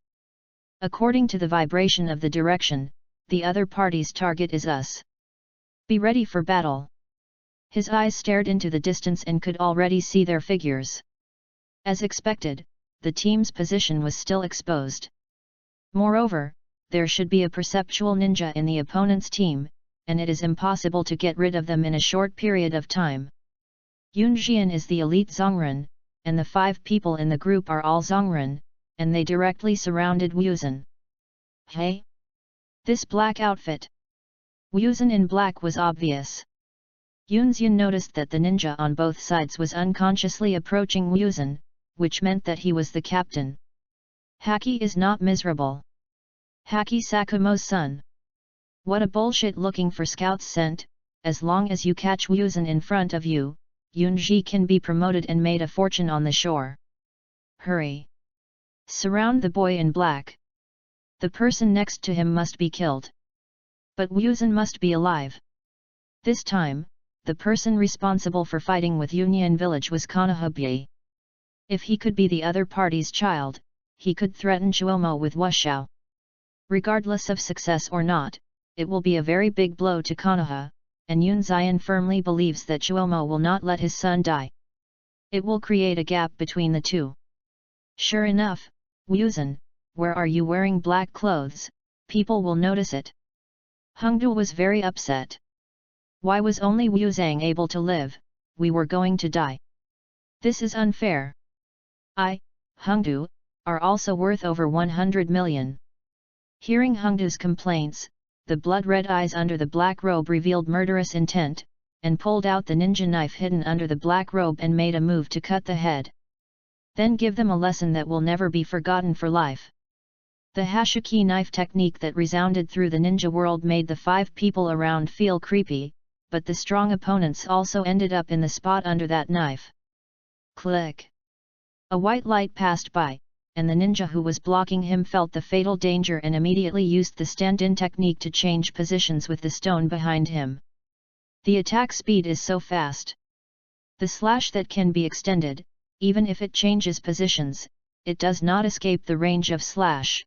According to the vibration of the direction, the other party's target is us. Be ready for battle." His eyes stared into the distance and could already see their figures. As expected, the team's position was still exposed. Moreover, there should be a perceptual ninja in the opponent's team, and it is impossible to get rid of them in a short period of time. Yun Xian is the elite Zongren, and the 5 people in the group are all Zongren, and they directly surrounded Wuzhen. "Hey! This black outfit!" Wuzhen in black was obvious. Yun Xian noticed that the ninja on both sides was unconsciously approaching Wuzhen, which meant that he was the captain. "Haki is not miserable. Haki Sakumo's son. What a bullshit looking for scouts sent, as long as you catch Wuzhen in front of you, Yunji can be promoted and made a fortune on the shore. Hurry! Surround the boy in black. The person next to him must be killed. But Wuzhen must be alive." This time, the person responsible for fighting with Yunyan village was Konoha Bie. If he could be the other party's child, he could threaten Chuomo with Wushao. Regardless of success or not, it will be a very big blow to Konoha, and Yun Xian firmly believes that Chuomo will not let his son die. It will create a gap between the two. Sure enough, Wuzhen, where are you wearing black clothes? People will notice it. Hengdu was very upset. Why was only Wu Zhang able to live? We were going to die. This is unfair. I, Hengdu, are also worth over 100 million. Hearing Hengdu's complaints, the blood-red eyes under the black robe revealed murderous intent, and pulled out the ninja knife hidden under the black robe and made a move to cut the head. Then give them a lesson that will never be forgotten for life. The Hatake knife technique that resounded through the ninja world made the 5 people around feel creepy, but the strong opponents also ended up in the spot under that knife. Click! A white light passed by, and the ninja who was blocking him felt the fatal danger and immediately used the stand-in technique to change positions with the stone behind him. The attack speed is so fast. The slash that can be extended, even if it changes positions, it does not escape the range of slash.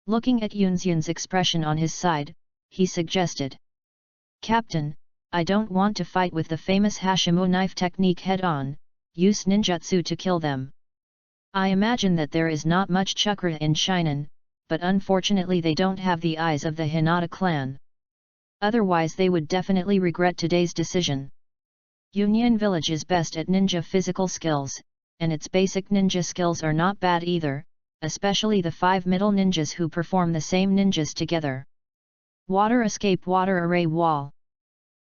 Looking at Yunxian's expression on his side, he suggested, "Captain, I don't want to fight with the famous Hashimo knife technique head-on, use ninjutsu to kill them. I imagine that there is not much chakra in Shinen, but unfortunately they don't have the eyes of the Hinata clan. Otherwise they would definitely regret today's decision. Union Village is best at ninja physical skills, and its basic ninja skills are not bad either, especially the 5 middle ninjas who perform the same ninjas together. Water escape water array wall.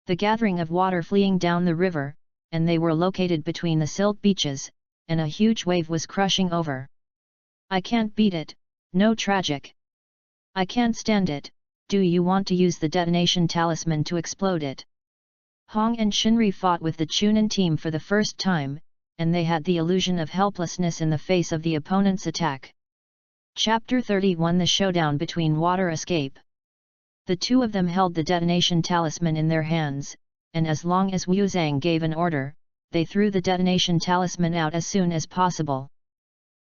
The gathering of water fleeing down the river, and they were located between the silt beaches, and a huge wave was crushing over. I can't beat it, no tragic. I can't stand it, do you want to use the detonation talisman to explode it? Hong and Shinri fought with the Chunin team for the first time, and they had the illusion of helplessness in the face of the opponent's attack. Chapter 31 The Showdown Between Water Escape. The two of them held the detonation talisman in their hands, and as long as Wu Zhang gave an order, they threw the detonation talisman out as soon as possible.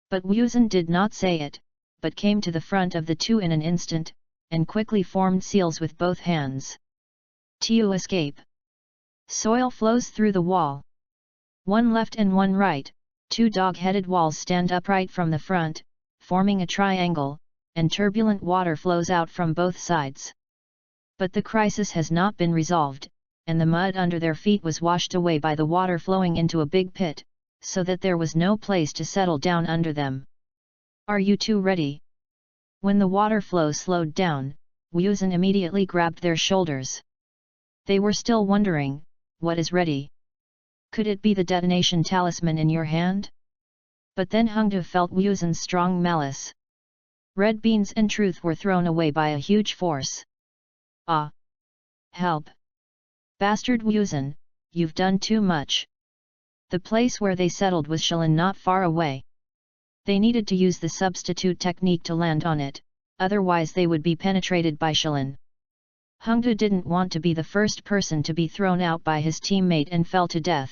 But Wu Zhan did not say it, but came to the front of the two in an instant, and quickly formed seals with both hands. To escape. Soil flows through the wall. One left and one right, 2 dog-headed walls stand upright from the front, forming a triangle, and turbulent water flows out from both sides. But the crisis has not been resolved, and the mud under their feet was washed away by the water flowing into a big pit, so that there was no place to settle down under them. Are you two ready? When the water flow slowed down, Wu Zhan immediately grabbed their shoulders. They were still wondering, what is ready? Could it be the detonation talisman in your hand? But then Hengdu felt Wu Zhan's strong malice. Red beans and truth were thrown away by a huge force. Ah! Help! Bastard Wu Zhan, you've done too much. The place where they settled was Shilin not far away. They needed to use the substitute technique to land on it, otherwise they would be penetrated by Shilin. Hengdu didn't want to be the first person to be thrown out by his teammate and fell to death.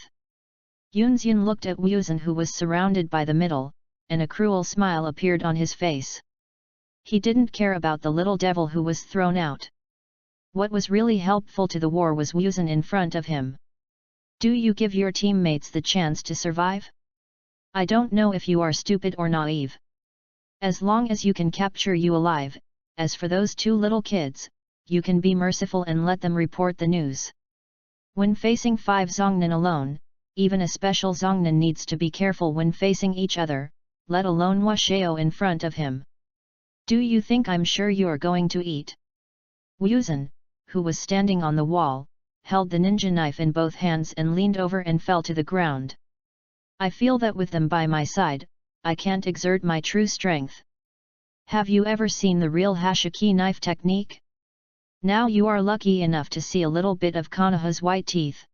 Yunxian looked at Wu Zhan who was surrounded by the middle, and a cruel smile appeared on his face. He didn't care about the little devil who was thrown out. What was really helpful to the war was Wu Zhan in front of him. Do you give your teammates the chance to survive? I don't know if you are stupid or naive. As long as you can capture you alive, as for those 2 little kids, you can be merciful and let them report the news. When facing 5 Zongnan alone, even a special Zongnan needs to be careful when facing each other, let alone Washeo in front of him. Do you think I'm sure you're going to eat? Wu Zhan, who was standing on the wall, held the ninja knife in both hands and leaned over and fell to the ground. I feel that with them by my side, I can't exert my true strength. Have you ever seen the real Hatake knife technique? Now you are lucky enough to see a little bit of Konoha's white teeth.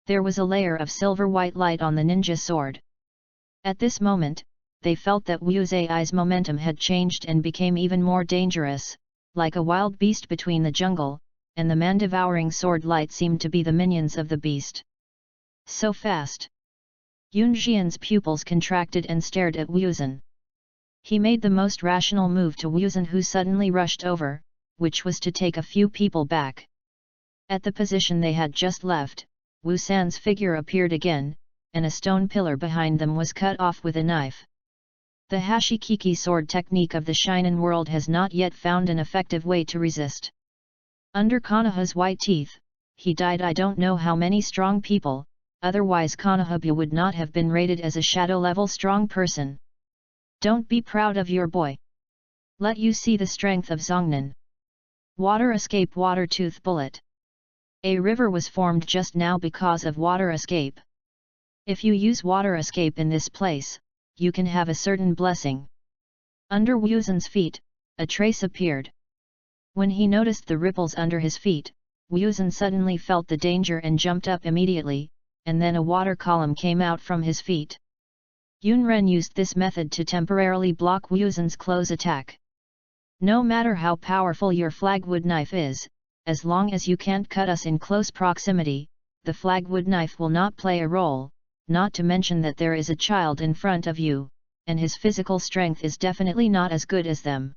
There was a layer of silver-white light on the ninja sword. At this moment, they felt that Wu Zhai's momentum had changed and became even more dangerous, like a wild beast between the jungle, and the man-devouring sword light seemed to be the minions of the beast. So fast! Yunxian's pupils contracted and stared at Wu Zhan. He made the most rational move to Wu Zhan who suddenly rushed over, which was to take a few people back. At the position they had just left, Wu San's figure appeared again, and a stone pillar behind them was cut off with a knife. The Hatake sword technique of the Shinen world has not yet found an effective way to resist. Under Konoha's white teeth, he died. I don't know how many strong people, otherwise Konoha would not have been rated as a shadow-level strong person. Don't be proud of your boy. Let you see the strength of Zongnan. Water escape. Water tooth bullet. A river was formed just now because of water escape. If you use water escape in this place, you can have a certain blessing. Under Wuzhen's feet, a trace appeared. When he noticed the ripples under his feet, Wuzhen suddenly felt the danger and jumped up immediately, and then a water column came out from his feet. Yunren used this method to temporarily block Wuzhen's close attack. No matter how powerful your flagwood knife is, as long as you can't cut us in close proximity, the flagwood knife will not play a role, not to mention that there is a child in front of you, and his physical strength is definitely not as good as them.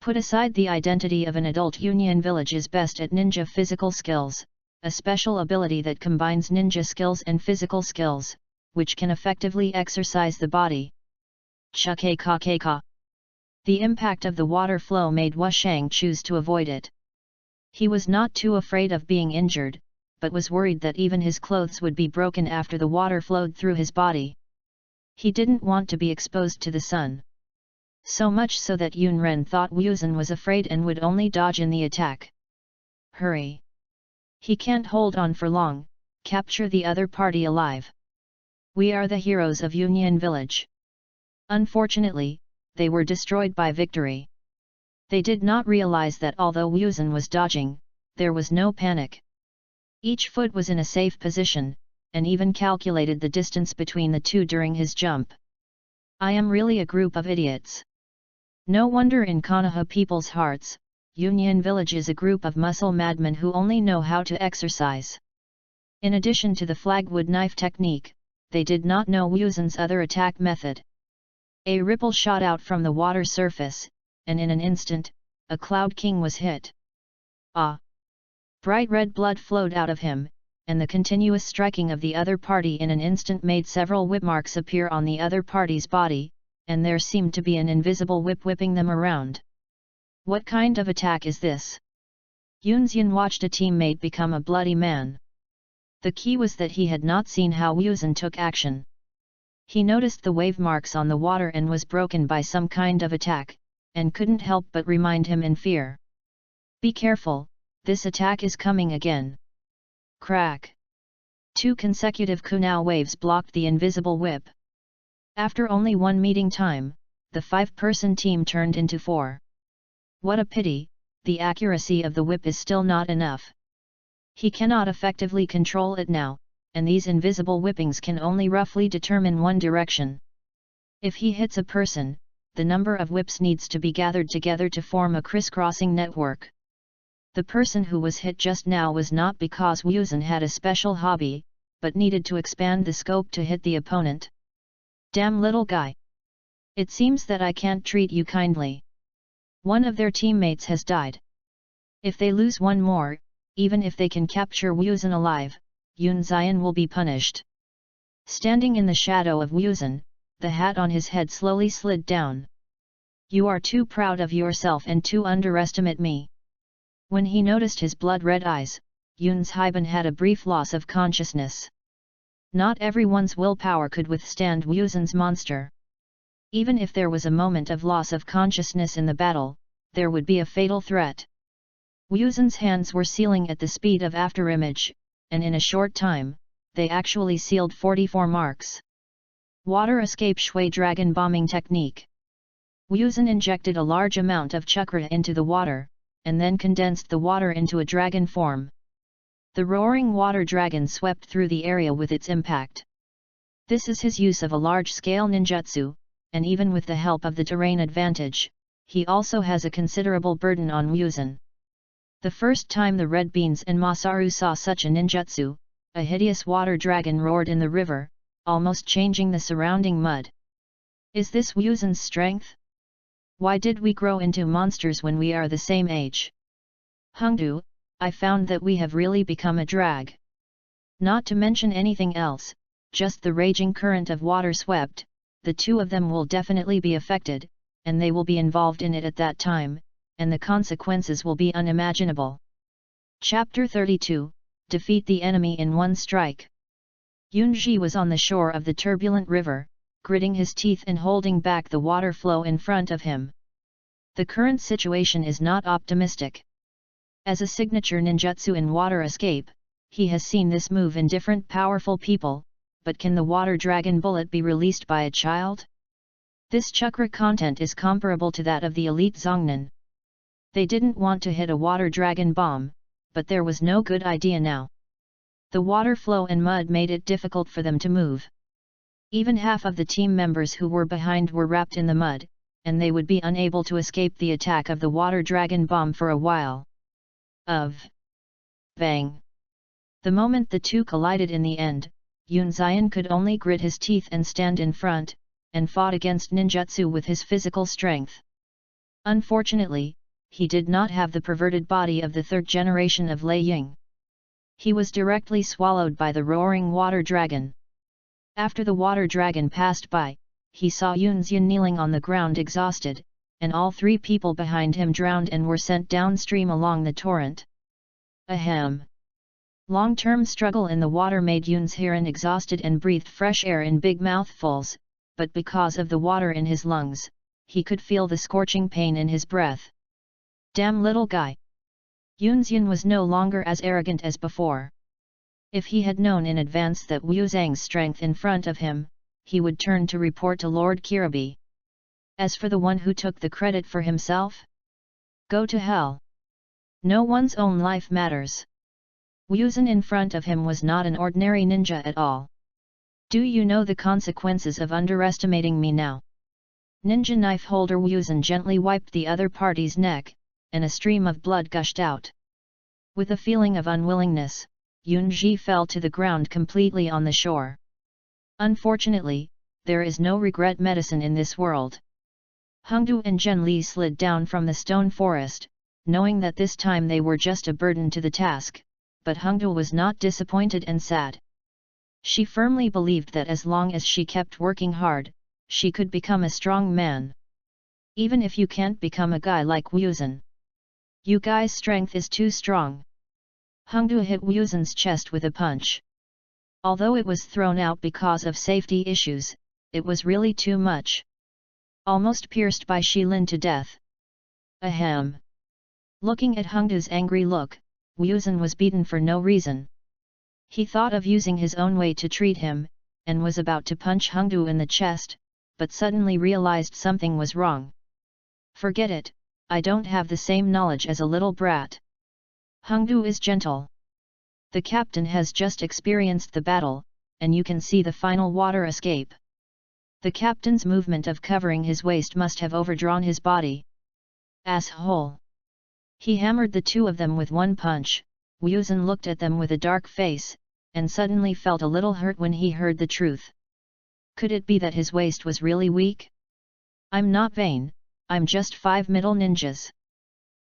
Put aside the identity of an adult. Union Village is best at ninja physical skills, a special ability that combines ninja skills and physical skills, which can effectively exercise the body. Chukka-ka-ka-ka. The impact of the water flow made Wushang choose to avoid it. He was not too afraid of being injured, but was worried that even his clothes would be broken after the water flowed through his body. He didn't want to be exposed to the sun. So much so that Yunren thought Wuzhen was afraid and would only dodge in the attack. Hurry! He can't hold on for long, capture the other party alive. We are the heroes of Union Village. Unfortunately, they were destroyed by victory. They did not realize that although Wuzhen was dodging, there was no panic. Each foot was in a safe position, and even calculated the distance between the two during his jump. I am really a group of idiots. No wonder in Konoha people's hearts, Union Village is a group of muscle madmen who only know how to exercise. In addition to the flagwood knife technique, they did not know Wuzhen's other attack method. A ripple shot out from the water surface, and in an instant, a Cloud King was hit. Ah! Bright red blood flowed out of him, and the continuous striking of the other party in an instant made several whip marks appear on the other party's body, and there seemed to be an invisible whip whipping them around. What kind of attack is this? Yunxian watched a teammate become a bloody man. The key was that he had not seen how Wuzhen took action. He noticed the wave marks on the water and was broken by some kind of attack, and couldn't help but remind him in fear. Be careful, this attack is coming again. Crack! 2 consecutive kunai waves blocked the invisible whip. After only one meeting time, the 5-person team turned into 4. What a pity, the accuracy of the whip is still not enough. He cannot effectively control it now, and these invisible whippings can only roughly determine one direction. If he hits a person, the number of whips needs to be gathered together to form a crisscrossing network. The person who was hit just now was not because Wuzhen had a special hobby, but needed to expand the scope to hit the opponent. Damn little guy! It seems that I can't treat you kindly. One of their teammates has died. If they lose one more, even if they can capture Wuzhen alive, Yun Xian will be punished. Standing in the shadow of Wuzhen, the hat on his head slowly slid down. You are too proud of yourself and too underestimate me. When he noticed his blood-red eyes, Yun Xian had a brief loss of consciousness. Not everyone's willpower could withstand Wuzhen's monster. Even if there was a moment of loss of consciousness in the battle, there would be a fatal threat. Wuzhen's hands were sealing at the speed of afterimage, and in a short time, they actually sealed 44 marks. Water escape Shui dragon bombing technique. Wuzhen injected a large amount of chakra into the water, and then condensed the water into a dragon form. The roaring water dragon swept through the area with its impact. This is his use of a large-scale ninjutsu, and even with the help of the terrain advantage, he also has a considerable burden on Wuzhen. The first time the Red Beans and Masaru saw such a ninjutsu, a hideous water dragon roared in the river, almost changing the surrounding mud. Is this Wuzhen's strength? Why did we grow into monsters when we are the same age? Hengdu, I found that we have really become a drag. Not to mention anything else, just the raging current of water swept, the two of them will definitely be affected, and they will be involved in it at that time, and the consequences will be unimaginable. Chapter 32, Defeat the Enemy in One Strike. Yunji was on the shore of the turbulent river, gritting his teeth and holding back the water flow in front of him. The current situation is not optimistic. As a signature ninjutsu in water escape, he has seen this move in different powerful people, but can the water dragon bullet be released by a child? This chakra content is comparable to that of the elite Zongnan. They didn't want to hit a water dragon bomb, but there was no good idea now. The water flow and mud made it difficult for them to move. Even half of the team members who were behind were wrapped in the mud, and they would be unable to escape the attack of the water dragon bomb for a while. Bang! The moment the two collided in the end, Yunzian could only grit his teeth and stand in front, and fought against ninjutsu with his physical strength. Unfortunately, he did not have the perverted body of the third generation of Lei Ying. He was directly swallowed by the roaring water dragon. After the water dragon passed by, he saw Yunzian kneeling on the ground exhausted, and all three people behind him drowned and were sent downstream along the torrent. Ahem! Long-term struggle in the water made Yunzian exhausted and breathed fresh air in big mouthfuls, but because of the water in his lungs, he could feel the scorching pain in his breath. Damn little guy! Yunzian was no longer as arrogant as before. If he had known in advance that Wu Zhang's strength in front of him, he would turn to report to Lord Kirabi. As for the one who took the credit for himself? Go to hell! No one's own life matters. Wu Zhang in front of him was not an ordinary ninja at all. Do you know the consequences of underestimating me now? Ninja knife holder Wu Zhang gently wiped the other party's neck, and a stream of blood gushed out. With a feeling of unwillingness, Yunji fell to the ground completely on the shore. Unfortunately, there is no regret medicine in this world. Hengdu and Zhenli slid down from the stone forest, knowing that this time they were just a burden to the task, but Hengdu was not disappointed and sad. She firmly believed that as long as she kept working hard, she could become a strong man. Even if you can't become a guy like Wu Zhang. You guys' strength is too strong. Hengdu hit Wu Zhang's chest with a punch. Although it was thrown out because of safety issues, it was really too much. Almost pierced by Shilin to death. Ahem! Looking at Hengdu's angry look, Wu Zhang was beaten for no reason. He thought of using his own way to treat him, and was about to punch Hengdu in the chest, but suddenly realized something was wrong. Forget it, I don't have the same knowledge as a little brat. Hengdu is gentle. The captain has just experienced the battle, and you can see the final water escape. The captain's movement of covering his waist must have overdrawn his body. Asshole! He hammered the two of them with one punch. Wu Zhang looked at them with a dark face, and suddenly felt a little hurt when he heard the truth. Could it be that his waist was really weak? I'm not vain, I'm just 5 middle ninjas.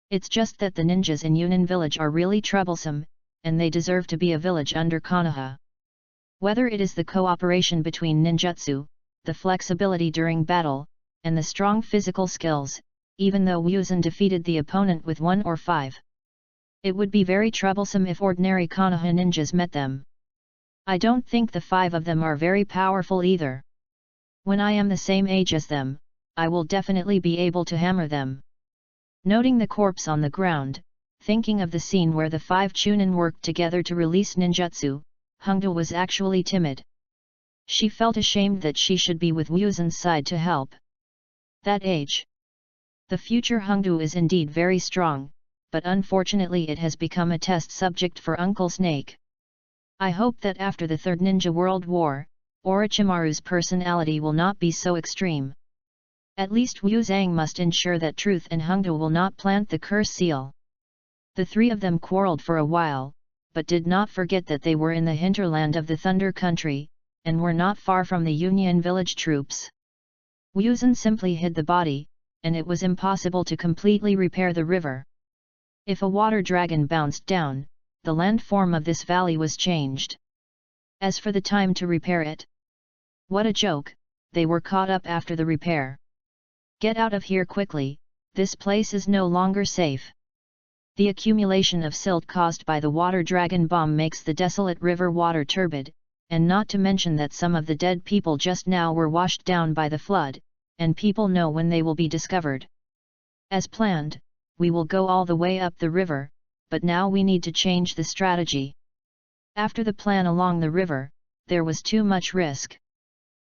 It's just that the ninjas in Yunnan village are really troublesome, and they deserve to be a village under Konoha. Whether it is the cooperation between ninjutsu, the flexibility during battle, and the strong physical skills, even though Wu Zhang defeated the opponent with 1 or 5. It would be very troublesome if ordinary Konoha ninjas met them. I don't think the 5 of them are very powerful either. When I am the same age as them, I will definitely be able to hammer them. Noting the corpse on the ground, thinking of the scene where the 5 Chunin worked together to release ninjutsu, Hengdu was actually timid. She felt ashamed that she should be with Wu Zhang's side to help. That age. The future Hengdu is indeed very strong, but unfortunately it has become a test subject for Uncle Snake. I hope that after the Third Ninja World War, Orochimaru's personality will not be so extreme. At least Wu Zhang must ensure that Truth and Hengdu will not plant the curse seal. The 3 of them quarreled for a while, but did not forget that they were in the hinterland of the Thunder Country, and were not far from the Union village troops. Wu Zhang simply hid the body, and it was impossible to completely repair the river. If a water dragon bounced down, the landform of this valley was changed. As for the time to repair it, what a joke, they were caught up after the repair. Get out of here quickly, this place is no longer safe. The accumulation of silt caused by the water dragon bomb makes the desolate river water turbid, and not to mention that some of the dead people just now were washed down by the flood, and people know when they will be discovered. As planned, we will go all the way up the river, but now we need to change the strategy. After the plan along the river, there was too much risk.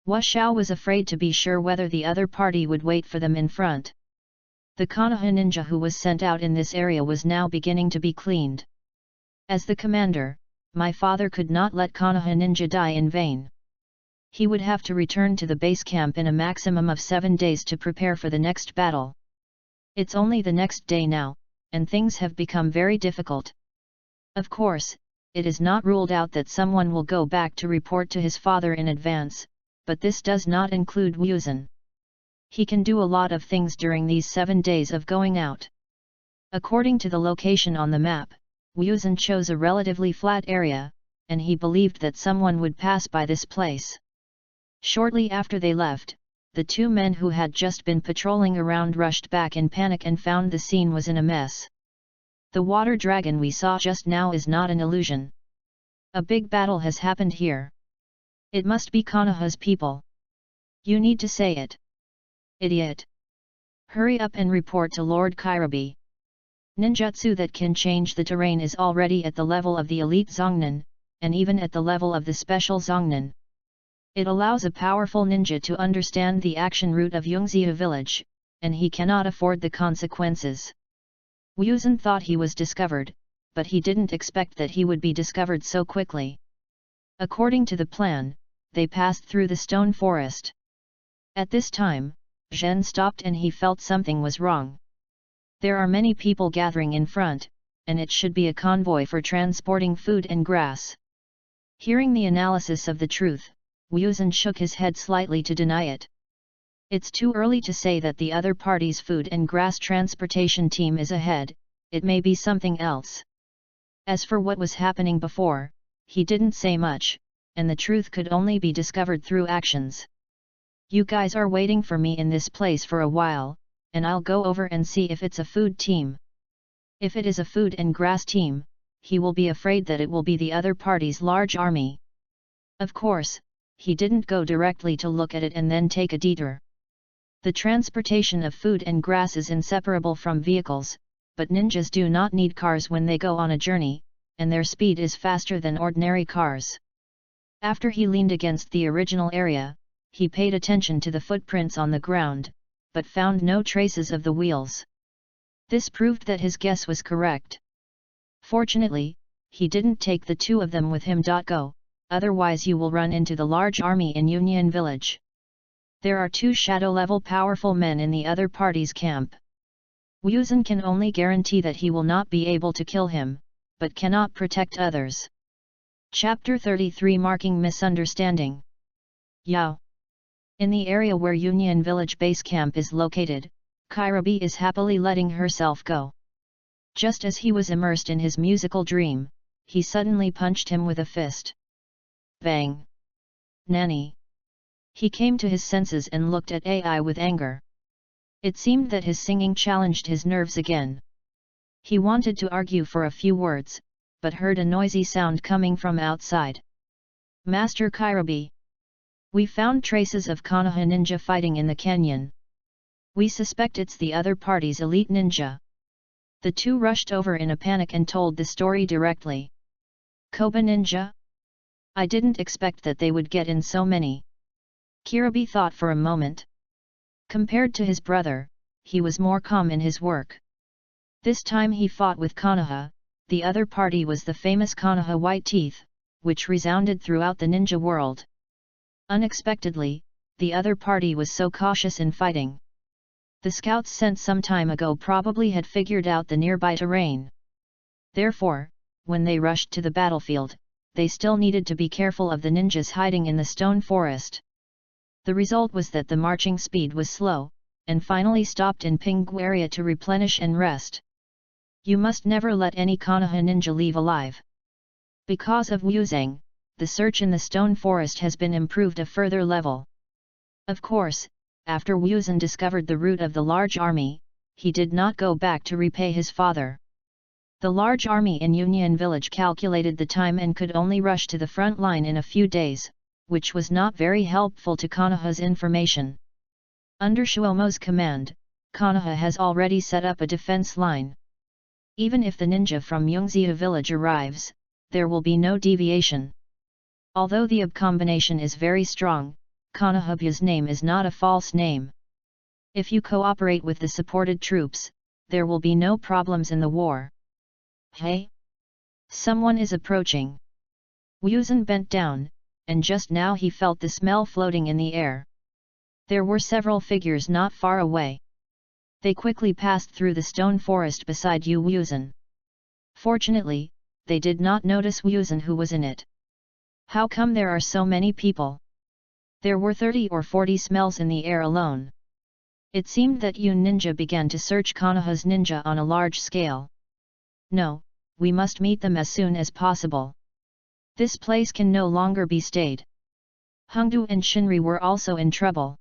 Xiao was afraid to be sure whether the other party would wait for them in front. The Konoha ninja who was sent out in this area was now beginning to be cleaned. As the commander, my father could not let Konoha ninja die in vain. He would have to return to the base camp in a maximum of 7 days to prepare for the next battle. It's only the next day now, and things have become very difficult. Of course, it is not ruled out that someone will go back to report to his father in advance, but this does not include Wuzhen. He can do a lot of things during these 7 days of going out. According to the location on the map, Wuzhen chose a relatively flat area, and he believed that someone would pass by this place. Shortly after they left, the 2 men who had just been patrolling around rushed back in panic and found the scene was in a mess. The water dragon we saw just now is not an illusion. A big battle has happened here. It must be Konoha's people. You need to say it. Idiot! Hurry up and report to Lord Kairobi. Ninjutsu that can change the terrain is already at the level of the elite Zongnin, and even at the level of the special Zongnin. It allows a powerful ninja to understand the action route of Yongzhou village, and he cannot afford the consequences. Wuzhen thought he was discovered, but he didn't expect that he would be discovered so quickly. According to the plan, they passed through the stone forest. At this time, Zhen stopped and he felt something was wrong. There are many people gathering in front, and it should be a convoy for transporting food and grass. Hearing the analysis of the truth, Wuzhen shook his head slightly to deny it. It's too early to say that the other party's food and grass transportation team is ahead, it may be something else. As for what was happening before, he didn't say much, and the truth could only be discovered through actions. You guys are waiting for me in this place for a while, and I'll go over and see if it's a food team. If it is a food and grass team, he will be afraid that it will be the other party's large army. Of course, he didn't go directly to look at it and then take a detour. The transportation of food and grass is inseparable from vehicles, but ninjas do not need cars when they go on a journey, and their speed is faster than ordinary cars. After he leaned against the original area, he paid attention to the footprints on the ground, but found no traces of the wheels. This proved that his guess was correct. Fortunately, he didn't take the 2 of them with him. Go, otherwise you will run into the large army in Union Village. There are 2 shadow-level powerful men in the other party's camp. Wuzhen can only guarantee that he will not be able to kill him, but cannot protect others. Chapter 33 Marking Misunderstanding. Yao. In the area where Union Village Base Camp is located, Kairobi is happily letting herself go. Just as he was immersed in his musical dream, he suddenly punched him with a fist. Bang! Nanny! He came to his senses and looked at AI with anger. It seemed that his singing challenged his nerves again. He wanted to argue for a few words, but heard a noisy sound coming from outside. Master Kairobi! We found traces of Konoha ninja fighting in the canyon. We suspect it's the other party's elite ninja. The 2 rushed over in a panic and told the story directly. Koba ninja? I didn't expect that they would get in so many. Kairobi thought for a moment. Compared to his brother, he was more calm in his work. This time he fought with Konoha, the other party was the famous Konoha White Teeth, which resounded throughout the ninja world. Unexpectedly, the other party was so cautious in fighting. The scouts sent some time ago probably had figured out the nearby terrain. Therefore, when they rushed to the battlefield, they still needed to be careful of the ninjas hiding in the stone forest. The result was that the marching speed was slow, and finally stopped in Pinggu area to replenish and rest. You must never let any Konoha ninja leave alive. Because of Wuzhen, the search in the stone forest has been improved a further level. Of course, after Wuzhen discovered the route of the large army, he did not go back to repay his father. The large army in Union Village calculated the time and could only rush to the front line in a few days, which was not very helpful to Konoha's information. Under Shuomo's command, Konoha has already set up a defense line. Even if the ninja from Yongzia village arrives, there will be no deviation. Although the AB combination is very strong, Konoha's name is not a false name. If you cooperate with the supported troops, there will be no problems in the war. Hey! Someone is approaching. Wuzhen bent down, and just now he felt the smell floating in the air. There were several figures not far away. They quickly passed through the stone forest beside Wuzhen. Fortunately, they did not notice Wuzhen who was in it. How come there are so many people? There were 30 or 40 smells in the air alone. It seemed that Yun Ninja began to search Konoha's ninja on a large scale. No, we must meet them as soon as possible. This place can no longer be stayed. Hongdu and Shinri were also in trouble.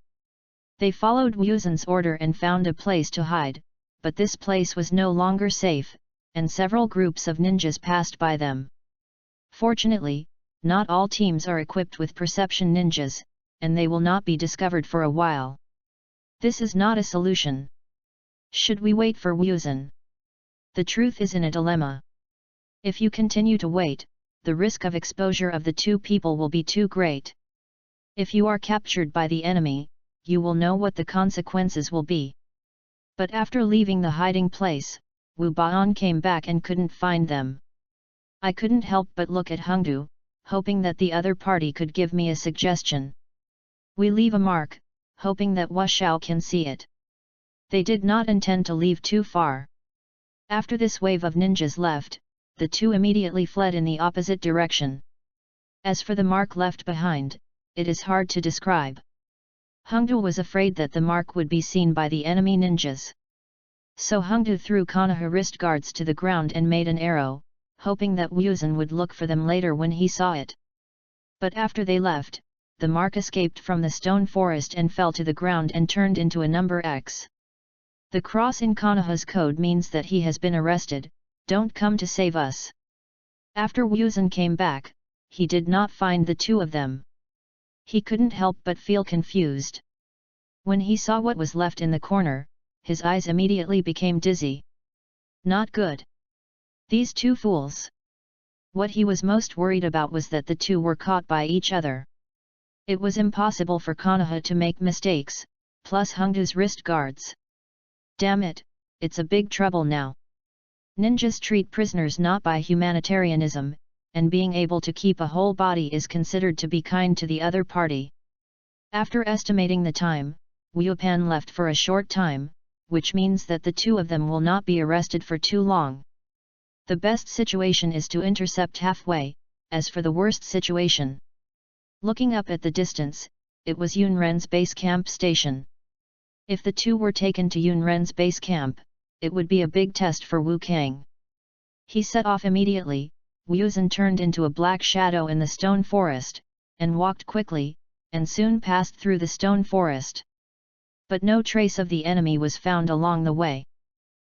They followed Wuzhen's order and found a place to hide, but this place was no longer safe, and several groups of ninjas passed by them. Fortunately, not all teams are equipped with perception ninjas, and they will not be discovered for a while. This is not a solution. Should we wait for Wuzhen? The truth is in a dilemma. If you continue to wait, the risk of exposure of the two people will be too great. If you are captured by the enemy, you will know what the consequences will be. But after leaving the hiding place, Wu Baon came back and couldn't find them. I couldn't help but look at Hongdu, hoping that the other party could give me a suggestion. We leave a mark, hoping that Wu Xiao can see it. They did not intend to leave too far. After this wave of ninjas left, the two immediately fled in the opposite direction. As for the mark left behind, it is hard to describe. Hongdu was afraid that the mark would be seen by the enemy ninjas. So Hongdu threw Konoha wrist guards to the ground and made an arrow, hoping that Wuzhen would look for them later when he saw it. But after they left, the mark escaped from the stone forest and fell to the ground and turned into a number X. The cross in Konoha's code means that he has been arrested, don't come to save us. After Wuzhen came back, he did not find the two of them. He couldn't help but feel confused. When he saw what was left in the corner, his eyes immediately became dizzy. Not good. These two fools. What he was most worried about was that the two were caught by each other. It was impossible for Konoha to make mistakes, plus Hongdu's wrist guards. Damn it, it's a big trouble now. Ninjas treat prisoners not by humanitarianism, and being able to keep a whole body is considered to be kind to the other party. After estimating the time, Wu Pan left for a short time, which means that the two of them will not be arrested for too long. The best situation is to intercept halfway, as for the worst situation. Looking up at the distance, it was Yunren's base camp station. If the two were taken to Yunren's base camp, it would be a big test for Wu Kang. He set off immediately. Wuzhen turned into a black shadow in the stone forest, and walked quickly, and soon passed through the stone forest. But no trace of the enemy was found along the way.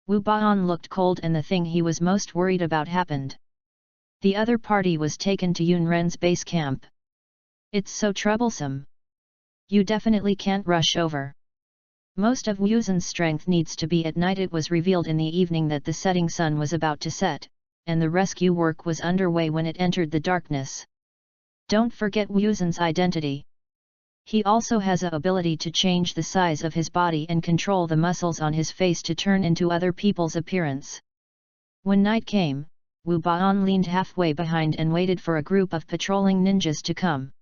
Wu Baon looked cold and the thing he was most worried about happened. The other party was taken to Yunren's base camp. It's so troublesome. You definitely can't rush over. Most of Wuzhen's strength needs to be at night. It was revealed in the evening that the setting sun was about to set, and the rescue work was underway when it entered the darkness. Don't forget Wuzhen's identity. He also has a ability to change the size of his body and control the muscles on his face to turn into other people's appearance. When night came, Wu Baon leaned halfway behind and waited for a group of patrolling ninjas to come.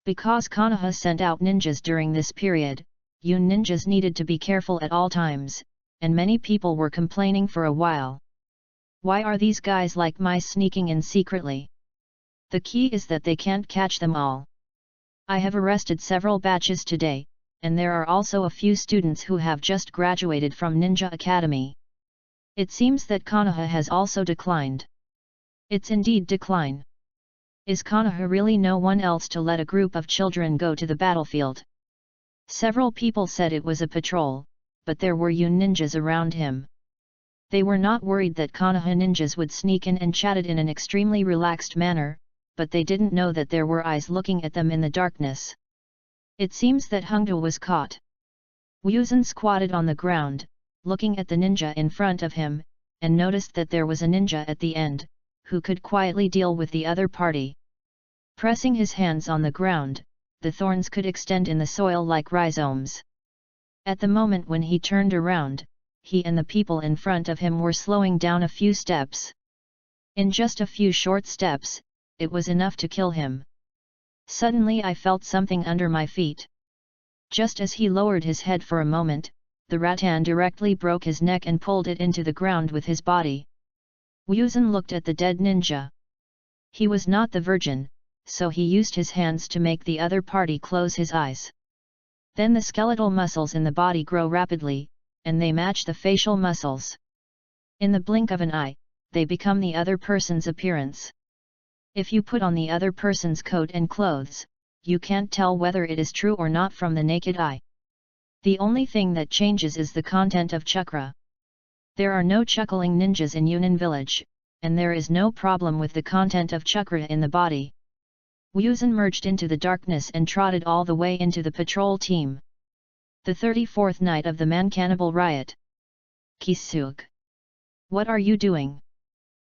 Because Konoha sent out ninjas during this period, Yun ninjas needed to be careful at all times, and many people were complaining for a while. Why are these guys like mice sneaking in secretly? The key is that they can't catch them all. I have arrested several batches today, and there are also a few students who have just graduated from Ninja Academy. It seems that Konoha has also declined. It's indeed decline. Is Konoha really no one else to let a group of children go to the battlefield? Several people said it was a patrol, but there were Yun ninjas around him. They were not worried that Konoha ninjas would sneak in and chatted in an extremely relaxed manner, but they didn't know that there were eyes looking at them in the darkness. It seems that Hongdo was caught. Wuzhen squatted on the ground, looking at the ninja in front of him, and noticed that there was a ninja at the end, who could quietly deal with the other party. Pressing his hands on the ground, the thorns could extend in the soil like rhizomes. At the moment when he turned around, he and the people in front of him were slowing down a few steps. In just a few short steps, it was enough to kill him. Suddenly I felt something under my feet. Just as he lowered his head for a moment, the rattan directly broke his neck and pulled it into the ground with his body. Wuzhen looked at the dead ninja. He was not the virgin, so he used his hands to make the other party close his eyes. Then the skeletal muscles in the body grow rapidly, and they match the facial muscles. In the blink of an eye, they become the other person's appearance. If you put on the other person's coat and clothes, you can't tell whether it is true or not from the naked eye. The only thing that changes is the content of chakra. There are no chuckling ninjas in Yunnan village, and there is no problem with the content of chakra in the body. Wuzhen merged into the darkness and trotted all the way into the patrol team. The 34th night of the Man Cannibal Riot. Kisuk. What are you doing?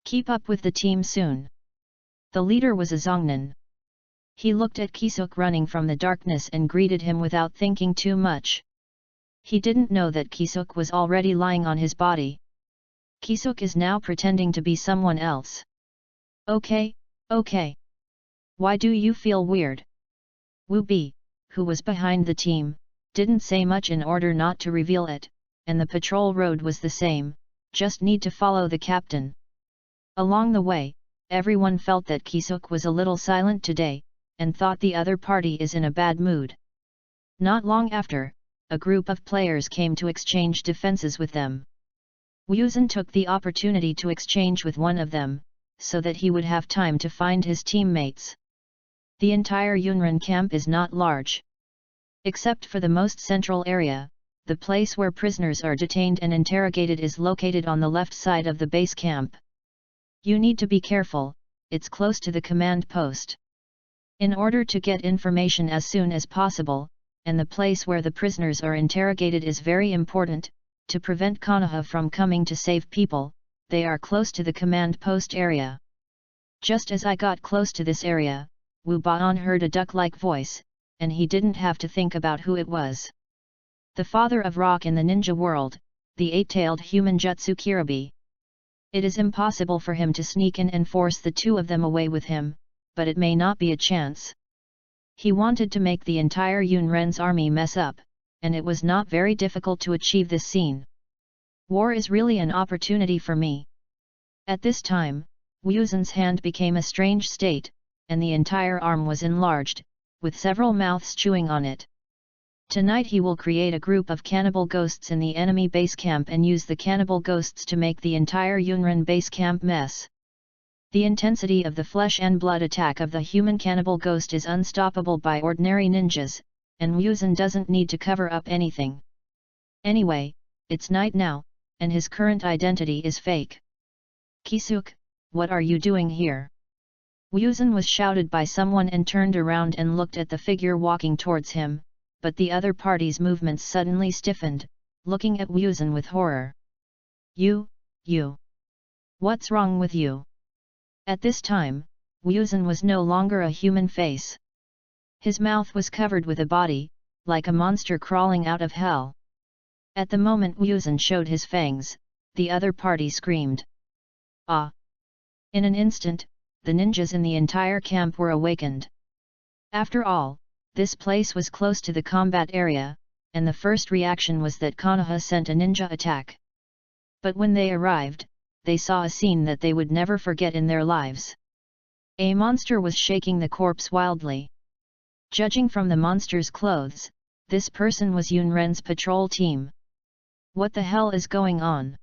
Keep up with the team soon. The leader was a Zongnan. He looked at Kisuk running from the darkness and greeted him without thinking too much. He didn't know that Kisuk was already lying on his body. Kisuk is now pretending to be someone else. Okay. Why do you feel weird? Wu Bi, who was behind the team, didn't say much in order not to reveal it, and the patrol road was the same, just need to follow the captain. Along the way, everyone felt that Kisuk was a little silent today, and thought the other party is in a bad mood. Not long after, a group of players came to exchange defenses with them. Wuzhen took the opportunity to exchange with one of them, so that he would have time to find his teammates. The entire Yunran camp is not large. Except for the most central area, the place where prisoners are detained and interrogated is located on the left side of the base camp. You need to be careful, it's close to the command post. In order to get information as soon as possible, and the place where the prisoners are interrogated is very important, to prevent Konoha from coming to save people, they are close to the command post area. Just as I got close to this area, Wu Baon heard a duck-like voice, and he didn't have to think about who it was. The father of rock in the ninja world, the eight-tailed human Jutsu Kiribi. It is impossible for him to sneak in and force the two of them away with him, but it may not be a chance. He wanted to make the entire Yunren's army mess up, and it was not very difficult to achieve this scene. War is really an opportunity for me. At this time, Wuzhen's hand became a strange state, and the entire arm was enlarged, with several mouths chewing on it. Tonight he will create a group of cannibal ghosts in the enemy base camp and use the cannibal ghosts to make the entire Yunran base camp mess. The intensity of the flesh and blood attack of the human cannibal ghost is unstoppable by ordinary ninjas, and Wuzhen doesn't need to cover up anything. Anyway, it's night now, and his current identity is fake. Kisuk, what are you doing here? Wuzhen was shouted by someone and turned around and looked at the figure walking towards him, but the other party's movements suddenly stiffened, looking at Wuzhen with horror. You. What's wrong with you? At this time, Wuzhen was no longer a human face. His mouth was covered with a body, like a monster crawling out of hell. At the moment Wuzhen showed his fangs, the other party screamed. Ah! In an instant, the ninjas in the entire camp were awakened. After all, this place was close to the combat area, and the first reaction was that Konoha sent a ninja attack. But when they arrived, they saw a scene that they would never forget in their lives. A monster was shaking the corpse wildly. Judging from the monster's clothes, this person was Yunren's patrol team. What the hell is going on?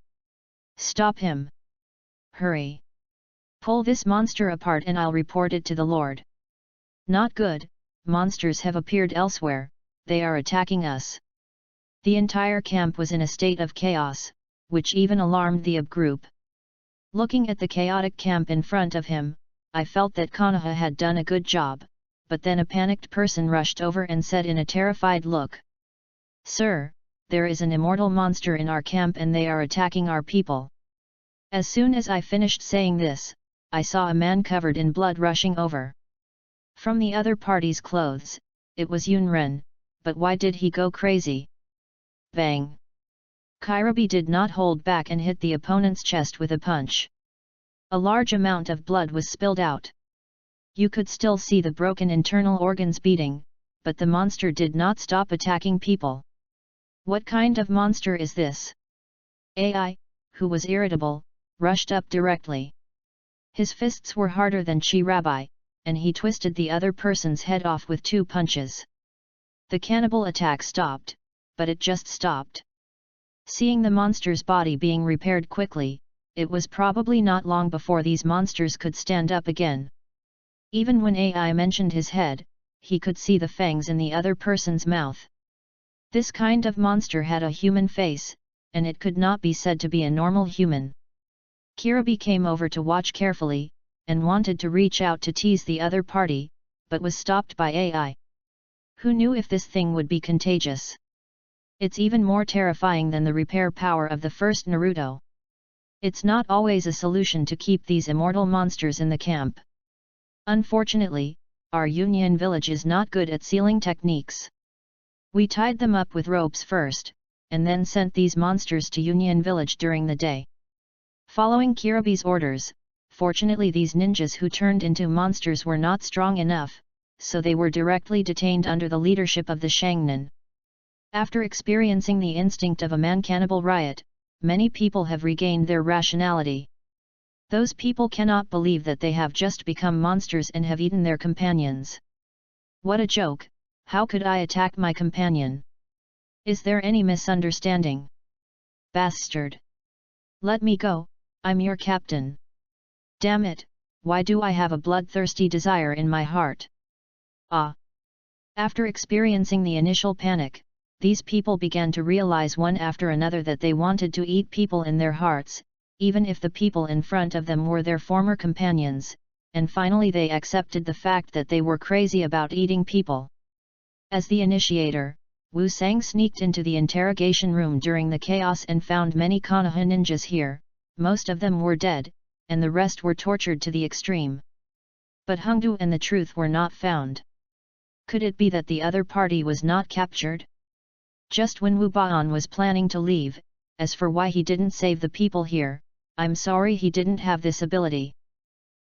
Stop him! Hurry! Pull this monster apart and I'll report it to the Lord. Not good, monsters have appeared elsewhere, they are attacking us. The entire camp was in a state of chaos, which even alarmed the AB group. Looking at the chaotic camp in front of him, I felt that Konoha had done a good job, but then a panicked person rushed over and said in a terrified look, "Sir, there is an immortal monster in our camp and they are attacking our people." As soon as I finished saying this, I saw a man covered in blood rushing over. From the other party's clothes, it was Yunren, but why did he go crazy? Bang! Kirabi did not hold back and hit the opponent's chest with a punch. A large amount of blood was spilled out. You could still see the broken internal organs beating, but the monster did not stop attacking people. What kind of monster is this? AI, who was irritable, rushed up directly. His fists were harder than Chi Rabbi, and he twisted the other person's head off with 2 punches. The cannibal attack stopped, but it just stopped. Seeing the monster's body being repaired quickly, it was probably not long before these monsters could stand up again. Even when AI mentioned his head, he could see the fangs in the other person's mouth. This kind of monster had a human face, and it could not be said to be a normal human. Kirabi came over to watch carefully, and wanted to reach out to tease the other party, but was stopped by AI. Who knew if this thing would be contagious? It's even more terrifying than the repair power of the first Naruto. It's not always a solution to keep these immortal monsters in the camp. Unfortunately, our Union village is not good at sealing techniques. We tied them up with ropes first, and then sent these monsters to Union village during the day. Following Kirabi's orders, fortunately these ninjas who turned into monsters were not strong enough, so they were directly detained under the leadership of the Shangnan. After experiencing the instinct of a man-cannibal riot, many people have regained their rationality. Those people cannot believe that they have just become monsters and have eaten their companions. What a joke! How could I attack my companion? Is there any misunderstanding? Bastard! Let me go, I'm your captain. Damn it, why do I have a bloodthirsty desire in my heart? Ah! After experiencing the initial panic, these people began to realize one after another that they wanted to eat people in their hearts, even if the people in front of them were their former companions, and finally they accepted the fact that they were crazy about eating people. As the initiator, Wu Sang sneaked into the interrogation room during the chaos and found many Konoha ninjas here. Most of them were dead, and the rest were tortured to the extreme. But Hongdu and the truth were not found. Could it be that the other party was not captured? Just when Wu Baan was planning to leave, as for why he didn't save the people here, I'm sorry he didn't have this ability.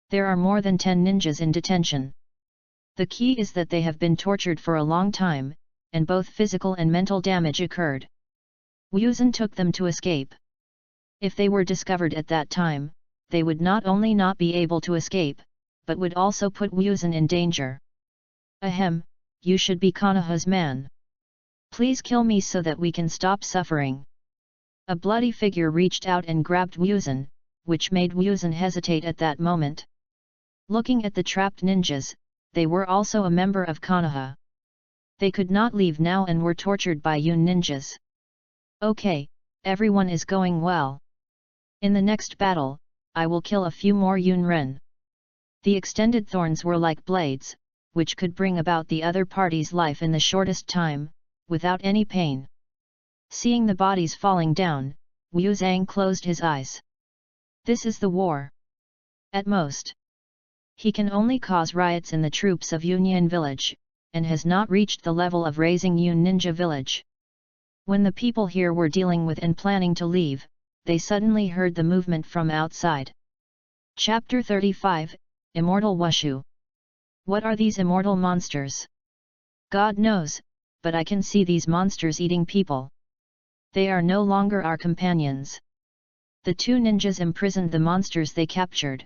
There are more than 10 ninjas in detention. The key is that they have been tortured for a long time, and both physical and mental damage occurred. Wuzhen took them to escape. If they were discovered at that time, they would not only not be able to escape, but would also put Wuzhen in danger. Ahem, you should be Konoha's man. Please kill me so that we can stop suffering. A bloody figure reached out and grabbed Wuzhen, which made Wuzhen hesitate at that moment. Looking at the trapped ninjas, they were also a member of Konoha. They could not leave now and were tortured by Yun ninjas. Okay, everyone is going well. In the next battle, I will kill a few more Yunren. The extended thorns were like blades, which could bring about the other party's life in the shortest time, without any pain. Seeing the bodies falling down, Wu Zhang closed his eyes. This is the war. At most, he can only cause riots in the troops of Union village, and has not reached the level of raising Yun ninja village. When the people here were dealing with and planning to leave, they suddenly heard the movement from outside. Chapter 35, Immortal Wushu. What are these immortal monsters? God knows, but I can see these monsters eating people. They are no longer our companions. The 2 ninjas imprisoned the monsters they captured.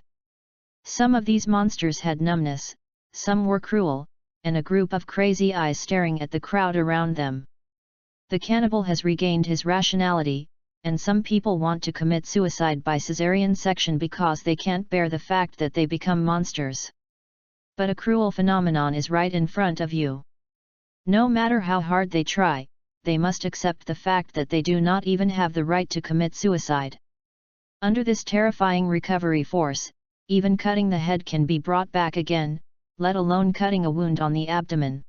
Some of these monsters had numbness, some were cruel, and a group of crazy eyes staring at the crowd around them. The cannibal has regained his rationality, and some people want to commit suicide by cesarean section because they can't bear the fact that they become monsters. But a cruel phenomenon is right in front of you. No matter how hard they try, they must accept the fact that they do not even have the right to commit suicide. Under this terrifying recovery force, even cutting the head can be brought back again, let alone cutting a wound on the abdomen.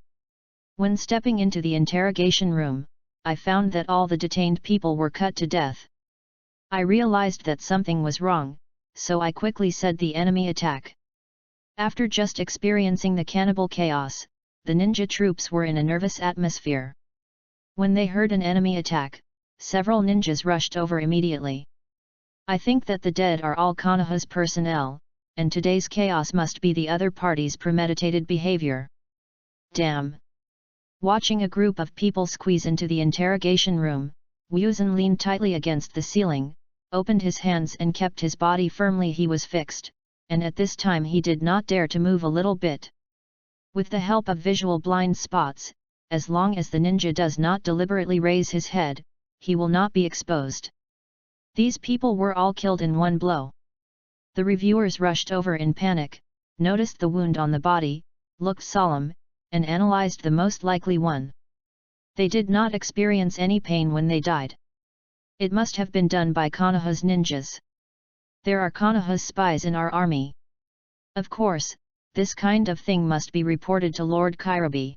When stepping into the interrogation room, I found that all the detained people were cut to death. I realized that something was wrong, so I quickly said the enemy attack. After just experiencing the cannibal chaos, the ninja troops were in a nervous atmosphere. When they heard an enemy attack, several ninjas rushed over immediately. I think that the dead are all Konoha's personnel, and today's chaos must be the other party's premeditated behavior. Damn! Watching a group of people squeeze into the interrogation room, Wuzhen leaned tightly against the ceiling, opened his hands and kept his body firmly. He was fixed, and at this time he did not dare to move a little bit. With the help of visual blind spots, as long as the ninja does not deliberately raise his head, he will not be exposed. These people were all killed in one blow. The reviewers rushed over in panic, noticed the wound on the body, looked solemn, and analyzed the most likely one. They did not experience any pain when they died. It must have been done by Konoha's ninjas. There are Konoha's spies in our army. Of course, this kind of thing must be reported to Lord Kirabi.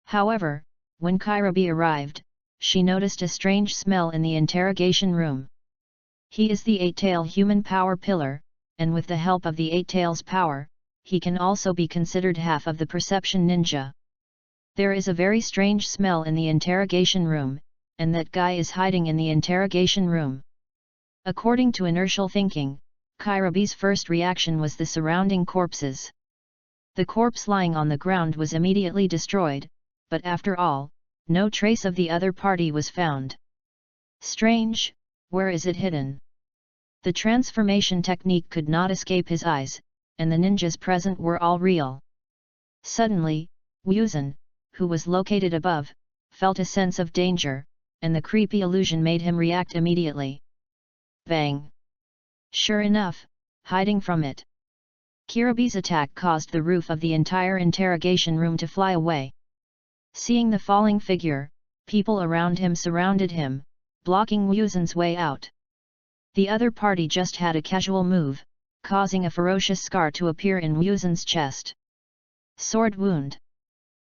However, when Kirabi arrived, she noticed a strange smell in the interrogation room. He is the eight-tail human power pillar, and with the help of the eight-tail's power, he can also be considered half of the perception ninja. There is a very strange smell in the interrogation room, and that guy is hiding in the interrogation room. According to inertial thinking, Kirabi's first reaction was the surrounding corpses. The corpse lying on the ground was immediately destroyed, but after all, no trace of the other party was found. Strange, where is it hidden? The transformation technique could not escape his eyes, and the ninjas present were all real. Suddenly, Wuzhen, who was located above, felt a sense of danger, and the creepy illusion made him react immediately. Bang! Sure enough, hiding from it. Kirabi's attack caused the roof of the entire interrogation room to fly away. Seeing the falling figure, people around him surrounded him, blocking Wuzhen's way out. The other party just had a casual move, causing a ferocious scar to appear in Wuzhen's chest. Sword wound.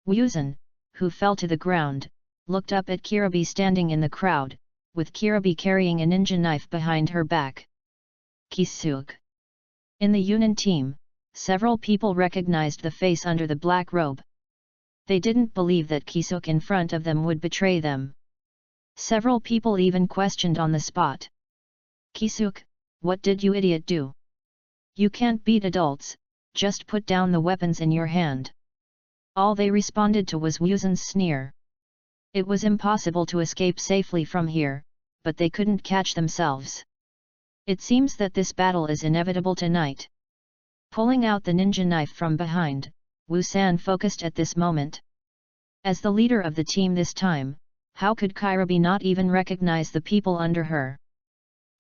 Wuzhen, who fell to the ground, looked up at Kirabi standing in the crowd, with Kirabi carrying a ninja knife behind her back. Kisuke. In the Yunin team, several people recognized the face under the black robe. They didn't believe that Kisuke in front of them would betray them. Several people even questioned on the spot. Kisuke, what did you idiot do? You can't beat adults, just put down the weapons in your hand. All they responded to was Wuzhen's sneer. It was impossible to escape safely from here, but they couldn't catch themselves. It seems that this battle is inevitable tonight. Pulling out the ninja knife from behind, Wu-san focused at this moment. As the leader of the team this time, how could Kirabi not even recognize the people under her?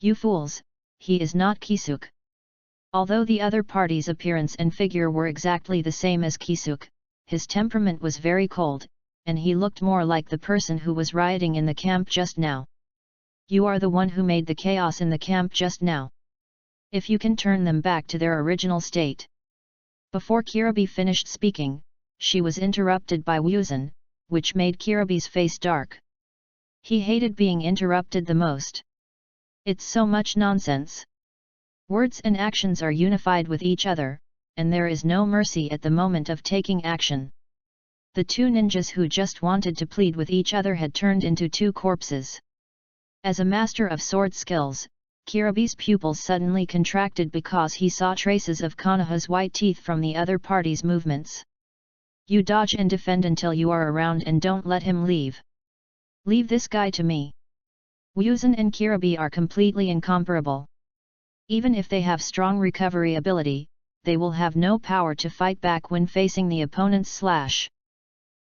You fools, he is not Kisuke. Although the other party's appearance and figure were exactly the same as Kisuke, his temperament was very cold, and he looked more like the person who was rioting in the camp just now. You are the one who made the chaos in the camp just now. If you can turn them back to their original state. Before Kirabi finished speaking, she was interrupted by Wuzhen, which made Kirabi's face dark. He hated being interrupted the most. It's so much nonsense. Words and actions are unified with each other, and there is no mercy at the moment of taking action. The two ninjas who just wanted to plead with each other had turned into two corpses. As a master of sword skills, Kirabi's pupils suddenly contracted because he saw traces of Konoha's white teeth from the other party's movements. You dodge and defend until you are around and don't let him leave. Leave this guy to me. Wuzhen and Kirabi are completely incomparable. Even if they have strong recovery ability, they will have no power to fight back when facing the opponent's slash.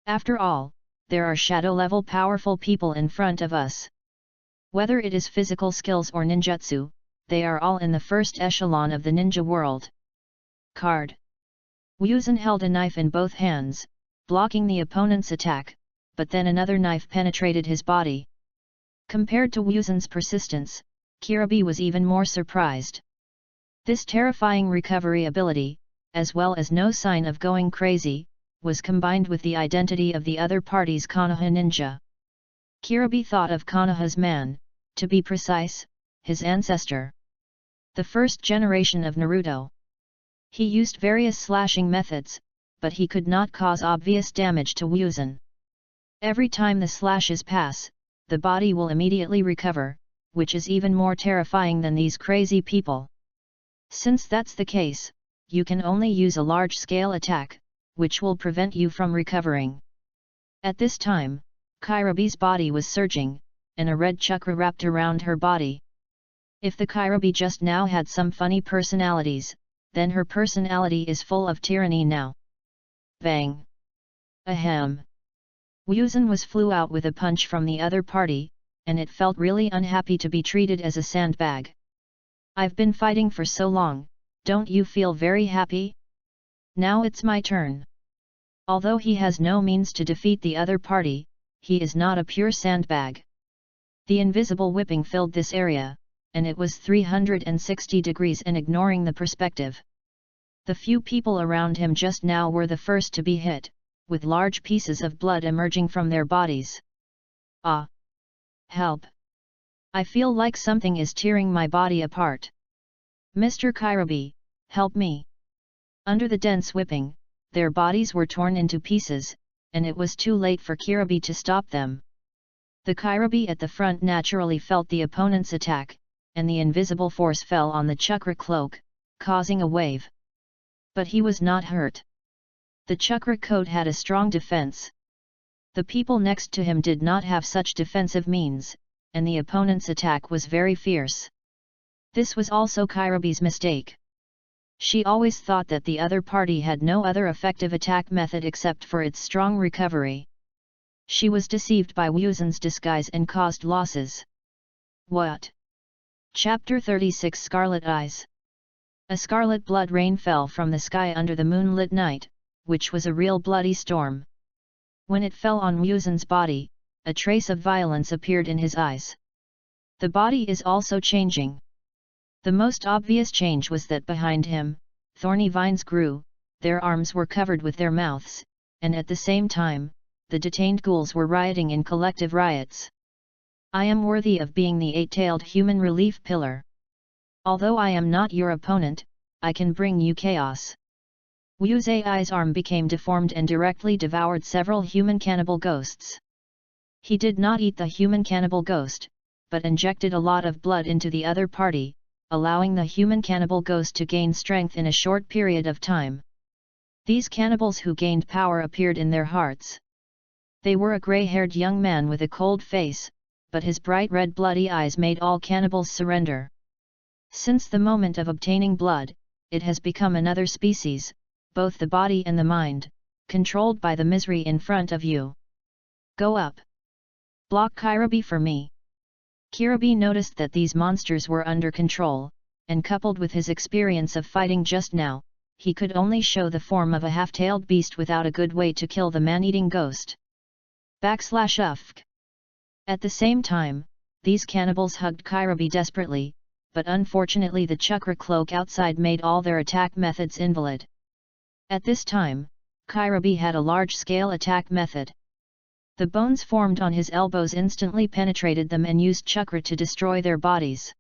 After all, there are shadow-level powerful people in front of us. Whether it is physical skills or ninjutsu, they are all in the first echelon of the ninja world. Card. Wuzhen held a knife in both hands, blocking the opponent's attack, but then another knife penetrated his body. Compared to Wuzan's persistence, Kirabi was even more surprised. This terrifying recovery ability, as well as no sign of going crazy, was combined with the identity of the other party's Konoha ninja. Kirabi thought of Konoha's man, to be precise, his ancestor. The first generation of Naruto. He used various slashing methods, but he could not cause obvious damage to Wuzan. Every time the slashes pass, the body will immediately recover, which is even more terrifying than these crazy people. Since that's the case, you can only use a large-scale attack, which will prevent you from recovering. At this time, Kirabi's body was surging, and a red chakra wrapped around her body. If the Kirabi just now had some funny personalities, then her personality is full of tyranny now. Bang! Ahem! Wuzan flew out with a punch from the other party, and it felt really unhappy to be treated as a sandbag. I've been fighting for so long, don't you feel very happy? Now it's my turn. Although he has no means to defeat the other party, he is not a pure sandbag. The invisible whipping filled this area, and it was 360 degrees and ignoring the perspective. The few people around him just now were the first to be hit, with large pieces of blood emerging from their bodies. Ah! Help! I feel like something is tearing my body apart. Mr. Kirabi, help me! Under the dense whipping, their bodies were torn into pieces, and it was too late for Kirabi to stop them. The Kirabi at the front naturally felt the opponent's attack, and the invisible force fell on the chakra cloak, causing a wave. But he was not hurt. The chakra coat had a strong defense. The people next to him did not have such defensive means, and the opponent's attack was very fierce. This was also Kirabi's mistake. She always thought that the other party had no other effective attack method except for its strong recovery. She was deceived by Wuzan's disguise and caused losses. What? Chapter 36 Scarlet Eyes. A scarlet blood rain fell from the sky under the moonlit night, which was a real bloody storm. When it fell on Wuzan's body, a trace of violence appeared in his eyes. The body is also changing. The most obvious change was that behind him, thorny vines grew, their arms were covered with their mouths, and at the same time, the detained ghouls were rioting in collective riots. I am worthy of being the eight-tailed human relief pillar. Although I am not your opponent, I can bring you chaos. Wuzai's arm became deformed and directly devoured several human cannibal ghosts. He did not eat the human cannibal ghost, but injected a lot of blood into the other party, allowing the human cannibal ghost to gain strength in a short period of time. These cannibals who gained power appeared in their hearts. They were a grey-haired young man with a cold face, but his bright red bloody eyes made all cannibals surrender. Since the moment of obtaining blood, it has become another species, both the body and the mind, controlled by the misery in front of you. Go up! Block Kirabi for me! Kirabi noticed that these monsters were under control, and coupled with his experience of fighting just now, he could only show the form of a half-tailed beast without a good way to kill the man-eating ghost. /UFK. At the same time, these cannibals hugged Kirabi desperately, but unfortunately the chakra cloak outside made all their attack methods invalid. At this time, Kirabi had a large-scale attack method. The bones formed on his elbows instantly penetrated them and used chakra to destroy their bodies.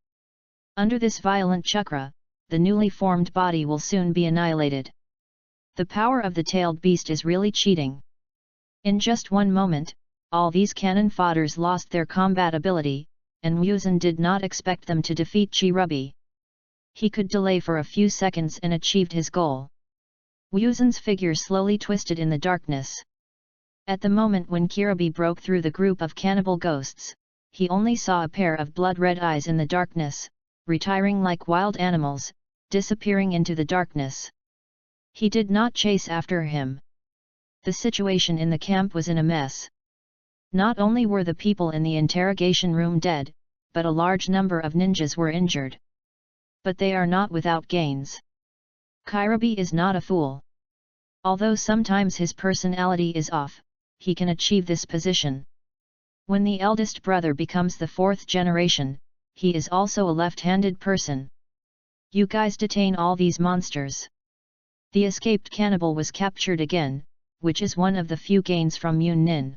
Under this violent chakra, the newly formed body will soon be annihilated. The power of the tailed beast is really cheating. In just one moment, all these cannon fodders lost their combat ability, and Wuzan did not expect them to defeat Kirabi. He could delay for a few seconds and achieved his goal. Wuzan's figure slowly twisted in the darkness. At the moment when Kirabi broke through the group of cannibal ghosts, he only saw a pair of blood-red eyes in the darkness, retiring like wild animals, disappearing into the darkness. He did not chase after him. The situation in the camp was in a mess. Not only were the people in the interrogation room dead, but a large number of ninjas were injured. But they are not without gains. Kirabi is not a fool. Although sometimes his personality is off, he can achieve this position. When the eldest brother becomes the fourth generation, he is also a left-handed person. You guys detain all these monsters. The escaped cannibal was captured again, which is one of the few gains from Yun Nin.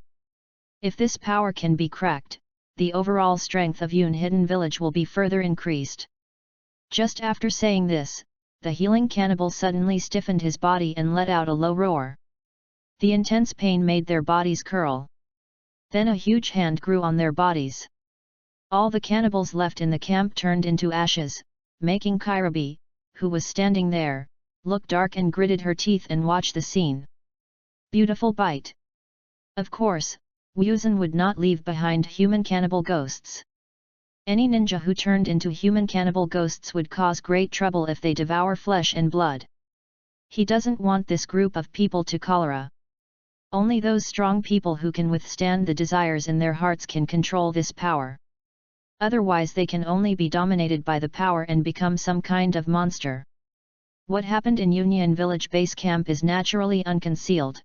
If this power can be cracked, the overall strength of Yun Hidden Village will be further increased. Just after saying this, the healing cannibal suddenly stiffened his body and let out a low roar. The intense pain made their bodies curl. Then a huge hand grew on their bodies. All the cannibals left in the camp turned into ashes, making Kairabi, who was standing there, look dark and gritted her teeth and watch the scene. Beautiful bite. Of course, Wuzhen would not leave behind human cannibal ghosts. Any ninja who turned into human cannibal ghosts would cause great trouble if they devour flesh and blood. He doesn't want this group of people to cholera. Only those strong people who can withstand the desires in their hearts can control this power. Otherwise they can only be dominated by the power and become some kind of monster. What happened in Union Village base camp is naturally unconcealed.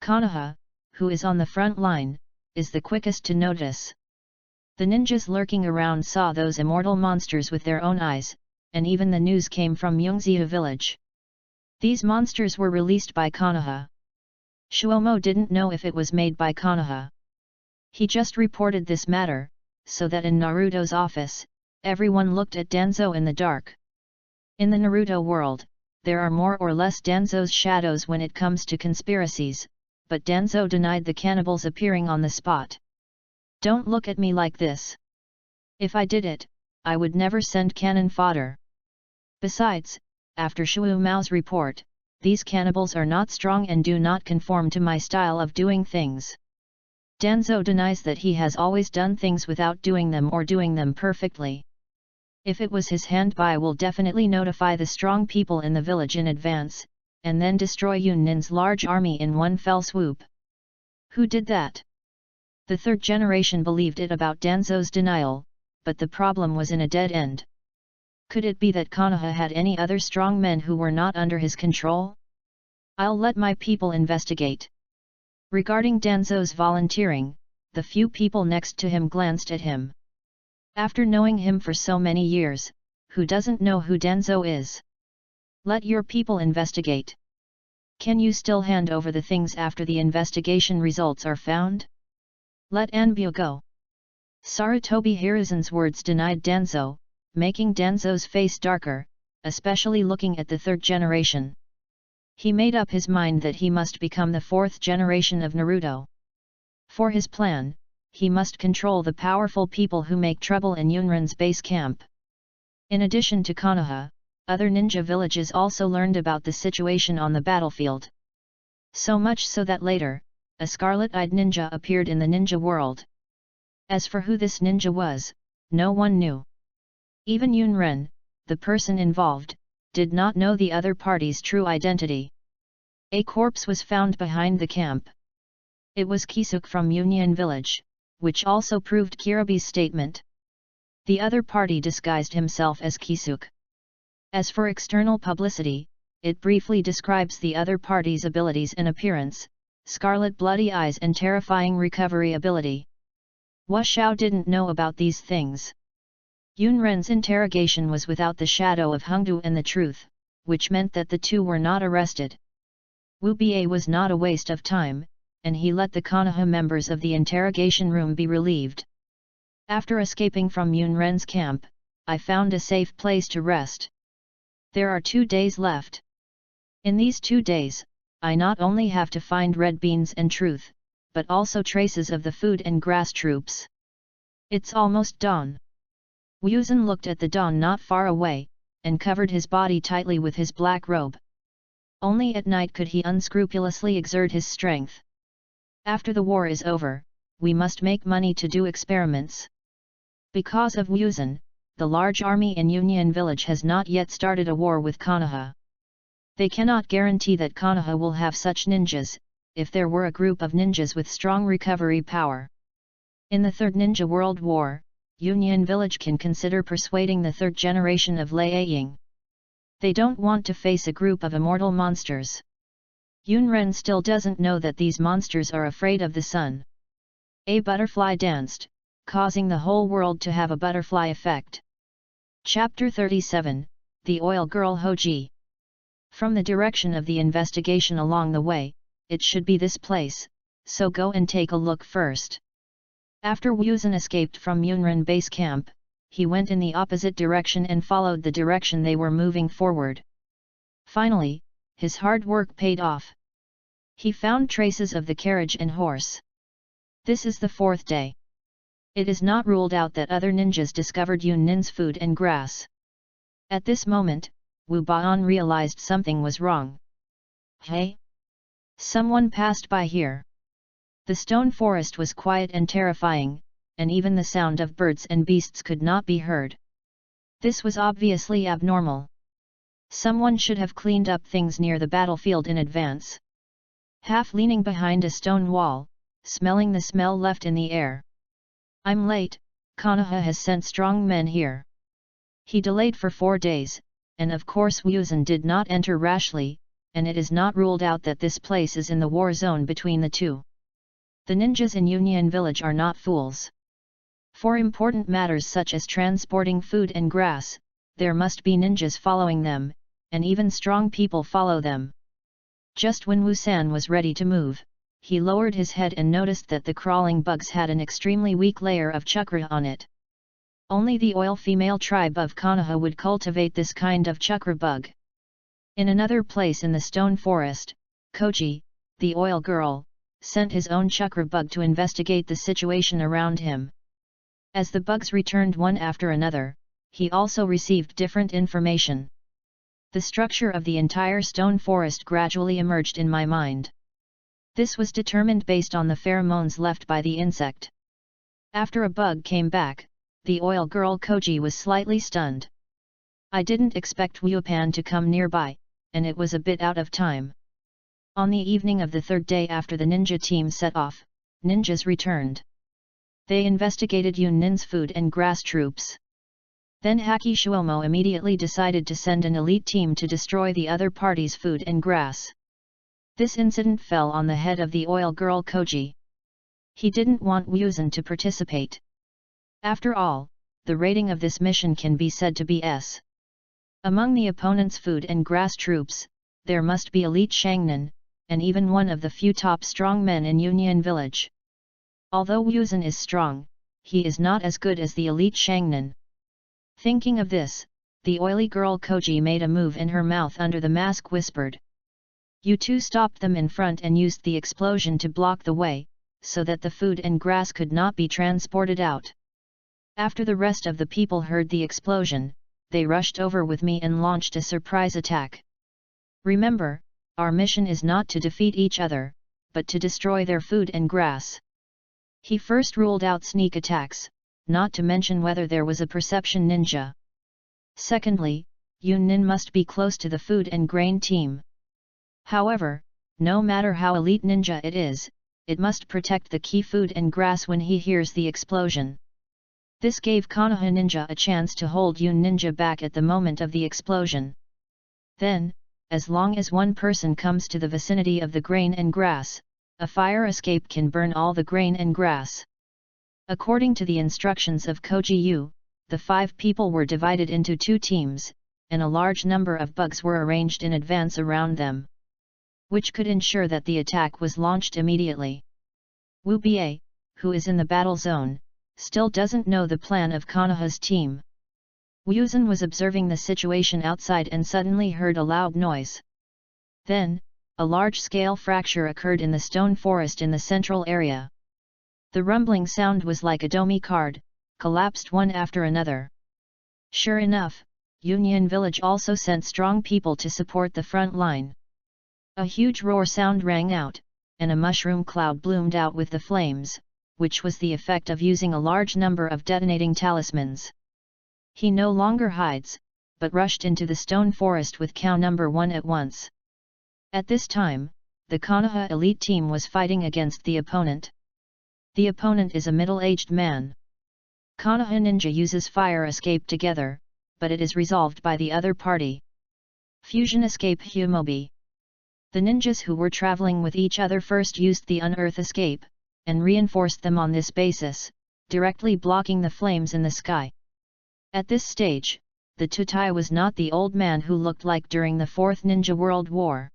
Konoha, who is on the front line, is the quickest to notice. The ninjas lurking around saw those immortal monsters with their own eyes, and even the news came from Yongzia village. These monsters were released by Konoha. Shuomo didn't know if it was made by Konoha. He just reported this matter, so that in Naruto's office, everyone looked at Danzo in the dark. In the Naruto world, there are more or less Danzo's shadows when it comes to conspiracies, but Danzo denied the cannibals appearing on the spot. Don't look at me like this. If I did it, I would never send cannon fodder. Besides, after Shuo Mao's report, these cannibals are not strong and do not conform to my style of doing things. Danzo denies that he has always done things without doing them or doing them perfectly. If it was his hand, I will definitely notify the strong people in the village in advance, and then destroy Yun Nin's large army in one fell swoop. Who did that? The third generation believed it about Danzo's denial, but the problem was in a dead end. Could it be that Konoha had any other strong men who were not under his control? I'll let my people investigate. Regarding Danzo's volunteering, the few people next to him glanced at him. After knowing him for so many years, who doesn't know who Danzo is? Let your people investigate. Can you still hand over the things after the investigation results are found? Let Anbyo go. Sarutobi Hiruzen's words denied Danzo, making Danzo's face darker, especially looking at the third generation. He made up his mind that he must become the fourth generation of Naruto. For his plan, he must control the powerful people who make trouble in Yunren's base camp. In addition to Konoha, other ninja villages also learned about the situation on the battlefield. So much so that later, a scarlet-eyed ninja appeared in the ninja world. As for who this ninja was, no one knew. Even Yunren, the person involved, did not know the other party's true identity. A corpse was found behind the camp. It was Kisuk from Union Village, which also proved Kirabi's statement. The other party disguised himself as Kisuk. As for external publicity, it briefly describes the other party's abilities and appearance, scarlet bloody eyes and terrifying recovery ability. Hua Xiao didn't know about these things. Yunren's interrogation was without the shadow of Hengdu and the truth, which meant that the two were not arrested. Wu Bie was not a waste of time, and he let the Konoha members of the interrogation room be relieved. After escaping from Yunren's camp, I found a safe place to rest. There are 2 days left. In these 2 days, I not only have to find red beans and truth, but also traces of the food and grass troops. It's almost dawn. Wuzhen looked at the dawn not far away, and covered his body tightly with his black robe. Only at night could he unscrupulously exert his strength. After the war is over, we must make money to do experiments. Because of Wuzhen, the large army in Union Village has not yet started a war with Konoha. They cannot guarantee that Konoha will have such ninjas, if there were a group of ninjas with strong recovery power. In the Third Ninja World War, Union Village can consider persuading the third generation of Liaying. They don't want to face a group of immortal monsters. Yunren still doesn't know that these monsters are afraid of the sun. A butterfly danced, causing the whole world to have a butterfly effect. Chapter 37, The Oil Girl Hoji. From the direction of the investigation along the way, it should be this place, so go and take a look first. After Wuzhen escaped from Yunren base camp, he went in the opposite direction and followed the direction they were moving forward. Finally, his hard work paid off. He found traces of the carriage and horse. This is the fourth day. It is not ruled out that other ninjas discovered Yun Nin's food and grass. At this moment, Wu Baan realized something was wrong. Hey! Someone passed by here. The stone forest was quiet and terrifying, and even the sound of birds and beasts could not be heard. This was obviously abnormal. Someone should have cleaned up things near the battlefield in advance. Half leaning behind a stone wall, smelling the smell left in the air. I'm late, Konoha has sent strong men here. He delayed for 4 days, and of course Wuzhen did not enter rashly, and it is not ruled out that this place is in the war zone between the two. The ninjas in Union Village are not fools. For important matters such as transporting food and grass, there must be ninjas following them, and even strong people follow them. Just when Wu San was ready to move, he lowered his head and noticed that the crawling bugs had an extremely weak layer of chakra on it. Only the oil female tribe of Konoha would cultivate this kind of chakra bug. In another place in the stone forest, Koji, the oil girl, sent his own chakra bug to investigate the situation around him. As the bugs returned one after another, he also received different information. The structure of the entire stone forest gradually emerged in my mind. This was determined based on the pheromones left by the insect. After a bug came back, the oil girl Koji was slightly stunned. I didn't expect Wupan to come nearby, and it was a bit out of time. On the evening of the third day after the ninja team set off, ninjas returned. They investigated Yun Nin's food and grass troops. Then Haki Shuomo immediately decided to send an elite team to destroy the other party's food and grass. This incident fell on the head of the oil girl Koji. He didn't want Wuzhen to participate. After all, the rating of this mission can be said to be S. Among the opponent's food and grass troops, there must be elite Shangnan, and even one of the few top strong men in Union Village. Although Wuzhen is strong, he is not as good as the elite Shangnan. Thinking of this, the oily girl Koji made a move in her mouth under the mask whispered. You two stopped them in front and used the explosion to block the way, so that the food and grass could not be transported out. After the rest of the people heard the explosion, they rushed over with me and launched a surprise attack. Remember, our mission is not to defeat each other, but to destroy their food and grass. He first ruled out sneak attacks, not to mention whether there was a perception ninja. Secondly, Yun Nin must be close to the food and grain team. However, no matter how elite ninja it must protect the key food and grass when he hears the explosion. This gave Konoha ninja a chance to hold Yun ninja back at the moment of the explosion. Then, as long as one person comes to the vicinity of the grain and grass, a fire escape can burn all the grain and grass. According to the instructions of Koji Yu, the 5 people were divided into 2 teams, and a large number of bugs were arranged in advance around them, which could ensure that the attack was launched immediately. Wu Bie, who is in the battle zone, still doesn't know the plan of Konoha's team. Wuzhen was observing the situation outside and suddenly heard a loud noise. Then, a large-scale fracture occurred in the stone forest in the central area. The rumbling sound was like a domi card, collapsed one after another. Sure enough, Union Village also sent strong people to support the front line. A huge roar sound rang out, and a mushroom cloud bloomed out with the flames, which was the effect of using a large number of detonating talismans. He no longer hides, but rushed into the stone forest with cow number 1 at once. At this time, the Konoha elite team was fighting against the opponent. The opponent is a middle-aged man. Konoha ninja uses fire escape together, but it is resolved by the other party. Fusion escape Humobi. The ninjas who were traveling with each other first used the unearth escape, and reinforced them on this basis, directly blocking the flames in the sky. At this stage, the Tutai was not the old man who looked like during the Fourth Ninja World War.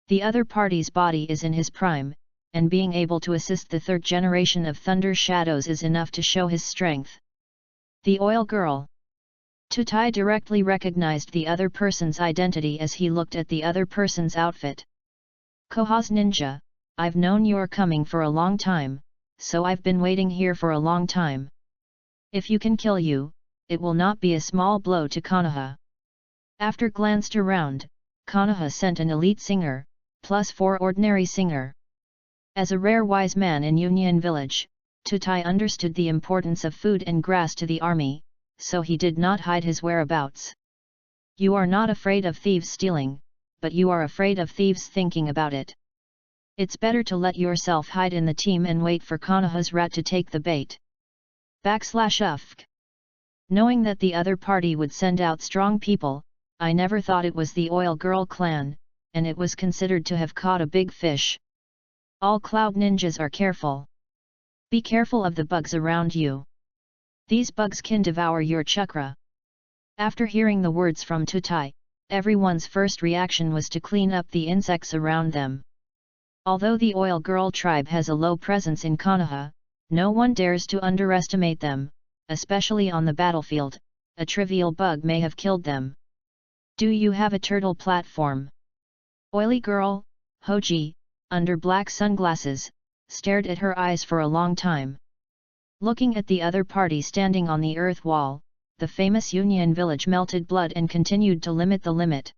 The other party's body is in his prime, and being able to assist the third generation of Thunder Shadows is enough to show his strength. The oil girl. Tutai directly recognized the other person's identity as he looked at the other person's outfit. Koha's ninja, I've known you're coming for a long time, so I've been waiting here for a long time. If you can kill you, it will not be a small blow to Konoha. After glanced around, Konoha sent an elite singer, plus 4 ordinary singer. As a rare wise man in Union Village, Tutai understood the importance of food and grass to the army, so he did not hide his whereabouts. You are not afraid of thieves stealing, but you are afraid of thieves thinking about it. It's better to let yourself hide in the team and wait for Konoha's rat to take the bait. /UFK. Knowing that the other party would send out strong people, I never thought it was the Oil Girl clan, and it was considered to have caught a big fish. All cloud ninjas are careful. Be careful of the bugs around you. These bugs can devour your chakra. After hearing the words from Tutai, everyone's first reaction was to clean up the insects around them. Although the Oil Girl tribe has a low presence in Konoha, no one dares to underestimate them, especially on the battlefield. A trivial bug may have killed them. Do you have a turtle platform? Oily girl, Hoji, under black sunglasses, stared at her eyes for a long time. Looking at the other party standing on the earth wall, the famous Union Village melted blood and continued to limit the limit.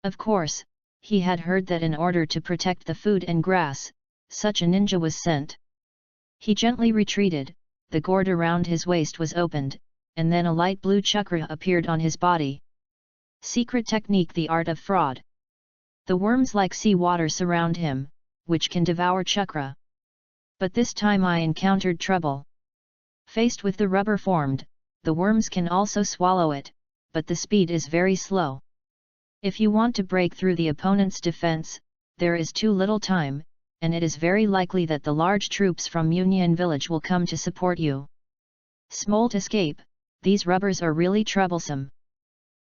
Of course, he had heard that in order to protect the food and grass, such a ninja was sent. He gently retreated, the gourd around his waist was opened, and then a light blue chakra appeared on his body. Secret technique: the art of fraud. The worms like sea water surround him, which can devour chakra. But this time I encountered trouble. Faced with the rubber formed, the worms can also swallow it, but the speed is very slow. If you want to break through the opponent's defense, there is too little time, and it is very likely that the large troops from Union Village will come to support you. Smolt escape: these rubbers are really troublesome.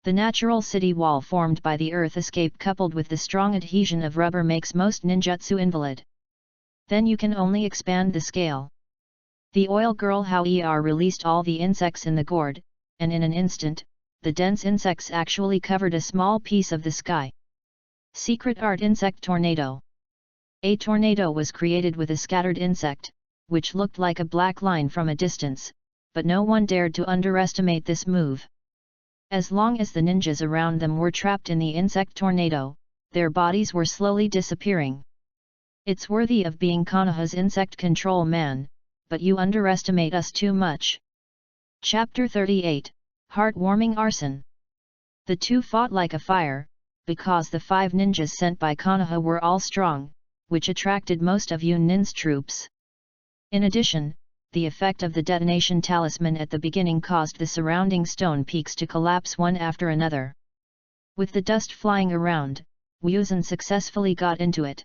The natural city wall formed by the earth escape coupled with the strong adhesion of rubber makes most ninjutsu invalid. Then you can only expand the scale. The Oil Girl however released all the insects in the gourd, and in an instant, the dense insects actually covered a small piece of the sky. Secret art: insect tornado. A tornado was created with a scattered insect, which looked like a black line from a distance, but no one dared to underestimate this move. As long as the ninjas around them were trapped in the insect tornado, their bodies were slowly disappearing. It's worthy of being Konoha's insect control man, but you underestimate us too much. Chapter 38, Heartwarming Arson. The two fought like a fire, because the 5 ninjas sent by Konoha were all strong, which attracted most of Yunin's troops. In addition, the effect of the detonation talisman at the beginning caused the surrounding stone peaks to collapse one after another. With the dust flying around, Wuzhen successfully got into it.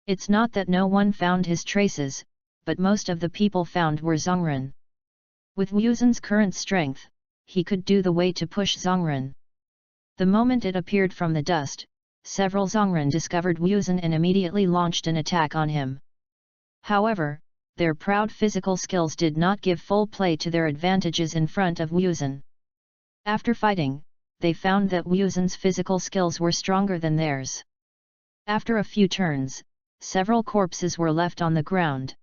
It's not that no one found his traces, but most of the people found were Zhongren. With Wuzhen's current strength, he could do the way to push Zhongren. The moment it appeared from the dust, several Zhongren discovered Wuzhen and immediately launched an attack on him. However, their proud physical skills did not give full play to their advantages in front of Wuzhen. After fighting, they found that Wuzhen's physical skills were stronger than theirs. After a few turns, several corpses were left on the ground.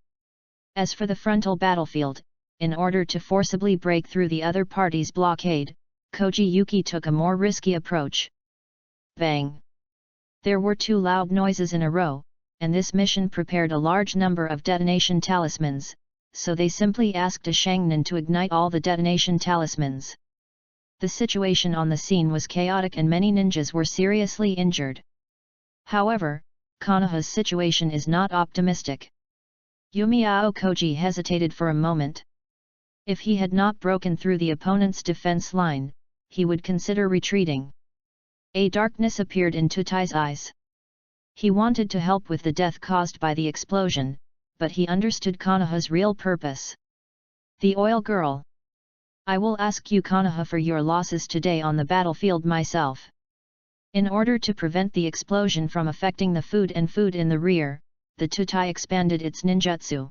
As for the frontal battlefield, in order to forcibly break through the other party's blockade, Koji Yuki took a more risky approach. Bang! There were 2 loud noises in a row, and this mission prepared a large number of detonation talismans, so they simply asked a Shangnan to ignite all the detonation talismans. The situation on the scene was chaotic and many ninjas were seriously injured. However, Konoha's situation is not optimistic. Yumiao Koji hesitated for a moment. If he had not broken through the opponent's defense line, he would consider retreating. A darkness appeared in Tutai's eyes. He wanted to help with the death caused by the explosion, but he understood Konoha's real purpose. The oil girl. I will ask you Konoha for your losses today on the battlefield myself. In order to prevent the explosion from affecting the food in the rear, the Tutai expanded its ninjutsu.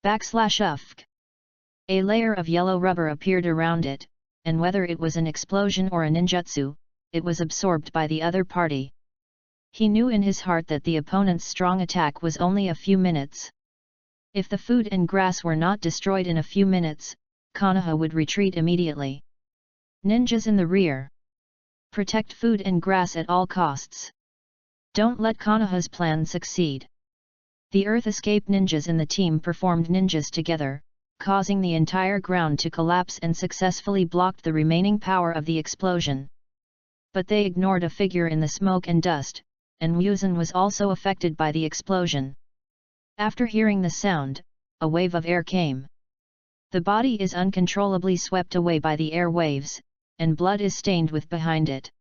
/UFK. A layer of yellow rubber appeared around it, and whether it was an explosion or a ninjutsu, it was absorbed by the other party. He knew in his heart that the opponent's strong attack was only a few minutes. If the food and grass were not destroyed in a few minutes, Konoha would retreat immediately. Ninjas in the rear. Protect food and grass at all costs. Don't let Konoha's plan succeed. The Earth Escape ninjas in the team performed ninjas together, causing the entire ground to collapse and successfully blocked the remaining power of the explosion. But they ignored a figure in the smoke and dust, and Muzan was also affected by the explosion. After hearing the sound, a wave of air came. The body is uncontrollably swept away by the air waves, and blood is stained with behind it.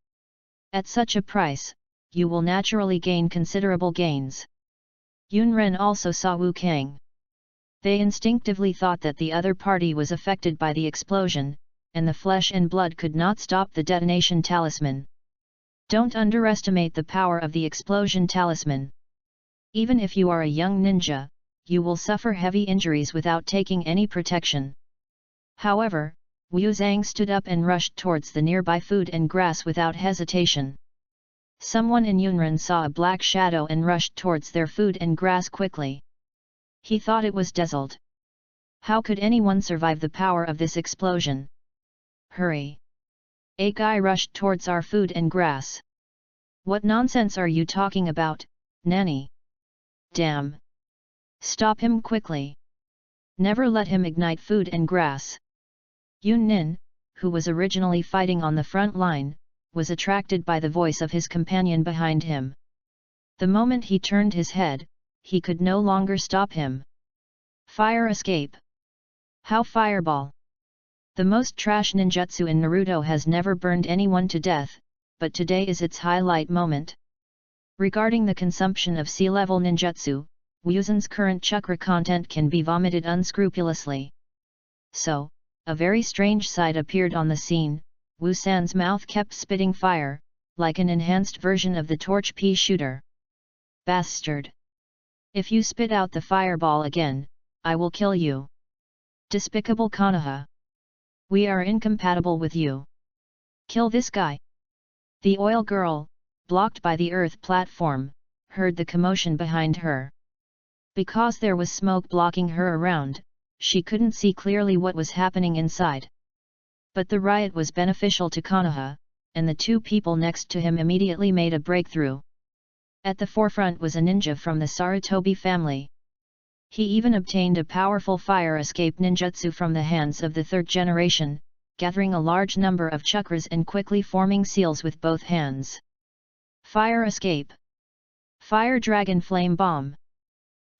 At such a price, you will naturally gain considerable gains. Yunren also saw Wu Kang. They instinctively thought that the other party was affected by the explosion, and the flesh and blood could not stop the detonation talisman. Don't underestimate the power of the explosion talisman. Even if you are a young ninja, you will suffer heavy injuries without taking any protection. However, Wu Zhang stood up and rushed towards the nearby food and grass without hesitation. Someone in Yunren saw a black shadow and rushed towards their food and grass quickly. He thought it was dazzled. How could anyone survive the power of this explosion? Hurry! A guy rushed towards our food and grass. What nonsense are you talking about, Nanny? Damn! Stop him quickly! Never let him ignite food and grass. Yun Nin, who was originally fighting on the front line, was attracted by the voice of his companion behind him. The moment he turned his head, he could no longer stop him. Fire escape! How fireball! The most trash ninjutsu in Naruto has never burned anyone to death, but today is its highlight moment. Regarding the consumption of sea-level ninjutsu, Wuzan's current chakra content can be vomited unscrupulously. So, a very strange sight appeared on the scene. Wu San's mouth kept spitting fire, like an enhanced version of the torch pea shooter. Bastard! If you spit out the fireball again, I will kill you. Despicable Konoha! We are incompatible with you. Kill this guy! The oil girl, blocked by the earth platform, heard the commotion behind her. Because there was smoke blocking her around, she couldn't see clearly what was happening inside. But the riot was beneficial to Konoha, and the two people next to him immediately made a breakthrough. At the forefront was a ninja from the Sarutobi family. He even obtained a powerful fire escape ninjutsu from the hands of the third generation, gathering a large number of chakras and quickly forming seals with both hands. Fire escape! Fire dragon flame bomb!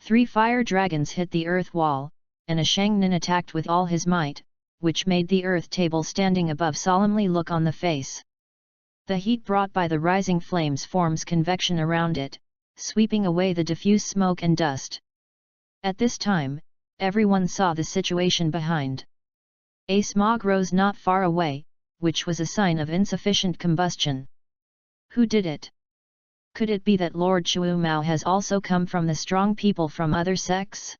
3 fire dragons hit the earth wall, and a Shangnin attacked with all his might, which made the earth table standing above solemnly look on the face. The heat brought by the rising flames forms convection around it, sweeping away the diffuse smoke and dust. At this time, everyone saw the situation behind. A smog rose not far away, which was a sign of insufficient combustion. Who did it? Could it be that Lord Chuo Mao has also come from the strong people from other sects?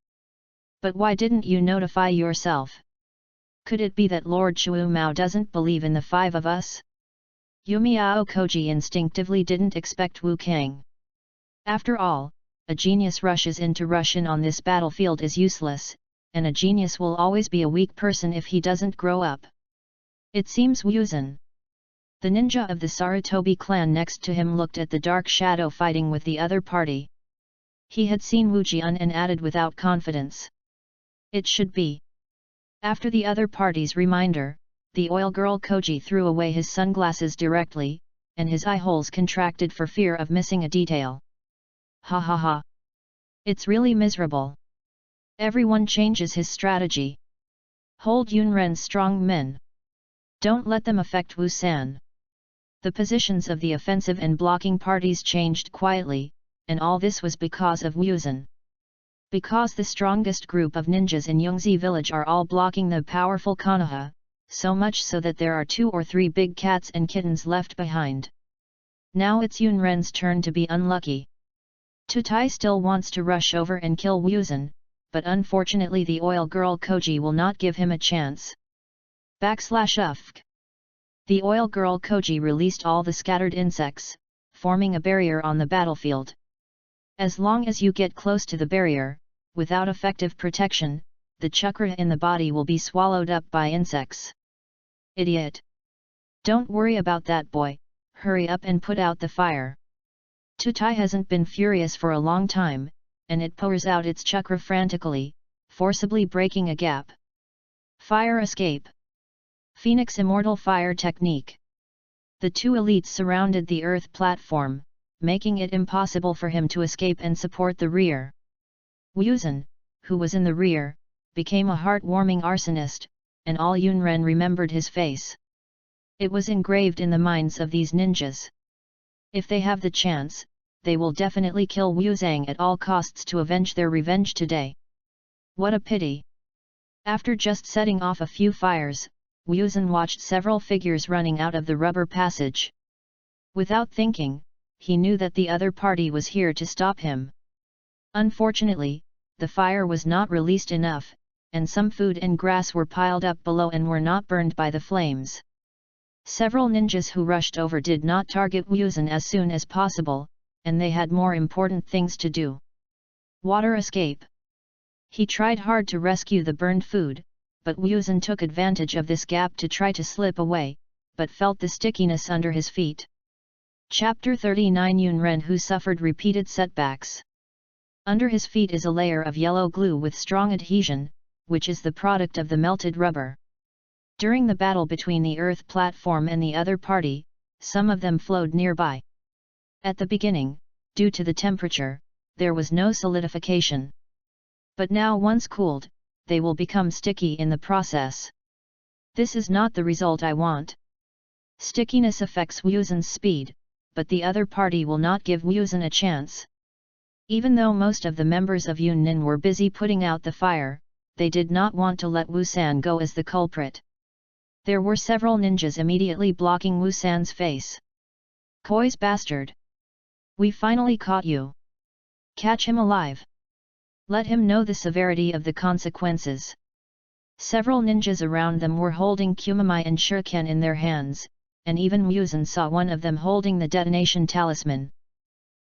But why didn't you notify yourself? Could it be that Lord Chuo Mao doesn't believe in the 5 of us? Yumiao Koji instinctively didn't expect Wu Kang. After all, a genius rushes in to rush in on this battlefield is useless, and a genius will always be a weak person if he doesn't grow up. It seems Wuzan, the ninja of the Sarutobi clan next to him, looked at the dark shadow fighting with the other party. He had seen Wu Jian and added without confidence. It should be. After the other party's reminder, the oil girl Koji threw away his sunglasses directly, and his eye holes contracted for fear of missing a detail. Ha ha ha! It's really miserable. Everyone changes his strategy. Hold Yunren's strong men. Don't let them affect Wu San. The positions of the offensive and blocking parties changed quietly, and all this was because of Wuzhen. Because the strongest group of ninjas in Yongzi village are all blocking the powerful Konoha, so much so that there are 2 or 3 big cats and kittens left behind. Now it's Yunren's turn to be unlucky. Tutai still wants to rush over and kill Wuzhen, but unfortunately the oil girl Koji will not give him a chance. /UFK. The oil girl Koji released all the scattered insects, forming a barrier on the battlefield. As long as you get close to the barrier, without effective protection, the chakra in the body will be swallowed up by insects. Idiot! Don't worry about that, boy, hurry up and put out the fire. Tutai hasn't been furious for a long time, and it pours out its chakra frantically, forcibly breaking a gap. Fire escape. Phoenix Immortal Fire Technique. The 2 elites surrounded the Earth platform, making it impossible for him to escape and support the rear. Wuzhen, who was in the rear, became a heartwarming arsonist, and all Yunren remembered his face. It was engraved in the minds of these ninjas. If they have the chance, they will definitely kill Wuzhen at all costs to avenge their revenge today. What a pity! After just setting off a few fires, Wuzhen watched several figures running out of the rubber passage. Without thinking, he knew that the other party was here to stop him. Unfortunately, the fire was not released enough, and some food and grass were piled up below and were not burned by the flames. Several ninjas who rushed over did not target Wuzhen as soon as possible, and they had more important things to do. Water escape. He tried hard to rescue the burned food, but Wuzhen took advantage of this gap to try to slip away, but felt the stickiness under his feet. Chapter 39 Yunren who suffered repeated setbacks. Under his feet is a layer of yellow glue with strong adhesion, which is the product of the melted rubber. During the battle between the Earth platform and the other party, some of them flowed nearby. At the beginning, due to the temperature, there was no solidification. But now once cooled, they will become sticky in the process. This is not the result I want. Stickiness affects Wuzhen's speed, but the other party will not give Wuzhen a chance. Even though most of the members of Yunnin were busy putting out the fire, they did not want to let Wuzhen go as the culprit. There were several ninjas immediately blocking Wuzhen's face. Koi's bastard! We finally caught you. Catch him alive. Let him know the severity of the consequences. Several ninjas around them were holding kumamai and shuriken in their hands, and even Wuzhen saw one of them holding the detonation talisman.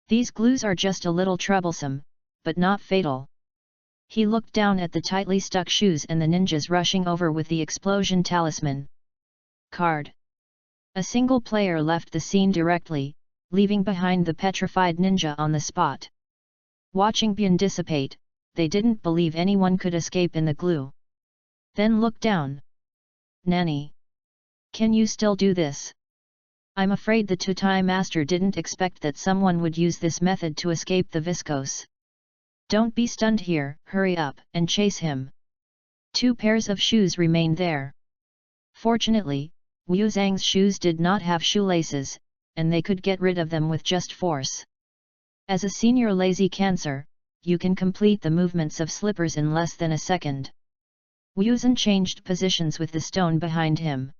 These glues are just a little troublesome, but not fatal. He looked down at the tightly stuck shoes and the ninjas rushing over with the explosion talisman. Card. A single player left the scene directly, leaving behind the petrified ninja on the spot. Watching Bun dissipate, they didn't believe anyone could escape in the glue. Then looked down. Nanny! Can you still do this? I'm afraid the Tutai master didn't expect that someone would use this method to escape the viscose. Don't be stunned here, hurry up and chase him. 2 pairs of shoes remained there. Fortunately, Wuzhen's shoes did not have shoelaces, and they could get rid of them with just force. As a senior lazy cancer, you can complete the movements of slippers in less than a second. Wuzhen changed positions with the stone behind him.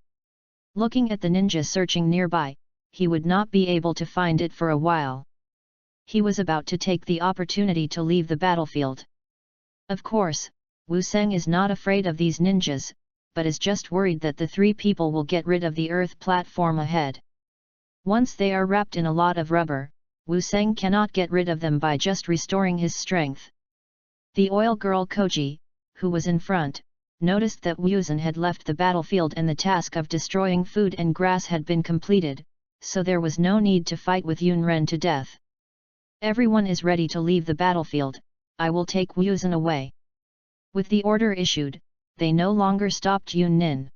Looking at the ninja searching nearby, he would not be able to find it for a while. He was about to take the opportunity to leave the battlefield. Of course, Wuzhen is not afraid of these ninjas, but is just worried that the 3 people will get rid of the Earth platform ahead. Once they are wrapped in a lot of rubber, Wuzhen cannot get rid of them by just restoring his strength. The oil girl Koji, who was in front, noticed that Wuzhen had left the battlefield and the task of destroying food and grass had been completed, so there was no need to fight with Yunren to death. Everyone is ready to leave the battlefield, I will take Wuzhen away. With the order issued, they no longer stopped Yunnin.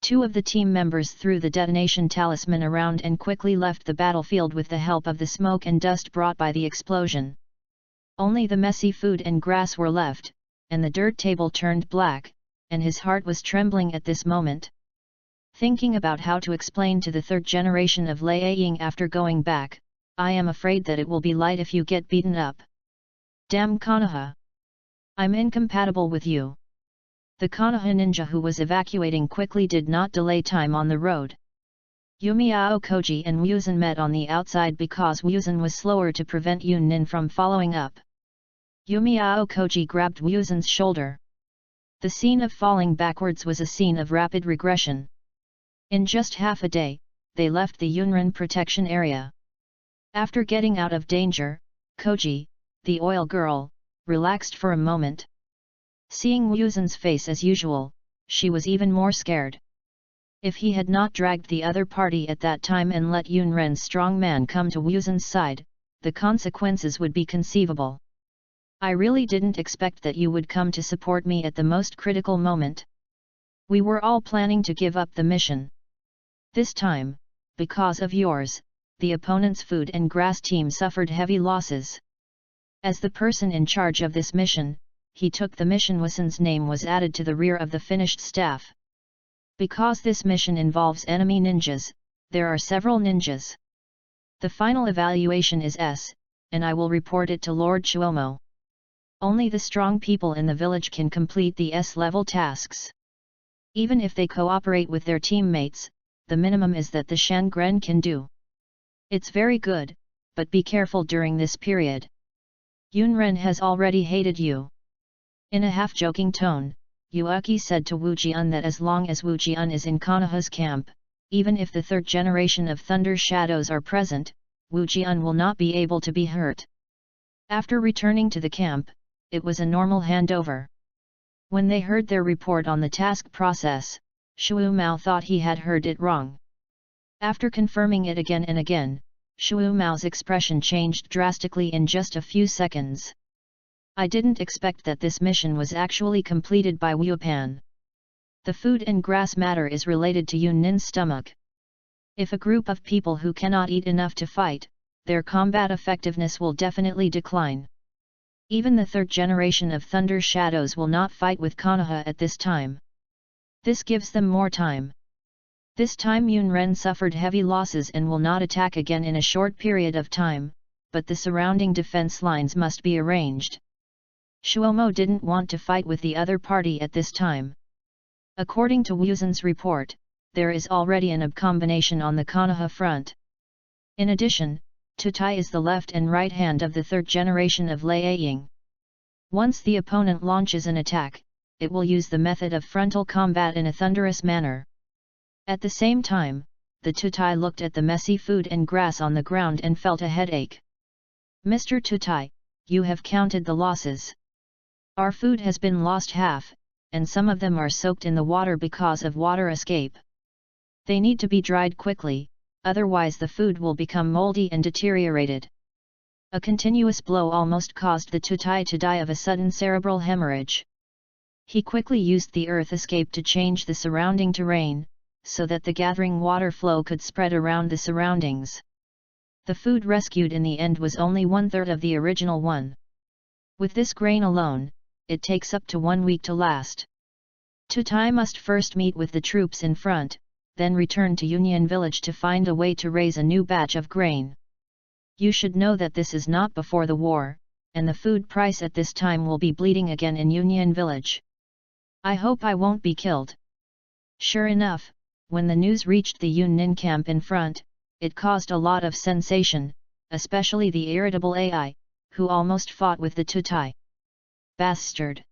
2 of the team members threw the detonation talisman around and quickly left the battlefield with the help of the smoke and dust brought by the explosion. Only the messy food and grass were left, and the dirt table turned black, and his heart was trembling at this moment. Thinking about how to explain to the 3rd generation of Liang after going back, I am afraid that it will be light if you get beaten up. Damn Konoha! I'm incompatible with you. The Konoha ninja who was evacuating quickly did not delay time on the road. Yumi Aokoji and Wuzan met on the outside because Wuzan was slower to prevent Yun-nin from following up. Yumi Aokoji grabbed Wuzan's shoulder. The scene of falling backwards was a scene of rapid regression. In just half a day, they left the Yunrin protection area. After getting out of danger, Koji, the oil girl, relaxed for a moment. Seeing Wuzan's face as usual, she was even more scared. If he had not dragged the other party at that time and let Yunren's strong man come to Wuzan's side, the consequences would be conceivable. I really didn't expect that you would come to support me at the most critical moment. We were all planning to give up the mission. This time, because of yours, the opponent's food and grass team suffered heavy losses. As the person in charge of this mission, he took the mission. Wuzan's name was added to the rear of the finished staff. Because this mission involves enemy ninjas, there are several ninjas. The final evaluation is S, and I will report it to Lord Chuomo. Only the strong people in the village can complete the S-level tasks. Even if they cooperate with their teammates, the minimum is that the Shangren can do. It's very good, but be careful during this period. Yunren has already hated you. In a half-joking tone, Yuaki said to Wu Jian that as long as Wu Jian is in Konoha's camp, even if the third generation of Thunder Shadows are present, Wu Jian will not be able to be hurt. After returning to the camp, it was a normal handover. When they heard their report on the task process, Shu Mao thought he had heard it wrong. After confirming it again and again, Shu Mao's expression changed drastically in just a few seconds. I didn't expect that this mission was actually completed by Wu Pan. The food and grass matter is related to Yun-nin's stomach. If a group of people who cannot eat enough to fight, their combat effectiveness will definitely decline. Even the third generation of Thunder Shadows will not fight with Konoha at this time. This gives them more time. This time Yunren suffered heavy losses and will not attack again in a short period of time, but the surrounding defense lines must be arranged. Shuomo didn't want to fight with the other party at this time. According to Wuzan's report, there is already an combination on the Konoha front. In addition, Tutai is the left and right hand of the third generation of Lei Ying. Once the opponent launches an attack, it will use the method of frontal combat in a thunderous manner. At the same time, the Tutai looked at the messy food and grass on the ground and felt a headache. Mr. Tutai, you have counted the losses. Our food has been lost half, and some of them are soaked in the water because of water escape. They need to be dried quickly, otherwise the food will become moldy and deteriorated. A continuous blow almost caused the Tutai to die of a sudden cerebral hemorrhage. He quickly used the earth escape to change the surrounding terrain, so that the gathering water flow could spread around the surroundings. The food rescued in the end was only 1/3 of the original one. With this grain alone, it takes up to 1 week to last. Tutai must first meet with the troops in front, then return to Union Village to find a way to raise a new batch of grain. You should know that this is not before the war, and the food price at this time will be bleeding again in Union Village. I hope I won't be killed. Sure enough, when the news reached the Yunnin camp in front, it caused a lot of sensation, especially the irritable AI, who almost fought with the Tutai. Bastard!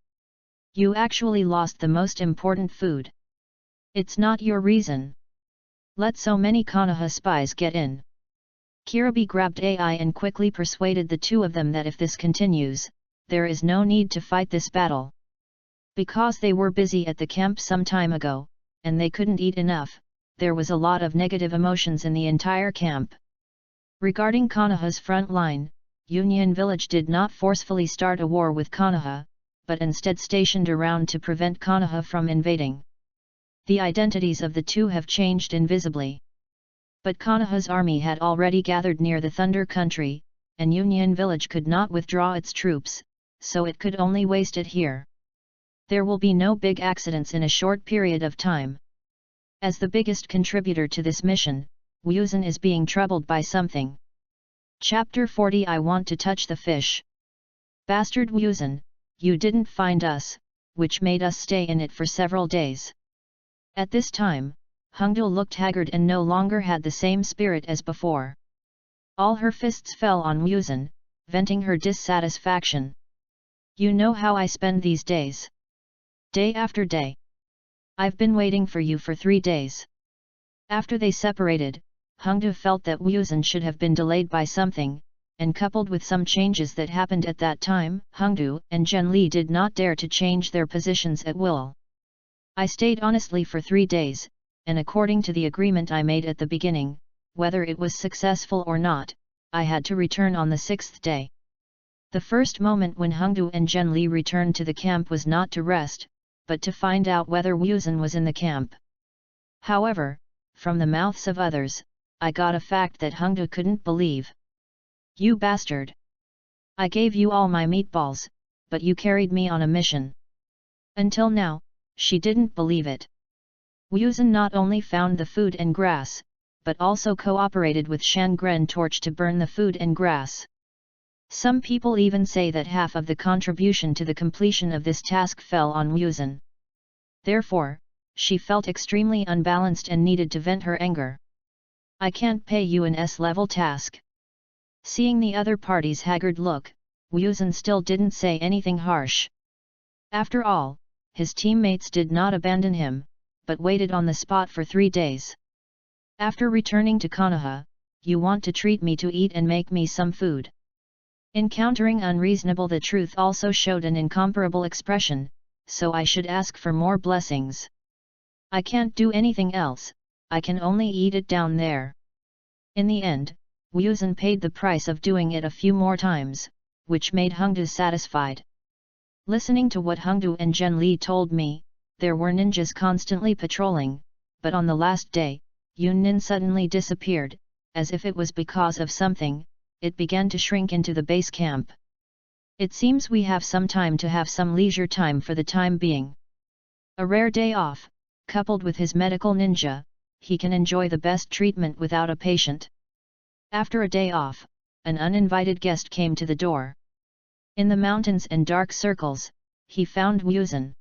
You actually lost the most important food. It's not your reason. Let so many Konoha spies get in. Kirabi grabbed AI and quickly persuaded the two of them that if this continues, there is no need to fight this battle. Because they were busy at the camp some time ago, and they couldn't eat enough, there was a lot of negative emotions in the entire camp. Regarding Konoha's front line, Union Village did not forcefully start a war with Konoha, but instead stationed around to prevent Konoha from invading. The identities of the two have changed invisibly. But Konoha's army had already gathered near the Thunder Country, and Union Village could not withdraw its troops, so it could only waste it here. There will be no big accidents in a short period of time. As the biggest contributor to this mission, Wuzan is being troubled by something. Chapter 40 I want to touch the fish. Bastard Wuzhen, you didn't find us, which made us stay in it for several days. At this time, Hengdu looked haggard and no longer had the same spirit as before. All her fists fell on Wuzhen, venting her dissatisfaction. You know how I spend these days. Day after day. I've been waiting for you for 3 days. After they separated, Hengdu felt that Wuzhen should have been delayed by something, and coupled with some changes that happened at that time, Hengdu and Zhenli did not dare to change their positions at will. I stayed honestly for 3 days, and according to the agreement I made at the beginning, whether it was successful or not, I had to return on the 6th day. The first moment when Hengdu and Zhenli returned to the camp was not to rest, but to find out whether Wuzhen was in the camp. However, from the mouths of others, I got a fact that Hengdu couldn't believe. You bastard! I gave you all my meatballs, but you carried me on a mission. Until now, she didn't believe it. Wuzhen not only found the food and grass, but also cooperated with Shangren torch to burn the food and grass. Some people even say that half of the contribution to the completion of this task fell on Wuzhen. Therefore, she felt extremely unbalanced and needed to vent her anger. I can't pay you an S-level task. Seeing the other party's haggard look, Wuzhen still didn't say anything harsh. After all, his teammates did not abandon him, but waited on the spot for 3 days. After returning to Konoha, you want to treat me to eat and make me some food. Encountering unreasonable, the truth also showed an incomparable expression, so I should ask for more blessings. I can't do anything else, I can only eat it down there. In the end, Wuzhen paid the price of doing it a few more times, which made Hengdu satisfied. Listening to what Hengdu and Zhenli told me, there were ninjas constantly patrolling, but on the last day, Yunnin suddenly disappeared, as if it was because of something. It began to shrink into the base camp. It seems we have some time to have some leisure time for the time being. A rare day off, coupled with his medical ninja, he can enjoy the best treatment without a patient. After a day off, an uninvited guest came to the door. In the mountains and dark circles, he found Wuzhen.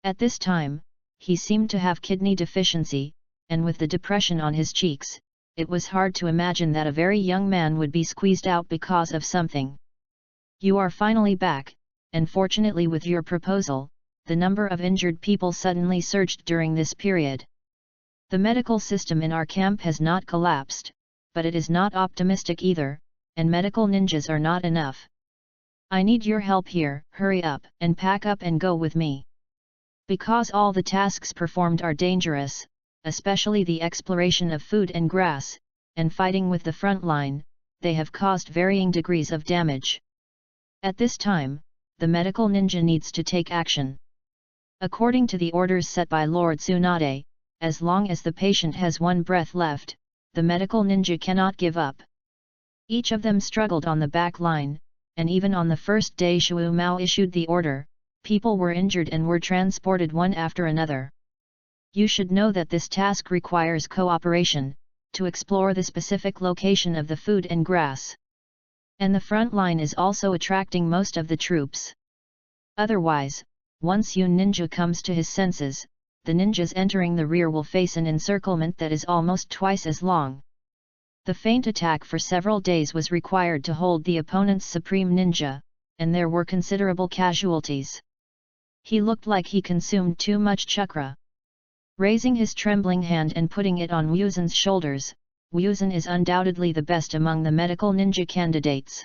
At this time, he seemed to have kidney deficiency, and with the depression on his cheeks, it was hard to imagine that a very young man would be squeezed out because of something. You are finally back, and fortunately with your proposal, the number of injured people suddenly surged during this period. The medical system in our camp has not collapsed, but it is not optimistic either, and medical ninjas are not enough. I need your help here, hurry up and pack up and go with me. Because all the tasks performed are dangerous, especially the exploration of food and grass, and fighting with the front line, they have caused varying degrees of damage. At this time, the medical ninja needs to take action. According to the orders set by Lord Tsunade, as long as the patient has one breath left, the medical ninja cannot give up. Each of them struggled on the back line, and even on the first day Shu Mao issued the order, people were injured and were transported one after another. You should know that this task requires cooperation, to explore the specific location of the food and grass. And the front line is also attracting most of the troops. Otherwise, once Yun Ninja comes to his senses, the ninjas entering the rear will face an encirclement that is almost twice as long. The feint attack for several days was required to hold the opponent's supreme ninja, and there were considerable casualties. He looked like he consumed too much chakra. Raising his trembling hand and putting it on Wuzhen's shoulders, Wuzhen is undoubtedly the best among the medical ninja candidates.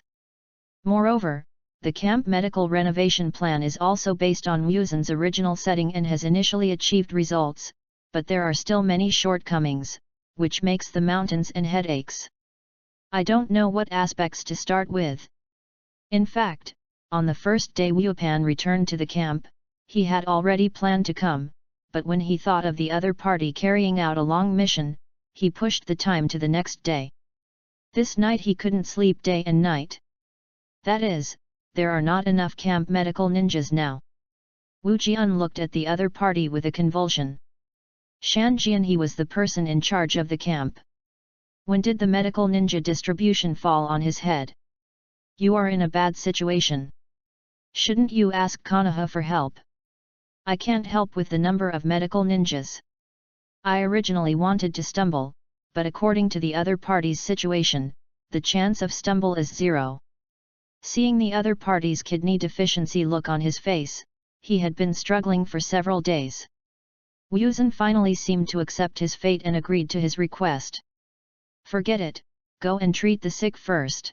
Moreover, the camp medical renovation plan is also based on Wuzhen's original setting and has initially achieved results, but there are still many shortcomings, which makes the mountains and headaches. I don't know what aspects to start with. In fact, on the first day Wupan returned to the camp, he had already planned to come, but when he thought of the other party carrying out a long mission, he pushed the time to the next day. This night he couldn't sleep day and night. That is, there are not enough camp medical ninjas now. Wu Jian looked at the other party with a convulsion. Shan Jian, he was the person in charge of the camp. When did the medical ninja distribution fall on his head? You are in a bad situation. Shouldn't you ask Konoha for help? I can't help with the number of medical ninjas. I originally wanted to stumble, but according to the other party's situation, the chance of stumble is 0. Seeing the other party's kidney deficiency look on his face, he had been struggling for several days. Wuzhen finally seemed to accept his fate and agreed to his request. Forget it, go and treat the sick first.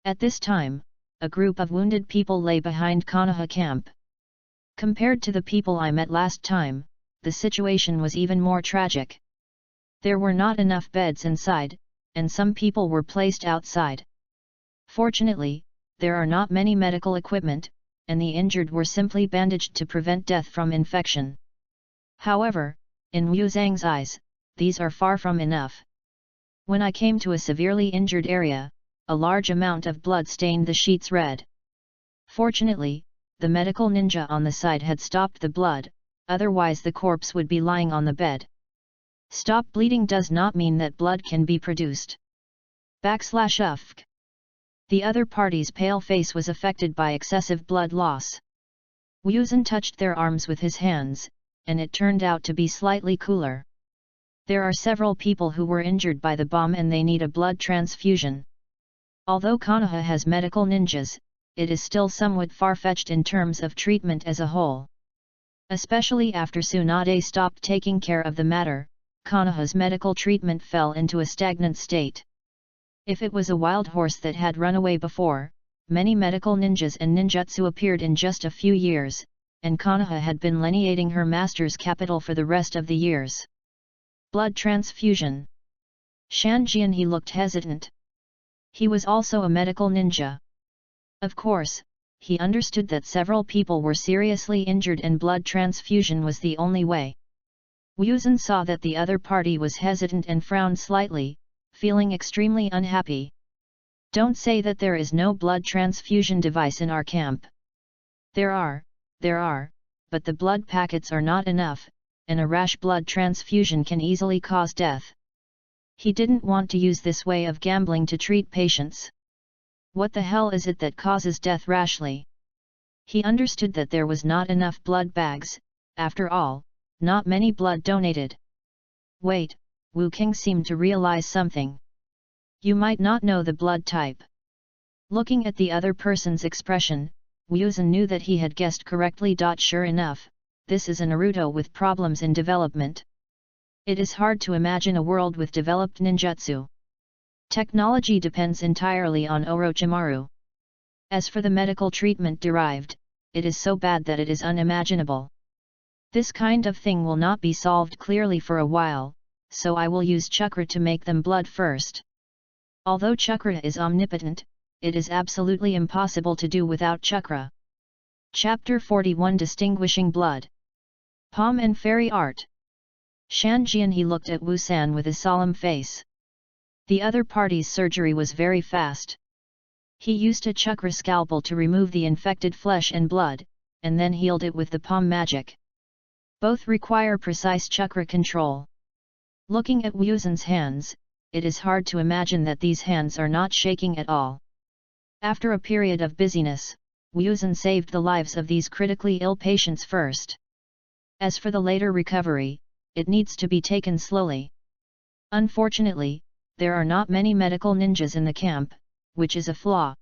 At this time, a group of wounded people lay behind Konoha camp. Compared to the people I met last time, the situation was even more tragic. There were not enough beds inside, and some people were placed outside. Fortunately, there are not many medical equipment, and the injured were simply bandaged to prevent death from infection. However, in Wu Zhang's eyes, these are far from enough. When I came to a severely injured area, a large amount of blood stained the sheets red. Fortunately, the medical ninja on the side had stopped the blood, otherwise the corpse would be lying on the bed. Stop bleeding does not mean that blood can be produced. /UFK. The other party's pale face was affected by excessive blood loss. Wuzhen touched their arms with his hands, and it turned out to be slightly cooler. There are several people who were injured by the bomb and they need a blood transfusion. Although Konoha has medical ninjas, it is still somewhat far-fetched in terms of treatment as a whole. Especially after Tsunade stopped taking care of the matter, Konoha's medical treatment fell into a stagnant state. If it was a wild horse that had run away before, many medical ninjas and ninjutsu appeared in just a few years, and Konoha had been lineating her master's capital for the rest of the years. Blood transfusion. Shanjian he looked hesitant. He was also a medical ninja. Of course, he understood that several people were seriously injured and blood transfusion was the only way. Wuzhen saw that the other party was hesitant and frowned slightly, feeling extremely unhappy. Don't say that there is no blood transfusion device in our camp. There are, but the blood packets are not enough, and a rash blood transfusion can easily cause death. He didn't want to use this way of gambling to treat patients. What the hell is it that causes death rashly? He understood that there was not enough blood bags, after all, not many blood donated. Wait, Wu King seemed to realize something. You might not know the blood type. Looking at the other person's expression, Wuzhen knew that he had guessed correctly. Sure enough, this is a Naruto with problems in development. It is hard to imagine a world with developed ninjutsu. Technology depends entirely on Orochimaru. As for the medical treatment derived, it is so bad that it is unimaginable. This kind of thing will not be solved clearly for a while, so I will use chakra to make them blood first. Although chakra is omnipotent, it is absolutely impossible to do without chakra. Chapter 41 Distinguishing Blood. Palm and Fairy Art. Shanjian he looked at Wu San with a solemn face. The other party's surgery was very fast. He used a chakra scalpel to remove the infected flesh and blood, and then healed it with the palm magic. Both require precise chakra control. Looking at Wuzhen's hands, it is hard to imagine that these hands are not shaking at all. After a period of busyness, Wuzhen saved the lives of these critically ill patients first. As for the later recovery, it needs to be taken slowly. Unfortunately, there are not many medical ninjas in the camp, which is a flaw.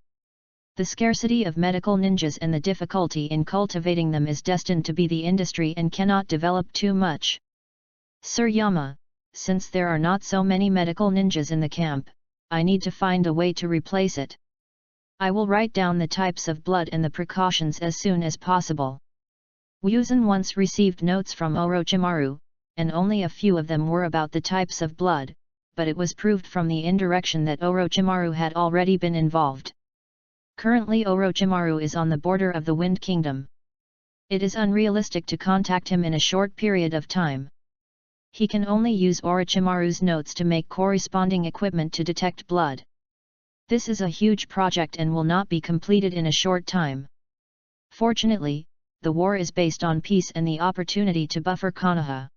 The scarcity of medical ninjas and the difficulty in cultivating them is destined to be the industry and cannot develop too much. Sir Yama, since there are not so many medical ninjas in the camp, I need to find a way to replace it. I will write down the types of blood and the precautions as soon as possible. Wuzhen once received notes from Orochimaru, and only a few of them were about the types of blood, but it was proved from the indirection that Orochimaru had already been involved. Currently Orochimaru is on the border of the Wind Kingdom. It is unrealistic to contact him in a short period of time. He can only use Orochimaru's notes to make corresponding equipment to detect blood. This is a huge project and will not be completed in a short time. Fortunately, the war is based on peace and the opportunity to buffer Konoha.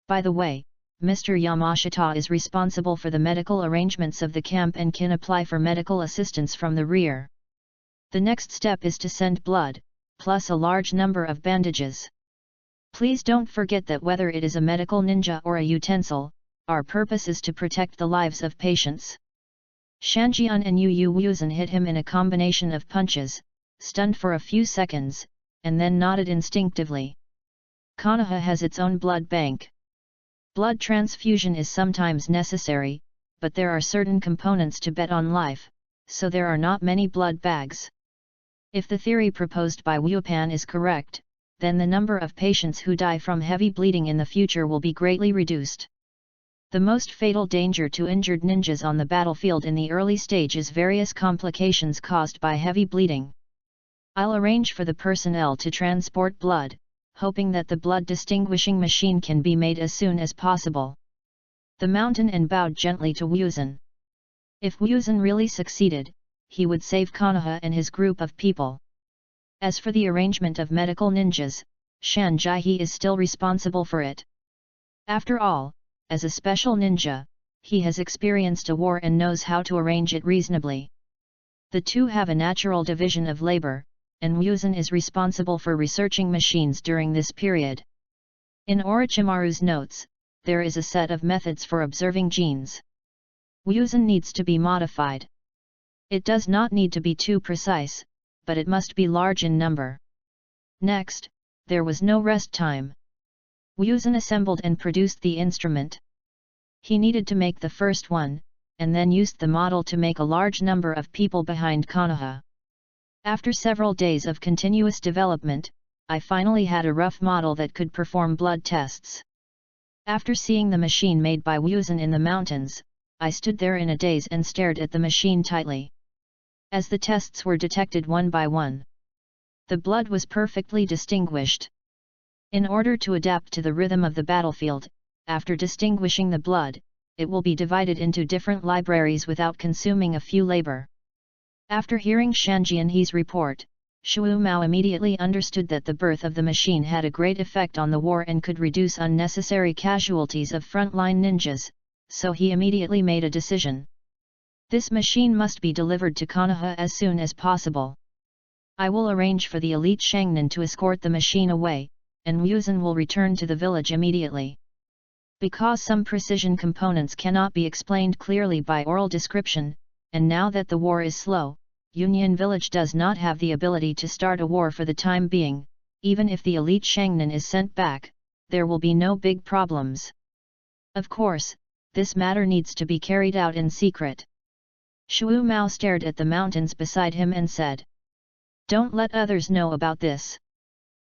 By the way, Mr. Yamashita is responsible for the medical arrangements of the camp and can apply for medical assistance from the rear. The next step is to send blood, plus a large number of bandages. Please don't forget that whether it is a medical ninja or a utensil, our purpose is to protect the lives of patients. Shanjian and Yu Wuzhen hit him in a combination of punches, stunned for a few seconds, and then nodded instinctively. Konoha has its own blood bank. Blood transfusion is sometimes necessary, but there are certain components to bet on life, so there are not many blood bags. If the theory proposed by Wupan is correct, then the number of patients who die from heavy bleeding in the future will be greatly reduced. The most fatal danger to injured ninjas on the battlefield in the early stage is various complications caused by heavy bleeding. I'll arrange for the personnel to transport blood, hoping that the blood distinguishing machine can be made as soon as possible. The mountain and bowed gently to Wuzhen. If Wuzhen really succeeded, he would save Konoha and his group of people. As for the arrangement of medical ninjas, Shan Jaihe is still responsible for it. After all, as a special ninja, he has experienced a war and knows how to arrange it reasonably. The two have a natural division of labor, and Wuzhen is responsible for researching machines during this period. In Orochimaru's notes, there is a set of methods for observing genes. Wuzhen needs to be modified. It does not need to be too precise, but it must be large in number. Next, there was no rest time. Wuzhen assembled and produced the instrument. He needed to make the first one, and then used the model to make a large number of people behind Konoha. After several days of continuous development, I finally had a rough model that could perform blood tests. After seeing the machine made by Wuzhen in the mountains, I stood there in a daze and stared at the machine tightly. As the tests were detected one by one, the blood was perfectly distinguished. In order to adapt to the rhythm of the battlefield, after distinguishing the blood, it will be divided into different libraries without consuming a few labor. After hearing Shanjianhe's report, Shu Mao immediately understood that the birth of the machine had a great effect on the war and could reduce unnecessary casualties of frontline ninjas, so he immediately made a decision. This machine must be delivered to Konoha as soon as possible. I will arrange for the elite Shangnan to escort the machine away, and Wuzhen will return to the village immediately. Because some precision components cannot be explained clearly by oral description, and now that the war is slow, Union Village does not have the ability to start a war for the time being. Even if the elite Shangnan is sent back, there will be no big problems. Of course, this matter needs to be carried out in secret. Shu Mao stared at the mountains beside him and said, "Don't let others know about this."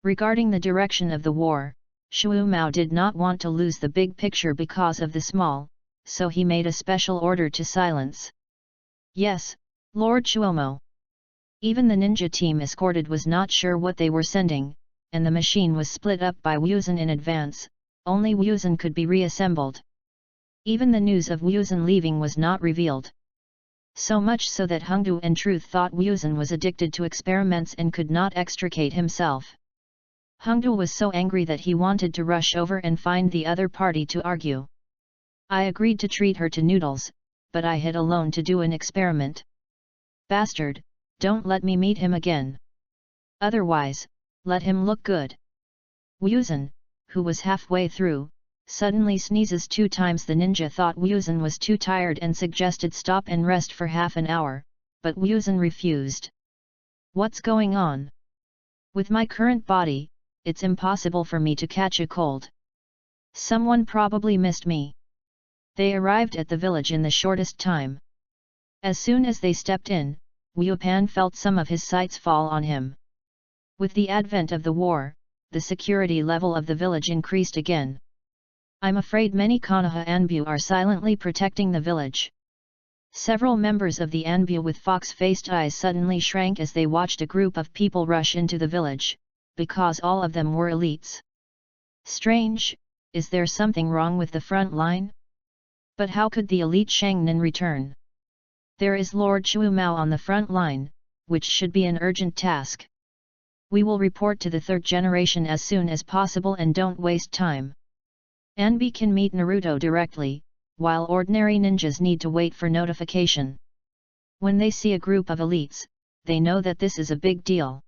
Regarding the direction of the war, Shu Mao did not want to lose the big picture because of the small, so he made a special order to silence. "Yes, Lord Shuomo." Even the ninja team escorted was not sure what they were sending, and the machine was split up by Wuzhen in advance. Only Wuzhen could be reassembled. Even the news of Wuzhen leaving was not revealed. So much so that Hengdu and Truth thought Wuzhen was addicted to experiments and could not extricate himself. Hengdu was so angry that he wanted to rush over and find the other party to argue. "I agreed to treat her to noodles, but I hid alone to do an experiment. Bastard, don't let me meet him again. Otherwise, let him look good." Wuzhen, who was halfway through, suddenly sneezes 2 times. The ninja thought Wuzhen was too tired and suggested stop and rest for half an hour, but Wuzhen refused. "What's going on? With my current body, it's impossible for me to catch a cold. Someone probably missed me." They arrived at the village in the shortest time. As soon as they stepped in, Wupan felt some of his sights fall on him. With the advent of the war, the security level of the village increased again. "I'm afraid many Konoha Anbu are silently protecting the village." Several members of the Anbu with fox-faced eyes suddenly shrank as they watched a group of people rush into the village, because all of them were elites. Strange, is there something wrong with the front line? But how could the elite Shangnan return? There is Lord Shu Mao on the front line, which should be an urgent task. We will report to the 3rd generation as soon as possible and don't waste time. Anbi can meet Naruto directly, while ordinary ninjas need to wait for notification. When they see a group of elites, they know that this is a big deal.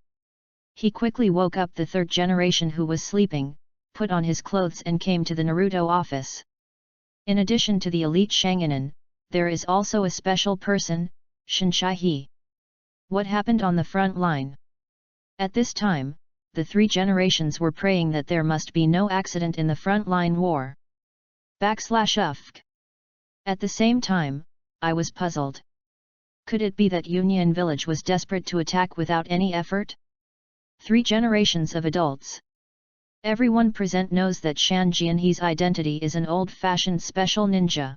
He quickly woke up the third generation who was sleeping, put on his clothes and came to the Naruto office. In addition to the elite Shanganin, there is also a special person, Shinshai. What happened on the front line? At this time, the three generations were praying that there must be no accident in the front line war. /UFK. At the same time, I was puzzled. Could it be that Union Village was desperate to attack without any effort? 3 generations of adults. Everyone present knows that Shan Jianhe's identity is an old-fashioned special ninja.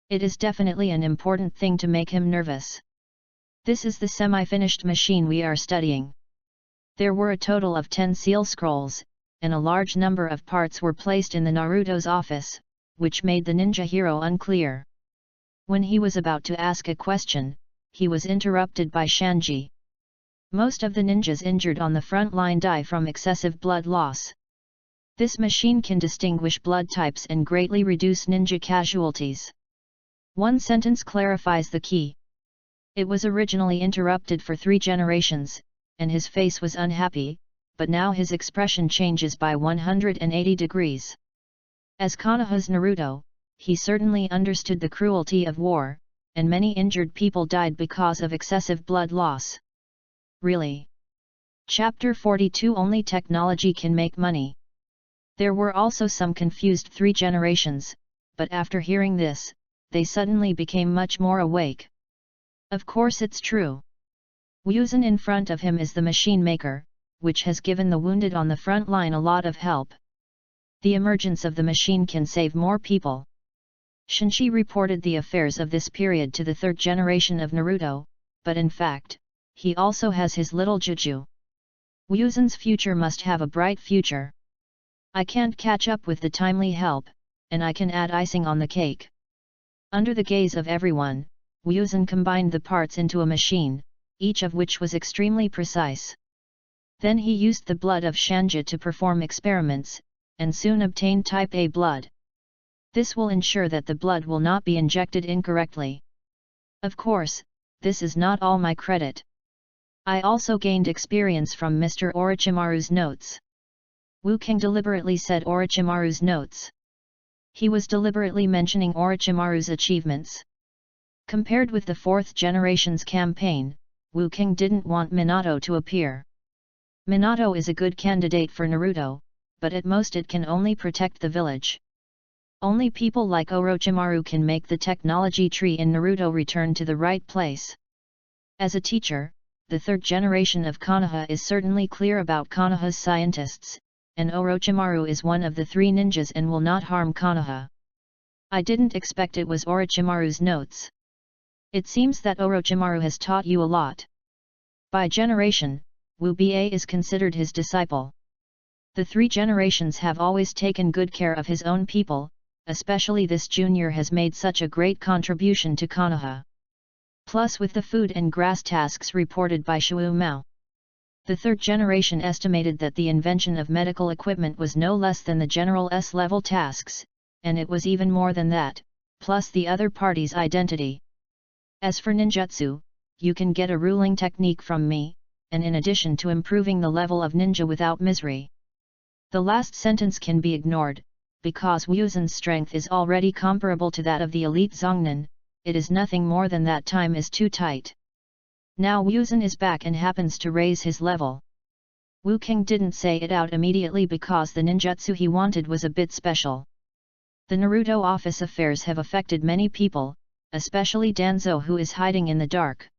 It is definitely an important thing to make him nervous. This is the semi-finished machine we are studying. There were a total of 10 seal scrolls, and a large number of parts were placed in the Naruto's office, which made the ninja hero unclear. When he was about to ask a question, he was interrupted by Shanji. Most of the ninjas injured on the front line die from excessive blood loss. This machine can distinguish blood types and greatly reduce ninja casualties. One sentence clarifies the key. It was originally interrupted for 3 generations, and his face was unhappy, but now his expression changes by 180 degrees. As Konoha's Naruto, he certainly understood the cruelty of war, and many injured people died because of excessive blood loss. Really? Chapter 42 Only technology can make money. There were also some confused 3 generations, but after hearing this, they suddenly became much more awake. Of course it's true. Wuzan in front of him is the machine maker, which has given the wounded on the front line a lot of help. The emergence of the machine can save more people. Shinji reported the affairs of this period to the 3rd generation of Naruto, but in fact, he also has his little juju. Wuzan's future must have a bright future. I can't catch up with the timely help, and I can add icing on the cake. Under the gaze of everyone, Wuzan combined the parts into a machine, each of which was extremely precise. Then he used the blood of Shanja to perform experiments, and soon obtained type A blood. This will ensure that the blood will not be injected incorrectly. Of course, this is not all my credit. I also gained experience from Mr. Orochimaru's notes. Wu King deliberately said Orochimaru's notes. He was deliberately mentioning Orochimaru's achievements. Compared with the 4th generation's campaign, Wu King didn't want Minato to appear. Minato is a good candidate for Naruto, but at most it can only protect the village. Only people like Orochimaru can make the technology tree in Naruto return to the right place. As a teacher, the 3rd generation of Konoha is certainly clear about Konoha's scientists, and Orochimaru is one of the 3 ninjas and will not harm Konoha. I didn't expect it was Orochimaru's notes. It seems that Orochimaru has taught you a lot. By generation, Wu Ba is considered his disciple. The 3 generations have always taken good care of his own people, especially this junior has made such a great contribution to Konoha. Plus with the food and grass tasks reported by Shu Mao. The 3rd generation estimated that the invention of medical equipment was no less than the general S-level tasks, and it was even more than that, plus the other party's identity. As for ninjutsu, you can get a ruling technique from me, and in addition to improving the level of ninja without misery. The last sentence can be ignored, because Wuzan's strength is already comparable to that of the elite Zongnan, it is nothing more than that time is too tight. Now Wuzan is back and happens to raise his level. Wu King didn't say it out immediately because the ninjutsu he wanted was a bit special. The Naruto office affairs have affected many people, especially Danzo who is hiding in the dark.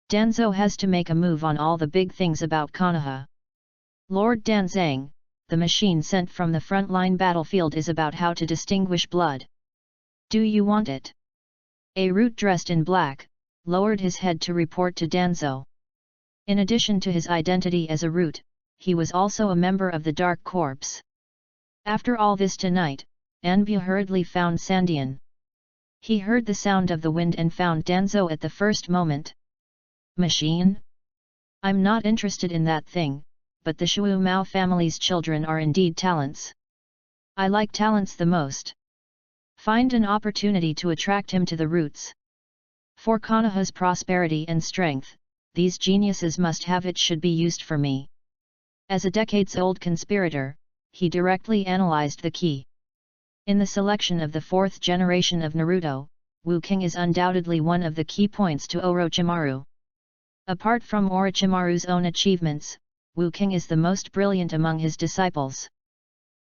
Danzo has to make a move on all the big things about Konoha. Lord Danzang, the machine sent from the front-line battlefield is about how to distinguish blood. Do you want it? A root dressed in black lowered his head to report to Danzo. In addition to his identity as a root, he was also a member of the Dark Corps. After all this tonight, Anbu hurriedly found Sandian. He heard the sound of the wind and found Danzo at the first moment. Machine? I'm not interested in that thing, but the Shu Mao family's children are indeed talents. I like talents the most. Find an opportunity to attract him to the roots. For Konoha's prosperity and strength, these geniuses must have it should be used for me. As a decades-old conspirator, he directly analyzed the key. In the selection of the fourth generation of Naruto, Wu King is undoubtedly one of the key points to Orochimaru. Apart from Orochimaru's own achievements, Wu King is the most brilliant among his disciples.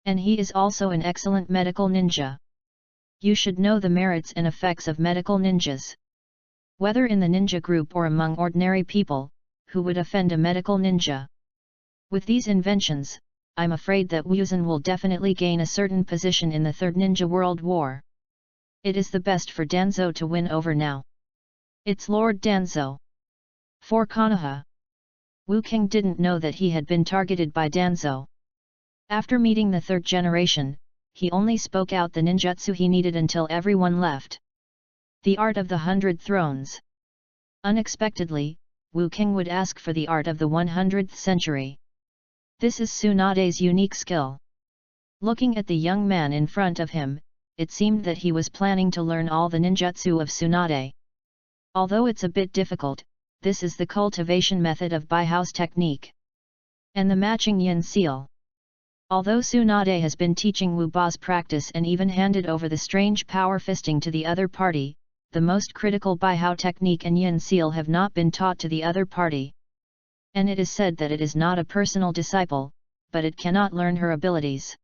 And he is also an excellent medical ninja. You should know the merits and effects of medical ninjas. Whether in the ninja group or among ordinary people, who would offend a medical ninja? With these inventions, I'm afraid that Wuzan will definitely gain a certain position in the Third Ninja World War. It is the best for Danzo to win over now. It's Lord Danzo. For Konoha, Wu King didn't know that he had been targeted by Danzo. After meeting the third generation, he only spoke out the ninjutsu he needed until everyone left. The Art of the 100 Thrones. Unexpectedly, Wu King would ask for the Art of the 100th Century. This is Tsunade's unique skill. Looking at the young man in front of him, it seemed that he was planning to learn all the ninjutsu of Tsunade. Although it's a bit difficult, this is the cultivation method of Baihao's technique. And the matching yin seal. Although Tsunade has been teaching Wu Ba's practice and even handed over the strange power fisting to the other party, the most critical Baihao technique and yin seal have not been taught to the other party. And it is said that it is not a personal disciple, but it cannot learn her abilities.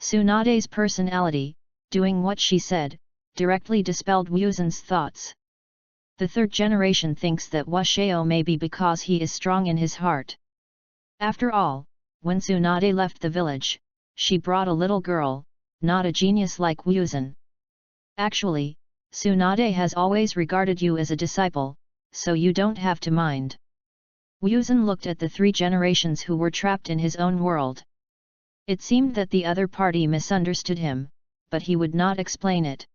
Tsunade's personality, doing what she said, directly dispelled Wuzan's thoughts. The third generation thinks that Washeo may be because he is strong in his heart. After all, when Tsunade left the village, she brought a little girl, not a genius like Wuzan. Actually, Tsunade has always regarded you as a disciple, so you don't have to mind. Wuzan looked at the three generations who were trapped in his own world. It seemed that the other party misunderstood him, but he would not explain it.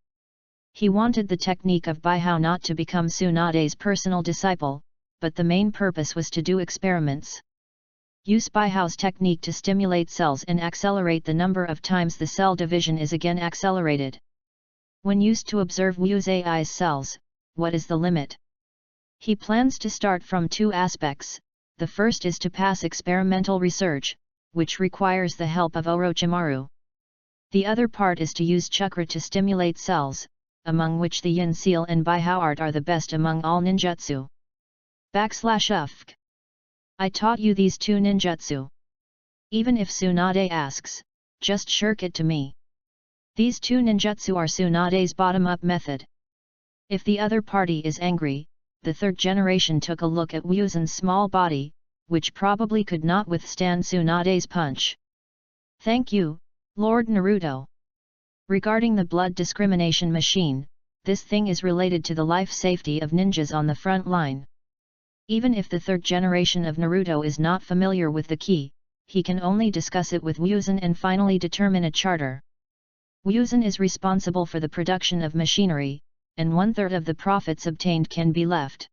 He wanted the technique of Baihao not to become Tsunade's personal disciple, but the main purpose was to do experiments. Use Baihao's technique to stimulate cells and accelerate the number of times the cell division is again accelerated. When used to observe Wu's AI's cells, what is the limit? He plans to start from two aspects. The first is to pass experimental research, which requires the help of Orochimaru. The other part is to use chakra to stimulate cells, among which the yin seal and Baihao art are the best among all ninjutsu. /UFK. I taught you these two ninjutsu. Even if Tsunade asks, just shirk it to me. These two ninjutsu are Tsunade's bottom-up method. If the other party is angry, the third generation took a look at Wuzan's small body, which probably could not withstand Tsunade's punch. Thank you, Lord Naruto. Regarding the blood discrimination machine, this thing is related to the life safety of ninjas on the front line. Even if the third generation of Naruto is not familiar with the key, he can only discuss it with Wuzan and finally determine a charter. Wuzan is responsible for the production of machinery, and 1/3 of the profits obtained can be left.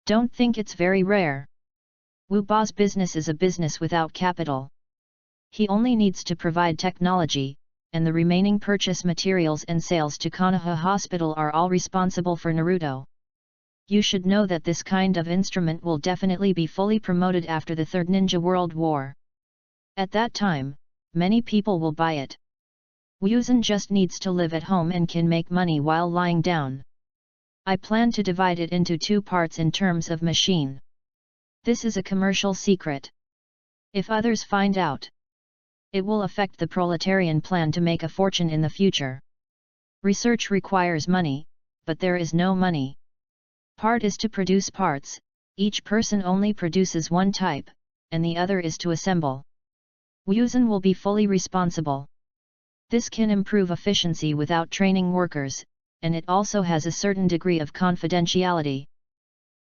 Don't think it's very rare. Wu Ba's business is a business without capital. He only needs to provide technology, and the remaining purchase materials and sales to Konoha Hospital are all responsible for Naruto. You should know that this kind of instrument will definitely be fully promoted after the Third Ninja World War. At that time, many people will buy it. Wuzan just needs to live at home and can make money while lying down. I plan to divide it into two parts in terms of machine. This is a commercial secret. If others find out, it will affect the proletarian plan to make a fortune in the future. Research requires money, but there is no money. Part is to produce parts, each person only produces one type, and the other is to assemble. Wuzan will be fully responsible. This can improve efficiency without training workers, and it also has a certain degree of confidentiality.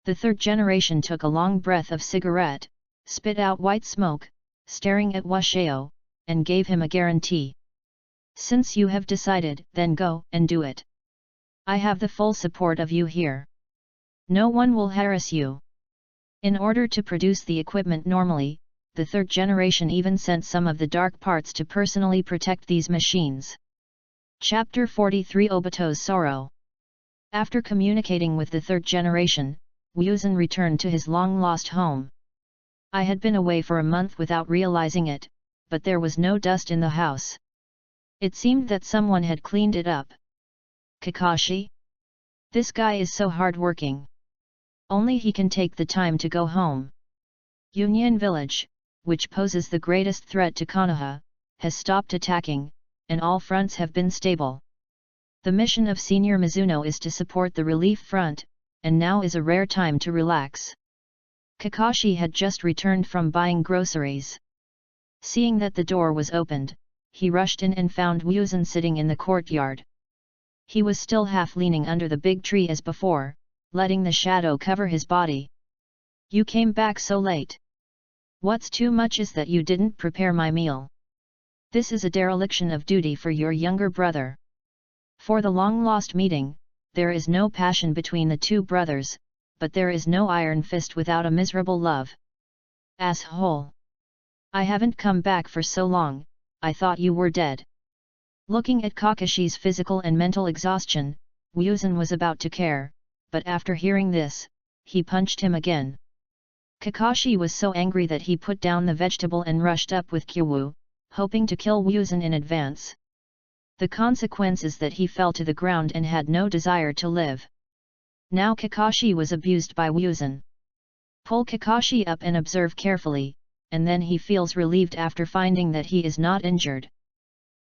The third generation took a long breath of cigarette, spit out white smoke, staring at Washeo, and gave him a guarantee. Since you have decided, then go and do it. I have the full support of you here. No one will harass you. In order to produce the equipment normally, the third generation even sent some of the dark parts to personally protect these machines. Chapter 43 Obito's Sorrow. After communicating with the third generation, Wuzhen returned to his long-lost home. I had been away for a month without realizing it, but there was no dust in the house. It seemed that someone had cleaned it up. Kakashi? This guy is so hard-working. Only he can take the time to go home. Union Village, which poses the greatest threat to Konoha, has stopped attacking, and all fronts have been stable. The mission of Senior Mizuno is to support the relief front, and now is a rare time to relax. Kakashi had just returned from buying groceries. Seeing that the door was opened, he rushed in and found Wuzhen sitting in the courtyard. He was still half leaning under the big tree as before, letting the shadow cover his body. You came back so late. What's too much is that you didn't prepare my meal. This is a dereliction of duty for your younger brother. For the long-lost meeting, there is no passion between the two brothers, but there is no iron fist without a miserable love. Asshole! I haven't come back for so long, I thought you were dead. Looking at Kakashi's physical and mental exhaustion, Wuzhen was about to care, but after hearing this, he punched him again. Kakashi was so angry that he put down the vegetable and rushed up with Kyowu, hoping to kill Wuzhen in advance. The consequence is that he fell to the ground and had no desire to live. Now Kakashi was abused by Wuzhen. Pull Kakashi up and observe carefully, and then he feels relieved after finding that he is not injured.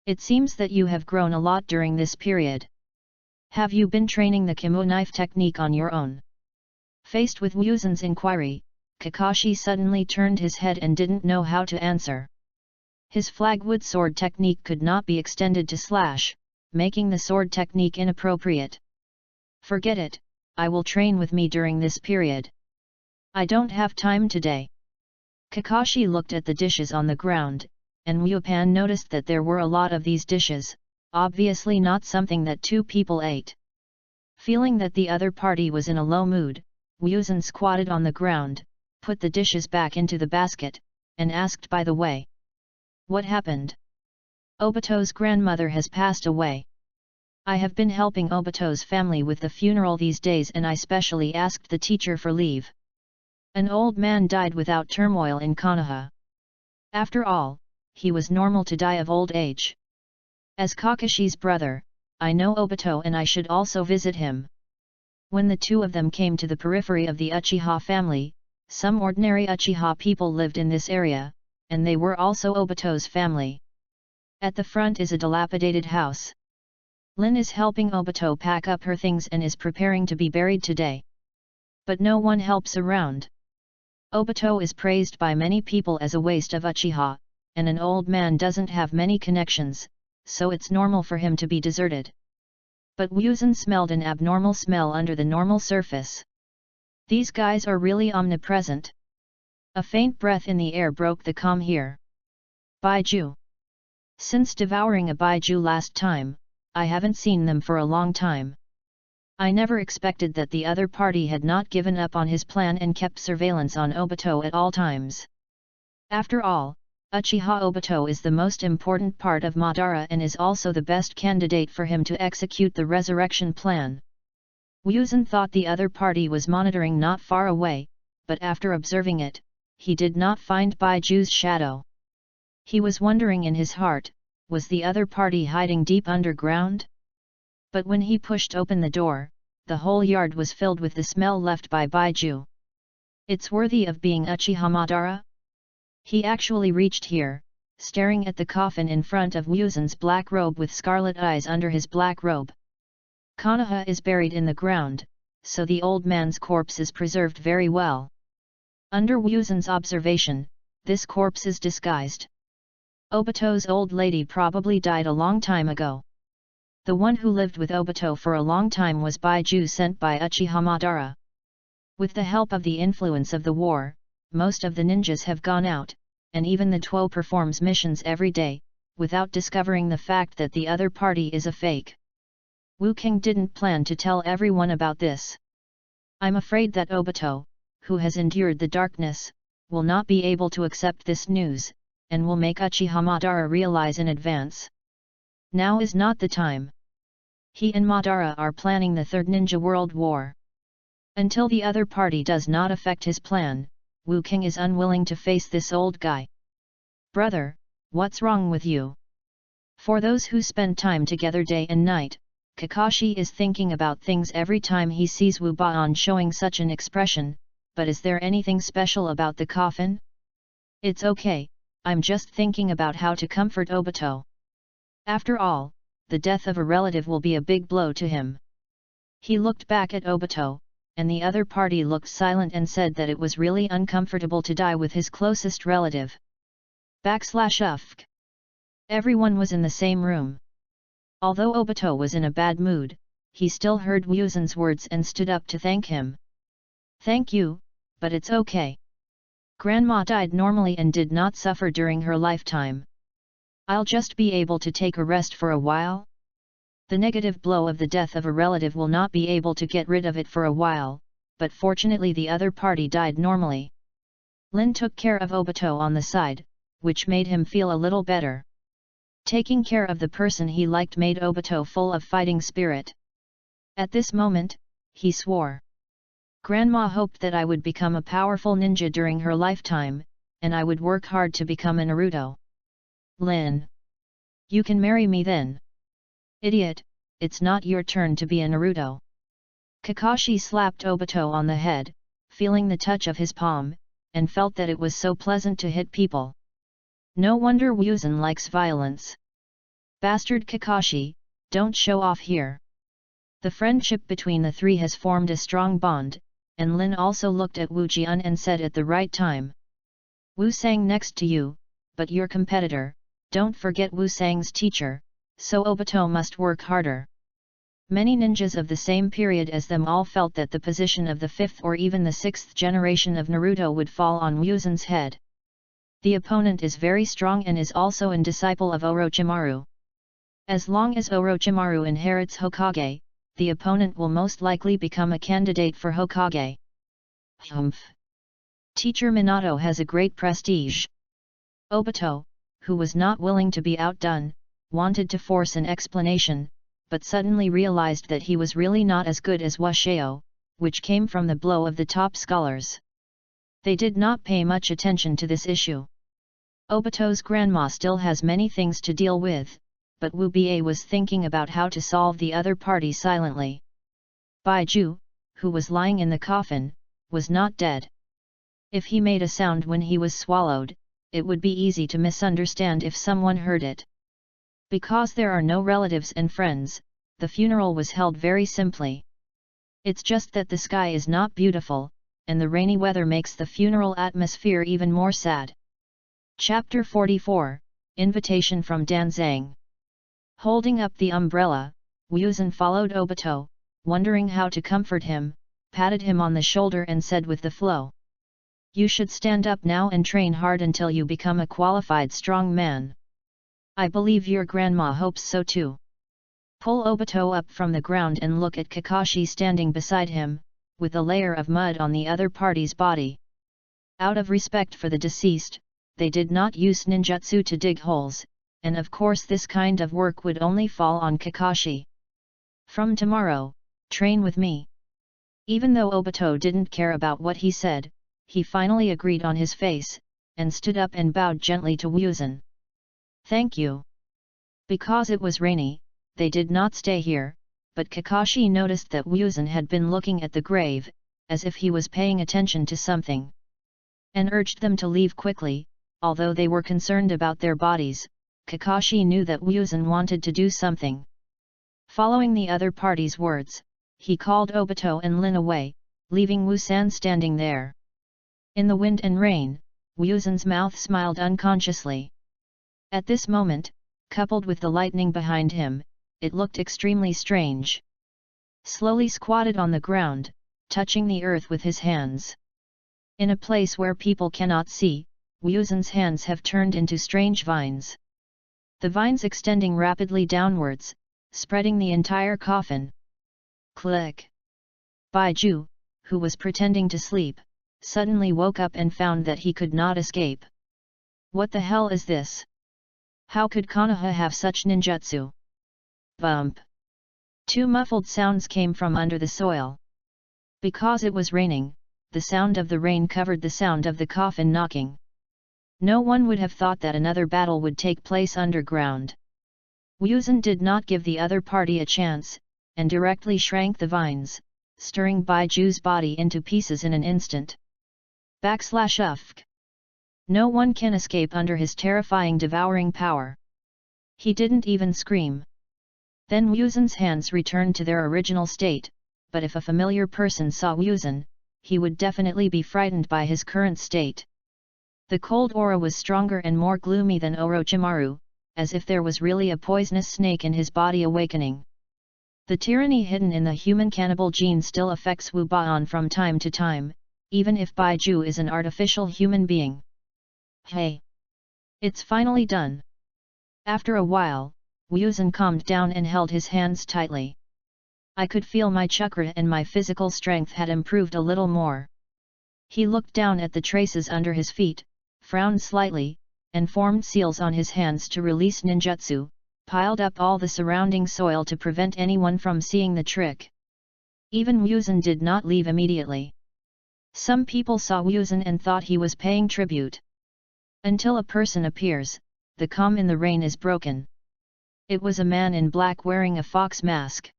It seems that you have grown a lot during this period. Have you been training the Kimo knife technique on your own? Faced with Wuzhen's inquiry, Kakashi suddenly turned his head and didn't know how to answer. His flagwood sword technique could not be extended to slash, making the sword technique inappropriate. Forget it, I will train with me during this period. I don't have time today. Kakashi looked at the dishes on the ground, and Wupan noticed that there were a lot of these dishes, obviously not something that two people ate. Feeling that the other party was in a low mood, Wuzhen squatted on the ground, put the dishes back into the basket, and asked by the way. What happened? Obito's grandmother has passed away. I have been helping Obito's family with the funeral these days and I specially asked the teacher for leave. An old man died without turmoil in Konoha. After all, he was normal to die of old age. As Kakashi's brother, I know Obito and I should also visit him. When the two of them came to the periphery of the Uchiha family, some ordinary Uchiha people lived in this area, and they were also Obito's family. At the front is a dilapidated house. Lin is helping Obito pack up her things and is preparing to be buried today. But no one helps around. Obito is praised by many people as a waste of Uchiha, and an old man doesn't have many connections, so it's normal for him to be deserted. But Wuzhen smelled an abnormal smell under the normal surface. These guys are really omnipresent. A faint breath in the air broke the calm here. Baiju. Since devouring a Baiju last time, I haven't seen them for a long time. I never expected that the other party had not given up on his plan and kept surveillance on Obito at all times. After all, Uchiha Obito is the most important part of Madara and is also the best candidate for him to execute the resurrection plan. Wuzhen thought the other party was monitoring not far away, but after observing it, he did not find Baiju's shadow. He was wondering in his heart, was the other party hiding deep underground? But when he pushed open the door, the whole yard was filled with the smell left by Baiju. It's worthy of being Uchiha Madara? He actually reached here, staring at the coffin in front of Wuzhen's black robe with scarlet eyes under his black robe. Konoha is buried in the ground, so the old man's corpse is preserved very well. Under Wuzhen's observation, this corpse is disguised. Obito's old lady probably died a long time ago. The one who lived with Obito for a long time was Baiju sent by Uchiha Madara. With the help of the influence of the war, most of the ninjas have gone out, and even the Tuo performs missions every day, without discovering the fact that the other party is a fake. Wu King didn't plan to tell everyone about this. I'm afraid that Obito, who has endured the darkness, will not be able to accept this news, and will make Uchiha Madara realize in advance. Now is not the time. He and Madara are planning the Third Ninja World War. Until the other party does not affect his plan, Wu King is unwilling to face this old guy. Brother, what's wrong with you? For those who spend time together day and night, Kakashi is thinking about things every time he sees Wu Ba'an showing such an expression, but is there anything special about the coffin? It's okay, I'm just thinking about how to comfort Obito. After all, the death of a relative will be a big blow to him. He looked back at Obito, and the other party looked silent and said that it was really uncomfortable to die with his closest relative. /UFK. Everyone was in the same room. Although Obito was in a bad mood, he still heard Wuzun's words and stood up to thank him. Thank you, but it's okay. Grandma died normally and did not suffer during her lifetime. I'll just be able to take a rest for a while. The negative blow of the death of a relative will not be able to get rid of it for a while, but fortunately the other party died normally. Lin took care of Obito on the side, which made him feel a little better. Taking care of the person he liked made Obito full of fighting spirit. At this moment, he swore. Grandma hoped that I would become a powerful ninja during her lifetime, and I would work hard to become a Naruto. Lin. You can marry me then. Idiot, it's not your turn to be a Naruto. Kakashi slapped Obito on the head, feeling the touch of his palm, and felt that it was so pleasant to hit people. No wonder Wuzun likes violence. Bastard Kakashi, don't show off here. The friendship between the three has formed a strong bond, and Lin also looked at Wu Jian and said at the right time. Wu Sang next to you, but your competitor, don't forget Wu Sang's teacher, so Obito must work harder. Many ninjas of the same period as them all felt that the position of the 5th or even the 6th generation of Naruto would fall on Wuzun's head. The opponent is very strong and is also a disciple of Orochimaru. As long as Orochimaru inherits Hokage, the opponent will most likely become a candidate for Hokage. Humph! Teacher Minato has a great prestige. Obito, who was not willing to be outdone, wanted to force an explanation, but suddenly realized that he was really not as good as Washeo, which came from the blow of the top scholars. They did not pay much attention to this issue. Obito's grandma still has many things to deal with, but Wu Ba was thinking about how to solve the other party silently. Baiju, who was lying in the coffin, was not dead. If he made a sound when he was swallowed, it would be easy to misunderstand if someone heard it. Because there are no relatives and friends, the funeral was held very simply. It's just that the sky is not beautiful, and the rainy weather makes the funeral atmosphere even more sad. Chapter 44, Invitation from Danzang. Holding up the umbrella, Wuzun followed Obito, wondering how to comfort him, patted him on the shoulder and said with the flow. You should stand up now and train hard until you become a qualified strong man. I believe your grandma hopes so too. Pull Obito up from the ground and look at Kakashi standing beside him, with a layer of mud on the other party's body. Out of respect for the deceased, they did not use ninjutsu to dig holes, and of course this kind of work would only fall on Kakashi. From tomorrow, train with me. Even though Obito didn't care about what he said, he finally agreed on his face, and stood up and bowed gently to Wuzun. Thank you. Because it was rainy, they did not stay here, but Kakashi noticed that Wuzun had been looking at the grave, as if he was paying attention to something, and urged them to leave quickly. Although they were concerned about their bodies, Kakashi knew that Wuzun wanted to do something. Following the other party's words, he called Obito and Lin away, leaving Wu San standing there. In the wind and rain, Wuzun's mouth smiled unconsciously. At this moment, coupled with the lightning behind him, it looked extremely strange. Slowly squatted on the ground, touching the earth with his hands. In a place where people cannot see, Wuzun's hands have turned into strange vines. The vines extending rapidly downwards, spreading the entire coffin. Click! Baiju, who was pretending to sleep, suddenly woke up and found that he could not escape. What the hell is this? How could Konoha have such ninjutsu? Bump! Two muffled sounds came from under the soil. Because it was raining, the sound of the rain covered the sound of the coffin knocking. No one would have thought that another battle would take place underground. Wuzan did not give the other party a chance, and directly shrank the vines, stirring Baiju's body into pieces in an instant. /UFK. No one can escape under his terrifying devouring power. He didn't even scream. Then Wuzan's hands returned to their original state, but if a familiar person saw Wuzan, he would definitely be frightened by his current state. The cold aura was stronger and more gloomy than Orochimaru, as if there was really a poisonous snake in his body awakening. The tyranny hidden in the human cannibal gene still affects Wu Ba'an from time to time, even if Baiju is an artificial human being. Hey! It's finally done! After a while, Wuzan calmed down and held his hands tightly. I could feel my chakra and my physical strength had improved a little more. He looked down at the traces under his feet, frowned slightly, and formed seals on his hands to release ninjutsu, piled up all the surrounding soil to prevent anyone from seeing the trick. Even Wuzan did not leave immediately. Some people saw Wuzan and thought he was paying tribute. Until a person appears, the calm in the rain is broken. It was a man in black wearing a fox mask.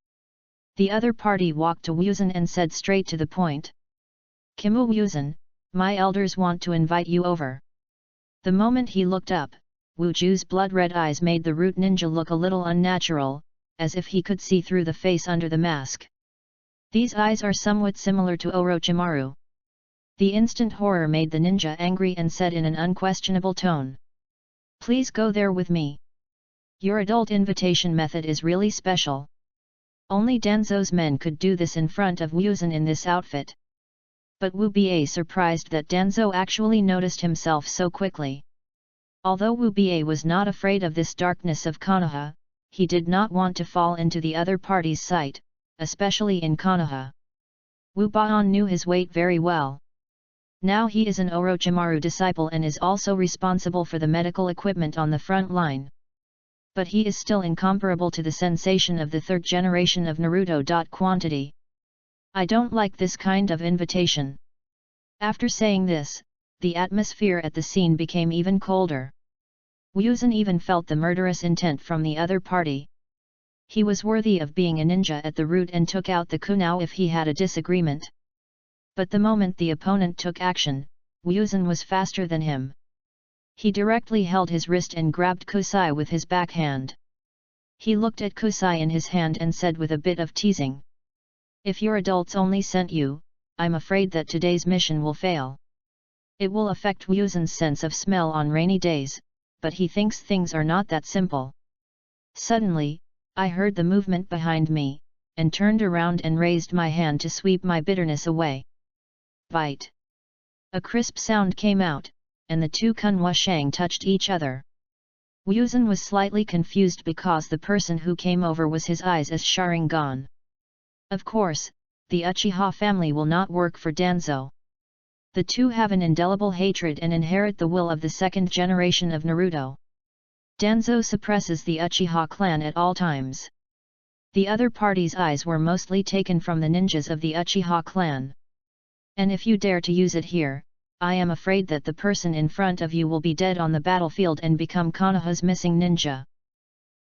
The other party walked to Wuzan and said straight to the point. Kimu Wuzan, my elders want to invite you over. The moment he looked up, Wuju's blood-red eyes made the root ninja look a little unnatural, as if he could see through the face under the mask. These eyes are somewhat similar to Orochimaru. The instant horror made the ninja angry and said in an unquestionable tone. Please go there with me. Your adult invitation method is really special. Only Danzo's men could do this in front of Wuzan in this outfit. But Wu Ba surprised that Danzo actually noticed himself so quickly. Although Wu Ba was not afraid of this darkness of Konoha, he did not want to fall into the other party's sight, especially in Konoha. Wu Ba'an knew his weight very well. Now he is an Orochimaru disciple and is also responsible for the medical equipment on the front line. But he is still incomparable to the sensation of the third generation of Naruto. Quantity. I don't like this kind of invitation. After saying this, the atmosphere at the scene became even colder. Wuzan even felt the murderous intent from the other party. He was worthy of being a ninja at the root and took out the kunao if he had a disagreement. But the moment the opponent took action, Wuzan was faster than him. He directly held his wrist and grabbed Kusai with his backhand. He looked at Kusai in his hand and said with a bit of teasing. If your adults only sent you, I'm afraid that today's mission will fail. It will affect Wuzan's sense of smell on rainy days, but he thinks things are not that simple. Suddenly, I heard the movement behind me, and turned around and raised my hand to sweep my bitterness away. Bite! A crisp sound came out, and the two Kunwa Shang touched each other. Wuzan was slightly confused because the person who came over was his eyes as Sharingan. Of course, the Uchiha family will not work for Danzo. The two have an indelible hatred and inherit the will of the second generation of Naruto. Danzo suppresses the Uchiha clan at all times. The other party's eyes were mostly taken from the ninjas of the Uchiha clan. And if you dare to use it here, I am afraid that the person in front of you will be dead on the battlefield and become Konoha's missing ninja.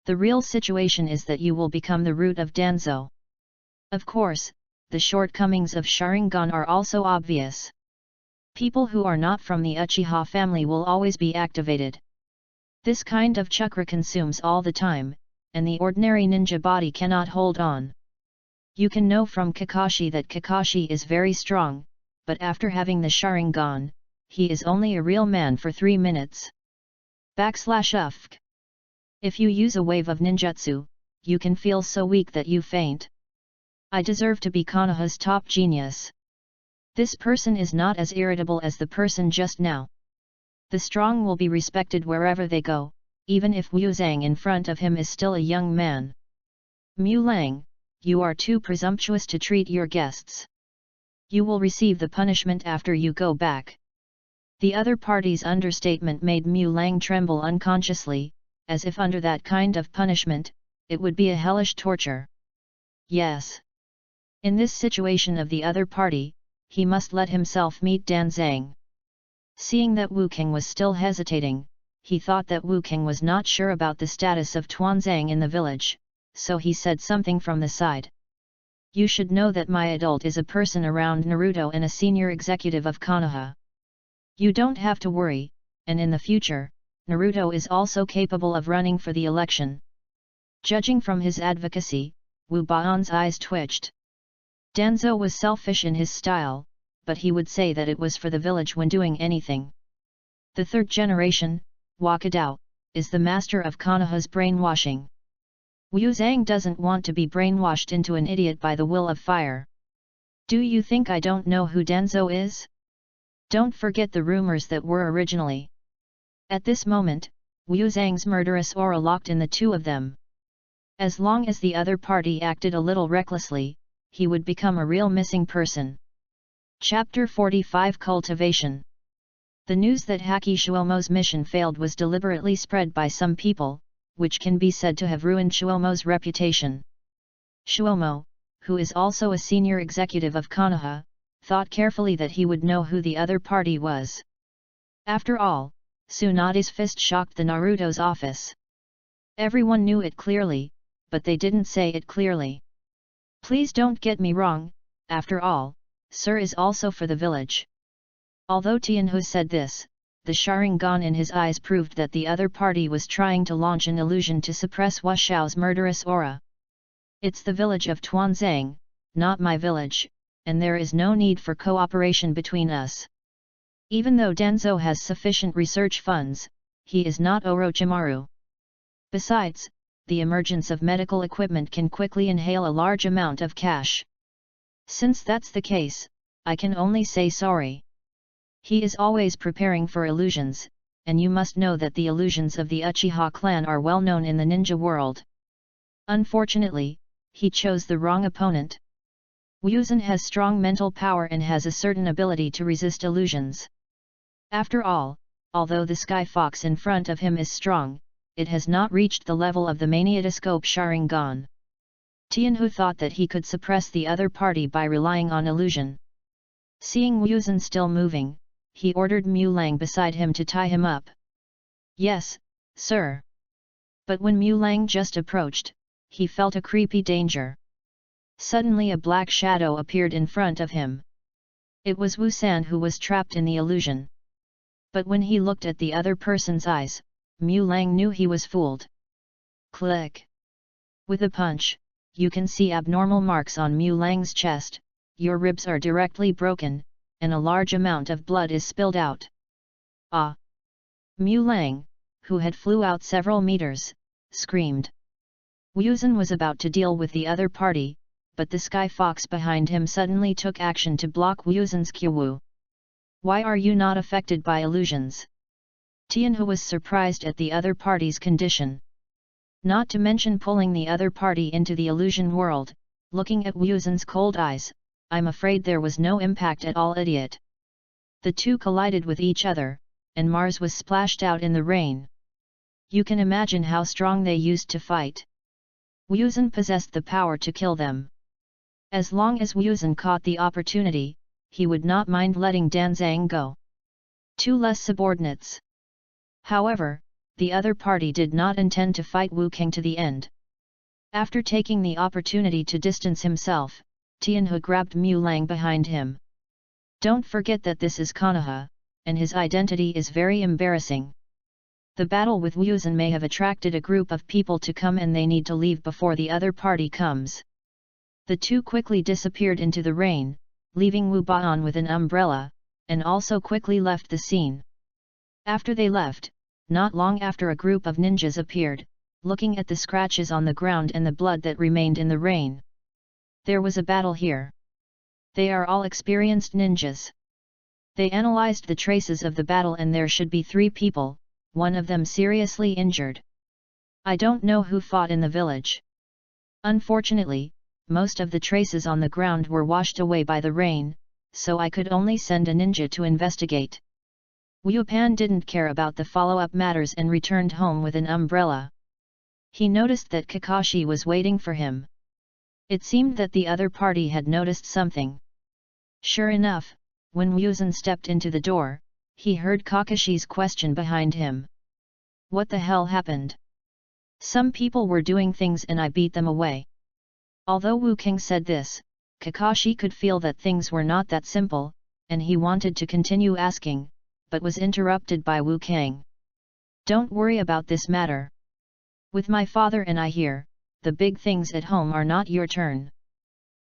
The real situation is that you will become the root of Danzo. Of course, the shortcomings of Sharingan are also obvious. People who are not from the Uchiha family will always be activated. This kind of chakra consumes all the time, and the ordinary ninja body cannot hold on. You can know from Kakashi that Kakashi is very strong, but after having the Sharingan, he is only a real man for 3 minutes. /UFK. If you use a wave of ninjutsu, you can feel so weak that you faint. I deserve to be Konoha's top genius. This person is not as irritable as the person just now. The strong will be respected wherever they go, even if Wu Zhang in front of him is still a young man. Mu Lang, you are too presumptuous to treat your guests. You will receive the punishment after you go back. The other party's understatement made Mu Lang tremble unconsciously, as if under that kind of punishment, it would be a hellish torture. Yes. In this situation of the other party, he must let himself meet Dan Zhang. Seeing that Wu King was still hesitating, he thought that Wu King was not sure about the status of Tuanzang in the village, so he said something from the side. You should know that my adult is a person around Naruto and a senior executive of Konoha. You don't have to worry, and in the future, Naruto is also capable of running for the election. Judging from his advocacy, Wu Baon's eyes twitched. Danzo was selfish in his style, but he would say that it was for the village when doing anything. The third generation, Wakadao, is the master of Konoha's brainwashing. Wu Zhang doesn't want to be brainwashed into an idiot by the will of fire. Do you think I don't know who Danzo is? Don't forget the rumors that were originally. At this moment, Wu Zhang's murderous aura locked in the two of them. As long as the other party acted a little recklessly, he would become a real missing person. Chapter 45 Cultivation. The news that Haki Shuomo's mission failed was deliberately spread by some people, which can be said to have ruined Shuomo's reputation. Shuomo, who is also a senior executive of Konoha, thought carefully that he would know who the other party was. After all, Tsunade's fist shocked the Naruto's office. Everyone knew it clearly, but they didn't say it clearly. Please don't get me wrong, after all, Sir is also for the village. Although Tianhu said this, the Sharingan in his eyes proved that the other party was trying to launch an illusion to suppress Wu Xiao's murderous aura. It's the village of Tuanzang, not my village, and there is no need for cooperation between us. Even though Danzo has sufficient research funds, he is not Orochimaru. Besides, the emergence of medical equipment can quickly inhale a large amount of cash. Since that's the case, I can only say sorry. He is always preparing for illusions, and you must know that the illusions of the Uchiha clan are well known in the ninja world. Unfortunately, he chose the wrong opponent. Wuzhen has strong mental power and has a certain ability to resist illusions. After all, although the Sky Fox in front of him is strong, it has not reached the level of the Maniatoscope Sharingan. Tianhu thought that he could suppress the other party by relying on illusion. Seeing Wuzhen still moving, he ordered Mu Lang beside him to tie him up. Yes, sir. But when Mu Lang just approached, he felt a creepy danger. Suddenly a black shadow appeared in front of him. It was Wu San who was trapped in the illusion. But when he looked at the other person's eyes, Mu Lang knew he was fooled. Click! With a punch, you can see abnormal marks on Mu Lang's chest, your ribs are directly broken, and a large amount of blood is spilled out. Ah! Mu Lang, who had flew out several meters, screamed. Wuzhen was about to deal with the other party, but the Sky Fox behind him suddenly took action to block Wuzhen's Kyuwu. Why are you not affected by illusions? Tianhu was surprised at the other party's condition. Not to mention pulling the other party into the illusion world, looking at Wuzhen's cold eyes, I'm afraid there was no impact at all, idiot. The two collided with each other, and Mars was splashed out in the rain. You can imagine how strong they used to fight. Wuzhen possessed the power to kill them. As long as Wuzhen caught the opportunity, he would not mind letting Danzang go. Two less subordinates. However, the other party did not intend to fight Wu King to the end. After taking the opportunity to distance himself, Tianhu grabbed Mu Lang behind him. Don't forget that this is Konoha, and his identity is very embarrassing. The battle with Wuzhen may have attracted a group of people to come and they need to leave before the other party comes. The two quickly disappeared into the rain, leaving Wu Baon with an umbrella, and also quickly left the scene. After they left, not long after a group of ninjas appeared, looking at the scratches on the ground and the blood that remained in the rain. There was a battle here. They are all experienced ninjas. They analyzed the traces of the battle and there should be 3 people, one of them seriously injured. I don't know who fought in the village. Unfortunately, most of the traces on the ground were washed away by the rain, so I could only send a ninja to investigate. Wu Pan didn't care about the follow-up matters and returned home with an umbrella. He noticed that Kakashi was waiting for him. It seemed that the other party had noticed something. Sure enough, when Wuzan stepped into the door, he heard Kakashi's question behind him. What the hell happened? Some people were doing things and I beat them away. Although Wu King said this, Kakashi could feel that things were not that simple, and he wanted to continue asking, but was interrupted by Wu King. Don't worry about this matter. With my father and I here, the big things at home are not your turn.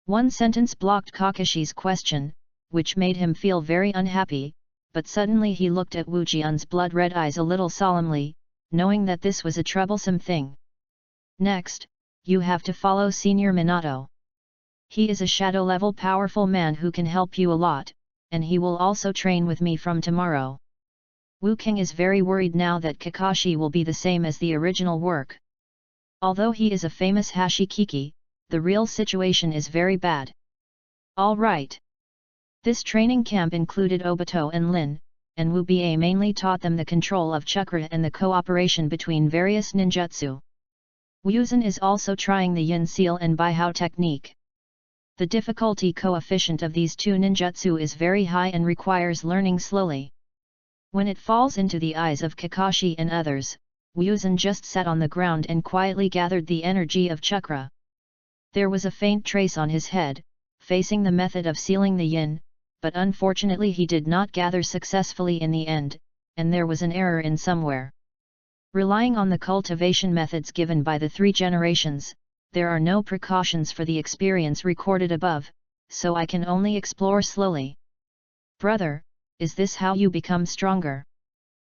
One sentence blocked Kakashi's question, which made him feel very unhappy, but suddenly he looked at Wu Jian's blood-red eyes a little solemnly, knowing that this was a troublesome thing. Next, you have to follow Senior Minato. He is a shadow-level powerful man who can help you a lot, and he will also train with me from tomorrow. Wu King is very worried now that Kakashi will be the same as the original work. Although he is a famous Hashikiki, the real situation is very bad. All right. This training camp included Obito and Lin, and Wu Ba mainly taught them the control of chakra and the cooperation between various ninjutsu. Wuzan is also trying the Yin Seal and Baihao technique. The difficulty coefficient of these two ninjutsu is very high and requires learning slowly. When it falls into the eyes of Kakashi and others, Wuzan just sat on the ground and quietly gathered the energy of chakra. There was a faint trace on his head, facing the method of sealing the yin, but unfortunately he did not gather successfully in the end, and there was an error in somewhere. Relying on the cultivation methods given by the 3 generations, there are no precautions for the experience recorded above, so I can only explore slowly. Brother, is this how you become stronger?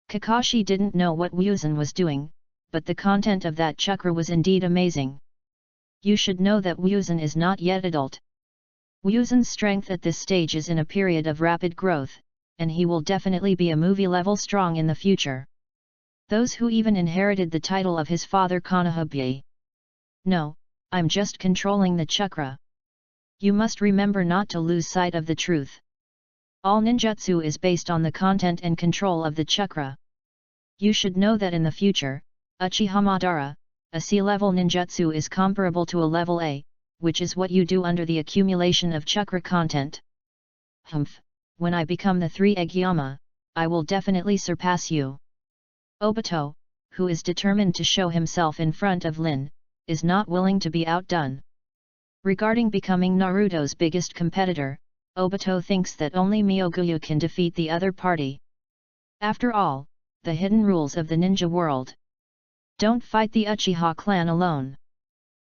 Kakashi didn't know what Wuzan was doing, but the content of that chakra was indeed amazing. You should know that Wuzan is not yet adult. Wuzan's strength at this stage is in a period of rapid growth, and he will definitely be a movie-level strong in the future. Those who even inherited the title of his father Konoha. No, I'm just controlling the chakra. You must remember not to lose sight of the truth. All ninjutsu is based on the content and control of the chakra. You should know that in the future, Uchiha Madara, a C-level ninjutsu is comparable to a level A, which is what you do under the accumulation of chakra content. When I become the 3 Eggyama, I will definitely surpass you. Obito, who is determined to show himself in front of Lin, is not willing to be outdone. Regarding becoming Naruto's biggest competitor, Obito thinks that only Myoguyu can defeat the other party. After all, the hidden rules of the ninja world. Don't fight the Uchiha clan alone.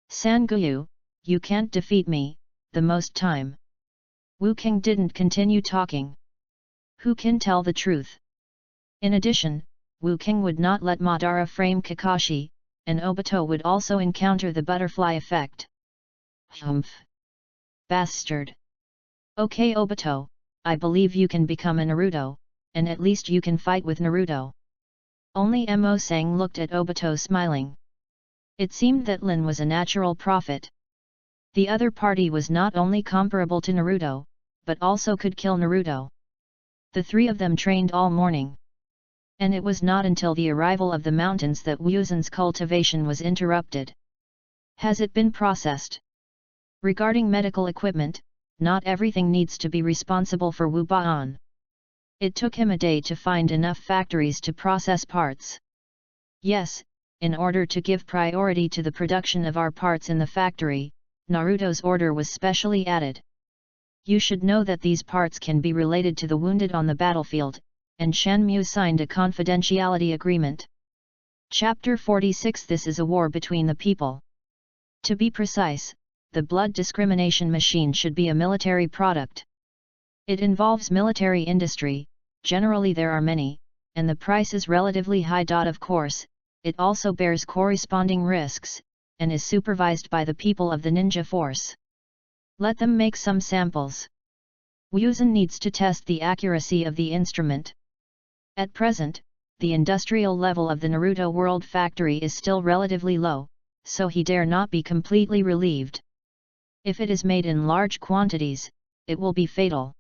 Sanguyu, you can't defeat me, the most time. Wu King didn't continue talking. Who can tell the truth? In addition, Wu King would not let Madara frame Kakashi, and Obito would also encounter the butterfly effect. Bastard. Okay Obito, I believe you can become a Naruto, and at least you can fight with Naruto. Only Mo Sang looked at Obito smiling. It seemed that Lin was a natural prophet. The other party was not only comparable to Naruto, but also could kill Naruto. The 3 of them trained all morning. And it was not until the arrival of the mountains that Wuzan's cultivation was interrupted. Has it been processed? Regarding medical equipment, not everything needs to be responsible for Wu Ba'an. It took him a day to find enough factories to process parts. Yes, in order to give priority to the production of our parts in the factory, Naruto's order was specially added. You should know that these parts can be related to the wounded on the battlefield, and Shanmu signed a confidentiality agreement. Chapter 46. This is a war between the people. To be precise, the blood discrimination machine should be a military product. It involves military industry, generally there are many, and the price is relatively high. Of course, it also bears corresponding risks, and is supervised by the people of the ninja force. Let them make some samples. Wuzan needs to test the accuracy of the instrument. At present, the industrial level of the Naruto World Factory is still relatively low, so he dare not be completely relieved. If it is made in large quantities, it will be fatal.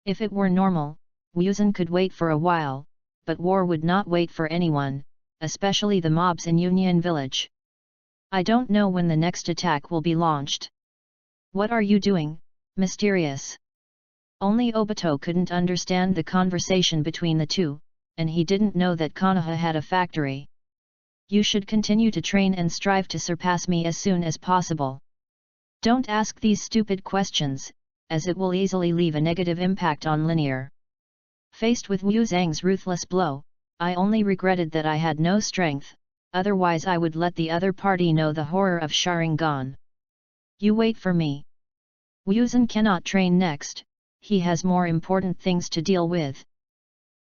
If it were normal, Wuzhen could wait for a while, but war would not wait for anyone, especially the mobs in Union Village. I don't know when the next attack will be launched. What are you doing, mysterious? Only Obito couldn't understand the conversation between the two, and he didn't know that Konoha had a factory. You should continue to train and strive to surpass me as soon as possible. Don't ask these stupid questions, as it will easily leave a negative impact on linear. Faced with Wu Zhang's ruthless blow, I only regretted that I had no strength, otherwise I would let the other party know the horror of Sharingan. You wait for me. Wuzhen cannot train next, he has more important things to deal with.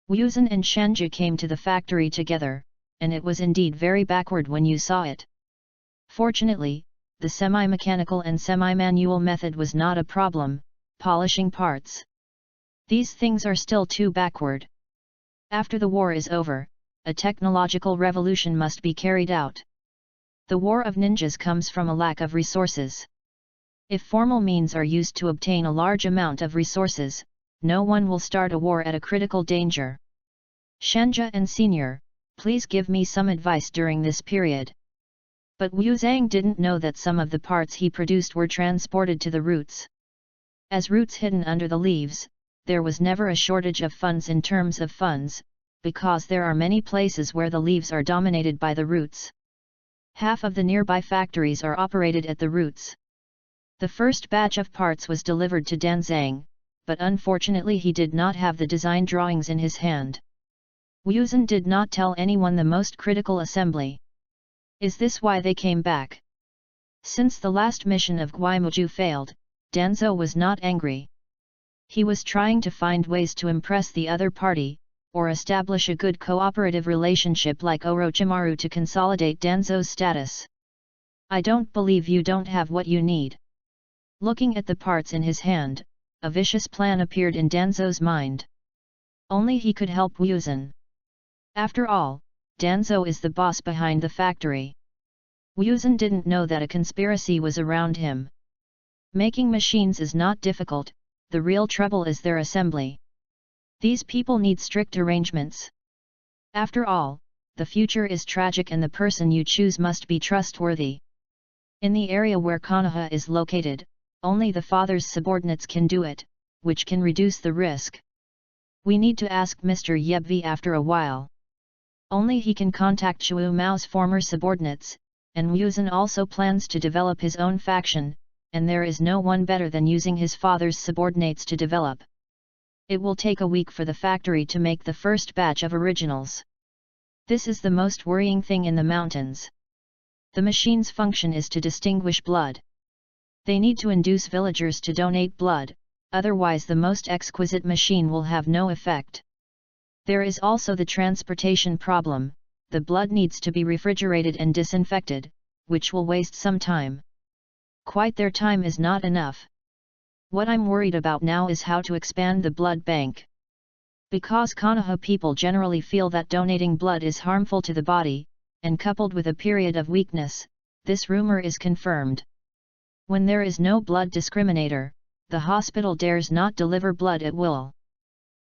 Wuzhen and Shenji came to the factory together, and it was indeed very backward when you saw it. Fortunately, the semi-mechanical and semi-manual method was not a problem, polishing parts. These things are still too backward. After the war is over, a technological revolution must be carried out. The war of ninjas comes from a lack of resources. If formal means are used to obtain a large amount of resources, no one will start a war at a critical danger. Shenja and Senior, please give me some advice during this period. But Wu Zhang didn't know that some of the parts he produced were transported to the roots. As roots hidden under the leaves, there was never a shortage of funds in terms of funds, because there are many places where the leaves are dominated by the roots. Half of the nearby factories are operated at the roots. The first batch of parts was delivered to Danzang, but unfortunately he did not have the design drawings in his hand. Wuzhen did not tell anyone the most critical assembly. Is this why they came back? Since the last mission of Guimuju failed, Danzo was not angry. He was trying to find ways to impress the other party, or establish a good cooperative relationship like Orochimaru to consolidate Danzo's status. I don't believe you don't have what you need. Looking at the parts in his hand, a vicious plan appeared in Danzo's mind. Only he could help Wuzhen. After all, Danzo is the boss behind the factory. Wuzhen didn't know that a conspiracy was around him. Making machines is not difficult, the real trouble is their assembly. These people need strict arrangements. After all, the future is tragic and the person you choose must be trustworthy. In the area where Konoha is located, only the father's subordinates can do it, which can reduce the risk. We need to ask Mr. Yebvi after a while. Only he can contact Shu Mao's former subordinates, and Wuzhen also plans to develop his own faction, and there is no one better than using his father's subordinates to develop. It will take a week for the factory to make the first batch of originals. This is the most worrying thing in the mountains. The machine's function is to distinguish blood. They need to induce villagers to donate blood, otherwise the most exquisite machine will have no effect. There is also the transportation problem, the blood needs to be refrigerated and disinfected, which will waste some time. Quite their time is not enough. What I'm worried about now is how to expand the blood bank. Because Konoha people generally feel that donating blood is harmful to the body, and coupled with a period of weakness, this rumor is confirmed. When there is no blood discriminator, the hospital dares not deliver blood at will.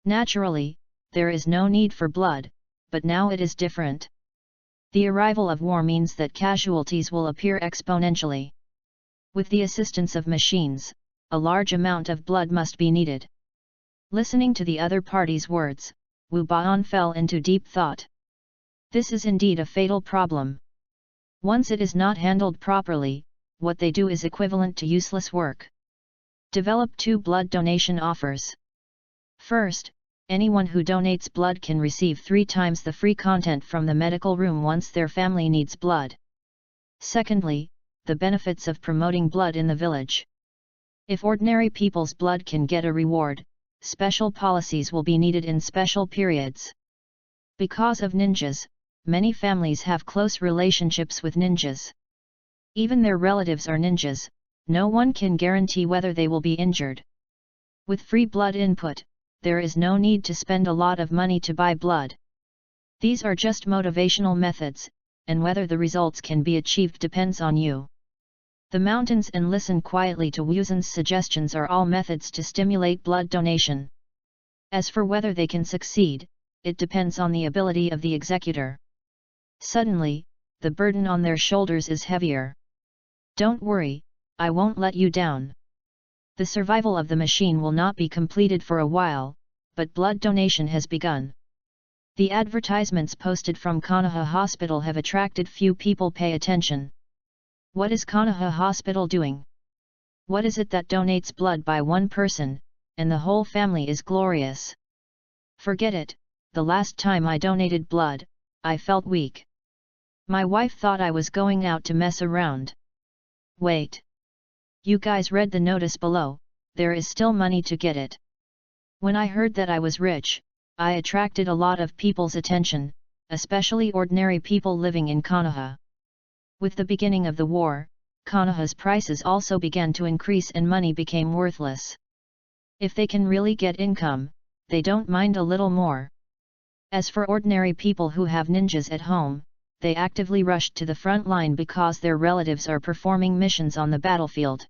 Naturally, there is no need for blood, but now it is different. The arrival of war means that casualties will appear exponentially. With the assistance of machines, a large amount of blood must be needed. Listening to the other party's words, Wu Baon fell into deep thought. This is indeed a fatal problem. Once it is not handled properly, what they do is equivalent to useless work. Develop 2 blood donation offers. First, anyone who donates blood can receive 3 times the free content from the medical room once their family needs blood. Secondly, the benefits of promoting blood in the village. If ordinary people's blood can get a reward, special policies will be needed in special periods. Because of ninjas, many families have close relationships with ninjas. Even their relatives are ninjas, no one can guarantee whether they will be injured. With free blood input, there is no need to spend a lot of money to buy blood. These are just motivational methods, and whether the results can be achieved depends on you. The mountains and listen quietly to Wuzhen's suggestions are all methods to stimulate blood donation. As for whether they can succeed, it depends on the ability of the executor. Suddenly, the burden on their shoulders is heavier. Don't worry, I won't let you down. The survival of the machine will not be completed for a while, but blood donation has begun. The advertisements posted from Konoha Hospital have attracted few people pay attention. What is Konoha Hospital doing? What is it that donates blood by one person, and the whole family is glorious? Forget it, the last time I donated blood, I felt weak. My wife thought I was going out to mess around. Wait. You guys read the notice below, there is still money to get it. When I heard that I was rich, I attracted a lot of people's attention, especially ordinary people living in Konoha. With the beginning of the war, Konoha's prices also began to increase and money became worthless. If they can really get income, they don't mind a little more. As for ordinary people who have ninjas at home, they actively rushed to the front line because their relatives are performing missions on the battlefield.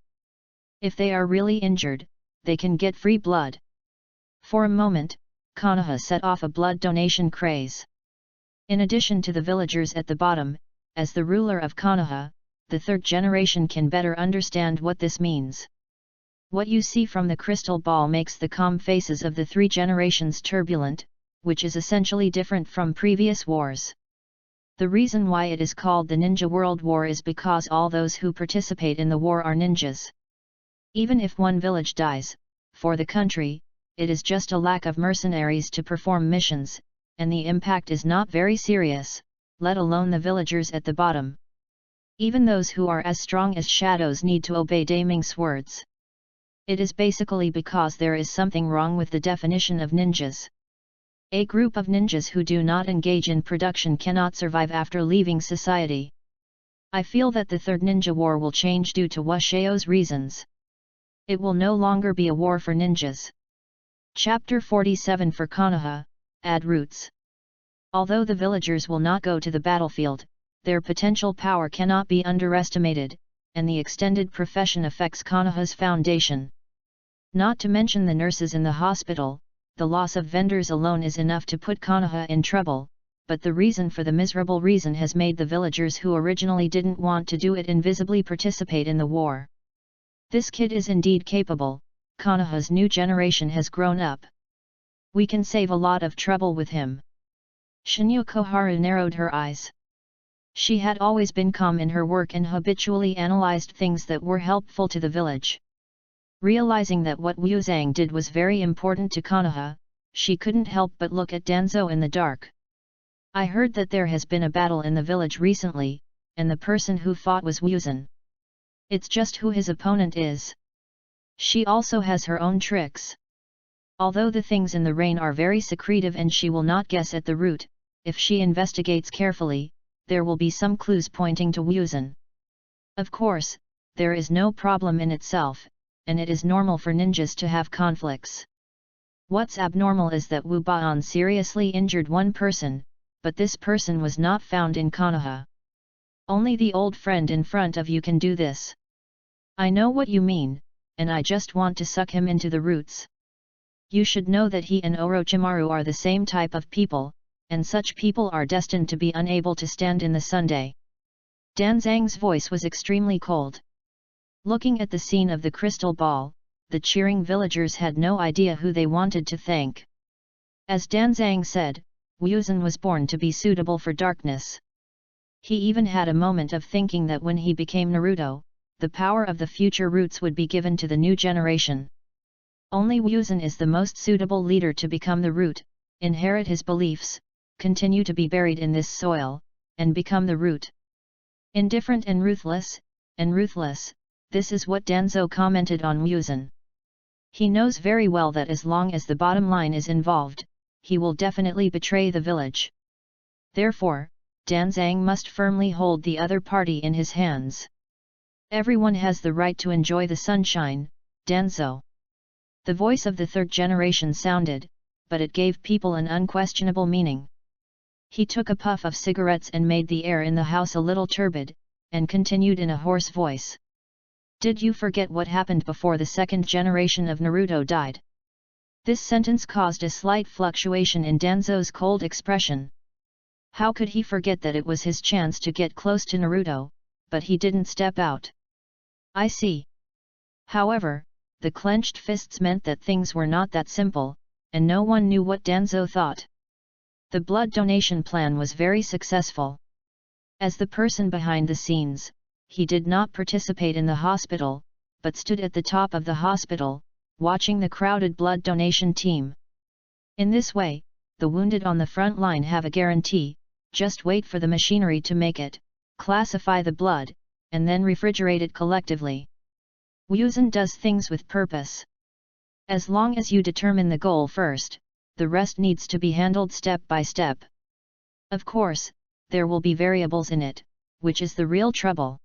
If they are really injured, they can get free blood. For a moment, Konoha set off a blood donation craze. In addition to the villagers at the bottom, as the ruler of Konoha, the third generation can better understand what this means. What you see from the crystal ball makes the calm faces of the three generations turbulent, which is essentially different from previous wars. The reason why it is called the Ninja World War is because all those who participate in the war are ninjas. Even if one village dies, for the country, it is just a lack of mercenaries to perform missions, and the impact is not very serious, let alone the villagers at the bottom. Even those who are as strong as shadows need to obey Daming's words. It is basically because there is something wrong with the definition of ninjas. A group of ninjas who do not engage in production cannot survive after leaving society. I feel that the Third Ninja War will change due to Washeo's reasons. It will no longer be a war for ninjas. Chapter 47 for Konoha, Add Roots. Although the villagers will not go to the battlefield, their potential power cannot be underestimated, and the extended profession affects Konoha's foundation. Not to mention the nurses in the hospital, the loss of vendors alone is enough to put Konoha in trouble, but the reason for the miserable reason has made the villagers who originally didn't want to do it invisibly participate in the war. This kid is indeed capable, Konoha's new generation has grown up. We can save a lot of trouble with him. Shinyo Koharu narrowed her eyes. She had always been calm in her work and habitually analyzed things that were helpful to the village. Realizing that what Wu Zhang did was very important to Konoha, she couldn't help but look at Danzo in the dark. I heard that there has been a battle in the village recently, and the person who fought was Wu Zhan. It's just who his opponent is. She also has her own tricks. Although the things in the rain are very secretive and she will not guess at the root, if she investigates carefully, there will be some clues pointing to Wu Zhan. Of course, there is no problem in itself, and it is normal for ninjas to have conflicts. What's abnormal is that Wu Baan seriously injured one person, but this person was not found in Konoha. Only the old friend in front of you can do this. I know what you mean, and I just want to suck him into the roots. You should know that he and Orochimaru are the same type of people, and such people are destined to be unable to stand in the Sunday. Danzang's voice was extremely cold. Looking at the scene of the crystal ball, the cheering villagers had no idea who they wanted to thank. As Danzang said, Wu Zhan was born to be suitable for darkness. He even had a moment of thinking that when he became Naruto, the power of the future roots would be given to the new generation. Only Wu Zhan is the most suitable leader to become the root, inherit his beliefs, continue to be buried in this soil, and become the root. Indifferent and ruthless, this is what Danzo commented on Wu Zhan. He knows very well that as long as the bottom line is involved, he will definitely betray the village. Therefore, Danzang must firmly hold the other party in his hands. Everyone has the right to enjoy the sunshine, Danzo. The voice of the third generation sounded, but it gave people an unquestionable meaning. He took a puff of cigarettes and made the air in the house a little turbid, and continued in a hoarse voice. Did you forget what happened before the second generation of Naruto died? This sentence caused a slight fluctuation in Danzo's cold expression. How could he forget that it was his chance to get close to Naruto, but he didn't step out. I see. However, the clenched fists meant that things were not that simple, and no one knew what Danzo thought. The blood donation plan was very successful. As the person behind the scenes, he did not participate in the hospital, but stood at the top of the hospital, watching the crowded blood donation team. In this way, the wounded on the front line have a guarantee: just wait for the machinery to make it, classify the blood, and then refrigerate it collectively. Wuzan does things with purpose. As long as you determine the goal first, the rest needs to be handled step by step. Of course, there will be variables in it, which is the real trouble.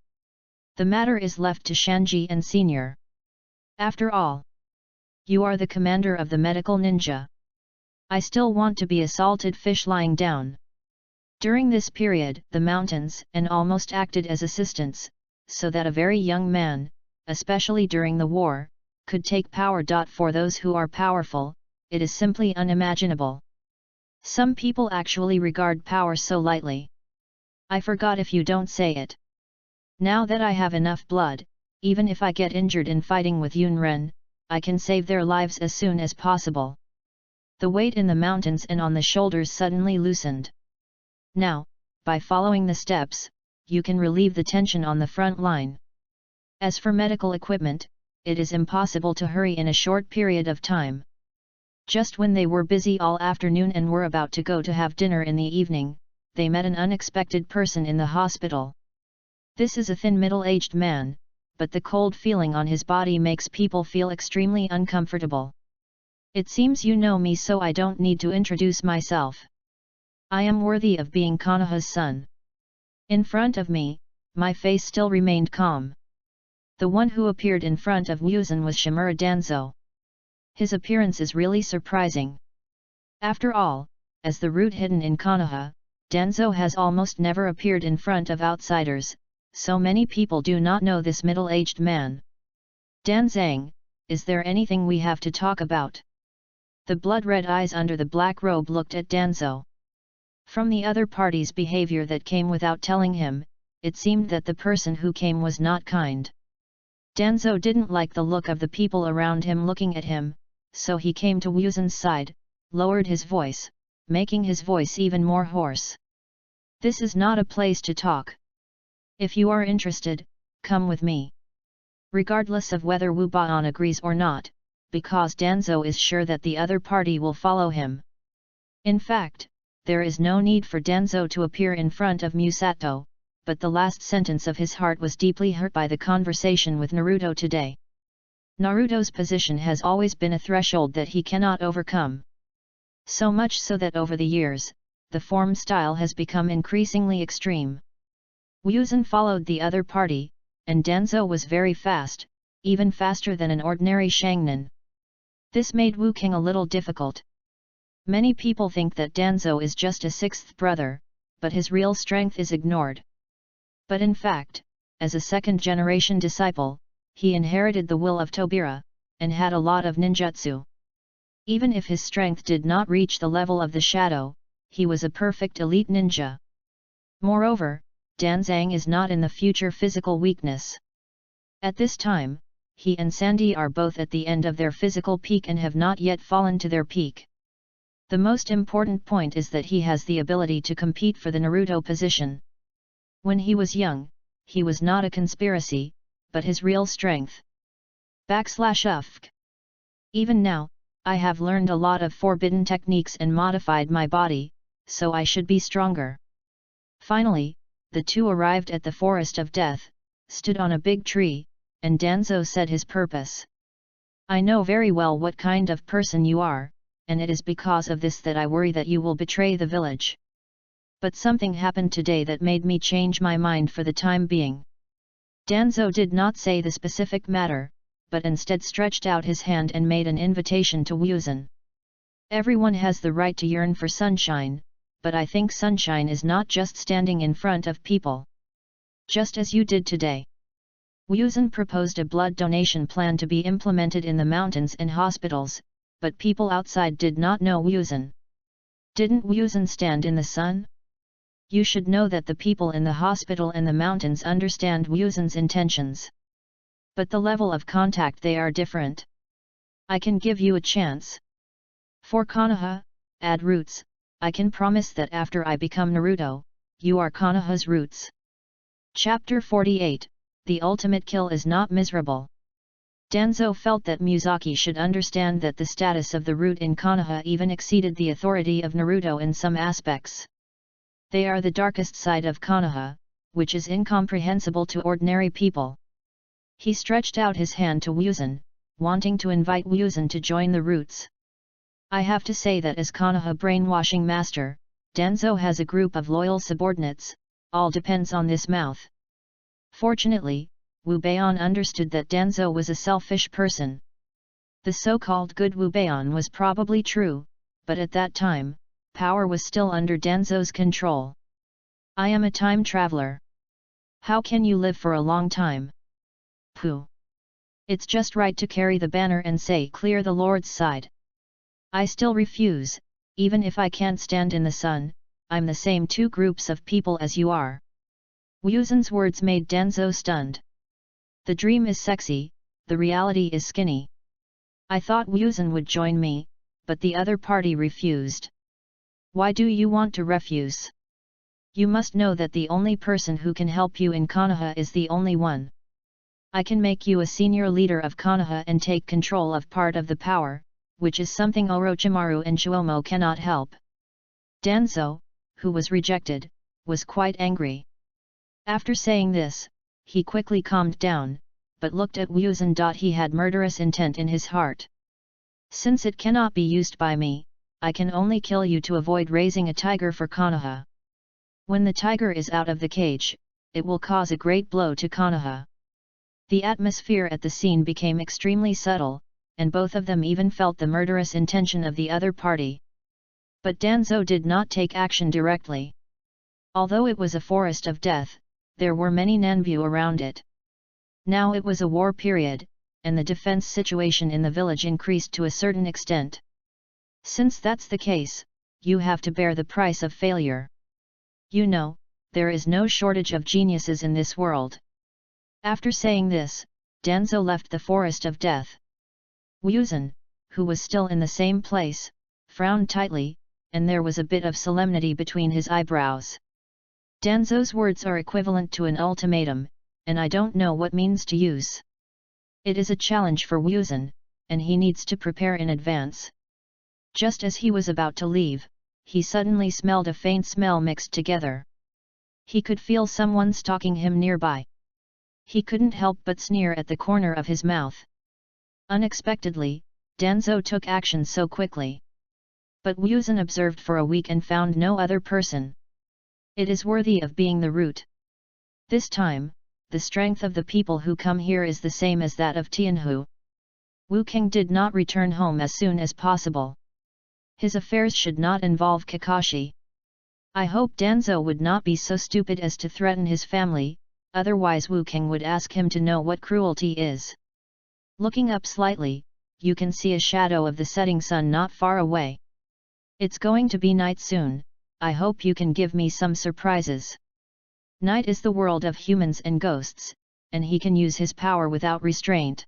The matter is left to Shanji and Senior. After all, you are the commander of the medical ninja. I still want to be a salted fish lying down. During this period, the mountains and almost acted as assistants, so that a very young man, especially during the war, could take power. For those who are powerful, it is simply unimaginable. Some people actually regard power so lightly. I forgot if you don't say it. Now that I have enough blood, even if I get injured in fighting with Yunren, I can save their lives as soon as possible. The weight in the mountains and on the shoulders suddenly loosened. Now, by following the steps, you can relieve the tension on the front line. As for medical equipment, it is impossible to hurry in a short period of time. Just when they were busy all afternoon and were about to go to have dinner in the evening, they met an unexpected person in the hospital. This is a thin middle-aged man, but the cold feeling on his body makes people feel extremely uncomfortable. It seems you know me, so I don't need to introduce myself. I am worthy of being Konoha's son. In front of me, my face still remained calm. The one who appeared in front of Wuzan was Shimura Danzo. His appearance is really surprising. After all, as the root hidden in Konoha, Danzo has almost never appeared in front of outsiders, so many people do not know this middle-aged man. Danzang, is there anything we have to talk about? The blood-red eyes under the black robe looked at Danzo. From the other party's behavior that came without telling him, it seemed that the person who came was not kind. Danzo didn't like the look of the people around him looking at him, so he came to Wuzan's side, lowered his voice, making his voice even more hoarse. This is not a place to talk. If you are interested, come with me. Regardless of whether Wu Baan agrees or not, because Danzo is sure that the other party will follow him. In fact, there is no need for Danzo to appear in front of Musato, but the last sentence of his heart was deeply hurt by the conversation with Naruto today. Naruto's position has always been a threshold that he cannot overcome. So much so that over the years, the form style has become increasingly extreme. Wuzan followed the other party, and Danzo was very fast, even faster than an ordinary Shangnan. This made Wu King a little difficult. Many people think that Danzo is just a sixth brother, but his real strength is ignored. But in fact, as a second-generation disciple, he inherited the will of Tobira, and had a lot of ninjutsu. Even if his strength did not reach the level of the shadow, he was a perfect elite ninja. Moreover, Danzang is not in the future physical weakness. At this time, he and Sandy are both at the end of their physical peak and have not yet fallen to their peak. The most important point is that he has the ability to compete for the Naruto position. When he was young, he was not a conspiracy, but his real strength. /UFK. Even now, I have learned a lot of forbidden techniques and modified my body, so I should be stronger. Finally, the two arrived at the Forest of Death, stood on a big tree, and Danzo said his purpose. I know very well what kind of person you are, and it is because of this that I worry that you will betray the village. But something happened today that made me change my mind for the time being. Danzo did not say the specific matter, but instead stretched out his hand and made an invitation to Wuzan. Everyone has the right to yearn for sunshine, but I think sunshine is not just standing in front of people. Just as you did today. Wuzan proposed a blood donation plan to be implemented in the mountains and hospitals, but people outside did not know Wuzhen. Didn't Wuzhen stand in the sun? You should know that the people in the hospital and the mountains understand Wuzhen's intentions. But the level of contact they are different. I can give you a chance. For Konoha, add roots, I can promise that after I become Naruto, you are Konoha's roots. Chapter 48, The Ultimate Kill is Not Miserable. Danzo felt that Muzaki should understand that the status of the root in Konoha even exceeded the authority of Naruto in some aspects. They are the darkest side of Konoha, which is incomprehensible to ordinary people. He stretched out his hand to Wuzhen, wanting to invite Wuzhen to join the roots. I have to say that as Konoha brainwashing master, Danzo has a group of loyal subordinates, all depends on this mouth. Fortunately, Wu Baian understood that Danzo was a selfish person. The so-called good Wu Baian was probably true, but at that time, power was still under Danzo's control. I am a time traveler. How can you live for a long time? Pooh. It's just right to carry the banner and say clear the Lord's side. I still refuse, even if I can't stand in the sun, I'm the same two groups of people as you are. Wuzhen's words made Danzo stunned. The dream is sexy, the reality is skinny. I thought Wuzhen would join me, but the other party refused. Why do you want to refuse? You must know that the only person who can help you in Konoha is the only one. I can make you a senior leader of Konoha and take control of part of the power, which is something Orochimaru and Chuomo cannot help. Danzo, who was rejected, was quite angry. After saying this, he quickly calmed down, but looked at Wuzhen. He had murderous intent in his heart. Since it cannot be used by me, I can only kill you to avoid raising a tiger for Konoha. When the tiger is out of the cage, it will cause a great blow to Konoha. The atmosphere at the scene became extremely subtle, and both of them even felt the murderous intention of the other party. But Danzo did not take action directly. Although it was a forest of death, there were many Nanbu around it. Now it was a war period, and the defense situation in the village increased to a certain extent. Since that's the case, you have to bear the price of failure. You know, there is no shortage of geniuses in this world. After saying this, Danzo left the forest of death. Wuzhen, who was still in the same place, frowned tightly, and there was a bit of solemnity between his eyebrows. Danzo's words are equivalent to an ultimatum, and I don't know what means to use. It is a challenge for Wuzhen, and he needs to prepare in advance. Just as he was about to leave, he suddenly smelled a faint smell mixed together. He could feel someone stalking him nearby. He couldn't help but sneer at the corner of his mouth. Unexpectedly, Danzo took action so quickly. But Wuzhen observed for a week and found no other person. It is worthy of being the root. This time, the strength of the people who come here is the same as that of Tianhu. Wu King did not return home as soon as possible. His affairs should not involve Kakashi. I hope Danzo would not be so stupid as to threaten his family, otherwise Wu King would ask him to know what cruelty is. Looking up slightly, you can see a shadow of the setting sun not far away. It's going to be night soon, I hope you can give me some surprises. Night is the world of humans and ghosts, and he can use his power without restraint.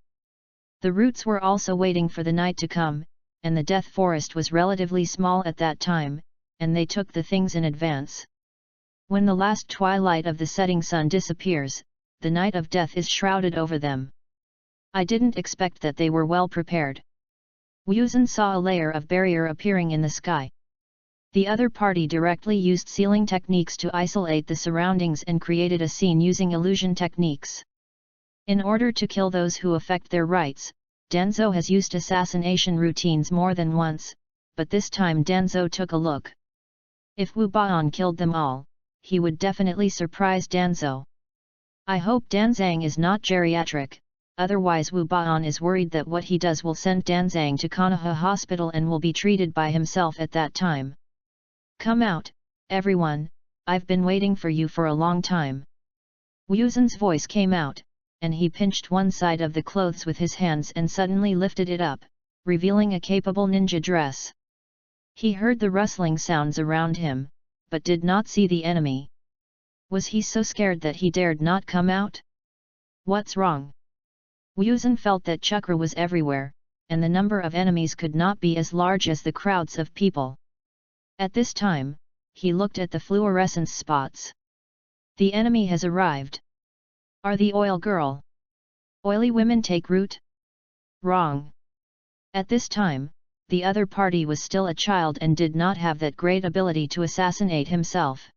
The roots were also waiting for the night to come, and the death forest was relatively small at that time, and they took the things in advance. When the last twilight of the setting sun disappears, the night of death is shrouded over them. I didn't expect that they were well prepared. Wuzhen saw a layer of barrier appearing in the sky. The other party directly used sealing techniques to isolate the surroundings and created a scene using illusion techniques. In order to kill those who affect their rights, Danzo has used assassination routines more than once, but this time Danzo took a look. If Wu Baian killed them all, he would definitely surprise Danzo. I hope Danzang is not geriatric, otherwise Wu Baian is worried that what he does will send Danzang to Konoha Hospital and will be treated by himself at that time. Come out, everyone, I've been waiting for you for a long time. Wuzhen's voice came out, and he pinched one side of the clothes with his hands and suddenly lifted it up, revealing a capable ninja dress. He heard the rustling sounds around him, but did not see the enemy. Was he so scared that he dared not come out? What's wrong? Wuzhen felt that chakra was everywhere, and the number of enemies could not be as large as the crowds of people. At this time, he looked at the fluorescence spots. The enemy has arrived. Are the oil girl? Oily women take root? Wrong. At this time, the other party was still a child and did not have that great ability to assassinate himself.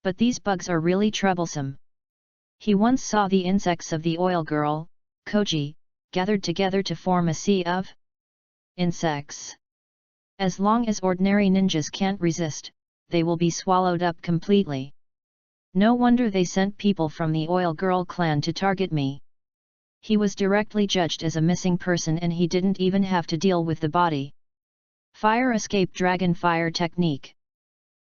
But these bugs are really troublesome. He once saw the insects of the oil girl, Koji, gathered together to form a sea of insects. As long as ordinary ninjas can't resist, they will be swallowed up completely. No wonder they sent people from the oil girl clan to target me. He was directly judged as a missing person and he didn't even have to deal with the body. Fire escape dragon fire technique.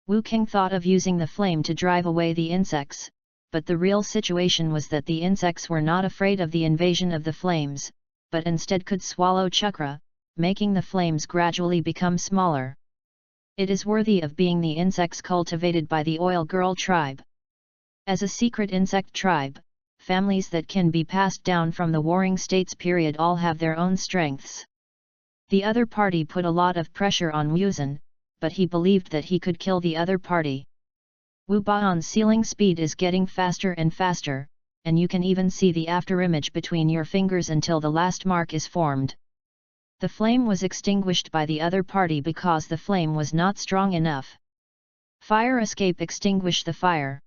Wu King thought of using the flame to drive away the insects, but the real situation was that the insects were not afraid of the invasion of the flames, but instead could swallow chakra, making the flames gradually become smaller. It is worthy of being the insects cultivated by the oil girl tribe. As a secret insect tribe, families that can be passed down from the Warring States period all have their own strengths. The other party put a lot of pressure on Wuzhen, but he believed that he could kill the other party. Wu Bao's sealing speed is getting faster and faster, and you can even see the afterimage between your fingers until the last mark is formed. The flame was extinguished by the other party because the flame was not strong enough. Fire escape extinguish the fire.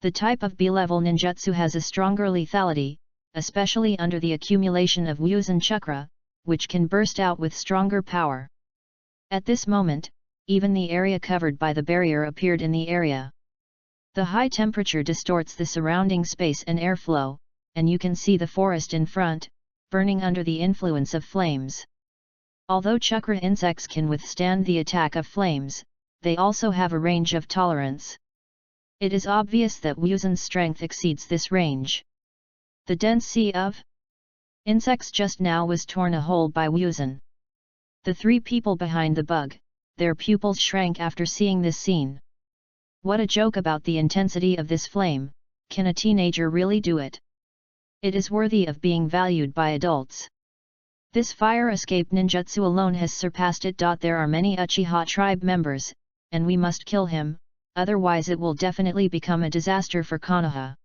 The type of B-level ninjutsu has a stronger lethality, especially under the accumulation of Wuzhen chakra, which can burst out with stronger power. At this moment, even the area covered by the barrier appeared in the area. The high temperature distorts the surrounding space and airflow, and you can see the forest in front, burning under the influence of flames. Although chakra insects can withstand the attack of flames, they also have a range of tolerance. It is obvious that Wuzhen's strength exceeds this range. The dense sea of insects just now was torn a hole by Wuzhen. The three people behind the bug, their pupils shrank after seeing this scene. What a joke about the intensity of this flame, can a teenager really do it? It is worthy of being valued by adults. This fire escape ninjutsu alone has surpassed it. There are many Uchiha tribe members, and we must kill him, otherwise it will definitely become a disaster for Konoha.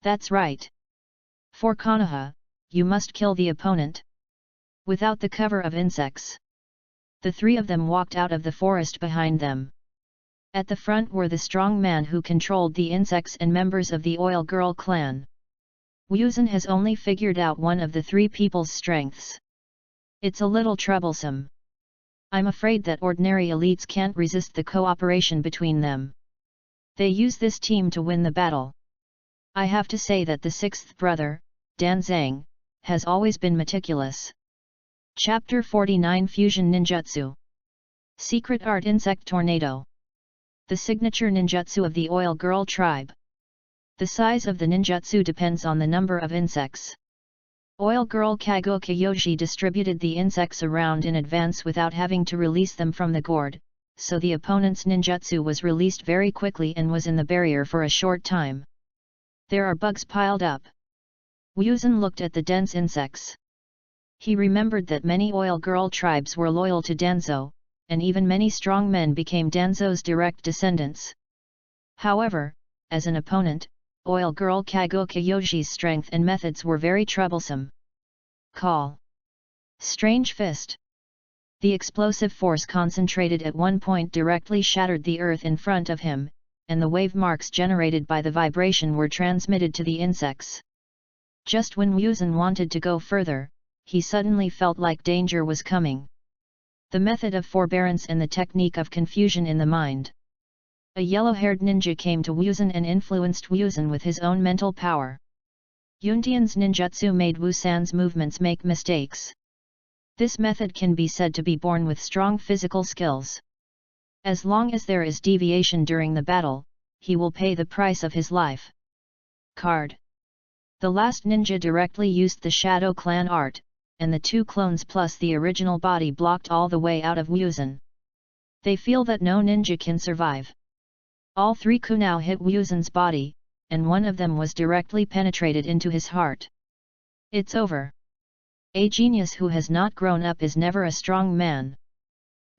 That's right. For Konoha, you must kill the opponent. Without the cover of insects. The three of them walked out of the forest behind them. At the front were the strong man who controlled the insects and members of the oil girl clan. Wuzhen has only figured out one of the three people's strengths. It's a little troublesome. I'm afraid that ordinary elites can't resist the cooperation between them. They use this team to win the battle. I have to say that the sixth brother, Dan Zhang, has always been meticulous. Chapter 49 Fusion Ninjutsu. Secret Art Insect Tornado. The signature ninjutsu of the oil girl tribe. The size of the ninjutsu depends on the number of insects. Oil girl Kago Kyoji distributed the insects around in advance without having to release them from the gourd, so the opponent's ninjutsu was released very quickly and was in the barrier for a short time. There are bugs piled up. Wuzhen looked at the dense insects. He remembered that many oil girl tribes were loyal to Danzo, and even many strong men became Danzo's direct descendants. However, as an opponent, oil girl Kago Kyoji's strength and methods were very troublesome. Call. Strange Fist. The explosive force concentrated at one point directly shattered the earth in front of him, and the wave marks generated by the vibration were transmitted to the insects. Just when Wuzhen wanted to go further, he suddenly felt like danger was coming. The method of forbearance and the technique of confusion in the mind. A yellow-haired ninja came to Wuzhen and influenced Wuzhen with his own mental power. Yuntian's ninjutsu made Wu San's movements make mistakes. This method can be said to be born with strong physical skills. As long as there is deviation during the battle, he will pay the price of his life. Card. The last ninja directly used the Shadow Clan art, and the two clones plus the original body blocked all the way out of Wuzhen. They feel that no ninja can survive. All three Konoha hit Wuzhen's body, and one of them was directly penetrated into his heart. It's over. A genius who has not grown up is never a strong man.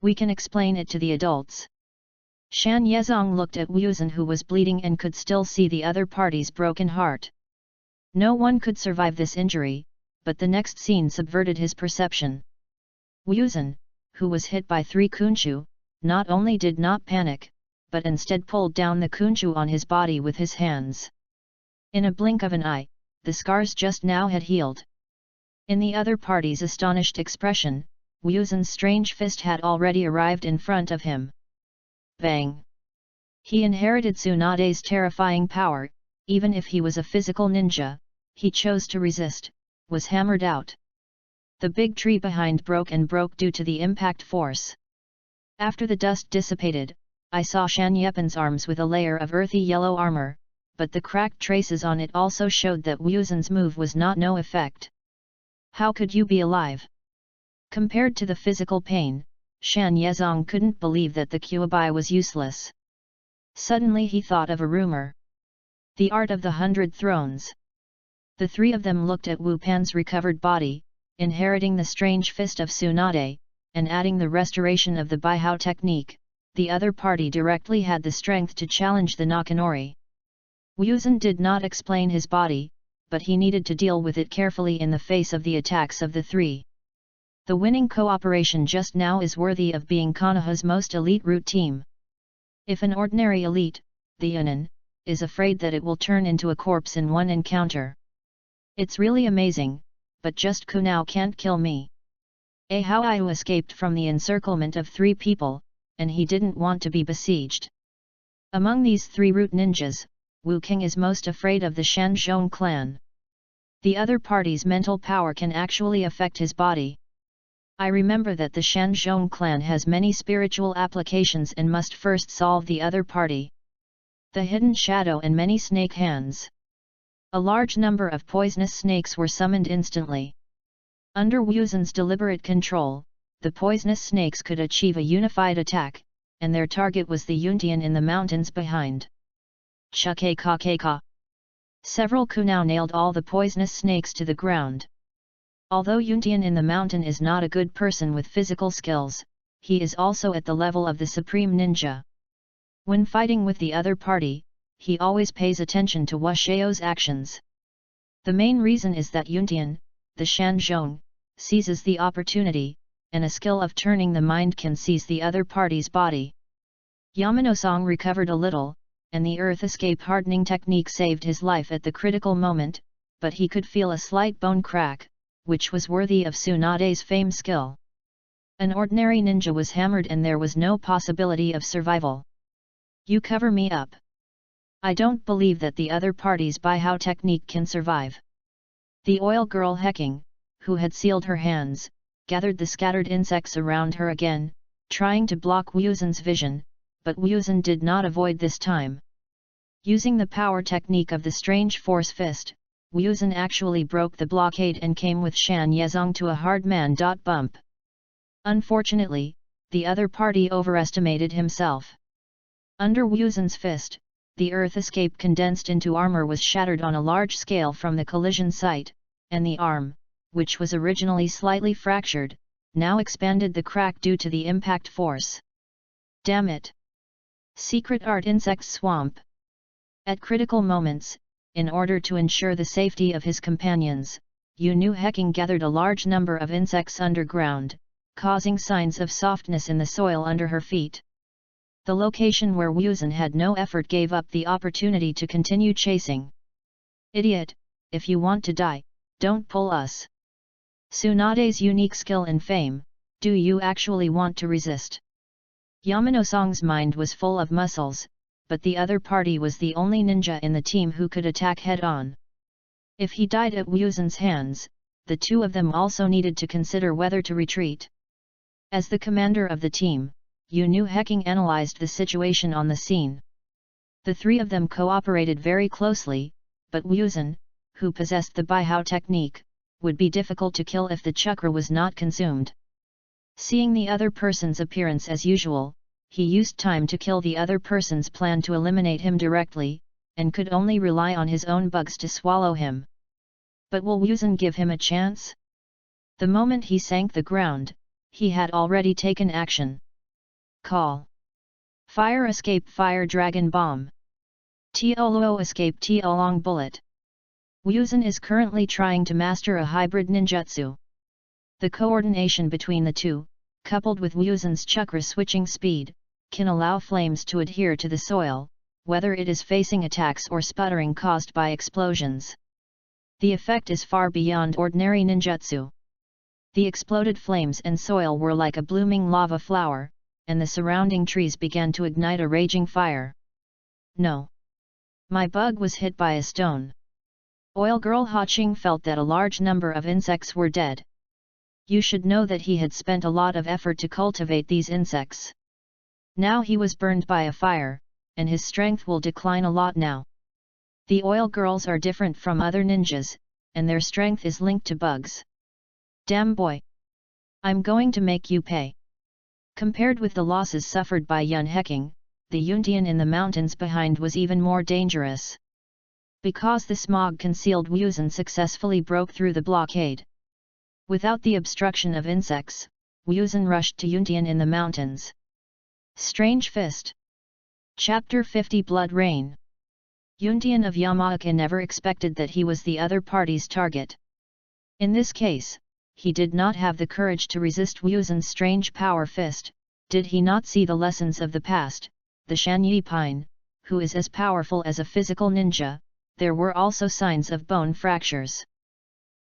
We can explain it to the adults. Shan Yezong looked at Wuzhen, who was bleeding and could still see the other party's broken heart. No one could survive this injury, but the next scene subverted his perception. Wuzhen, who was hit by three Kunshu, not only did not panic, but instead pulled down the Kunshu on his body with his hands. In a blink of an eye, the scars just now had healed. In the other party's astonished expression, Wuzhen's strange fist had already arrived in front of him. Bang! He inherited Tsunade's terrifying power. Even if he was a physical ninja, he chose to resist, was hammered out. The big tree behind broke due to the impact force. After the dust dissipated, I saw Shan Yepen's arms with a layer of earthy yellow armor, but the cracked traces on it also showed that Wuzhen's move was not no effect. How could you be alive? Compared to the physical pain, Shan Yezong couldn't believe that the Kuabai was useless. Suddenly he thought of a rumor. The art of the 100 thrones. The three of them looked at Wu Pan's recovered body, inheriting the strange fist of Tsunade, and adding the restoration of the Baihao technique. The other party directly had the strength to challenge the Nakanori. Wuzhen did not explain his body, but he needed to deal with it carefully in the face of the attacks of the three. The winning cooperation just now is worthy of being Konoha's most elite root team. If an ordinary elite, the Yunin, is afraid that it will turn into a corpse in one encounter. It's really amazing, but just Konoha can't kill me. How I escaped from the encirclement of three people, and he didn't want to be besieged. Among these three root ninjas, Wu King is most afraid of the Shanzhong clan. The other party's mental power can actually affect his body. I remember that the Shanzhong clan has many spiritual applications and must first solve the other party. The hidden shadow and many snake hands. A large number of poisonous snakes were summoned instantly. Under Wuzhen's deliberate control, the poisonous snakes could achieve a unified attack, and their target was the Yuntian in the mountains behind. Chake-ka-ke-ka. Several Konoha nailed all the poisonous snakes to the ground. Although Yuntian in the mountain is not a good person with physical skills, he is also at the level of the supreme ninja. When fighting with the other party, he always pays attention to Wuxiao's actions. The main reason is that Yuntian, the Shanzhong, seizes the opportunity, and a skill of turning the mind can seize the other party's body. Yamano-san recovered a little, and the earth escape hardening technique saved his life at the critical moment, but he could feel a slight bone crack, which was worthy of Tsunade's fame skill. An ordinary ninja was hammered and there was no possibility of survival. You cover me up. I don't believe that the other party's Baihao technique can survive. The oil girl Heking, who had sealed her hands, gathered the scattered insects around her again, trying to block Wuzhen's vision, but Wuzhen did not avoid this time. Using the power technique of the strange force fist, Wuzhen actually broke the blockade and came with Shan Yezong to a hard man bump. Unfortunately, the other party overestimated himself. Under Wuzhen's fist, the earth escape condensed into armor was shattered on a large scale from the collision site, and the arm, which was originally slightly fractured, now expanded the crack due to the impact force. Damn it! Secret art insect swamp. At critical moments, in order to ensure the safety of his companions, Yu Heking gathered a large number of insects underground, causing signs of softness in the soil under her feet. The location where Wuzhen had no effort gave up the opportunity to continue chasing. Idiot, if you want to die, don't pull us. Tsunade's unique skill and fame, do you actually want to resist? Yamano-san's mind was full of muscles, but the other party was the only ninja in the team who could attack head-on. If he died at Wuzhen's hands, the two of them also needed to consider whether to retreat. As the commander of the team, Yu Heking analyzed the situation on the scene. The three of them cooperated very closely, but Wuzhen, who possessed the Baihao technique, would be difficult to kill if the chakra was not consumed. Seeing the other person's appearance as usual, he used time to kill the other person's plan to eliminate him directly, and could only rely on his own bugs to swallow him. But will Wuzhen give him a chance? The moment he sank the ground, he had already taken action. Call. Fire escape fire dragon bomb. Tioluo escape Tiolong bullet. Wuzhen is currently trying to master a hybrid ninjutsu. The coordination between the two, coupled with Wuzhen's chakra switching speed, can allow flames to adhere to the soil, whether it is facing attacks or sputtering caused by explosions. The effect is far beyond ordinary ninjutsu. The exploded flames and soil were like a blooming lava flower, and the surrounding trees began to ignite a raging fire. No. My bug was hit by a stone. Oil Girl Haching felt that a large number of insects were dead. You should know that he had spent a lot of effort to cultivate these insects. Now he was burned by a fire, and his strength will decline a lot now. The oil girls are different from other ninjas, and their strength is linked to bugs. Damn boy! I'm going to make you pay. Compared with the losses suffered by Yun Heking, the Yuntian in the mountains behind was even more dangerous. Because the smog concealed, Wuzhen successfully broke through the blockade. Without the obstruction of insects, Wuzhen rushed to Yuntian in the mountains. Strange Fist. Chapter 50 Blood Rain. Yuntian of Yamaoka never expected that he was the other party's target. In this case, he did not have the courage to resist Wuzhen's strange power fist. Did he not see the lessons of the past, the Shanyi Pine, who is as powerful as a physical ninja? There were also signs of bone fractures.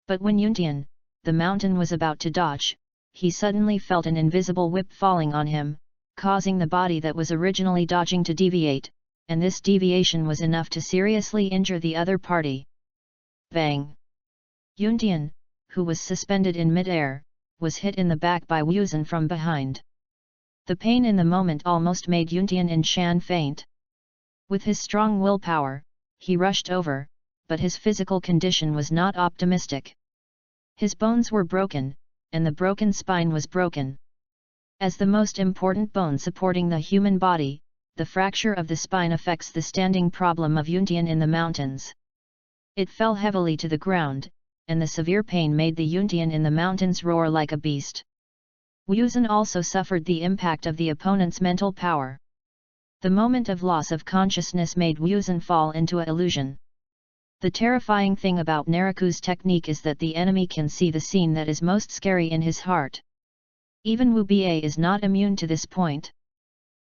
But when Yuntian, the mountain, was about to dodge, he suddenly felt an invisible whip falling on him, causing the body that was originally dodging to deviate, and this deviation was enough to seriously injure the other party. Bang! Yuntian, who was suspended in mid-air, was hit in the back by Wuzhen from behind. The pain in the moment almost made Yuntian in Shan faint. With his strong willpower, he rushed over, but his physical condition was not optimistic. His bones were broken, and the broken spine was broken. As the most important bone supporting the human body, the fracture of the spine affects the standing problem of Yuntian in the mountains. It fell heavily to the ground, and the severe pain made the Yuntian in the mountains roar like a beast. Wuzhen also suffered the impact of the opponent's mental power. The moment of loss of consciousness made Wuzhen fall into an illusion. The terrifying thing about Nariku's technique is that the enemy can see the scene that is most scary in his heart. Even Wu Bie is not immune to this point.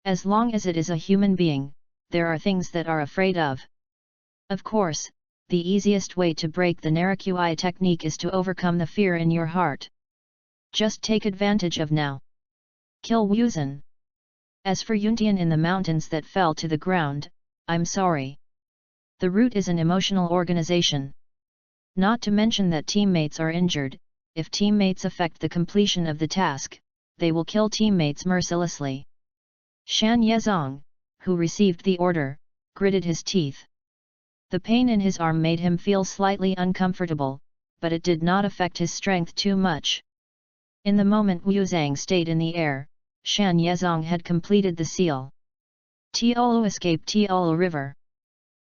As long as it is a human being, there are things that are afraid of. Of course, the easiest way to break the Narikui technique is to overcome the fear in your heart. Just take advantage of now. Kill Wuzhen. As for Yuntian in the mountains that fell to the ground, I'm sorry. The root is an emotional organization. Not to mention that teammates are injured. If teammates affect the completion of the task, they will kill teammates mercilessly. Shan Yezong, who received the order, gritted his teeth. The pain in his arm made him feel slightly uncomfortable, but it did not affect his strength too much. In the moment Wu Zhang stayed in the air, Shan Yezong had completed the seal. Tiolu escape Tiolu River.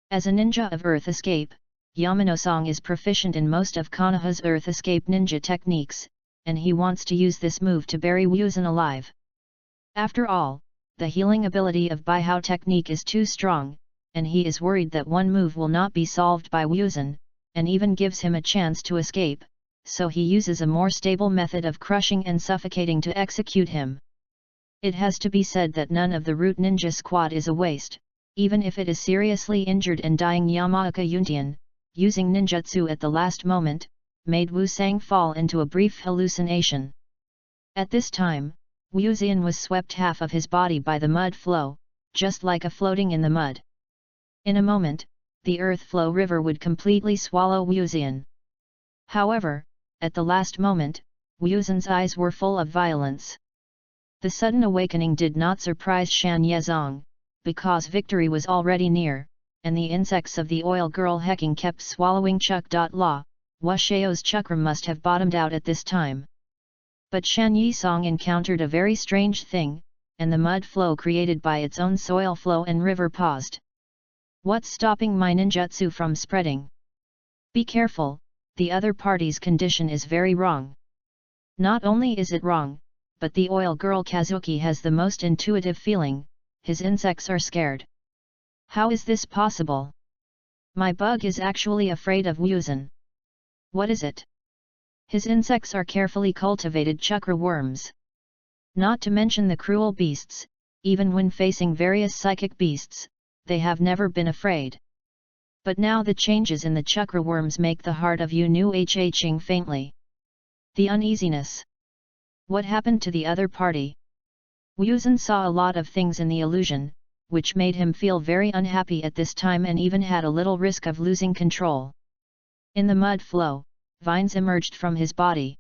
As a ninja of Earth Escape, Yamano-song is proficient in most of Konoha's Earth Escape ninja techniques, and he wants to use this move to bury Wuzhen alive. After all, the healing ability of Baihao technique is too strong, and he is worried that one move will not be solved by Wuzhen, and even gives him a chance to escape, so he uses a more stable method of crushing and suffocating to execute him. It has to be said that none of the root ninja squad is a waste, even if it is seriously injured and dying. Yamaoka Yuntian, using ninjutsu at the last moment, made Wu Sang fall into a brief hallucination. At this time, Wu Xian was swept half of his body by the mud flow, just like a floating in the mud. In a moment, the earth flow river would completely swallow Wu Xian. However, at the last moment, Wu Xian's eyes were full of violence. The sudden awakening did not surprise Shan Yezong, because victory was already near, and the insects of the oil girl Heking kept swallowing Chuk. La, Washao's chakra must have bottomed out at this time. But Shan Yisong encountered a very strange thing, and the mud flow created by its own soil flow and river paused. What's stopping my ninjutsu from spreading? Be careful, the other party's condition is very wrong. Not only is it wrong, but the oil girl Kazuki has the most intuitive feeling, his insects are scared. How is this possible? My bug is actually afraid of Wuzhen. What is it? His insects are carefully cultivated chakra worms. Not to mention the cruel beasts, even when facing various psychic beasts, they have never been afraid. But now the changes in the chakra worms make the heart of Yu Nu hing faintly. The uneasiness. What happened to the other party? Wuzhen saw a lot of things in the illusion, which made him feel very unhappy at this time and even had a little risk of losing control. In the mud flow, vines emerged from his body.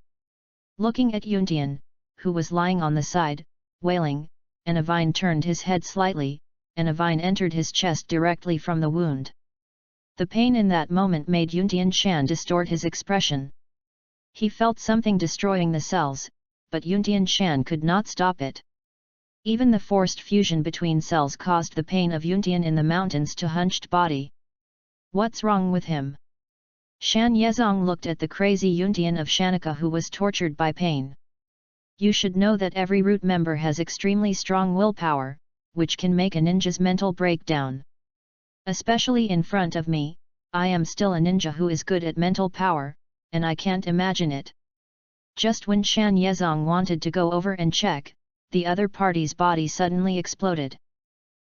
Looking at Yuntian, who was lying on the side, wailing, and a vine turned his head slightly, and a vine entered his chest directly from the wound. The pain in that moment made Yuntian Shan distort his expression. He felt something destroying the cells, but Yuntian Shan could not stop it. Even the forced fusion between cells caused the pain of Yuntian in the mountains to hunched body. What's wrong with him? Shan Yezong looked at the crazy Yuntian of Shanika who was tortured by pain. You should know that every root member has extremely strong willpower, which can make a ninja's mental breakdown. Especially in front of me, I am still a ninja who is good at mental power, and I can't imagine it. Just when Shan Yezong wanted to go over and check, the other party's body suddenly exploded.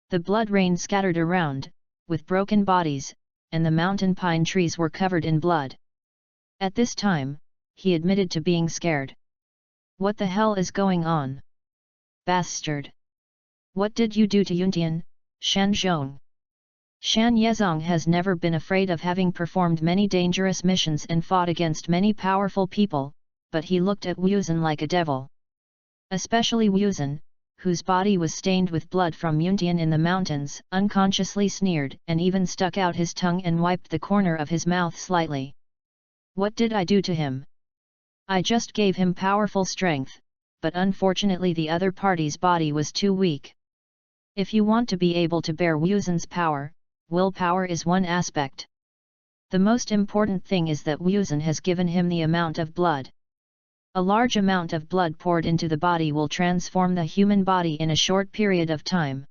The blood rain scattered around, with broken bodies, and the mountain pine trees were covered in blood. At this time, he admitted to being scared. What the hell is going on? Bastard! What did you do to Yuntian, Shan Zhong? Shan Yezong has never been afraid of having performed many dangerous missions and fought against many powerful people, but he looked at Wuzhen like a devil. Especially Wuzhen, whose body was stained with blood from Yuntian in the mountains, unconsciously sneered and even stuck out his tongue and wiped the corner of his mouth slightly. What did I do to him? I just gave him powerful strength, but unfortunately the other party's body was too weak. If you want to be able to bear Wuzhen's power, willpower is one aspect. The most important thing is that Wuzhen has given him the amount of blood. A large amount of blood poured into the body will transform the human body in a short period of time.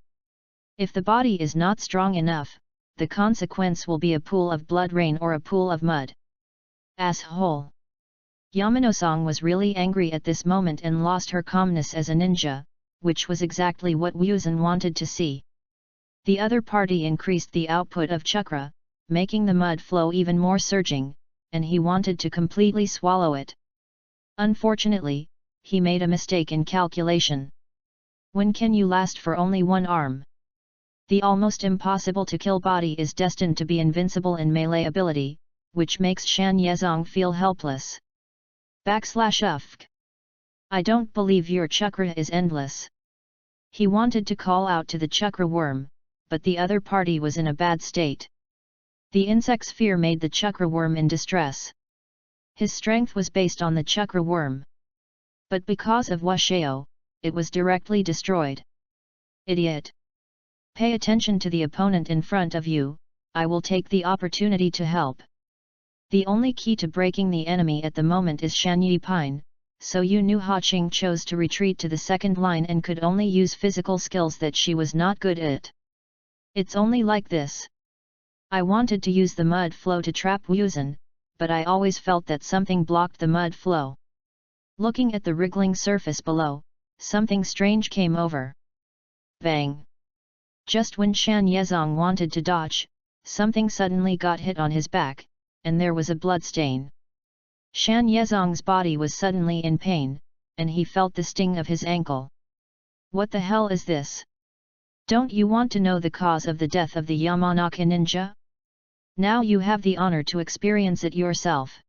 If the body is not strong enough, the consequence will be a pool of blood rain or a pool of mud. Asshole! Yamano-san was really angry at this moment and lost her calmness as a ninja, which was exactly what Wuzhen wanted to see. The other party increased the output of chakra, making the mud flow even more surging, and he wanted to completely swallow it. Unfortunately, he made a mistake in calculation. When can you last for only one arm? The almost impossible to kill body is destined to be invincible in melee ability, which makes Shan Yezong feel helpless. /ufk. I don't believe your chakra is endless. He wanted to call out to the chakra worm, but the other party was in a bad state. The insect's fear made the chakra worm in distress. His strength was based on the chakra worm. But because of Washao, it was directly destroyed. Idiot! Pay attention to the opponent in front of you, I will take the opportunity to help. The only key to breaking the enemy at the moment is Shan Yi Pine, so Yu Nu Haching chose to retreat to the second line and could only use physical skills that she was not good at. It's only like this. I wanted to use the mud flow to trap Wuzhen, but I always felt that something blocked the mud flow. Looking at the wriggling surface below, something strange came over. Bang! Just when Shan Yezong wanted to dodge, something suddenly got hit on his back, and there was a blood stain. Shan Yezong's body was suddenly in pain, and he felt the sting of his ankle. What the hell is this? Don't you want to know the cause of the death of the Yamanaka ninja? Now you have the honor to experience it yourself.